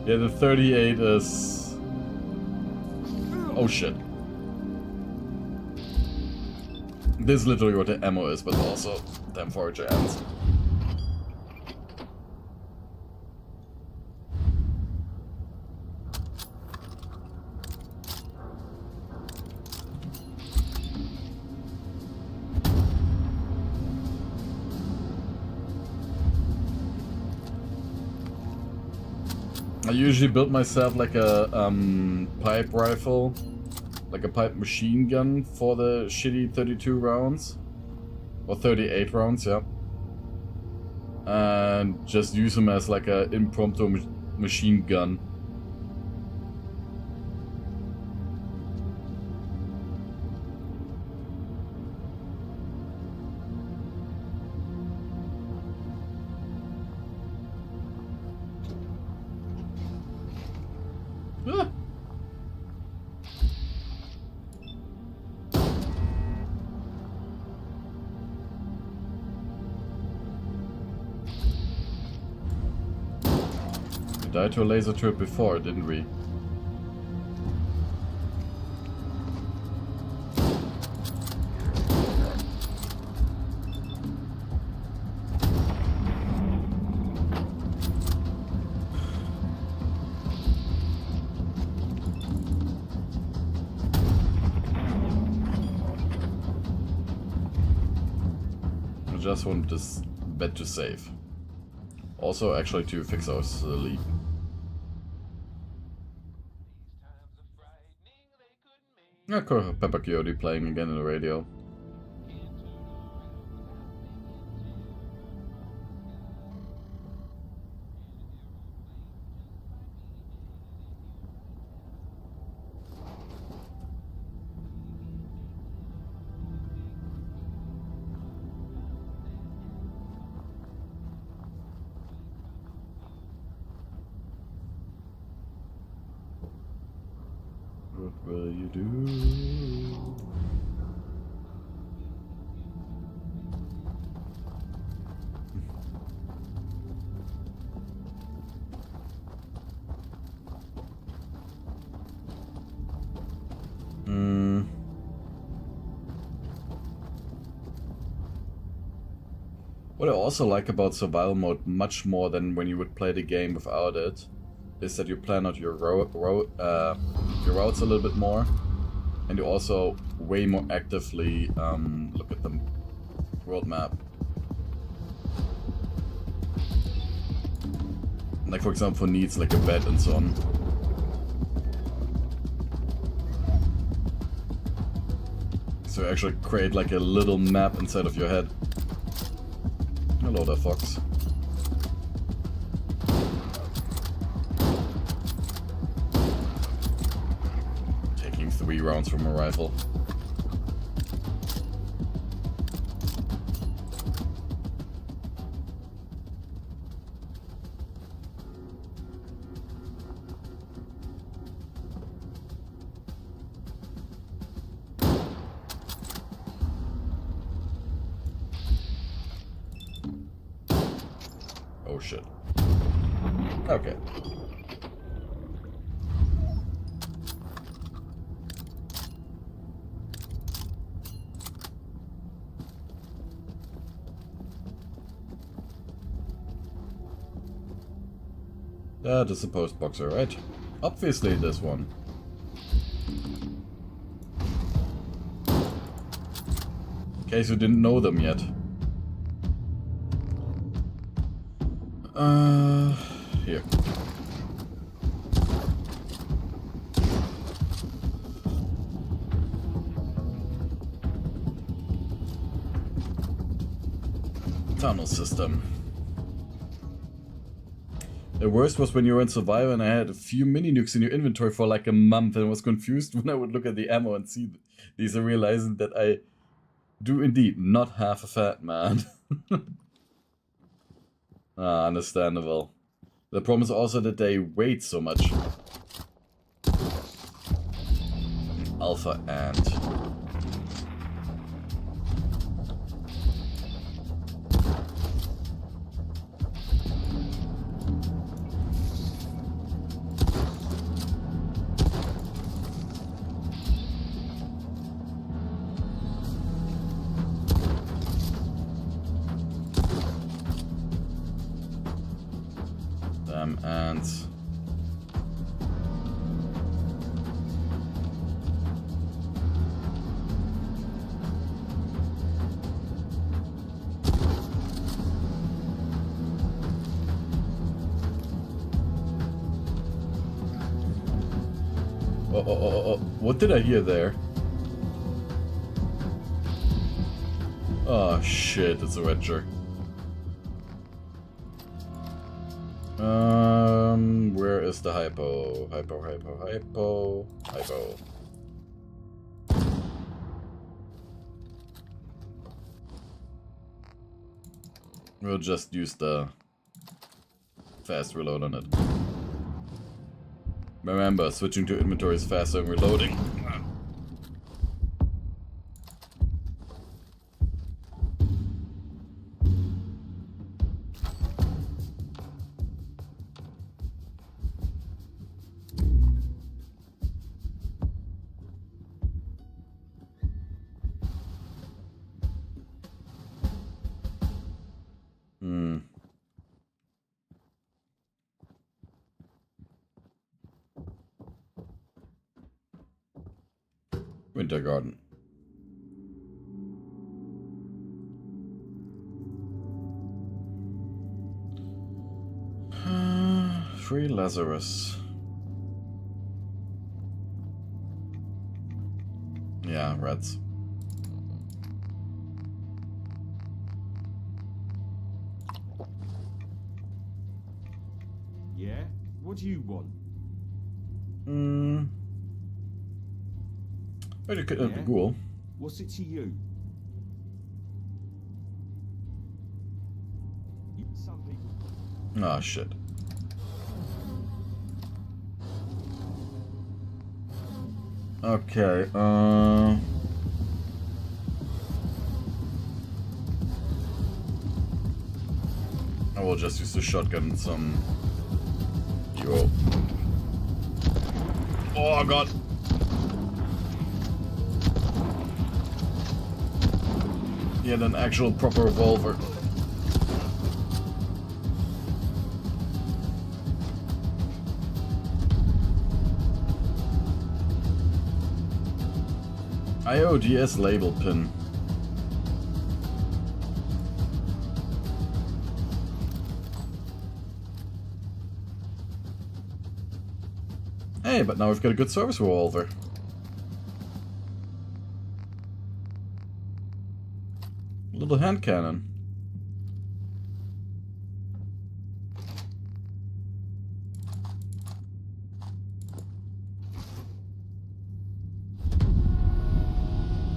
Speaker 1: Yeah, the 38 is... Oh shit. This is literally what the ammo is, but also damn forager ants. I usually build myself like a pipe rifle, like a pipe machine gun for the shitty 32 rounds, or 38 rounds, yeah. And just use them as like a impromptu machine gun. Ah. We died to a laser turret before, didn't we? I just want this bed to save. Also, actually, to fix our sleep. Yeah, Pepper Coyote playing again in the radio. What will you do? What I also like about survival mode much more than when you would play the game without it is that you plan out your routes a little bit more, and you also way more actively look at the world map. Like, for example, for needs like a bed and so on. So you actually create like a little map inside of your head. Hello there, fox. Taking 3 rounds from a rifle. Oh shit. Okay. That is a post boxer, right? Obviously this one. In case you didn't know them yet. Here. Tunnel system. The worst was when you were in survival and I had a few mini nukes in your inventory for like a month and was confused when I would look at the ammo and see these and realizing that I do indeed not have a fat man. Understandable. The problem is also that they weight so much. Alpha ant. Ants. Oh, what did I hear there? Oh shit, it's a Retcher. Where is the hypo? Hypo. We'll just use the fast reload on it. Remember, switching to inventory is faster than reloading. Winter Garden. Free Lazarus. Yeah, rats.
Speaker 11: Yeah? What do you want?
Speaker 1: Pretty cool.
Speaker 11: What's it to you? Some people...
Speaker 1: Ah, shit. Okay, I will just use the shotgun and some... Yo. Oh, God! Yet an actual proper revolver. IODS label pin. Hey, but now we've got a good service revolver. Little hand cannon.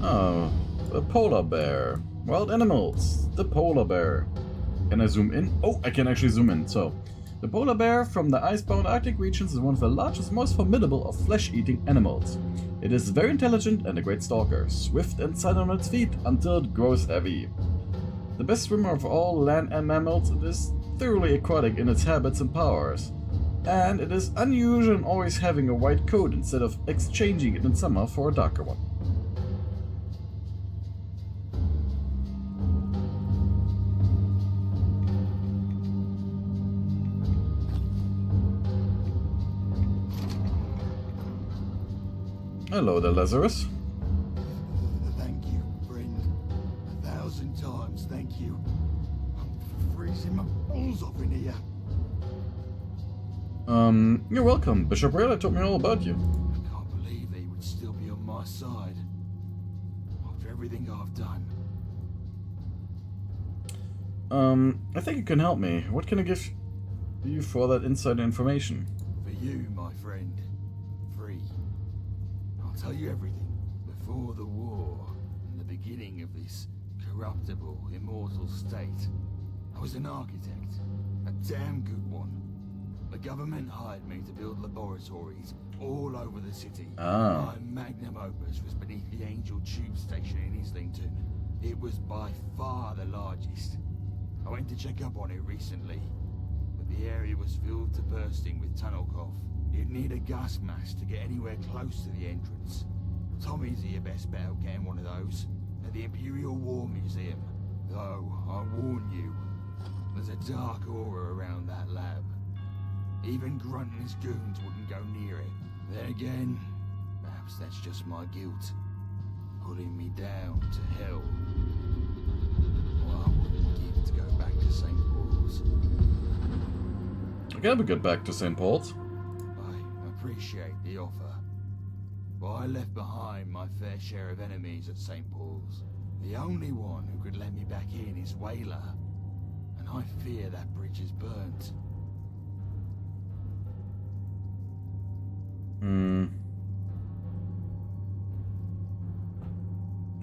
Speaker 1: Oh, the polar bear. Wild animals. The polar bear. Can I zoom in? Oh, I can actually zoom in. So, the polar bear from the icebound Arctic regions is one of the largest, most formidable of flesh-eating animals. It is very intelligent and a great stalker, swift and silent on its feet until it grows heavy. The best swimmer of all land and mammals, it is thoroughly aquatic in its habits and powers, and it is unusual in always having a white coat instead of exchanging it in summer for a darker one. Hello there, Lazarus.
Speaker 4: Thank you, friend. 1,000 times thank you. I'm freezing my balls off in here.
Speaker 1: You're welcome. Bishop Rayla told me all about you.
Speaker 4: I can't believe that he would still be on my side. After everything I've done.
Speaker 1: I think you can help me. What can I give you for that insider information?
Speaker 4: For you, my friend. Free. I'll tell you everything. Before the war, and the beginning of this corruptible, immortal state, I was an architect. A damn good one. The government hired me to build laboratories all over the city.
Speaker 1: Ah.
Speaker 4: My magnum opus was beneath the Angel Tube Station in Islington. It was by far the largest. I went to check up on it recently, but the area was filled to bursting with tunnel cough. You'd need a gas mask to get anywhere close to the entrance. Tommy's your best bet at getting one of those, at the Imperial War Museum. Though, I warn you, there's a dark aura around that lab. Even Grunt and his goons wouldn't go near it. Then again, perhaps that's just my guilt, pulling me down to hell. Well, I wouldn't give to go back to St. Paul's.
Speaker 1: I gotta get back to St. Paul's.
Speaker 4: I appreciate the offer, but I left behind my fair share of enemies at St. Paul's. The only one who could let me back in is Whaler, and I fear that bridge is burnt.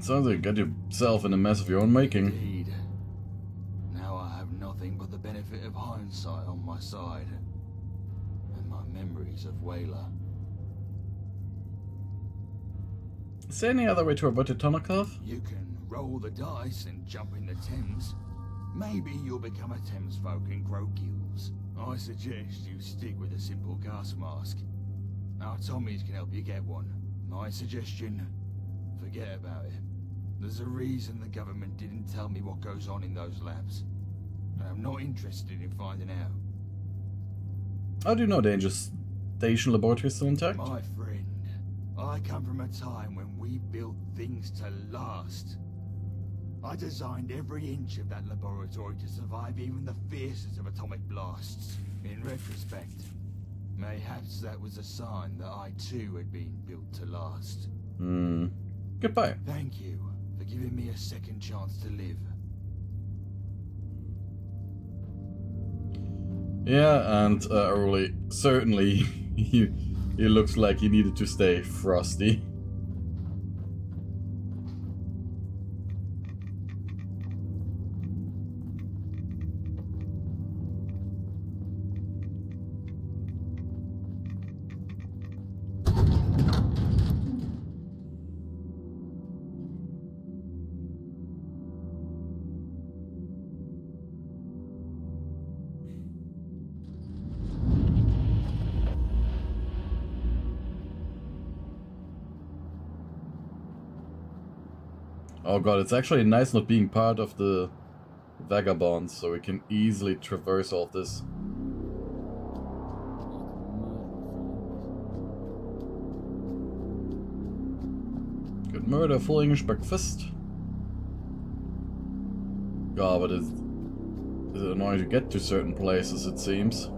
Speaker 1: Sounds like you got yourself in a mess of your own making.
Speaker 4: Indeed. Now I have nothing but the benefit of hindsight on my side, and my memories of Whaler.
Speaker 1: Is there any other way to avoid the tunnel cough?
Speaker 4: You can roll the dice and jump in the Thames. Maybe you'll become a Thames folk and grow gills. I suggest you stick with a simple gas mask. Our Tommies can help you get one. My suggestion, forget about it. There's a reason the government didn't tell me what goes on in those labs, and I'm not interested in finding out.
Speaker 1: How do you know Danger Station Laboratory is still intact?
Speaker 4: My friend, I come from a time when we built things to last. I designed every inch of that laboratory to survive even the fiercest of atomic blasts. In retrospect, mayhaps that was a sign that I too had been built to last.
Speaker 1: Goodbye.
Speaker 4: Thank you for giving me a second chance to live.
Speaker 1: Yeah, and really, certainly, he looks like he needed to stay frosty. Oh god, it's actually nice not being part of the vagabonds, so we can easily traverse all of this. Good murder, full English breakfast. God, but it's annoying to get to certain places, it seems.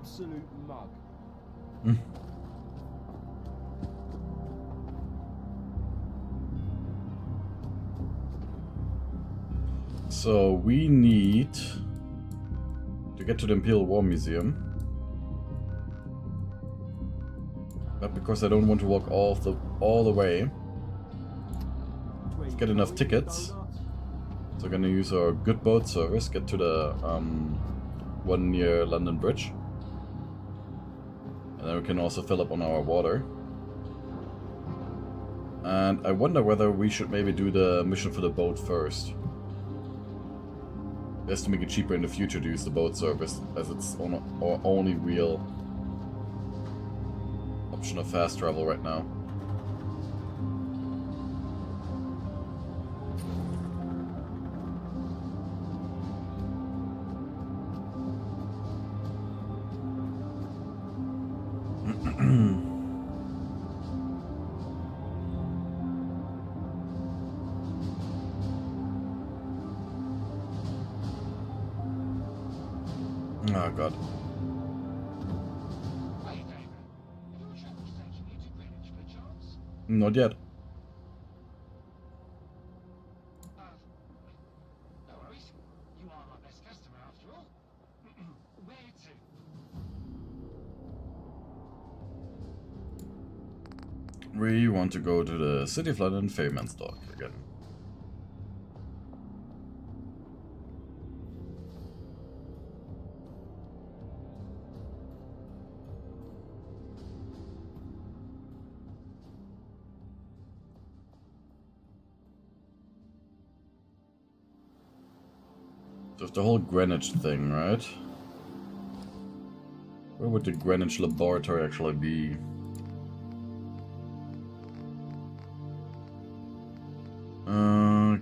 Speaker 7: absolute mug.
Speaker 1: So we need to get to the Imperial War Museum. But because I don't want to walk all the way, let's get enough tickets. So we're gonna use our good boat service, get to the one near London Bridge. And then we can also fill up on our water. And I wonder whether we should maybe do the mission for the boat first. Just to make it cheaper in the future to use the boat service, as it's our only real option of fast travel right now. Oh god. Not yet.
Speaker 13: No worries. You are my best customer after all. Where to?
Speaker 1: We want to go to the City of London Ferryman's Dock again. There's the whole Greenwich thing, right? Where would the Greenwich laboratory actually be?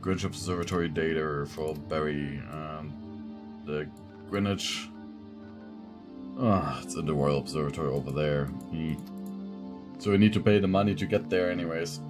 Speaker 1: Greenwich Observatory data for Barry and the Greenwich. Ah, it's in the Royal Observatory over there. So we need to pay the money to get there anyways.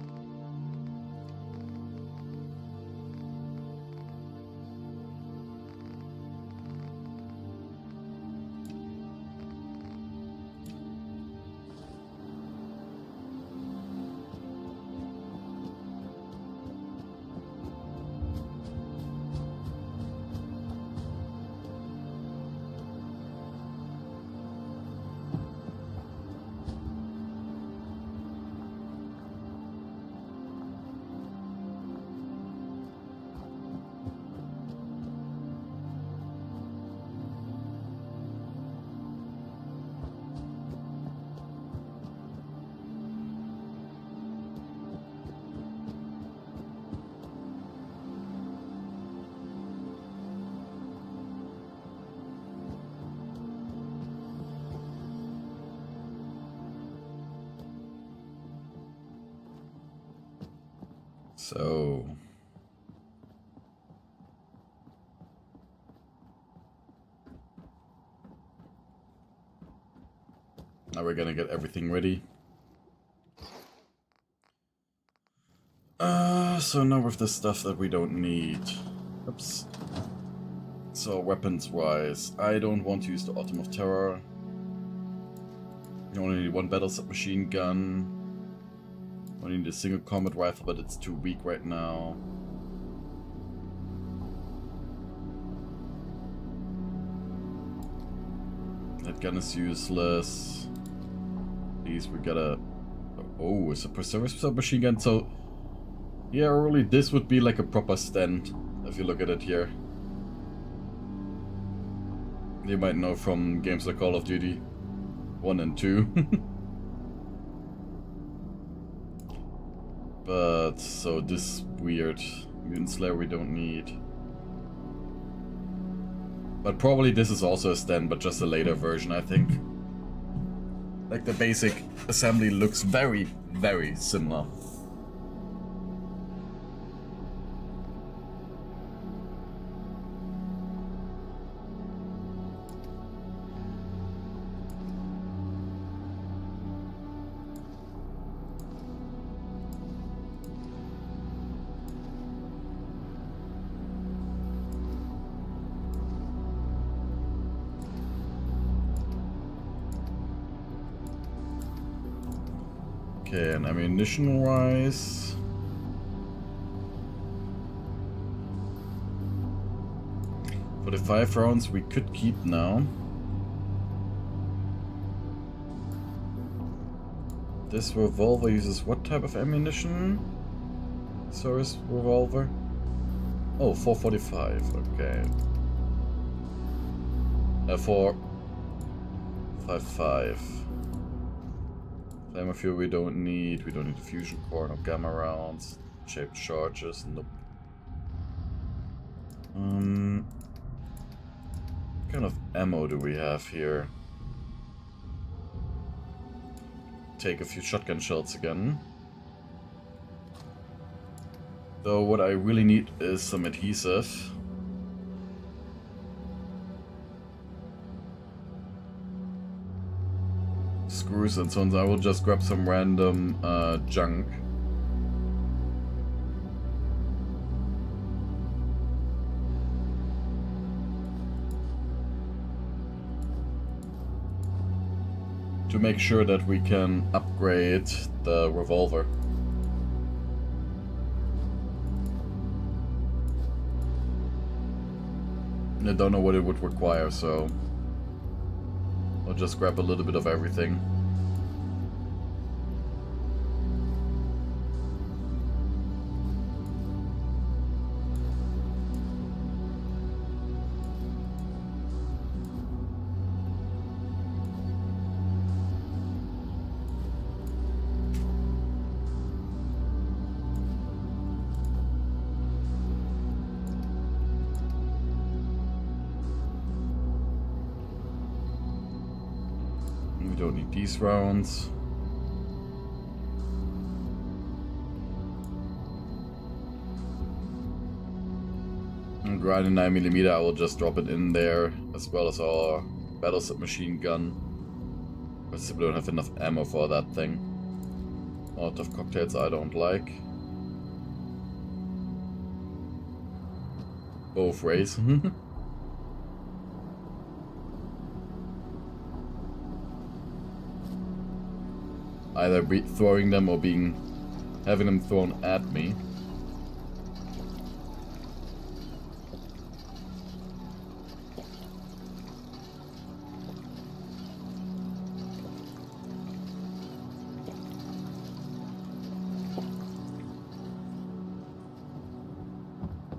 Speaker 1: So now we're gonna get everything ready. So now with the stuff that we don't need. Oops. So weapons wise, I don't want to use the Autumn of Terror. You only need one battle submachine gun. I need a single combat rifle, but it's too weak right now. That gun is useless. These we gotta... Oh, it's a preserve submachine gun, so... Yeah, really this would be like a proper stand, if you look at it here. You might know from games like Call of Duty 1 and 2. But, so this weird Mutant Slayer we don't need. But probably this is also a stand, but just a later version, I think. Like, the basic assembly looks very, very similar. Okay, and ammunition-wise... For the 5 rounds we could keep now. This revolver uses what type of ammunition? Source revolver? Oh, 445, okay. 455. Flame of fuel we don't need a fusion core, no gamma rounds, shaped charges, nope. What kind of ammo do we have here? Take a few shotgun shells again. Though what I really need is some adhesive. Screws and so on. I will just grab some random junk. To make sure that we can upgrade the revolver. I don't know what it would require, so I'll just grab a little bit of everything. We don't need these rounds. And grind a 9mm, I will just drop it in there, as well as our battle submachine gun. I simply don't have enough ammo for that thing. Molotov cocktails I don't like. Both ways. Either throwing them or having them thrown at me.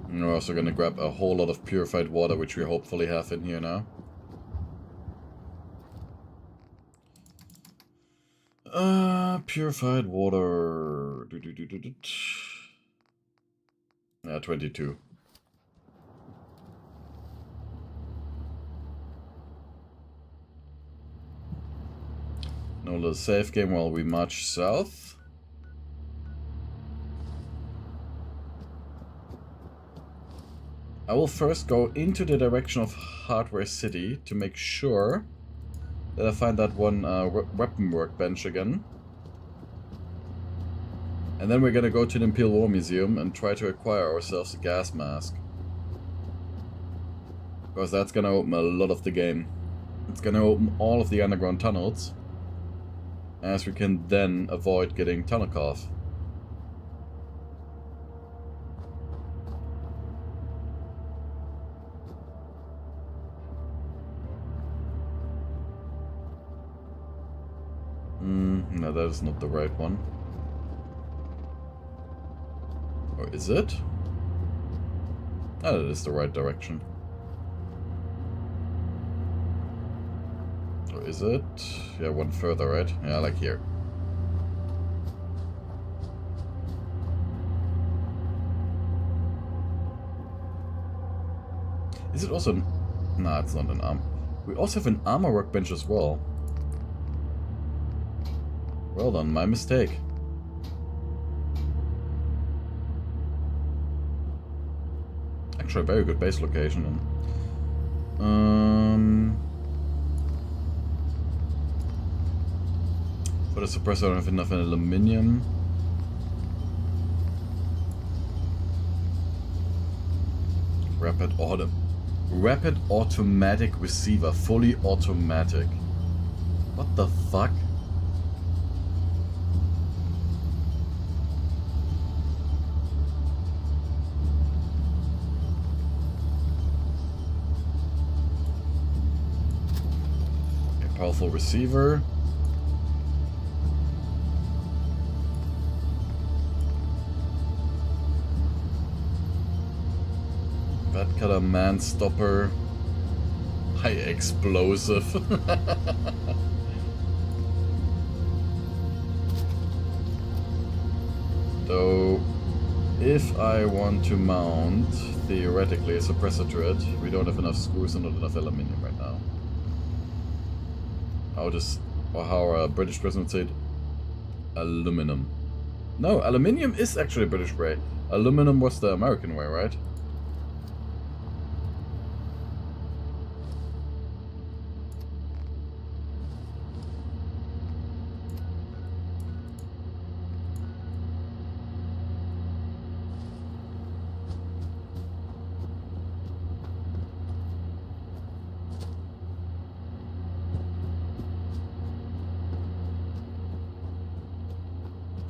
Speaker 1: And we're also gonna grab a whole lot of purified water, which we hopefully have in here now. Purified water. Yeah, 22. No little save game while we march south. I will first go into the direction of Hardware City to make sure that I find that one weapon workbench again. And then we're gonna go to the Imperial War Museum and try to acquire ourselves a gas mask. Because that's gonna open a lot of the game. It's gonna open all of the underground tunnels. As we can then avoid getting tunnel cough. No, that is not the right one. Or is it? Oh, that is the right direction. Or is it? Yeah, one further, right? Yeah, like here. Is it also... Nah, it's not an arm. We also have an armor workbench as well. Well done, my mistake. Actually, a very good base location. For the suppressor, I don't have enough aluminium. Rapid automatic receiver, fully automatic. What the fuck? Powerful receiver. Bad cutter, man stopper. High explosive. Though, if I want to mount, theoretically, a suppressor turret, we don't have enough screws and not enough aluminium right now. Or how a British president said, aluminum. No, aluminium is actually a British way. Aluminum was the American way, right?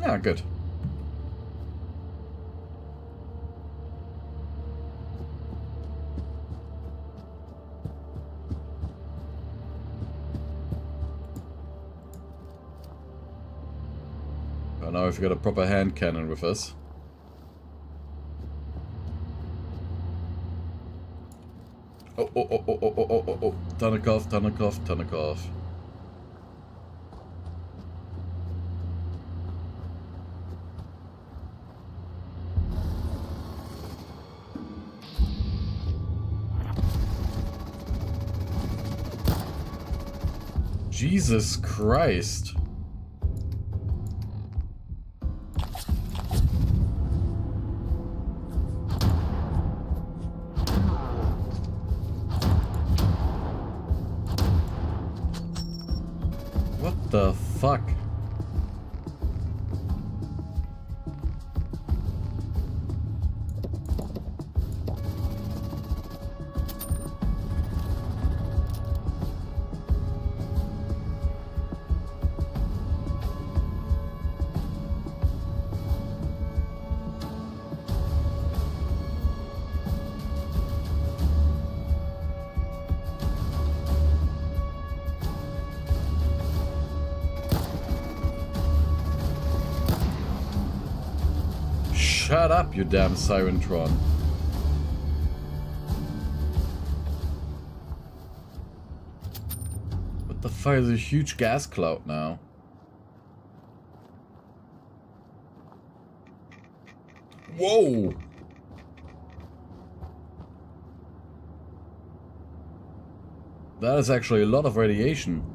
Speaker 1: Yeah, good. But now we've got a proper hand cannon with us. Oh. Tunnekov. Jesus Christ. What the fuck? Shut up, you damn Sirentron. What the fuck is a huge gas cloud now? Whoa! That is actually a lot of radiation.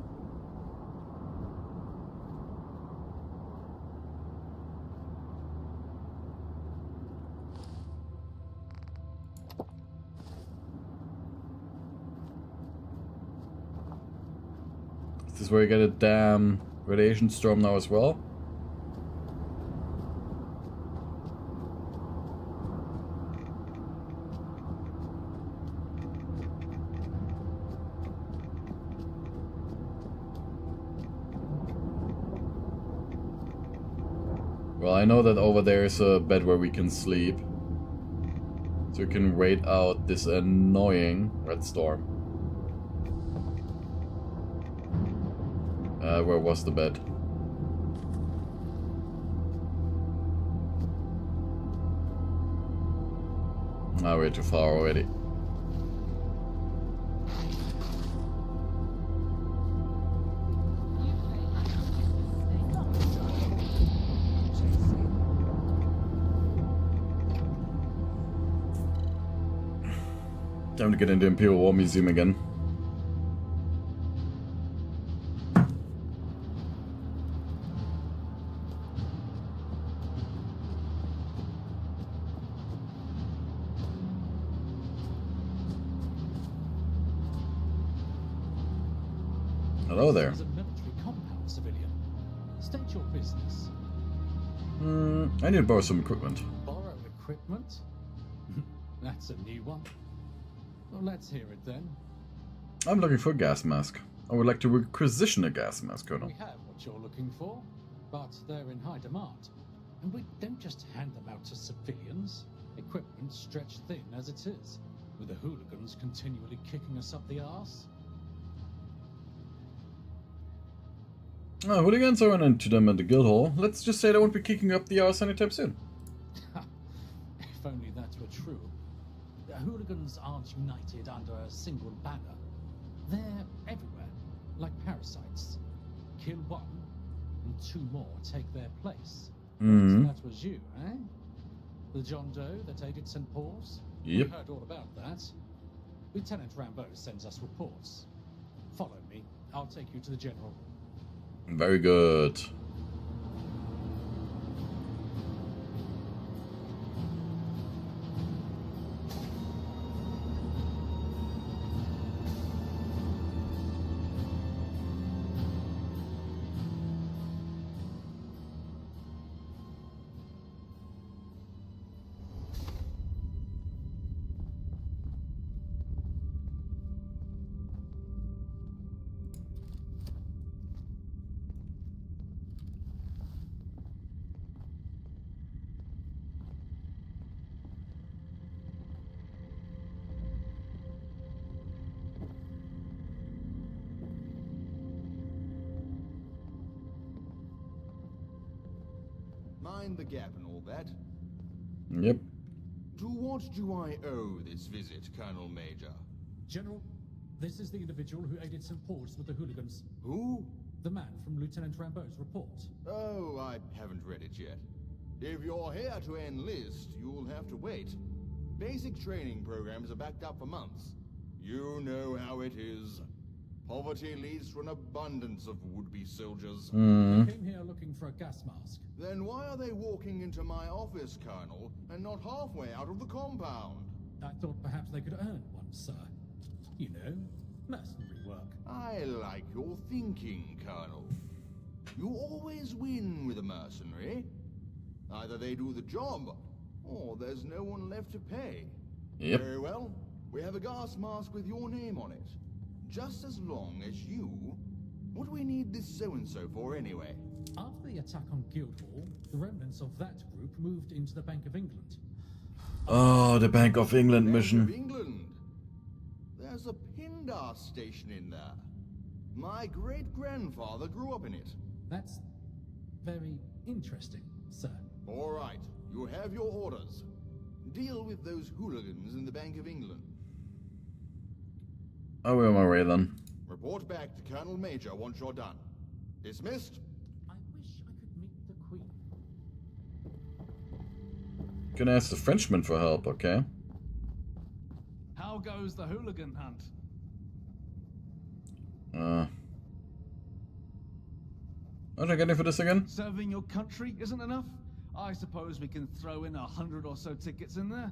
Speaker 1: Is this where you get a damn radiation storm now as well? Well, I know that over there is a bed where we can sleep. So we can wait out this annoying red storm. Where was the bed? Ah, we're too far already. Time to get into Imperial War Museum again. Hello there.
Speaker 13: It's a military compound, civilian. State your business.
Speaker 1: I need to borrow some equipment.
Speaker 13: Borrow equipment? That's a new one. Well, let's hear it then.
Speaker 1: I'm looking for a gas mask. I would like to requisition a gas mask, Colonel.
Speaker 13: We have what you're looking for, but they're in high demand. And we don't just hand them out to civilians. Equipment stretched thin as it is, with the hooligans continually kicking us up the arse.
Speaker 1: Hooligans are running into them in the guild hall. Let's just say they won't be kicking up the arse anytime soon.
Speaker 13: If only that were true. The hooligans aren't united under a single banner. They're everywhere, like parasites. Kill one, and two more take their place.
Speaker 1: Mm-hmm.
Speaker 13: That was you, eh? The John Doe that aided St. Paul's?
Speaker 1: Yep.
Speaker 13: We heard all about that. Lieutenant Rambo sends us reports. Follow me. I'll take you to the General.
Speaker 1: Very good.
Speaker 14: Mind the gap and all that.
Speaker 1: Yep.
Speaker 14: To what do I owe this visit, Colonel Major?
Speaker 13: General, this is the individual who aided St. Paul's with the hooligans.
Speaker 14: Who?
Speaker 13: The man from Lieutenant Rambo's report.
Speaker 14: Oh, I haven't read it yet. If you're here to enlist, you'll have to wait. Basic training programs are backed up for months. You know how it is. Poverty leads to an abundance of would-be soldiers.
Speaker 13: I came here looking for a gas mask.
Speaker 14: Then why are they walking into my office, Colonel, and not halfway out of the compound?
Speaker 13: I thought perhaps they could earn one, sir. You know, mercenary work.
Speaker 14: I like your thinking, Colonel. You always win with a mercenary. Either they do the job, or there's no one left to pay.
Speaker 1: Yep.
Speaker 14: Very well. We have a gas mask with your name on it. Just as long as you... What do we need this so-and-so for anyway?
Speaker 13: After the attack on Guildhall, the remnants of that group moved into the Bank of England.
Speaker 1: Oh, the Bank of England mission.
Speaker 14: Bank of England? There's a Pindar station in there. My great-grandfather grew up in it.
Speaker 13: That's very interesting, sir.
Speaker 14: All right, you have your orders. Deal with those hooligans in the Bank of England.
Speaker 1: I'll be on my way then.
Speaker 14: Report back to Colonel Major once you're done. Dismissed?
Speaker 13: I wish I could meet the Queen.
Speaker 1: Gonna ask the Frenchman for help, okay?
Speaker 3: How goes the hooligan hunt?
Speaker 1: What am I getting for this again?
Speaker 3: Serving your country isn't enough? I suppose we can throw in 100 or so tickets in there.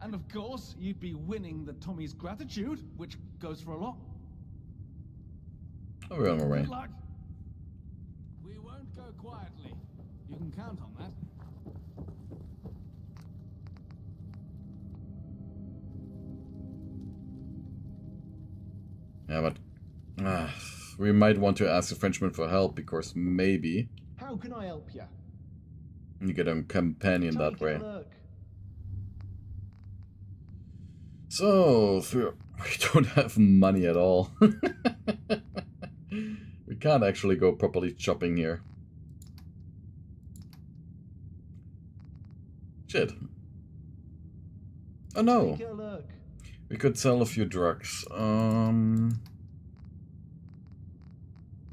Speaker 3: And of course, you'd be winning the Tommy's gratitude, which goes for a lot.
Speaker 1: I'll be on my way.
Speaker 3: Good luck. We won't go quietly. You can count on that.
Speaker 1: Yeah, but we might want to ask the Frenchman for help because maybe
Speaker 6: How can I help you?
Speaker 1: you get a companion that
Speaker 6: Take a
Speaker 1: way.
Speaker 6: look.
Speaker 1: So, we don't have money at all. We can't actually go properly shopping here. Shit. Oh no.
Speaker 6: Take a look.
Speaker 1: We could sell a few drugs.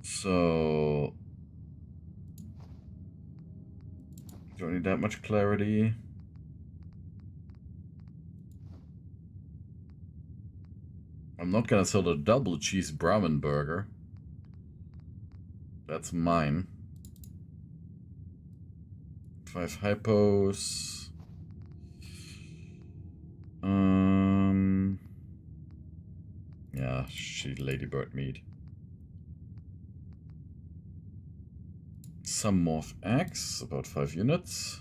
Speaker 1: So... Don't need that much clarity. I'm not gonna sell the double cheese Brahmin burger. That's mine. 5 hypos. Yeah, shitty ladybird meat. Some morph X, about 5 units.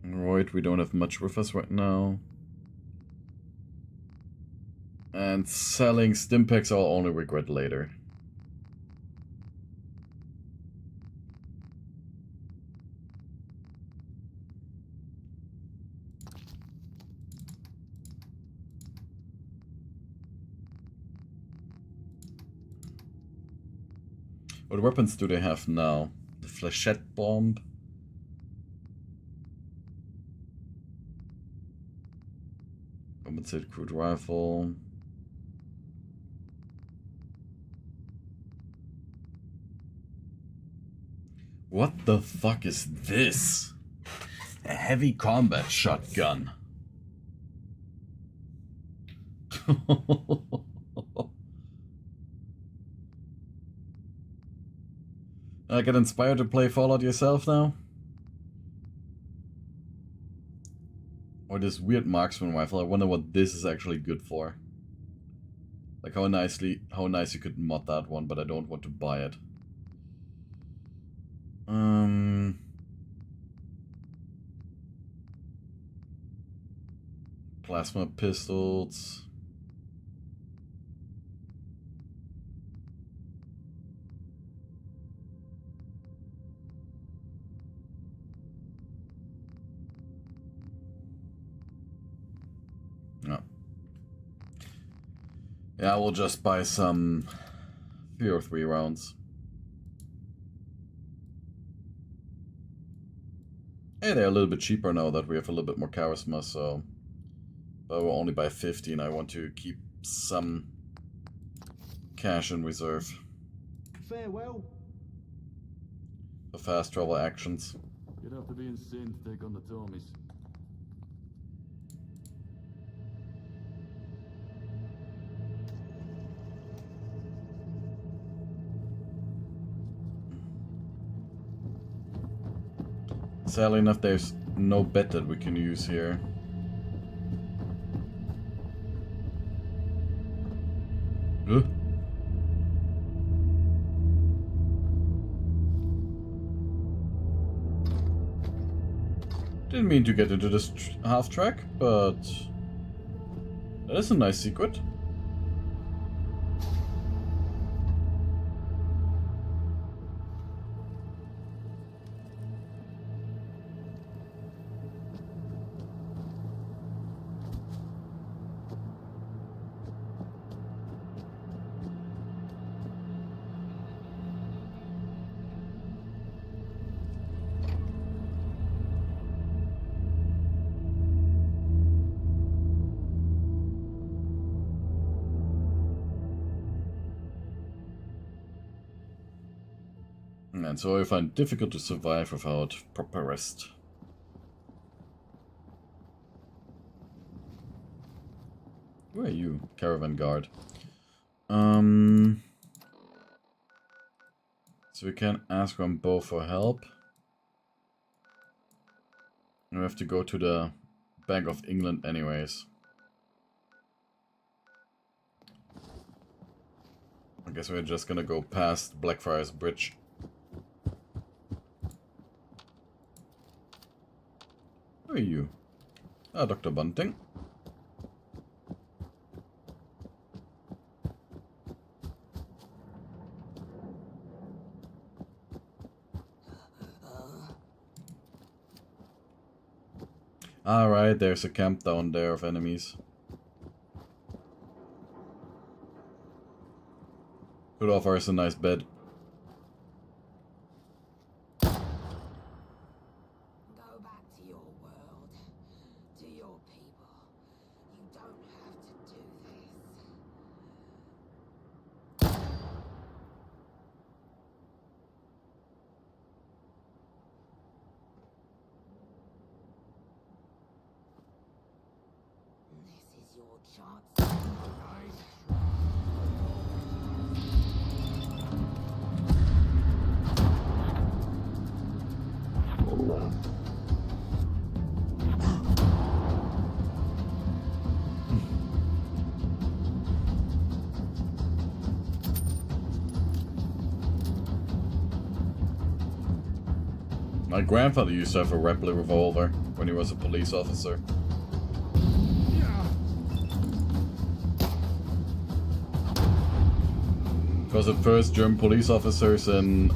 Speaker 1: Right, we don't have much with us right now. And selling Stimpaks I'll only regret later. What weapons do they have now? The flechette bomb. Compensated crude rifle. What the fuck is this? A heavy combat shotgun. I get inspired to play Fallout yourself now? Or this weird marksman rifle, I wonder what this is actually good for. Like how nice you could mod that one, but I don't want to buy it. Plasma pistols. No. Yeah, we'll just buy some 303 rounds. Hey, they're a little bit cheaper now that we have a little bit more charisma, so... But we'll only buy 50 and I want to keep some cash in reserve.
Speaker 6: Farewell.
Speaker 1: For fast travel actions.
Speaker 15: You'd have to be insane to take on the Tommies.
Speaker 1: Sadly enough, there's no bet that we can use here. Huh? Didn't mean to get into this half track, but that is a nice secret. And so I find it difficult to survive without proper rest. Where are you, caravan guard? So we can ask Rambo for help. We have to go to the Bank of England anyways. I guess we're just gonna go past Blackfriars Bridge. Who are you? Ah, Dr. Bunting. Alright, there's a camp down there of enemies. Could offer us a nice bed. My grandfather used to have a replica revolver when he was a police officer. Because at first German police officers in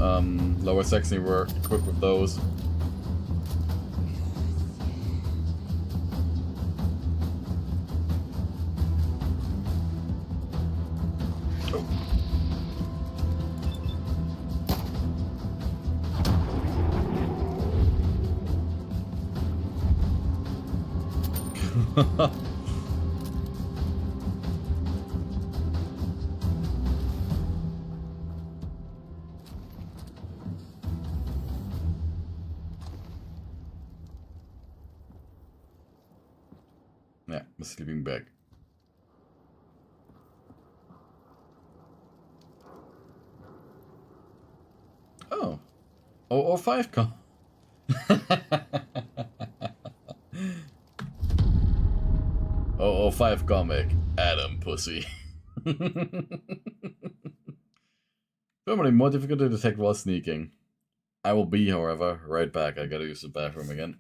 Speaker 1: Lower Saxony were equipped with those. Yeah, the sleeping bag. Oh. 005 com. 005 comic. Adam pussy. Normally more difficult to detect while sneaking. I will be, however, right back. I gotta use the bathroom again.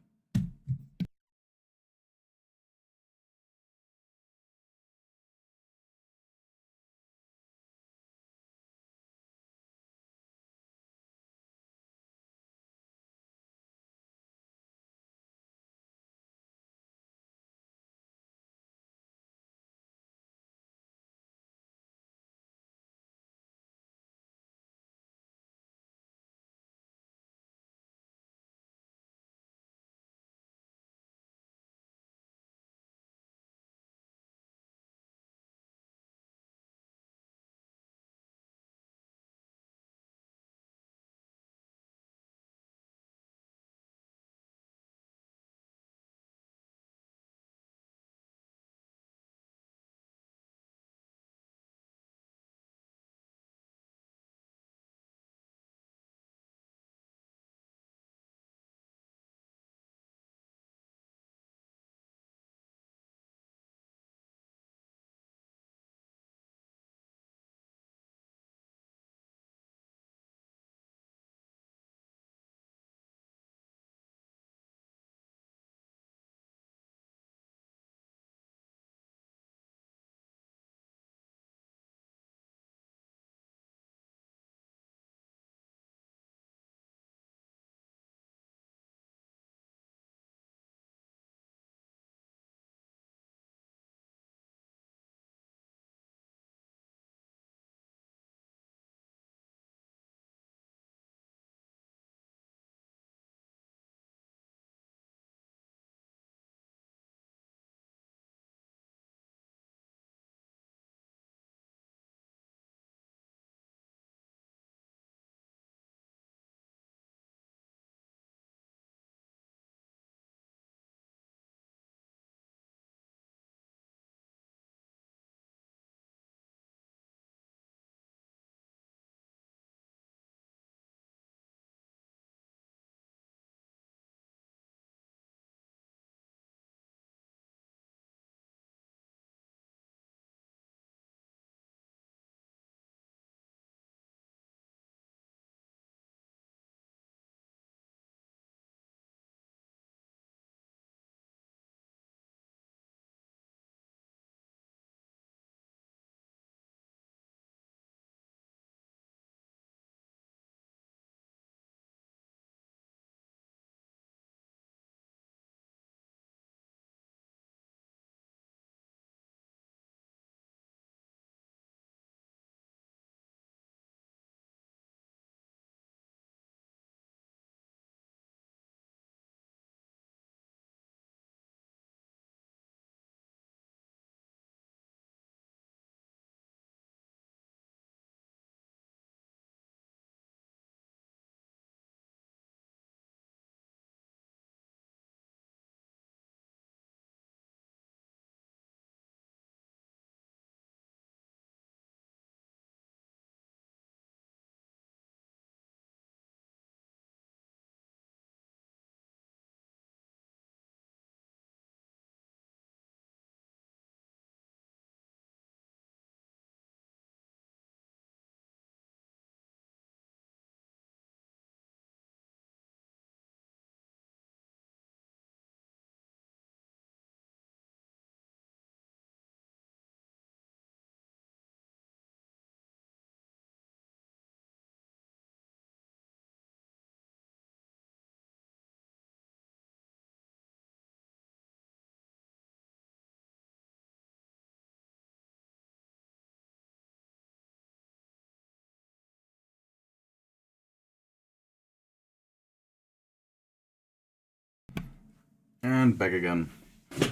Speaker 1: And back again.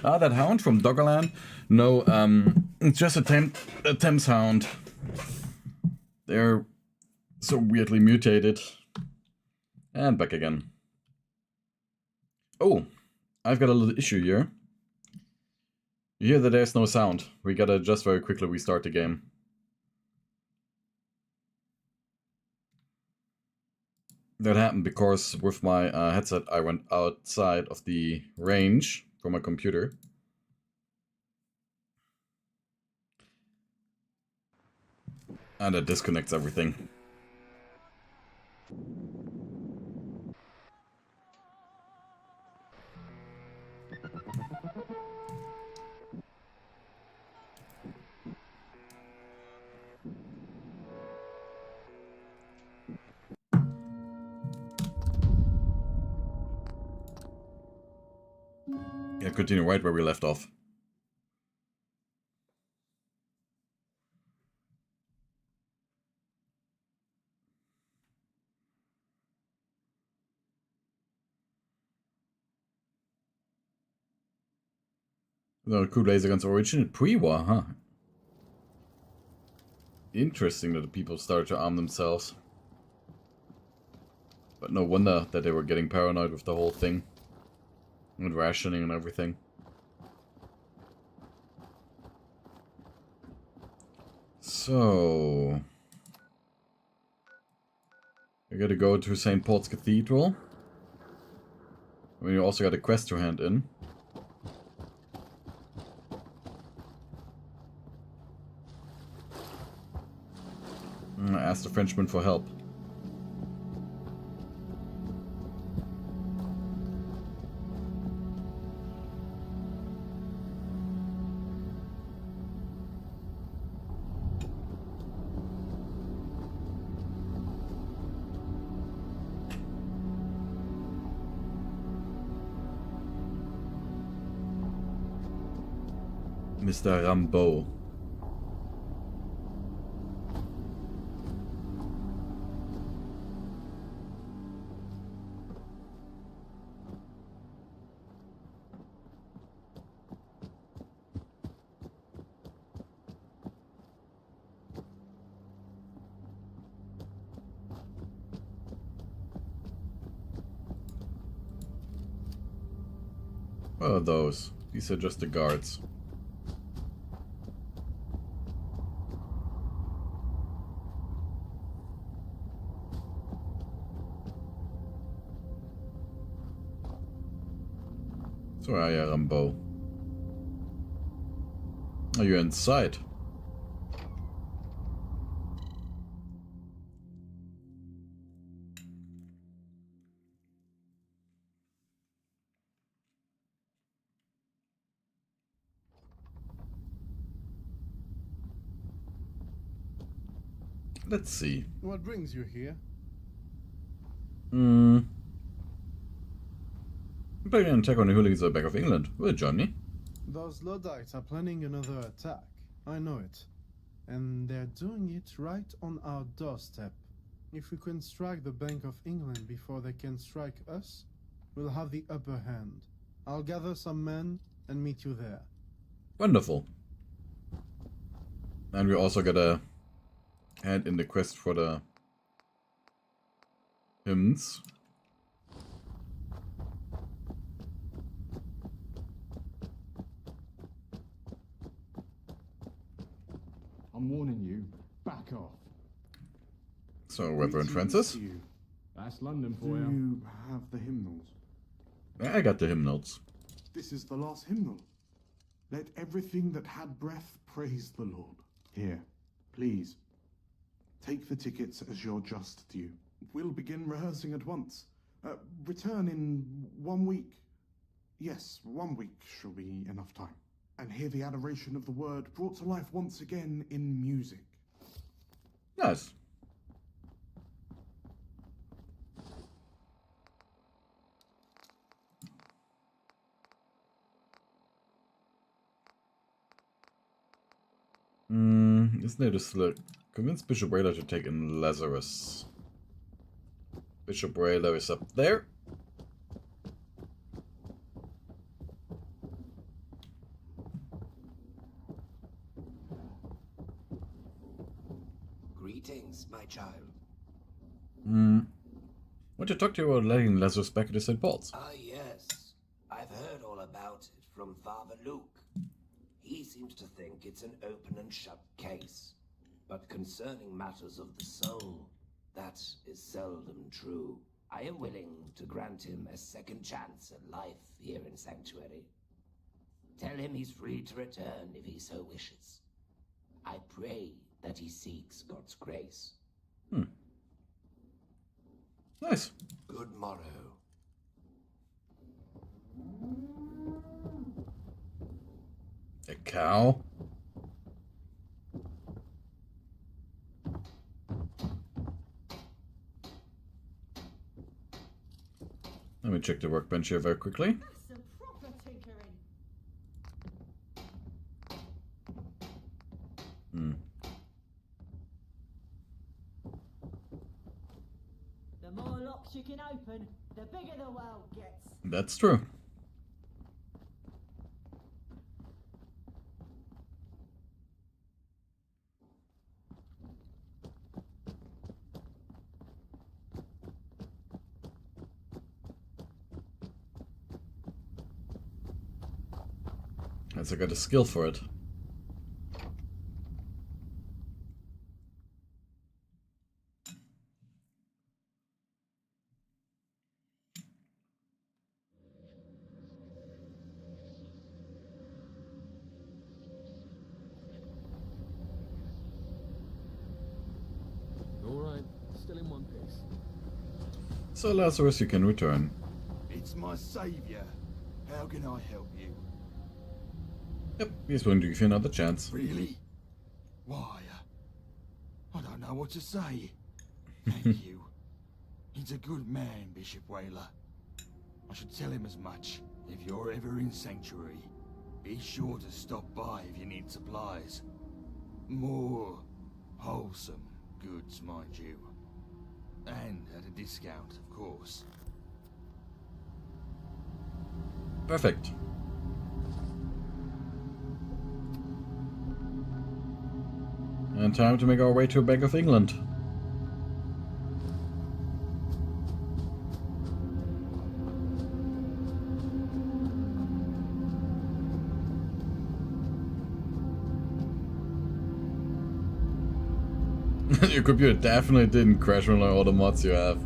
Speaker 1: Ah, that hound from Doggerland? No, it's just a Thames hound. They're so weirdly mutated. And back again. Oh, I've got a little issue here. You hear that there's no sound. We gotta just very quickly restart the game. That happened because with my headset I went outside of the range from my computer. And it disconnects everything. Yeah, continue right where we left off. The coup laser guns originated pre-war, huh? Interesting that the people started to arm themselves. But no wonder that they were getting paranoid with the whole thing. And rationing and everything. So... we gotta go to St. Paul's Cathedral. I mean, you also got a quest to hand in. Ask the Frenchman for help. Mr. Rambeau. What are those? These are just the guards. So are you, Rambeau? Are you inside? Let's see.
Speaker 16: What brings you here?
Speaker 1: I'm planning an attack on the hooligans at the back of England. Well, Johnny.
Speaker 16: Those Luddites are planning another attack. I know it. And they're doing it right on our doorstep. If we can strike the Bank of England before they can strike us, we'll have the upper hand. I'll gather some men and meet you there.
Speaker 1: Wonderful. And we also gotta hand in the quest for the hymns.
Speaker 15: I'm warning you, back off.
Speaker 1: So, Reverend Francis?
Speaker 15: That's London for
Speaker 17: Do
Speaker 15: you.
Speaker 17: you have the hymnals?
Speaker 1: I got the hymnals.
Speaker 17: This is the last hymnal. Let everything that had breath praise the Lord. Here, please. Take the tickets as your just due. We'll begin rehearsing at once. Return in 1 week. Yes, 1 week shall be enough time. And hear the adoration of the word brought to life once again in music.
Speaker 1: Nice. Isn't there just like convince Bishop Rayler to take in Lazarus? Bishop Rayler is up there.
Speaker 18: my child?
Speaker 1: Want to talk to you about letting Lazarus back into St. Paul's?
Speaker 18: Ah, yes. I've heard all about it from Father Luke. He seems to think it's an open and shut case. But concerning matters of the soul, that is seldom true. I am willing to grant him a second chance at life here in Sanctuary. Tell him he's free to return if he so wishes. I pray that he seeks God's grace.
Speaker 1: Nice.
Speaker 18: Good morrow.
Speaker 1: A cow? Let me check the workbench here very quickly.
Speaker 2: Some proper tinkering. The more locks you can open, the bigger the world gets.
Speaker 1: That's true. Guess I got a skill for it.
Speaker 19: Alright, still in one piece.
Speaker 1: So Lazarus, you can return.
Speaker 14: It's my savior. How can I help you?
Speaker 1: Yep, he's going to give you another chance.
Speaker 14: Really? Why? I don't know what to say. Thank you. He's a good man, Bishop Whaler. I should tell him as much. If you're ever in Sanctuary, be sure to stop by if you need supplies. More wholesome goods, mind you. And at a discount, of course.
Speaker 1: Perfect. And time to make our way to Bank of England. Your computer definitely didn't crash when all the mods you have.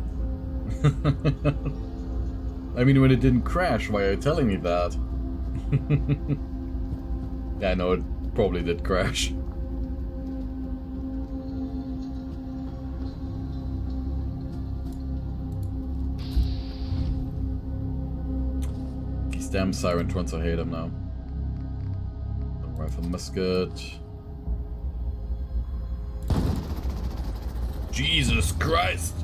Speaker 1: I mean, when it didn't crash, why are you telling me that? Yeah, I know it probably did crash. These damn siren trons, I hate them now. Rifle musket. Jesus Christ!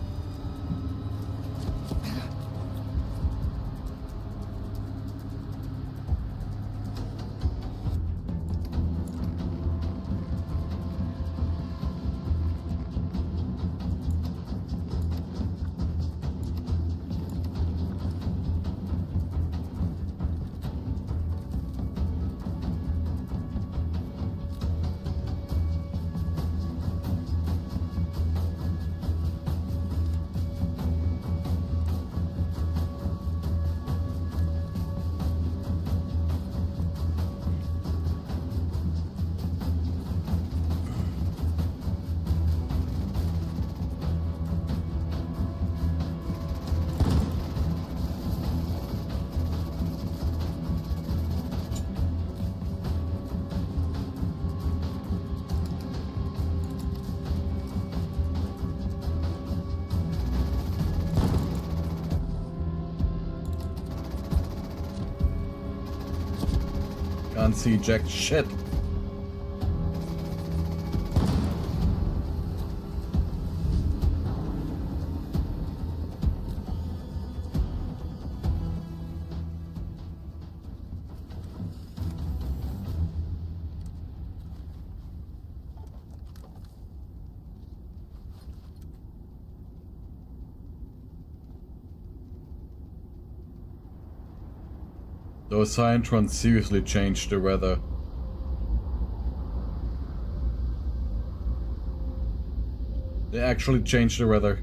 Speaker 1: Can't see jack shit. Those Scientrons seriously changed the weather. They actually changed the weather.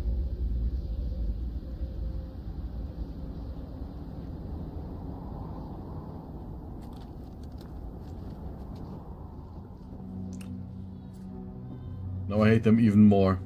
Speaker 1: Now I hate them even more.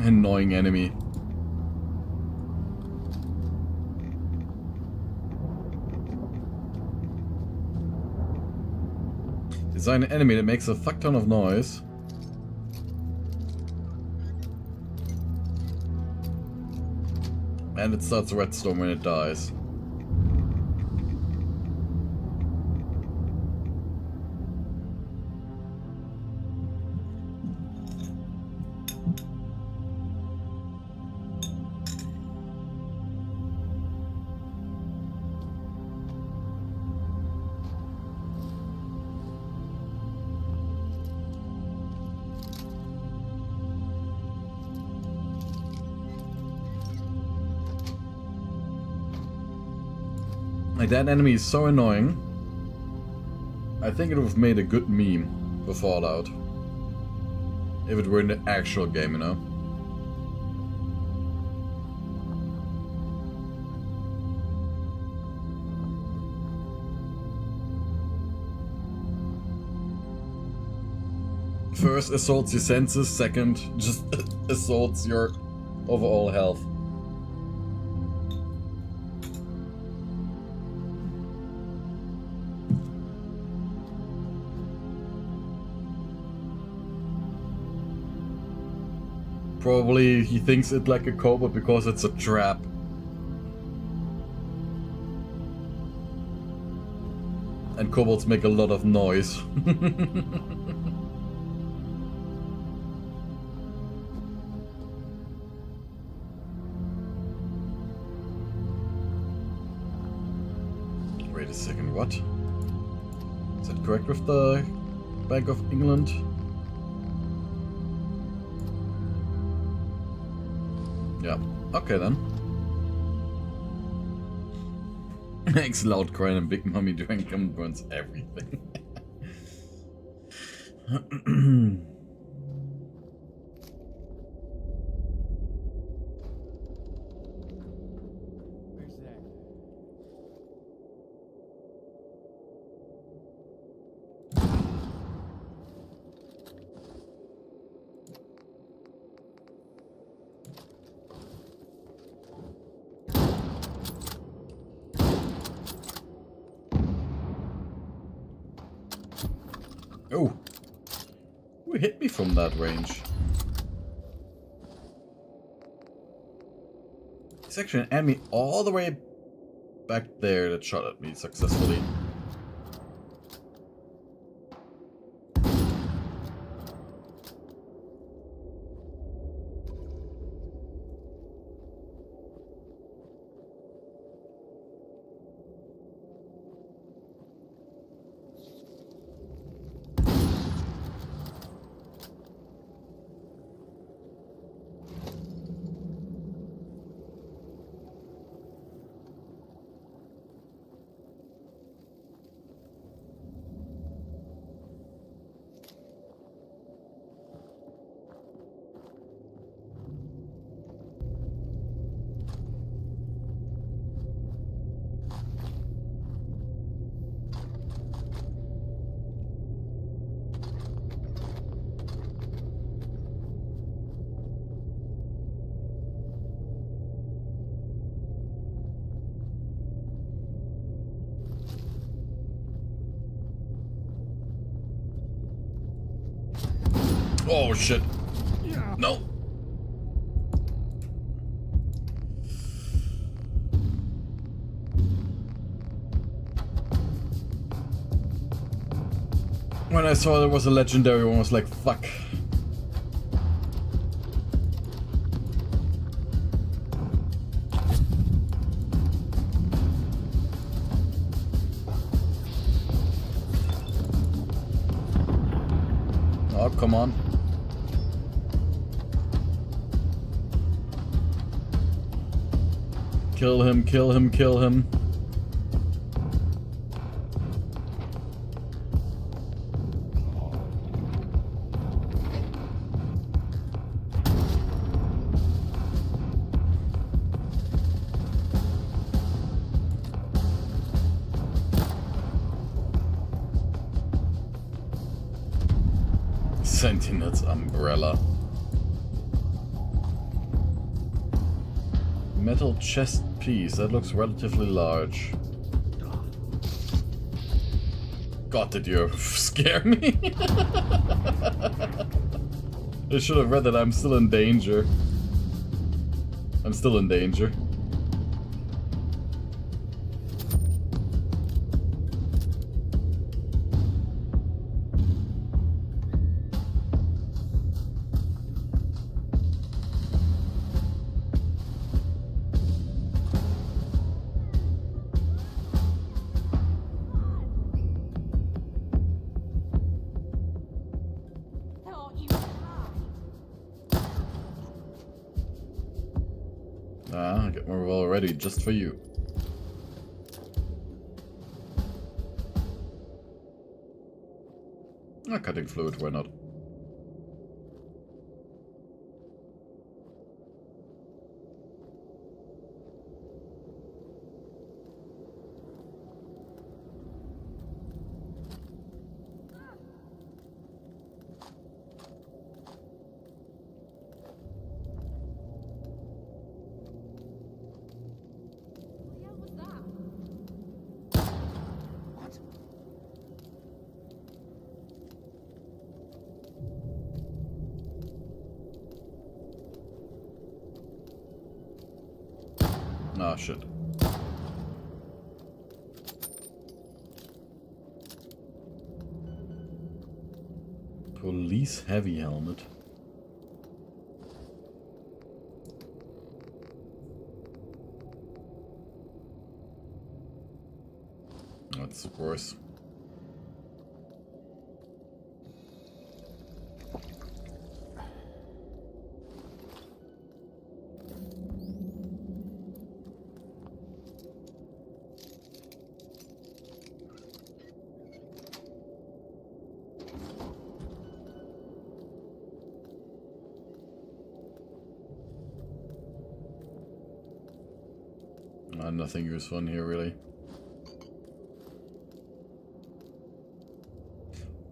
Speaker 1: Annoying enemy. Design an enemy that makes a fuck ton of noise. And it starts redstone when it dies. Like, that enemy is so annoying. I think it would have made a good meme for Fallout. If it were in the actual game, you know? First assaults your senses, second just assaults your overall health. Probably he thinks it like a cobalt because it's a trap. And kobolds make a lot of noise. Wait a second, what? Is that correct with the Bank of England? Yeah, okay then. Makes loud crying and Big Mommy drink and burns everything.
Speaker 6: Where's that?
Speaker 1: Oh, who hit me from that range? It's actually an enemy all the way back there that shot at me successfully. Oh shit. No. When I saw there was a legendary one, I was like, fuck. come on. Kill him, kill him, kill him. Sentinel's umbrella. Metal chest piece, that looks relatively large. God, did you scare me? I should have read that I'm still in danger. I'm still in danger. Ah, I get more already just for you. Ah, cutting fluid, why not? Ah, shit. Police heavy helmet. That's worse. Nothing useful in here, really.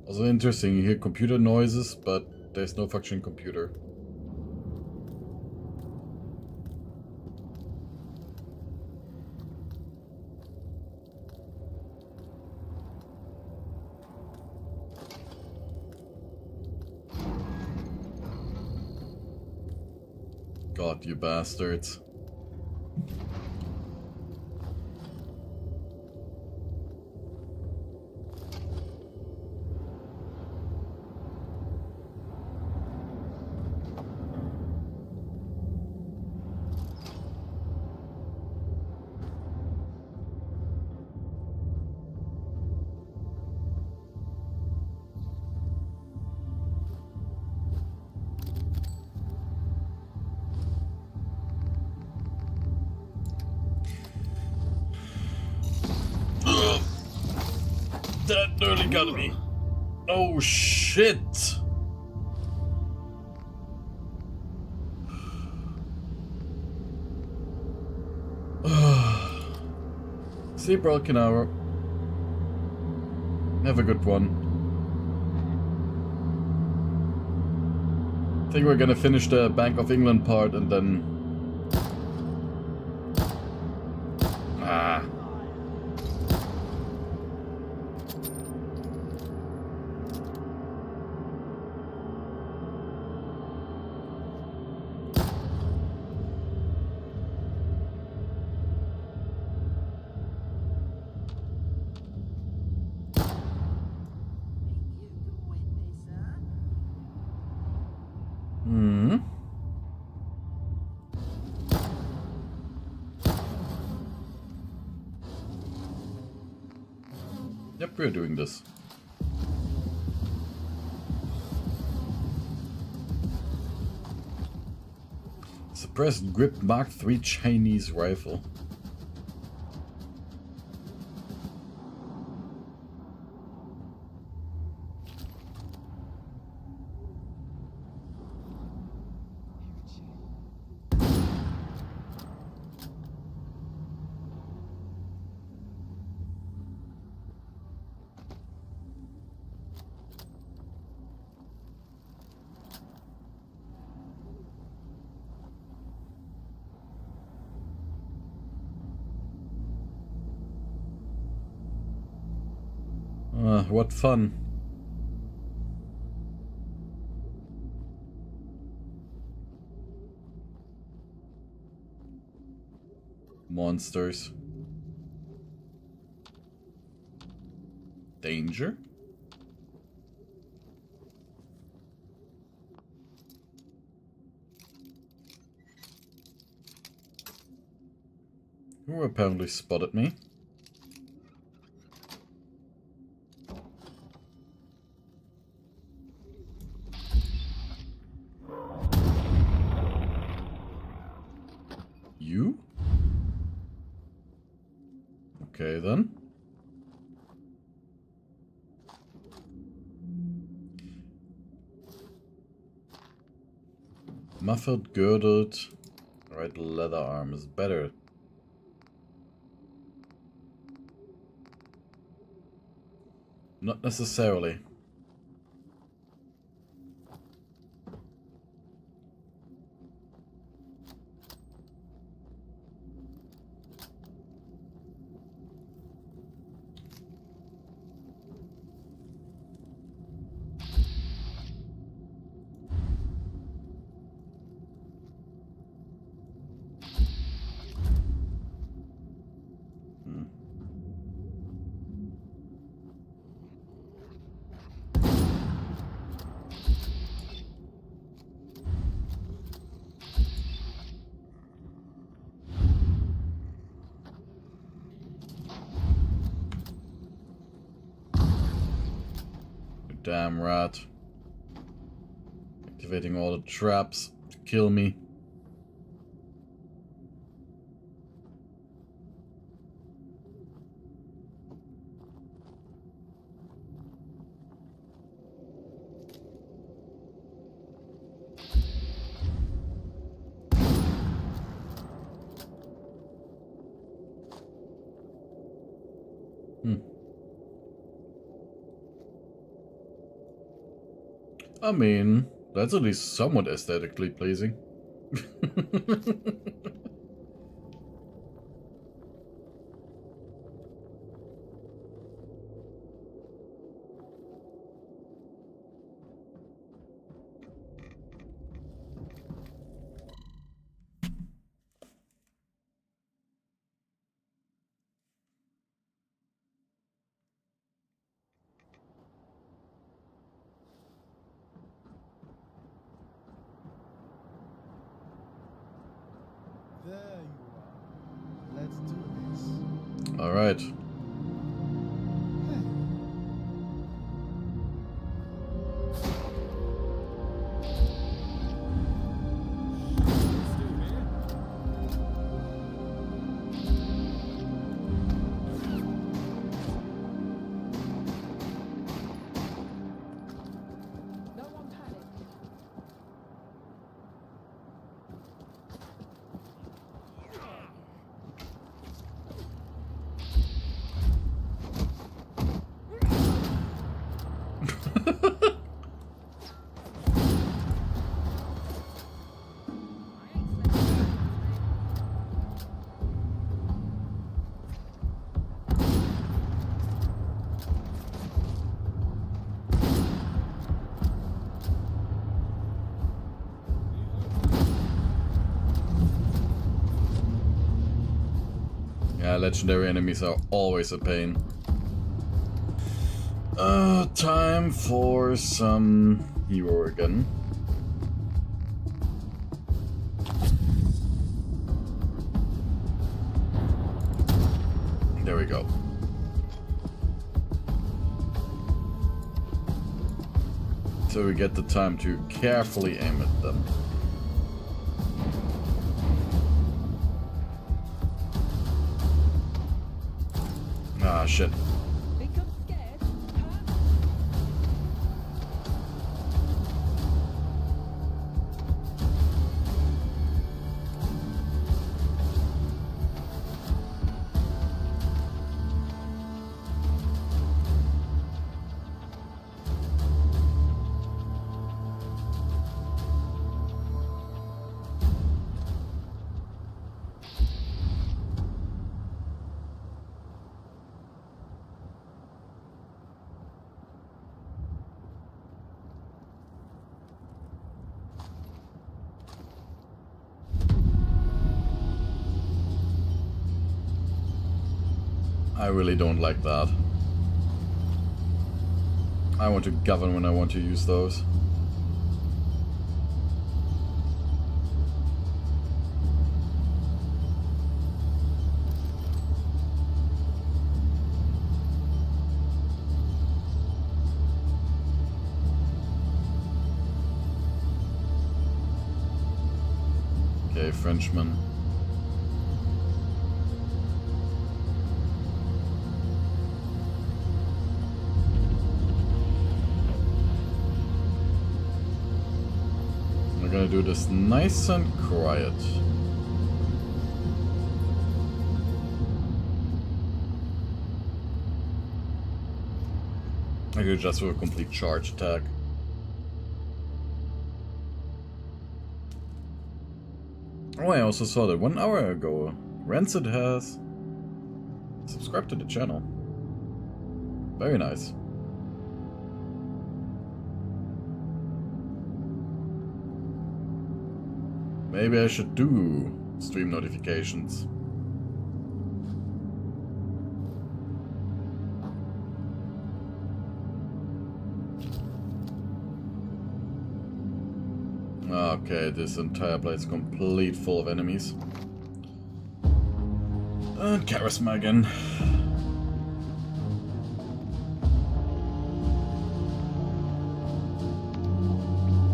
Speaker 1: Also interesting, you hear computer noises, but there's no functioning computer. God, you bastards. That nearly got me. Oh shit! See, broken arrow. Have a good one. I think we're gonna finish the Bank of England part and then... Ah. Hmm. Yep, we're doing this. Press grip Mark III Chinese rifle. What fun. Monsters. Danger? Who apparently spotted me. You? Okay then. Muffled, girdled. Right, leather arm is better. Not necessarily. Damn rat. Activating all the traps to kill me. I mean, that's at least somewhat aesthetically pleasing.
Speaker 16: There you are. Let's do this.
Speaker 1: All right. Yeah, legendary enemies are always a pain. Time for some hero again. There we go. So we get the time to carefully aim at them. shit.
Speaker 9: Think I'm scared? Huh?
Speaker 1: I really don't like that. I want to govern when I want to use those. Okay, Frenchman. We're gonna do this nice and quiet. I could just with a complete charge attack. Oh, I also saw that 1 hour ago, Rancid has subscribed to the channel. Very nice. Maybe I should do stream notifications. Okay, this entire place is complete full of enemies. And charisma again.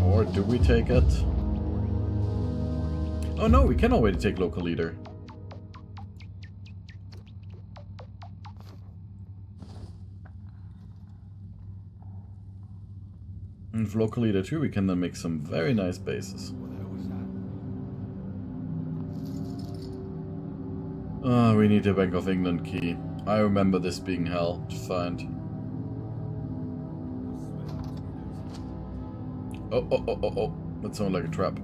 Speaker 1: Or do we take it? Oh no, we can already take local leader. And with local leader too, we can then make some very nice bases. We need a Bank of England key. I remember this being hell to find. Oh. That sounds like a trap.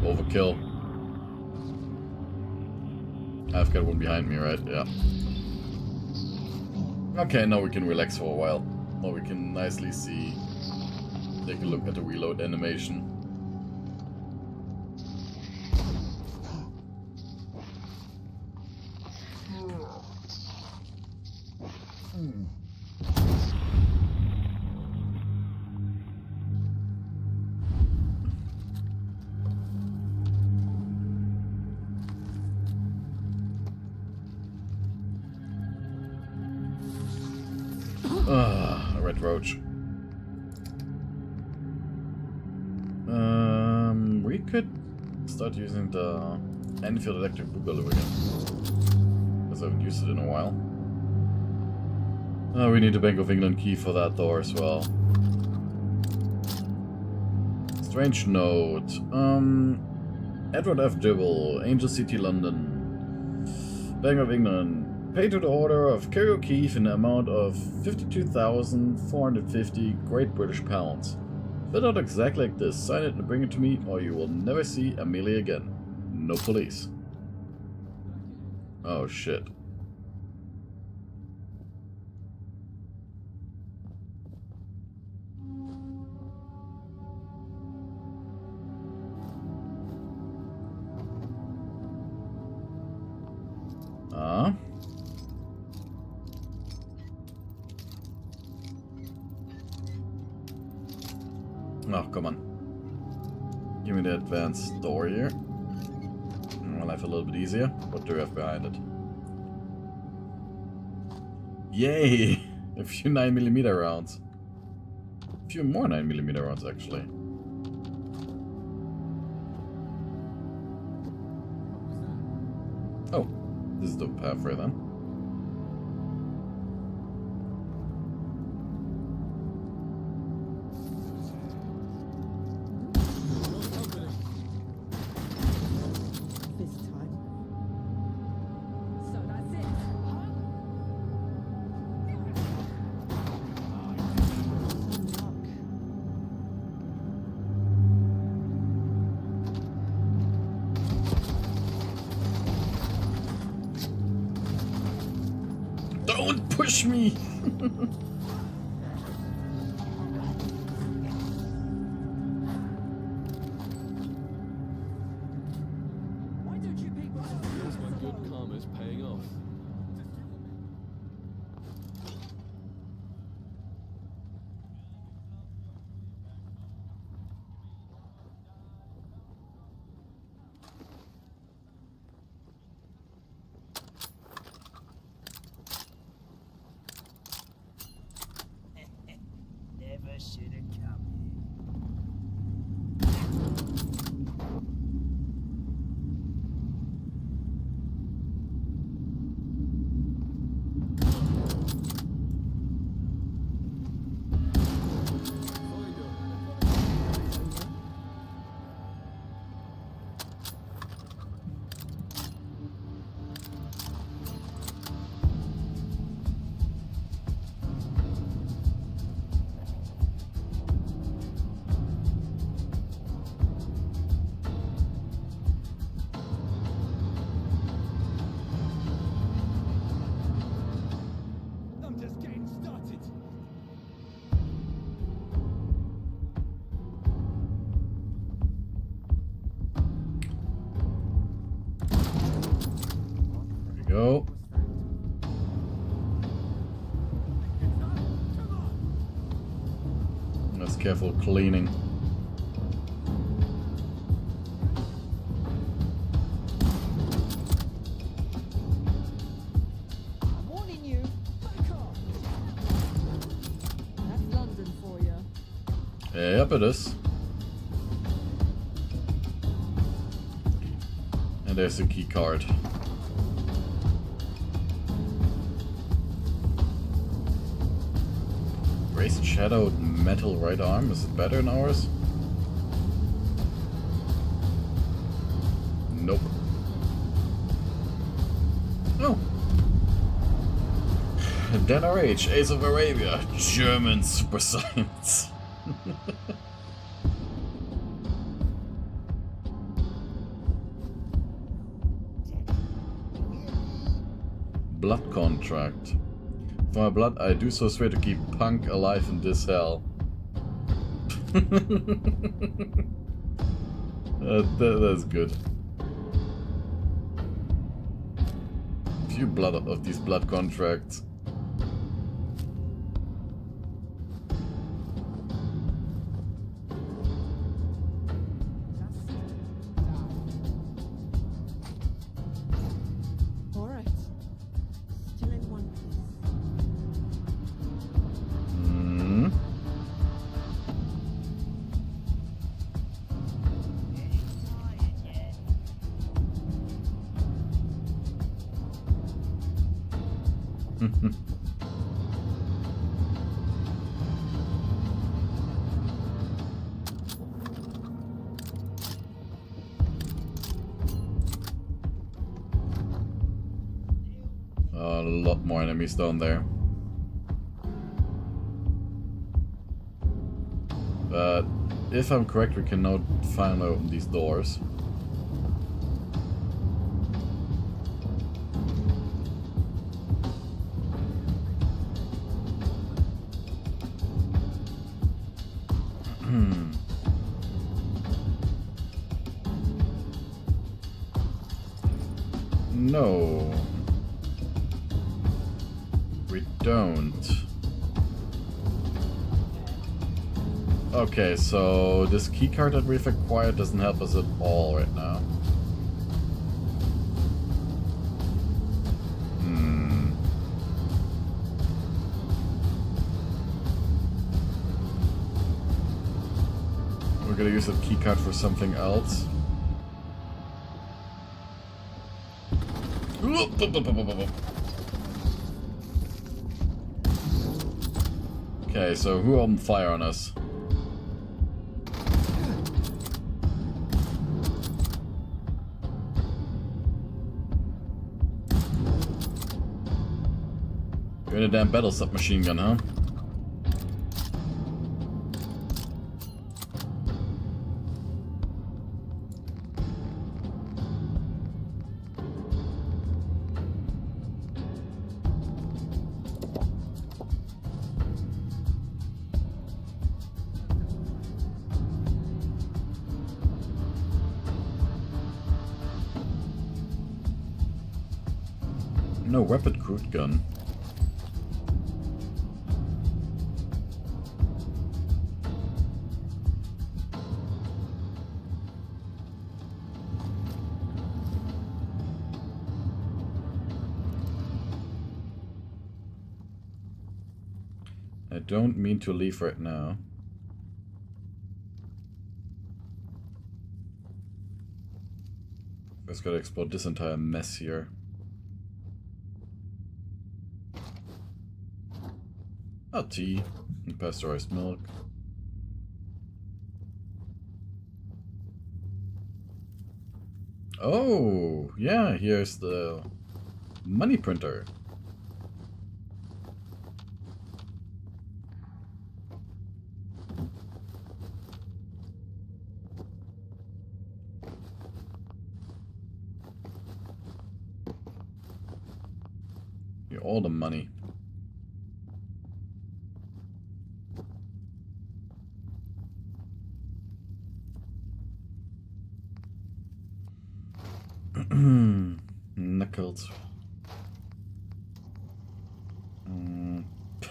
Speaker 1: Overkill. I've got one behind me, right? Yeah. Okay, now we can relax for a while. Now we can nicely see. Take a look at the reload animation. Red roach. We could start using the Enfield electric boogaloo again, because I haven't used it in a while. We need a Bank of England key for that door as well. Strange note. Edward F. Dibble, Angel City, London. Bank of England. Pay to the order of Kerry O'Keefe in the amount of 52,450 Great British Pounds. Fill out exactly like this, sign it and bring it to me, or you will never see Amelia again. No police. Oh shit. Oh, come on. Give me the advanced door here. My life a little bit easier. What do we have behind it? Yay! A few 9mm rounds. A few more 9mm rounds, actually. Oh, this is the pathway then. Don't push me!
Speaker 19: Here's my good karma's paying off.
Speaker 7: Never should have come
Speaker 6: I'm just getting started.
Speaker 1: There we go. Let's careful cleaning.
Speaker 2: I'm warning you. Back off. That's London for you.
Speaker 1: Yep, it is. And there's the key card. Raised shadowed metal right arm. Is it better than ours? Nope. Oh. Then RH, Ace of Arabia, German super science. Blood contract. For my blood, I do so swear to keep Punk alive in this hell. That's good. Few blood of these blood contracts.
Speaker 2: All right. Still in one piece.
Speaker 1: Hmm. A lot more enemies down there. But if I'm correct, we can now finally open these doors. No. We don't. Okay, so this keycard that we've acquired doesn't help us at all right now. We're gonna use that keycard for something else. Okay, so who opened fire on us? You're in a damn battle submachine gun, huh? No rapid crude gun. I don't mean to leave right now. Just gotta explode this entire mess here. Oh, tea and pasteurized milk. Oh, yeah, here's the money printer. Here, all the money. Knuckles.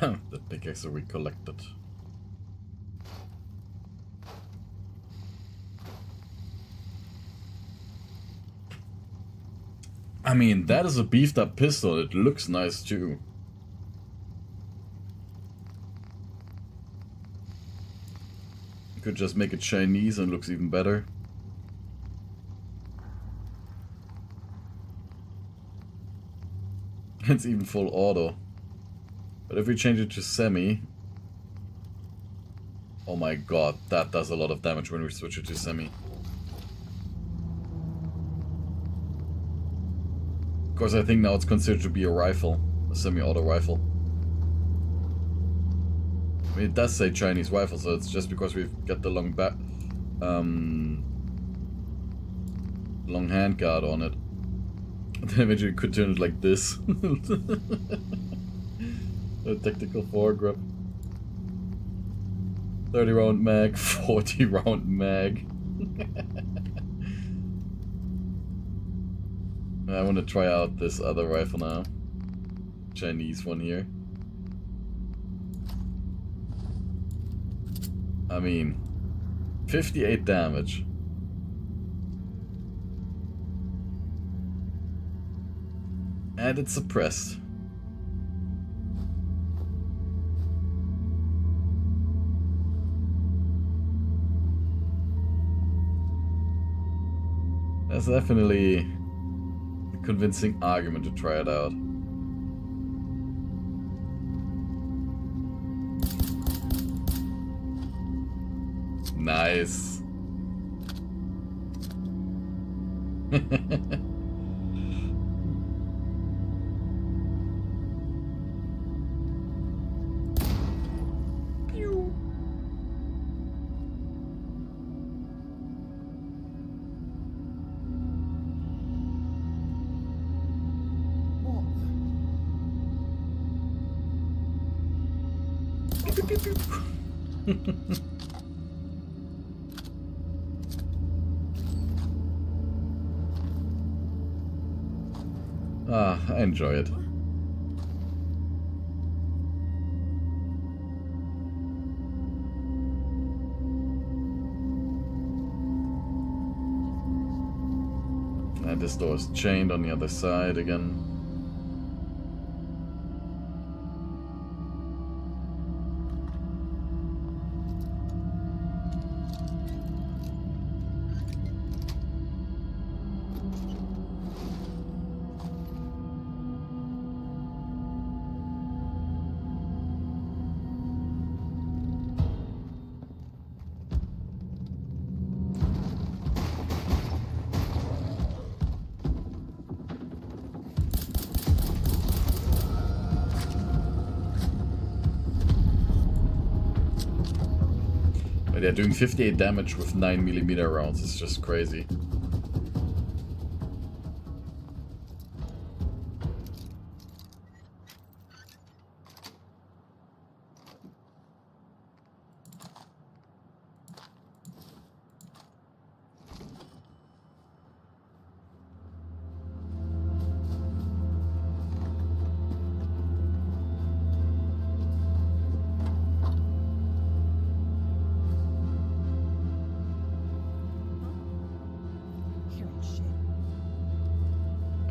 Speaker 1: The pickaxe that we collected. I mean, that is a beefed up pistol. It looks nice too. You could just make it Chinese and it looks even better. It's even full auto. But if we change it to semi... Oh my god, that does a lot of damage when we switch it to semi. Of course, I think now it's considered to be a rifle. A semi-auto rifle. I mean, it does say Chinese rifle, so it's just because we've got the long long handguard on it. Then eventually you could turn it like this. A tactical foregrip. 30 round mag, 40 round mag. I want to try out this other rifle now. Chinese one here. I mean, 58 damage. And it's suppressed. That's definitely a convincing argument to try it out. Nice. Ah, I enjoy it. And this door is chained on the other side again. They're doing 58 damage with 9mm rounds. It's just crazy.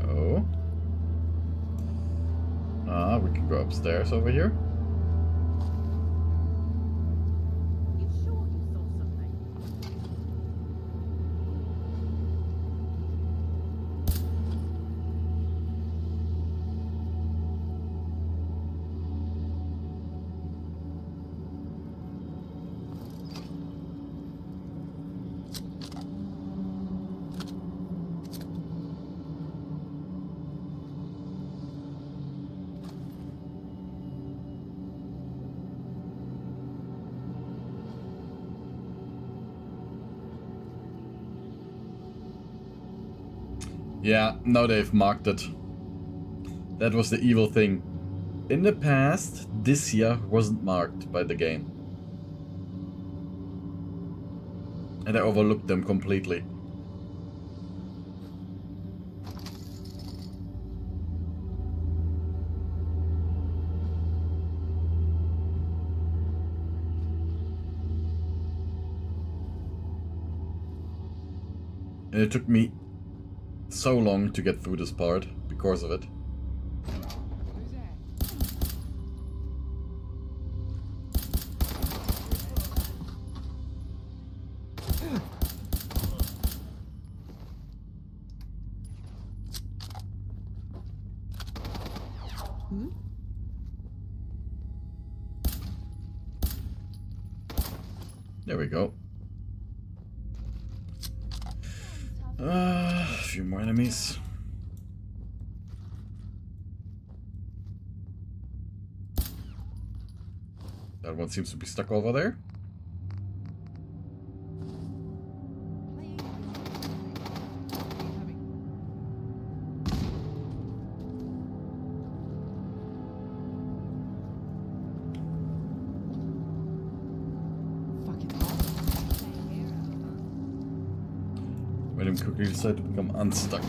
Speaker 1: Oh. We can go upstairs over here. Yeah, now they've marked it. That was the evil thing. In the past, this here wasn't marked by the game. And I overlooked them completely. And it took me so long to get through this part because of it. There we go. A few more enemies. That one seems to be stuck over there. Made him quickly decide to become unstuck.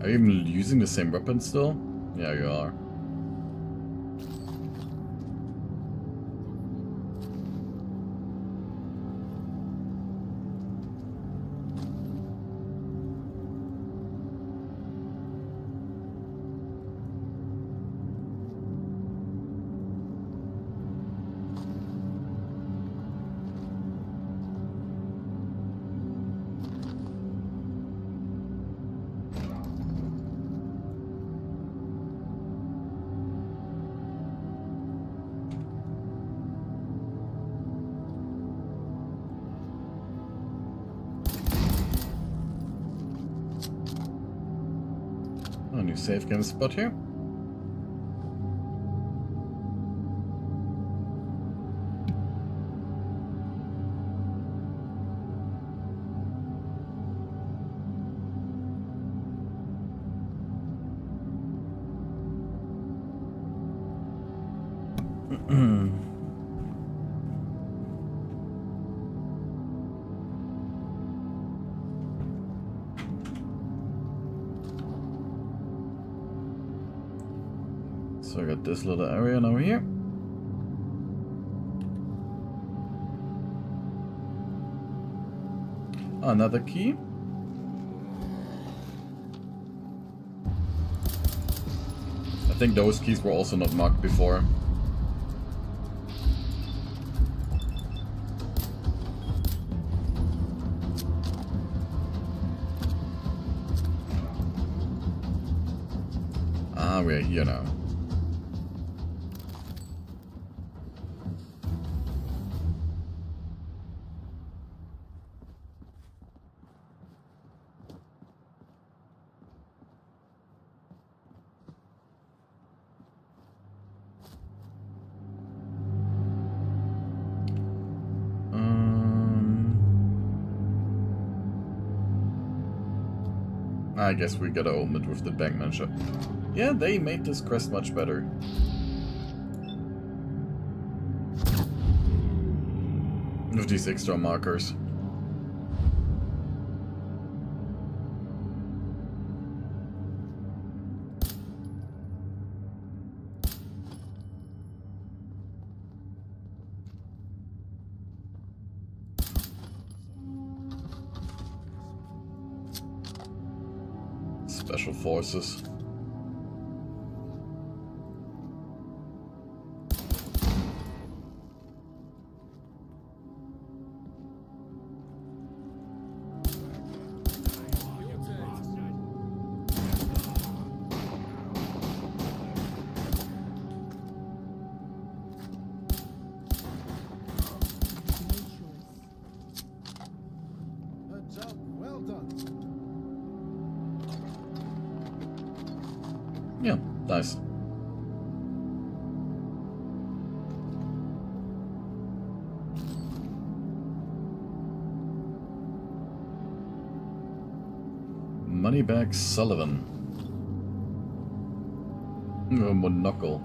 Speaker 1: Are you even using the same weapon still? Yeah, you are. A new save game spot here. So I got this little area now here. Another key. I think those keys were also not marked before. Ah, we're here now. I guess we gotta open it with the bank manager. Yeah, they made this quest much better. With these extra markers. Special forces.
Speaker 16: Good job, well done.
Speaker 1: Yeah, nice. Moneybag Sullivan. Monocle.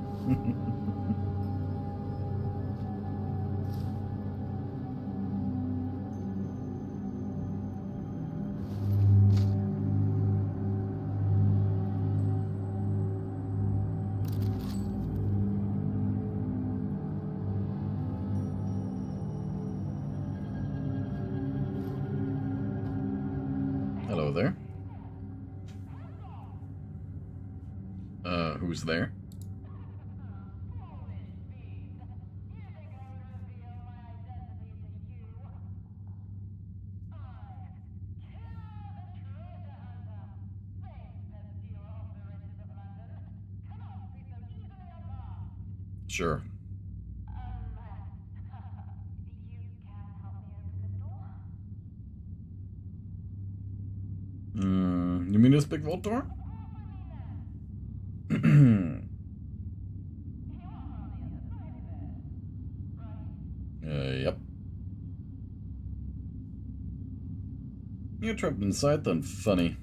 Speaker 1: Hello there. Who's there? Sure. You mean this big vault door? Yep. You're trapped inside then, funny.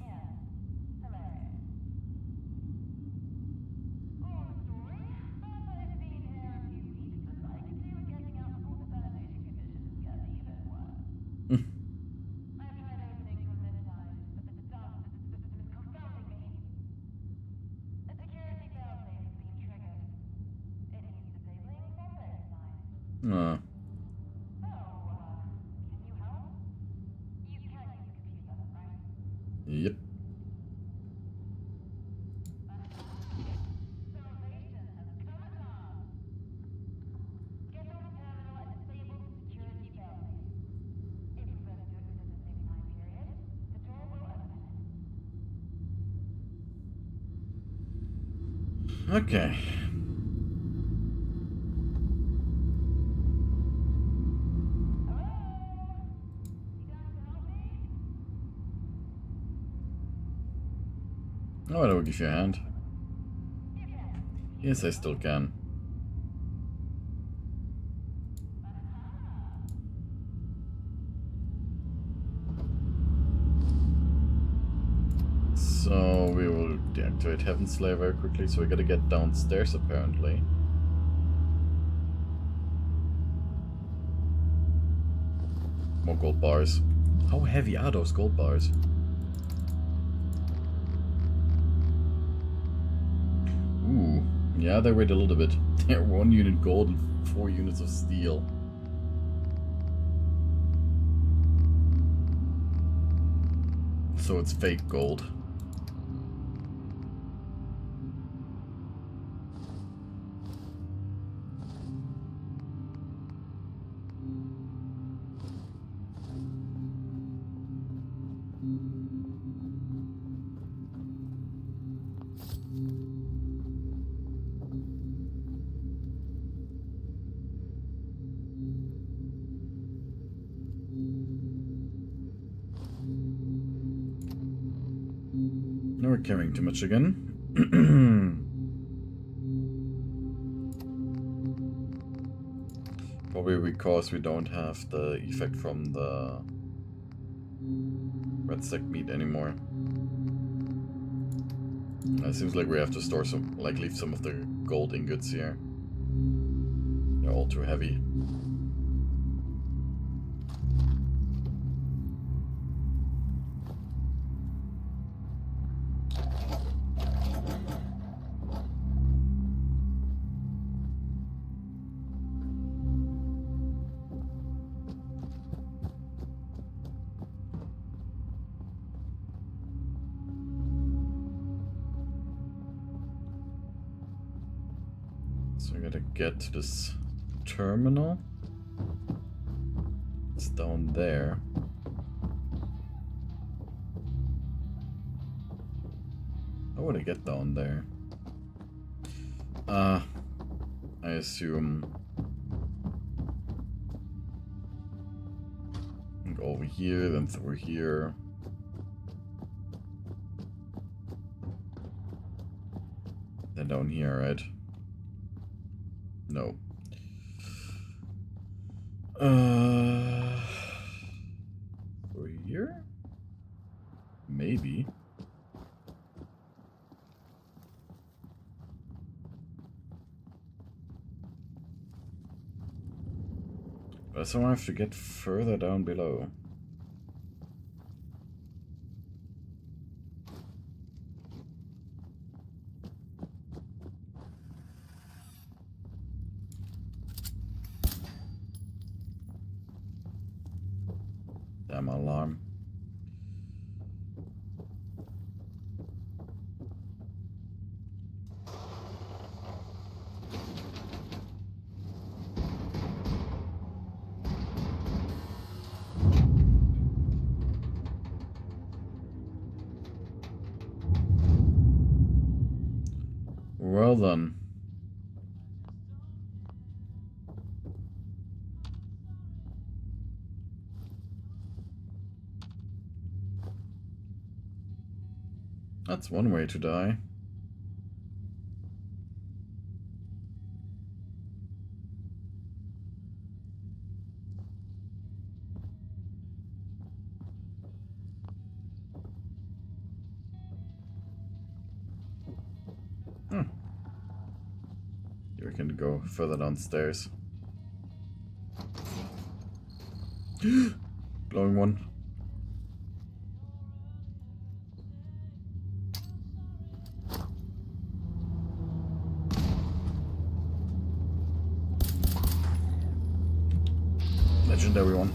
Speaker 1: Yep. Okay. Oh, I will give you a hand. Yes, I still can. So we will deactivate Heaven's Slayer very quickly, so we gotta get downstairs apparently. More gold bars. How heavy are those gold bars? Ooh, Yeah, they weighed a little bit. They're 1 unit gold and 4 units of steel. So it's fake gold. Now we're carrying too much again. Probably because we don't have the effect from the red stack meat anymore. It seems like we have to store some, like leave some of the gold ingots here. They're all too heavy. So I gotta get to this terminal. It's down there. How would I get down there? I assume go over here, then through here. Then down here, right? No. Over here? Maybe. But someone have to get further down below. Damn alarm. Well done. That's one way to die. We can go further downstairs. Glowing one. Legendary one.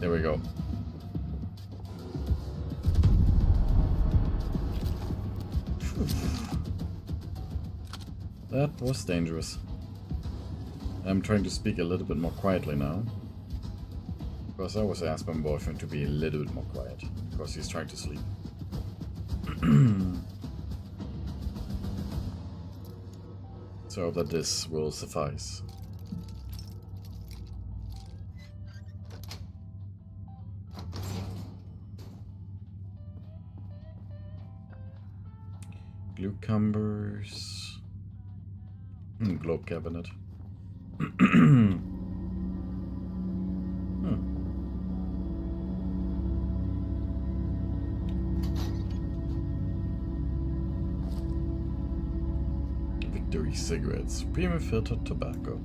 Speaker 1: There we go. That was dangerous. I'm trying to speak a little bit more quietly now. Because I always ask my boyfriend to be a little bit more quiet. Because he's trying to sleep. So that this will suffice. Glue cumbers. Globe cabinet. Factory cigarettes, premium filtered tobacco.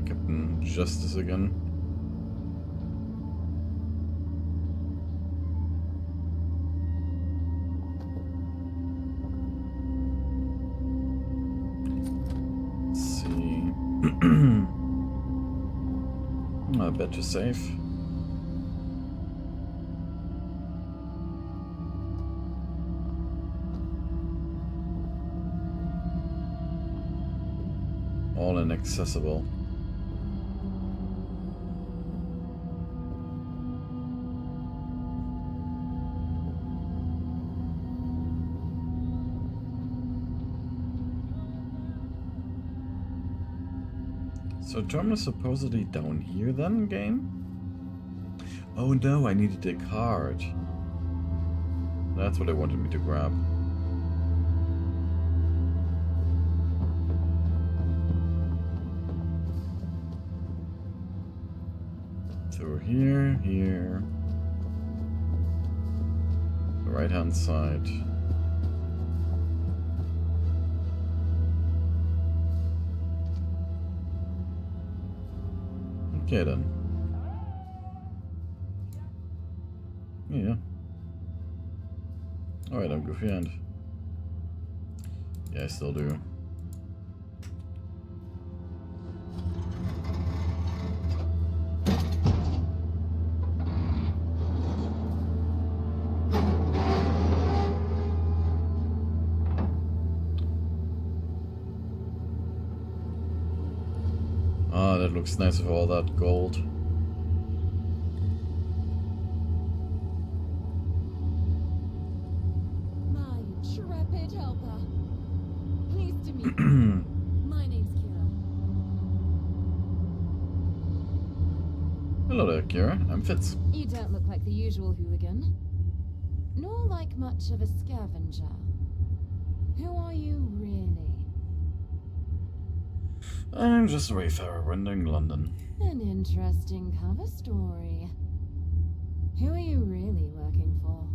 Speaker 1: Captain Justice again. I bet you're safe. All inaccessible. So terminal is supposedly down here then, game? Oh no, I needed a card. That's what I wanted me to grab. So here, here. The right hand side. Okay then. Yeah. Alright, I'm goofy hand. Yeah, I still do. Ah, that looks nice with all that gold.
Speaker 9: My intrepid helper. Pleased to meet you. My name's Kira.
Speaker 1: Hello there, Kira. I'm Fitz.
Speaker 9: You don't look like the usual hooligan, nor like much of a scavenger. Who are you really?
Speaker 1: I'm just a wayfarer wandering London.
Speaker 9: An interesting cover story. Who are you really working for?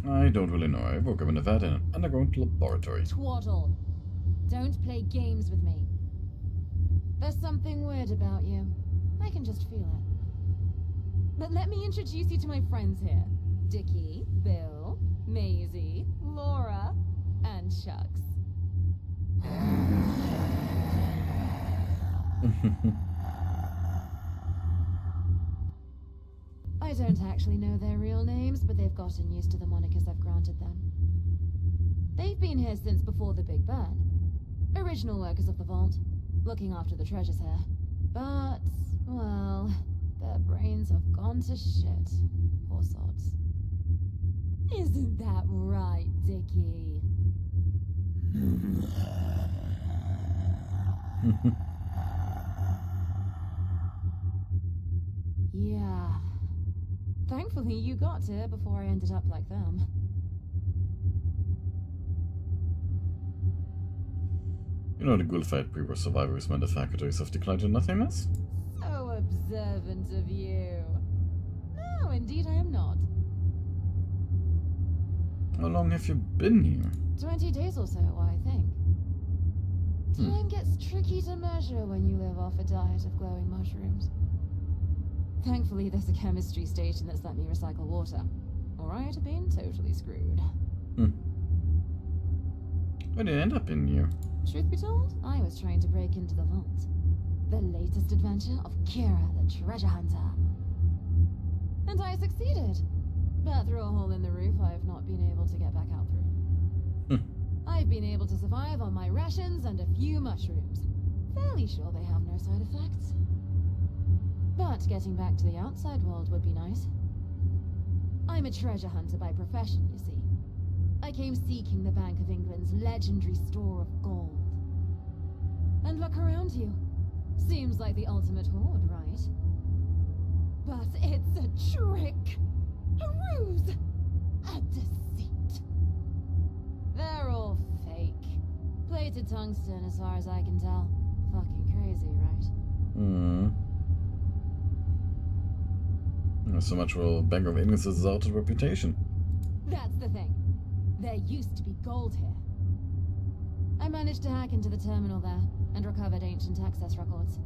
Speaker 1: I don't really know. I woke up in a vat in an underground laboratory.
Speaker 9: Twaddle. Don't play games with me. There's something weird about you. I can just feel it. But let me introduce you to my friends here. Dickie, Bill, Maisie, Laura, and Chucks. I don't actually know their real names, but they've gotten used to the monikers I've granted them. They've been here since before the Big Bang. Original workers of the vault, looking after the treasures here. But, well, their brains have gone to shit. Poor sods. Isn't that right, Dickie? Yeah. Thankfully, you got here before I ended up like them.
Speaker 1: You know the Gulfight pre-war survivors when the faculties have declined to nothingness?
Speaker 9: So observant of you. No, indeed I am not.
Speaker 1: How long have you been here?
Speaker 9: 20 days or so, I think. Time gets tricky to measure when you live off a diet of glowing mushrooms. Thankfully, there's a chemistry station that's let me recycle water, or I'd have been totally screwed.
Speaker 1: Why did you end up in here?
Speaker 9: Truth be told, I was trying to break into the vault. The latest adventure of Kira the treasure hunter. And I succeeded. But through a hole in the roof, I've not been able to get back out through. I've been able to survive on my rations and a few mushrooms. Fairly sure they have no side effects. But getting back to the outside world would be nice. I'm a treasure hunter by profession, you see. I came seeking the Bank of England's legendary store of gold. And look around you. Seems like the ultimate hoard, right? But it's a trick! A ruse! Deceit. They're all fake. Plated tungsten, as far as I can tell. Fucking crazy, right?
Speaker 1: Hmm. So much for Bank of England's exalted reputation.
Speaker 9: That's the thing. There used to be gold here. I managed to hack into the terminal there and recovered ancient access records.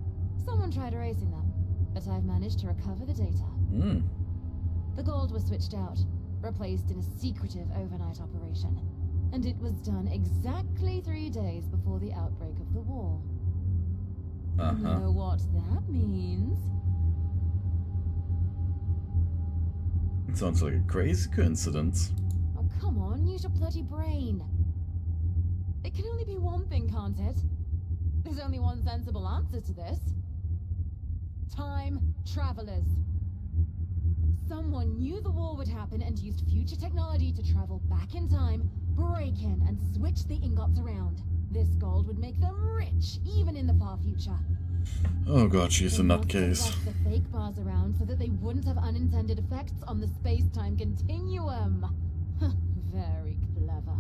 Speaker 9: Someone tried erasing them, but I've managed to recover the data.
Speaker 1: Hmm.
Speaker 9: The gold was switched out, replaced in a secretive overnight operation. And it was done exactly 3 days before the outbreak of the war. You know what that means?
Speaker 1: It sounds like a crazy coincidence.
Speaker 9: Oh, come on, use your bloody brain. It can only be one thing, can't it? There's only one sensible answer to this. Time travelers. Someone knew the war would happen and used future technology to travel back in time, break in, and switch the ingots around. This gold would make them rich, even in the far future.
Speaker 1: Oh god, she's a
Speaker 9: They must have
Speaker 1: nutcase.
Speaker 9: left the fake bars around so that they wouldn't have unintended effects on the space-time continuum. Very clever.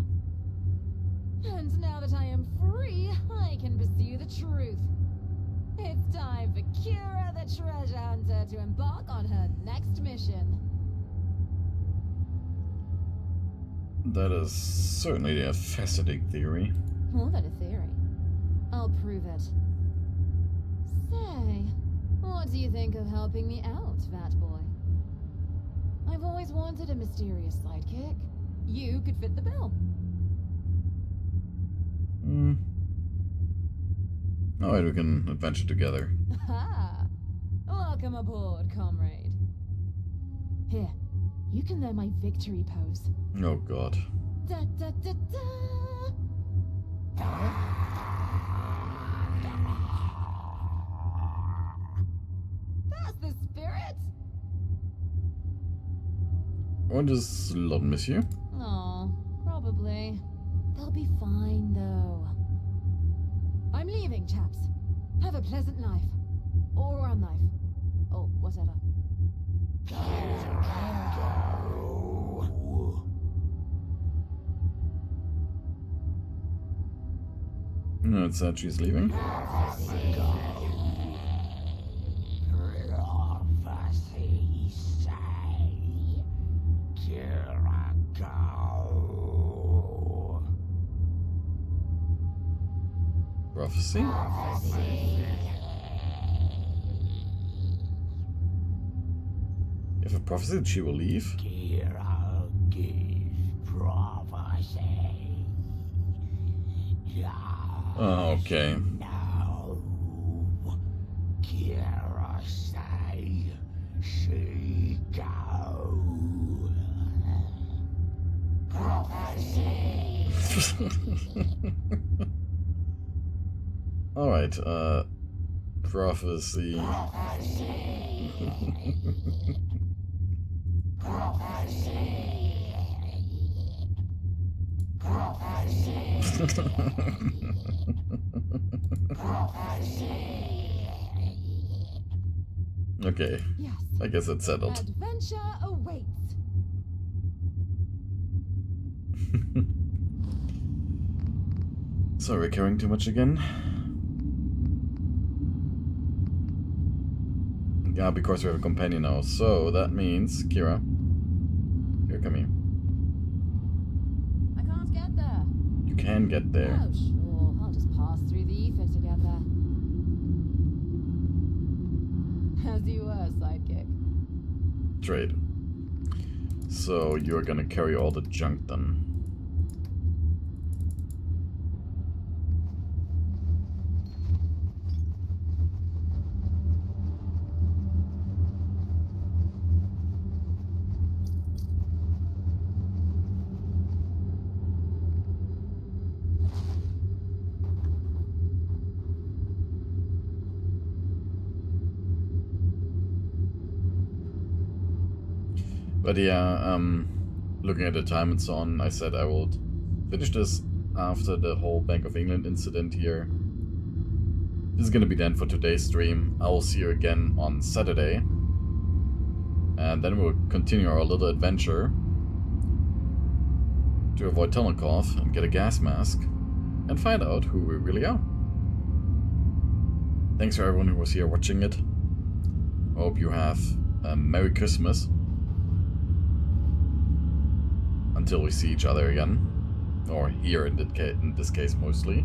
Speaker 9: And now that I am free, I can pursue the truth. It's time for Kira the treasure hunter to embark on her next mission.
Speaker 1: That is certainly a fascinating theory.
Speaker 9: More than a theory. I'll prove it. Say, what do you think of helping me out, fat boy? I've always wanted a mysterious sidekick. You could fit the bill.
Speaker 1: Hmm. Alright, we can adventure together.
Speaker 9: Ha! Welcome aboard, comrade. Here, you can learn my victory pose.
Speaker 1: Oh god.
Speaker 9: Da da da da! That's the spirit!
Speaker 1: What is Lord Monsieur?
Speaker 9: Aw, probably. They'll be fine, though. I'm leaving, chaps. Have a pleasant life. Or a knife. Or whatever.
Speaker 1: No, it's that she's leaving. Prophecy? You have a prophecy that she will leave? Oh, okay.
Speaker 7: Kira say she go. Prophecy.
Speaker 1: Alright, prophecy. Okay,
Speaker 9: Yes.
Speaker 1: I guess it's settled.
Speaker 9: Adventure awaits.
Speaker 1: So, we're carrying too much again? Yeah, because we have a companion now. So, that means, Kira. Here, come here.
Speaker 9: I can't get there.
Speaker 1: You can get there.
Speaker 9: Oh, sure. I'll just pass through the ether to get there. As you were, sidekick.
Speaker 1: Trade. So, you're gonna carry all the junk then. But yeah, looking at the time and so on, I said I will finish this after the whole Bank of England incident here. This is gonna be the end for today's stream. I will see you again on Saturday. And then we'll continue our little adventure. to avoid tunnel cough and get a gas mask and find out who we really are. Thanks for everyone who was here watching it. Hope you have a Merry Christmas. Until we see each other again. Or here in this case mostly.